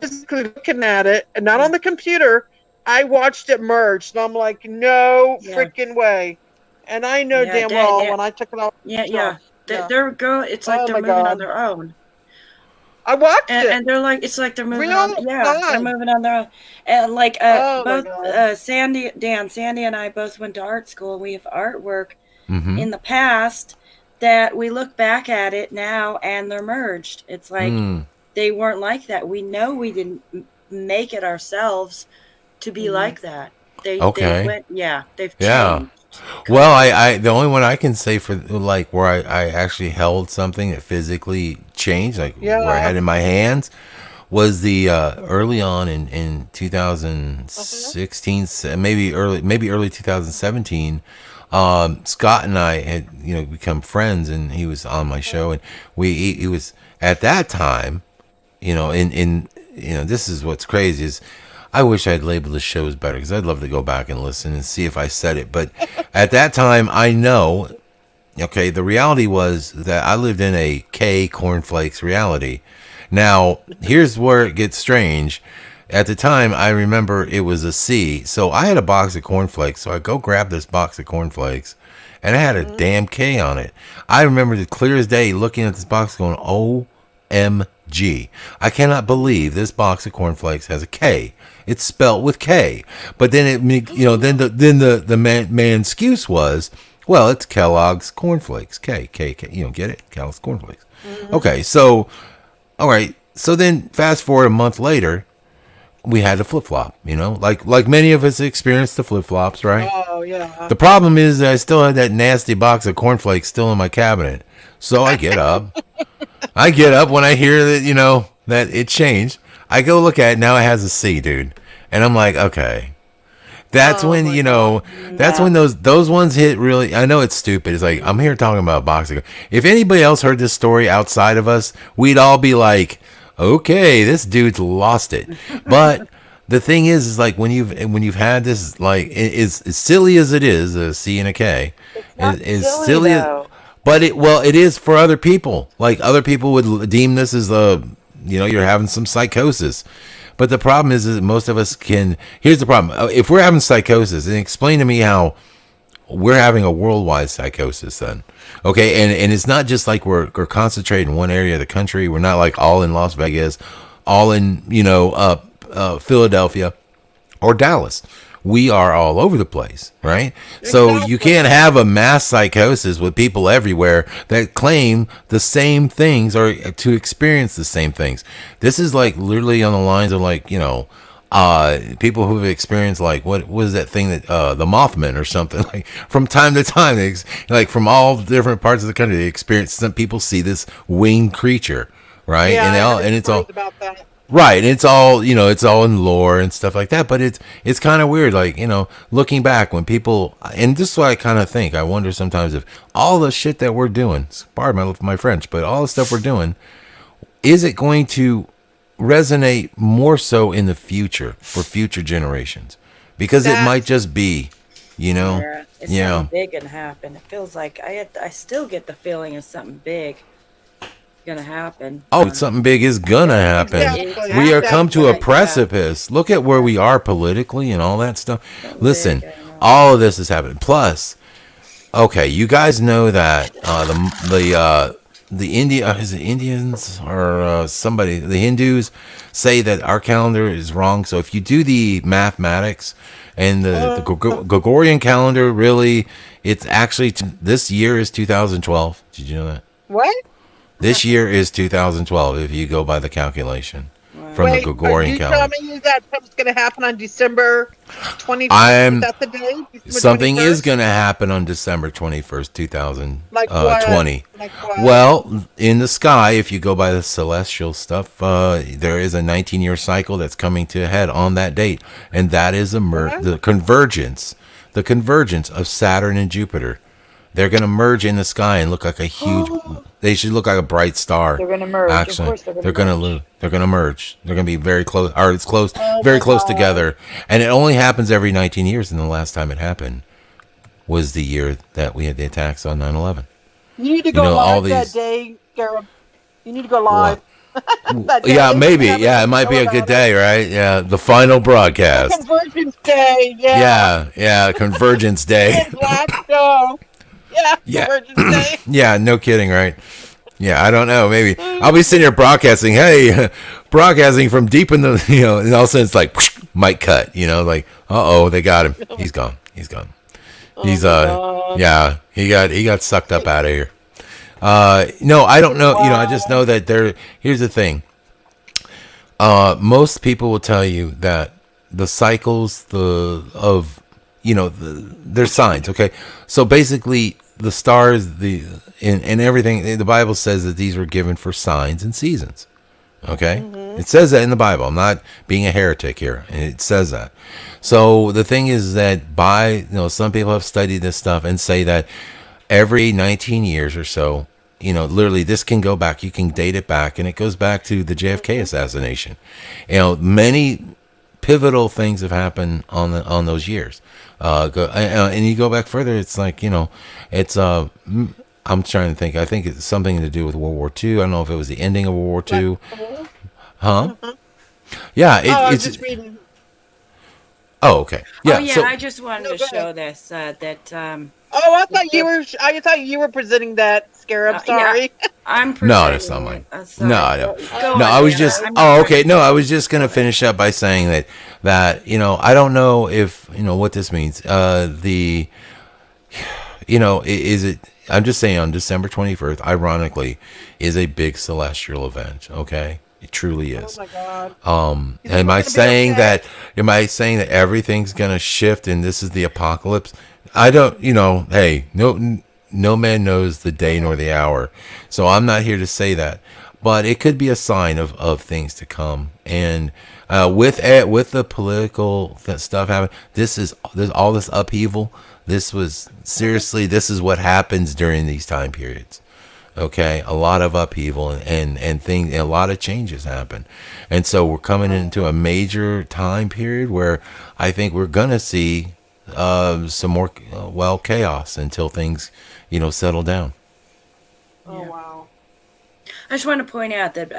[SPEAKER 5] physically looking at it, and not on the computer, I watched it merge, and I'm like, no freaking way. And I know damn well when I took it off.
[SPEAKER 2] They're go. It's like they're moving on their own.
[SPEAKER 5] I watched it,
[SPEAKER 2] and they're like, it's like they're moving
[SPEAKER 5] Real
[SPEAKER 2] on. Yeah, they're
[SPEAKER 5] time.
[SPEAKER 2] moving on their own. And like
[SPEAKER 5] Oh my
[SPEAKER 2] both
[SPEAKER 5] God.
[SPEAKER 2] Sandy and I both went to art school, and we have artwork
[SPEAKER 6] Mm-hmm.
[SPEAKER 2] in the past that we look back at it now, and they're merged. It's like they weren't like that. We know we didn't make it ourselves to be like that. They went. Yeah, they've changed.
[SPEAKER 6] Well, I the only one I can say for like where I actually held something that physically changed, like where I had in my hands, was the early on in 2016, maybe early 2017. Scott and I had become friends, and he was on my show, and he was at that time, in this is what's crazy is. I wish I'd labeled the shows better, because I'd love to go back and listen and see if I said it. But at that time, I know, the reality was that I lived in a K cornflakes reality. Now, here's where it gets strange. At the time, I remember it was a C. So I had a box of cornflakes. So I go grab this box of cornflakes, and it had a damn K on it. I remember the clear as day looking at this box going, OMG. I cannot believe this box of cornflakes has a K. It's spelt with K. But then then the man excuse was, well, it's Kellogg's cornflakes. K. Get it? Kellogg's cornflakes. Okay, so all right. So then fast forward a month later, we had a flip-flop, like many of us experienced the flip-flops, right?
[SPEAKER 5] Oh yeah.
[SPEAKER 6] The problem is that I still had that nasty box of cornflakes still in my cabinet. So I get up. When I hear that, that it changed. I go look at it. Now it has a C, dude. And I'm like, okay. That's when, that's when those ones hit really. I know it's stupid. It's like, I'm here talking about boxing. If anybody else heard this story outside of us, we'd all be like, okay, this dude's lost it. But the thing is like when you've had this, like, as silly as it is, a C and a K, is silly. But it is for other people. Like other people would deem this as you're having some psychosis. But the problem is that most of us can. Here's the problem: if we're having psychosis, then explain to me how we're having a worldwide psychosis. Then, okay, and it's not just like we're concentrated in one area of the country. We're not like all in Las Vegas, all in Philadelphia or Dallas. We are all over the place, right? Exactly. So you can't have a mass psychosis with people everywhere that claim the same things or to experience the same things. This is like literally on the lines of like, people who've experienced like, what was that thing that, the Mothman or something, like from time to time, like from all different parts of the country, they experience, some people see this winged creature, right?
[SPEAKER 5] Yeah,
[SPEAKER 6] and it's all
[SPEAKER 5] about that.
[SPEAKER 6] Right, and it's all it's all in lore and stuff like that. But it's kind of weird, like looking back when people, and this is what I kind of think. I wonder sometimes if all the shit that we're doing, pardon my French, but all the stuff we're doing, is it going to resonate more so in the future for future generations? Because it might just be,
[SPEAKER 2] Yeah, it's something big gonna happen. It feels like I still get the feeling of something big gonna happen.
[SPEAKER 6] It's something big is gonna happen.
[SPEAKER 5] Exactly.
[SPEAKER 6] We are come to a precipice. Look at where we are politically and all that stuff. Listen, all of this is happening. Plus, okay, you guys know that the Indians or somebody, the Hindus say that our calendar is wrong. So if you do the mathematics and the Gregorian calendar, really, it's actually this year is 2012. Did you know that?
[SPEAKER 5] What?
[SPEAKER 6] This year is 2012 if you go by the calculation. from the
[SPEAKER 5] Wait, are
[SPEAKER 6] Gregorian
[SPEAKER 5] you
[SPEAKER 6] calendar.
[SPEAKER 5] telling me that something's going to happen on December 20th? Is
[SPEAKER 6] I'm
[SPEAKER 5] that the day? December
[SPEAKER 6] something
[SPEAKER 5] 21st?
[SPEAKER 6] is going to happen on December 21st,
[SPEAKER 5] Like what?
[SPEAKER 6] 2020.
[SPEAKER 5] Like what?
[SPEAKER 6] Well, in the sky, if you go by the celestial stuff, there is a 19-year cycle that's coming to a head on that date, and that is the convergence of Saturn and Jupiter. They're going to merge in the sky and look like a huge. They should look like a bright star.
[SPEAKER 3] They're going to merge.
[SPEAKER 6] Actually,
[SPEAKER 3] Of course they're going
[SPEAKER 6] they're
[SPEAKER 3] to
[SPEAKER 6] going to they're going to merge. They're going to be very close. Or it's close,
[SPEAKER 5] Oh
[SPEAKER 6] very
[SPEAKER 5] my
[SPEAKER 6] close
[SPEAKER 5] God.
[SPEAKER 6] together. And it only happens every 19 years. And the last time it happened was the year that we had the attacks on 9/11.
[SPEAKER 5] You need to go
[SPEAKER 6] know, all
[SPEAKER 5] live that
[SPEAKER 6] these-
[SPEAKER 5] day, Garrett. You need to go live. That day.
[SPEAKER 6] Yeah, maybe.
[SPEAKER 5] Have
[SPEAKER 6] Yeah, it
[SPEAKER 5] everyone
[SPEAKER 6] might be
[SPEAKER 5] know
[SPEAKER 6] a good
[SPEAKER 5] about
[SPEAKER 6] day, right? Yeah, the final broadcast.
[SPEAKER 5] Convergence Day. Yeah.
[SPEAKER 6] Yeah, Convergence Day.
[SPEAKER 5] Last show. Yeah.
[SPEAKER 6] Yeah.
[SPEAKER 5] Convergence Day.
[SPEAKER 6] Yeah, no kidding, right? Yeah, I don't know. Maybe I'll be sitting here broadcasting. Hey, broadcasting from deep in the, and all of a sudden it's like mic cut. Like, they got him. He's gone. He's yeah, he got sucked up out of here. No, I don't know. I just know that here's the thing. Most people will tell you that the cycles, they're signs. Okay. So basically the stars, and everything, the Bible says that these were given for signs and seasons. Okay. It says that in the Bible. I'm not being a heretic here. It says that. So the thing is that some people have studied this stuff and say that every 19 years or so, literally this can go back. You can date it back, and it goes back to the JFK assassination. Many pivotal things have happened on those years. And you go back further, it's like, it's I'm trying to think. I think it's something to do with World War II. I don't know if it was the ending of World War II. Huh? Yeah,
[SPEAKER 5] I was
[SPEAKER 6] it's
[SPEAKER 5] just reading.
[SPEAKER 6] Oh, okay. Yeah.
[SPEAKER 2] Oh, yeah.
[SPEAKER 6] So,
[SPEAKER 2] I just wanted to show this that.
[SPEAKER 5] Oh, I thought you were presenting that Scarab.
[SPEAKER 2] Yeah.
[SPEAKER 5] Sorry.
[SPEAKER 2] I'm
[SPEAKER 6] no,
[SPEAKER 2] presenting
[SPEAKER 6] that's not mine.
[SPEAKER 2] it.
[SPEAKER 6] No, I don't.
[SPEAKER 2] Go
[SPEAKER 6] No,
[SPEAKER 2] on,
[SPEAKER 6] I was
[SPEAKER 2] Anna.
[SPEAKER 6] just.
[SPEAKER 2] I'm
[SPEAKER 6] Oh,
[SPEAKER 2] not
[SPEAKER 6] okay. No, I was just gonna finish up by saying that I don't know if what this means. Is it? I'm just saying on December 21st, ironically, is a big celestial event. Okay, it truly is.
[SPEAKER 5] Oh my God.
[SPEAKER 6] Am I saying that? Am I saying that everything's gonna shift and this is the apocalypse? I don't. Hey, no man knows the day nor the hour, so I'm not here to say that. But it could be a sign of things to come. And with the political stuff happening, there's all this upheaval. This is what happens during these time periods. Okay, a lot of upheaval and things, a lot of changes happen, and so we're coming into a major time period where I think we're gonna see some more chaos until things settle down.
[SPEAKER 5] Oh wow.
[SPEAKER 2] I just want to point out that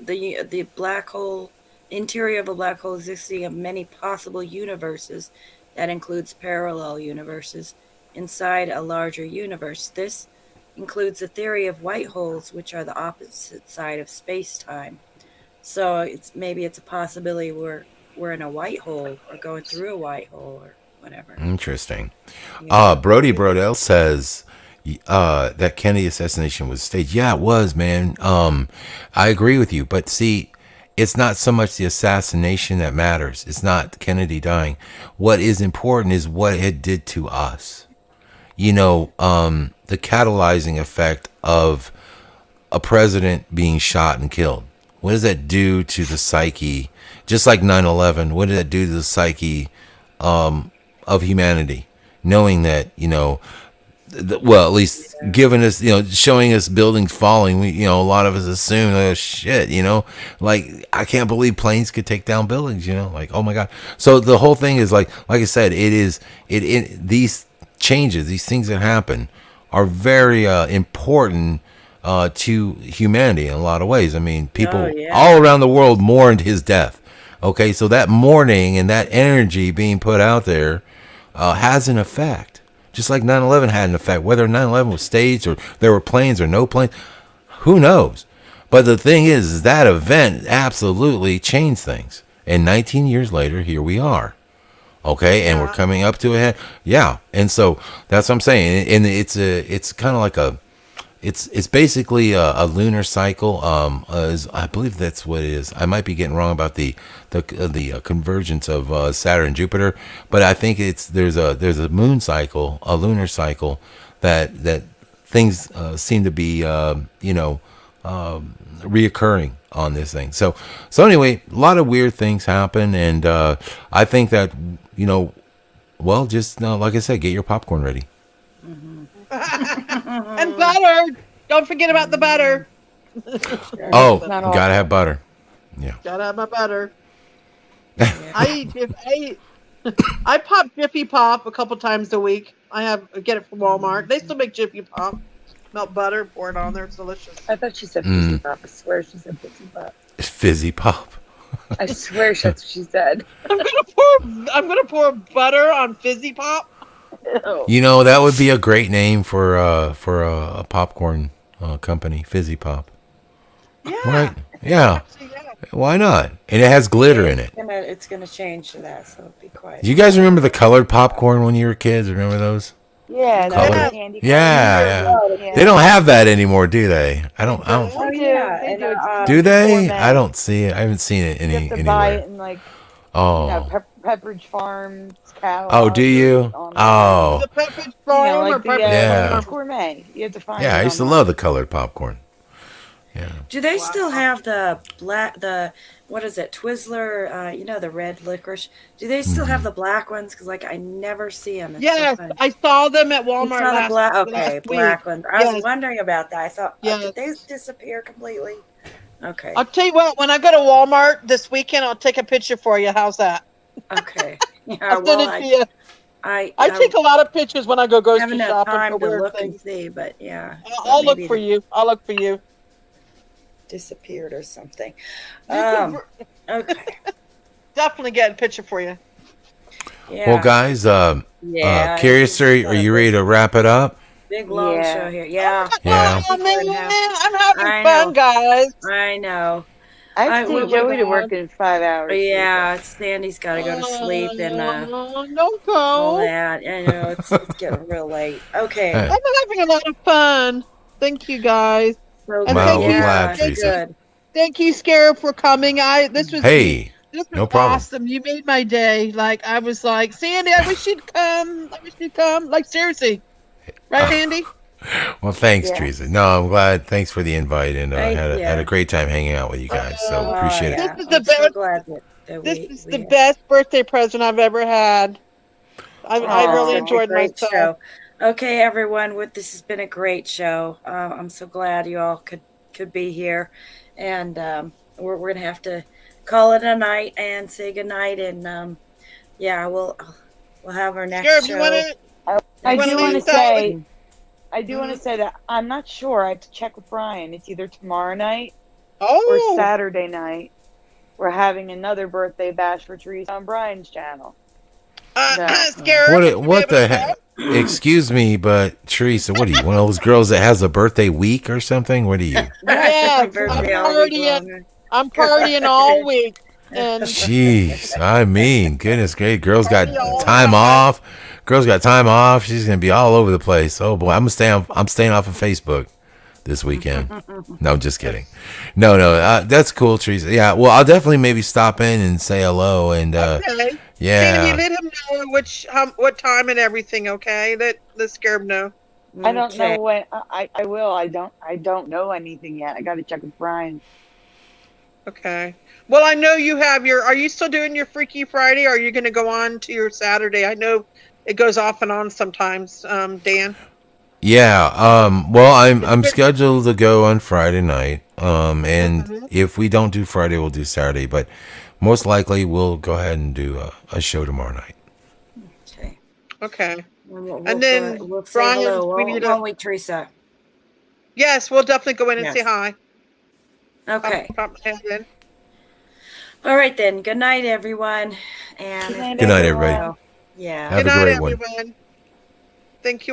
[SPEAKER 2] the black hole, interior of a black hole, existing of many possible universes, that includes parallel universes inside a larger universe. This includes the theory of white holes, which are the opposite side of space-time. So it's a possibility we're in a white hole or going through a white hole or whatever.
[SPEAKER 6] Interesting.
[SPEAKER 2] Yeah.
[SPEAKER 6] Brody Brodell says that Kennedy assassination was staged. Yeah, it was, man. I agree with you, but see, it's not so much the assassination that matters. It's not Kennedy dying. What is important is what it did to us. The catalyzing effect of a president being shot and killed. What does that do to the psyche? Just like 9/11, what did that do to the psyche of humanity? Knowing that, at least giving us, showing us buildings falling, we, a lot of us assume, oh shit, like I can't believe planes could take down buildings, like, oh my God. So the whole thing is like I said, these changes, these things that happen are very important to humanity in a lot of ways. I mean, people all around the world mourned his death. Okay, so that mourning and that energy being put out there has an effect. Just like 9/11 had an effect. Whether 9/11 was staged or there were planes or no planes, who knows? But the thing is that event absolutely changed things. And 19 years later, here we are. Okay, and we're coming up to a head. Yeah, and so that's what I'm saying. And it's kind of like it's basically a lunar cycle. I believe that's what it is. I might be getting wrong about the convergence of Saturn and Jupiter, but I think there's a moon cycle, a lunar cycle that things seem to be reoccurring on this thing. So anyway, a lot of weird things happen, and I think that well, just like I said, get your popcorn ready.
[SPEAKER 5] And butter. Don't forget about the butter.
[SPEAKER 6] Oh, gotta have butter. Yeah.
[SPEAKER 5] Gotta have my butter. I pop Jiffy Pop a couple times a week. I get it from Walmart. They still make Jiffy Pop. Melt butter, pour it on there. It's delicious.
[SPEAKER 3] I thought she said fizzy pop. I swear she said fizzy pop.
[SPEAKER 6] Fizzy pop.
[SPEAKER 3] I swear that's what she said.
[SPEAKER 5] I'm gonna pour butter on Fizzy Pop.
[SPEAKER 6] Ew. That would be a great name for a popcorn company, Fizzy Pop.
[SPEAKER 5] Yeah.
[SPEAKER 6] Right? Yeah. Why not? And it has glitter in it.
[SPEAKER 2] It's gonna change to that, so be quiet.
[SPEAKER 6] Do you guys remember the colored popcorn when you were kids? Remember those?
[SPEAKER 3] Yeah,
[SPEAKER 6] Colored.
[SPEAKER 3] candy.
[SPEAKER 6] Yeah. They don't have that anymore, do they? I don't.
[SPEAKER 2] Oh yeah, and,
[SPEAKER 6] do they? I don't see it. I haven't seen it
[SPEAKER 3] You have to
[SPEAKER 6] anywhere.
[SPEAKER 3] buy it in like Pepperidge Farm cow.
[SPEAKER 6] Oh, do you? Oh.
[SPEAKER 5] The Pepperidge Farm or Pepperidge
[SPEAKER 3] Gourmet. You have to find.
[SPEAKER 6] Yeah, I used to love the colored popcorn. Yeah.
[SPEAKER 2] Do they still have the what is it, Twizzler? The red licorice. Do they still have the black ones? Because I never see them.
[SPEAKER 5] Yes, I saw them at Walmart last
[SPEAKER 2] black
[SPEAKER 5] week.
[SPEAKER 2] ones. I was wondering about that. I thought, did they disappear completely? Okay.
[SPEAKER 5] I'll tell you what. When I go to Walmart this weekend, I'll take a picture for you. How's that?
[SPEAKER 2] Okay. Yeah.
[SPEAKER 5] I'll send it to you. I take a lot of pictures when I go grocery shopping for weird things.
[SPEAKER 2] And see, but yeah.
[SPEAKER 5] I'll look for you. I'll look for you.
[SPEAKER 2] Disappeared or something. Okay.
[SPEAKER 5] Definitely get a picture for you.
[SPEAKER 6] Yeah. Well, guys, Curious, are you ready to wrap it up?
[SPEAKER 2] Big long show here. Yeah.
[SPEAKER 5] Oh, man, I'm having fun, guys.
[SPEAKER 2] I know.
[SPEAKER 3] I see Joey to work in 5 hours.
[SPEAKER 2] Yeah, Sandy's got to go to sleep and
[SPEAKER 5] don't go.
[SPEAKER 2] All that. I know it's getting real late. Okay.
[SPEAKER 5] I'm having a lot of fun. Thank you, guys.
[SPEAKER 2] So
[SPEAKER 5] thank you, Scarab, for coming. This was
[SPEAKER 6] no problem.
[SPEAKER 5] Awesome. You made my day. I was like, Sandy, I wish you'd come. Seriously. Right, Andy?
[SPEAKER 6] Well, thanks, Teresa. No, I'm glad. Thanks for the invite, and I had a great time hanging out with you guys. So appreciate it.
[SPEAKER 5] This is the best. This is the best birthday present I've ever had. I really enjoyed myself.
[SPEAKER 2] Show. Okay, everyone. This has been a great show. I'm so glad you all could be here, and we're gonna have to call it a night and say goodnight. And we'll have our next show.
[SPEAKER 3] I do want to say that I'm not sure. I have to check with Brian. It's either tomorrow night or Saturday night. We're having another birthday bash for Teresa on Brian's channel.
[SPEAKER 6] What the heck? Excuse me, but Teresa, what are you, one of those girls that has a birthday week or something? What are you?
[SPEAKER 5] Yeah, I'm partying all week.
[SPEAKER 6] Jeez, I mean, goodness great, girls got time off. She's gonna be all over the place. Oh boy, I'm staying off of Facebook this weekend. No, I'm just kidding. No, that's cool, Teresa. Yeah, well, I'll definitely maybe stop in and say hello and yeah.
[SPEAKER 5] Can you let him know what time and everything? Okay, let Scarab know.
[SPEAKER 3] I don't know when. I will. I don't know anything yet. I got to check with Brian.
[SPEAKER 5] Okay. Well, I know you have are you still doing your Freaky Friday? Or are you going to go on to your Saturday? I know it goes off and on sometimes, Dan.
[SPEAKER 6] Yeah. Well, I'm scheduled to go on Friday night. And if we don't do Friday, we'll do Saturday. But most likely, we'll go ahead and do a show tomorrow night.
[SPEAKER 5] Okay.
[SPEAKER 2] We'll
[SPEAKER 5] then
[SPEAKER 2] Brian, won't we, Teresa?
[SPEAKER 5] Yes, we'll definitely go in and say hi.
[SPEAKER 2] Okay. All right then. Good night, everyone. And
[SPEAKER 6] good night, everybody.
[SPEAKER 2] Yeah.
[SPEAKER 6] Have a great one.
[SPEAKER 5] Everyone. Thank you all.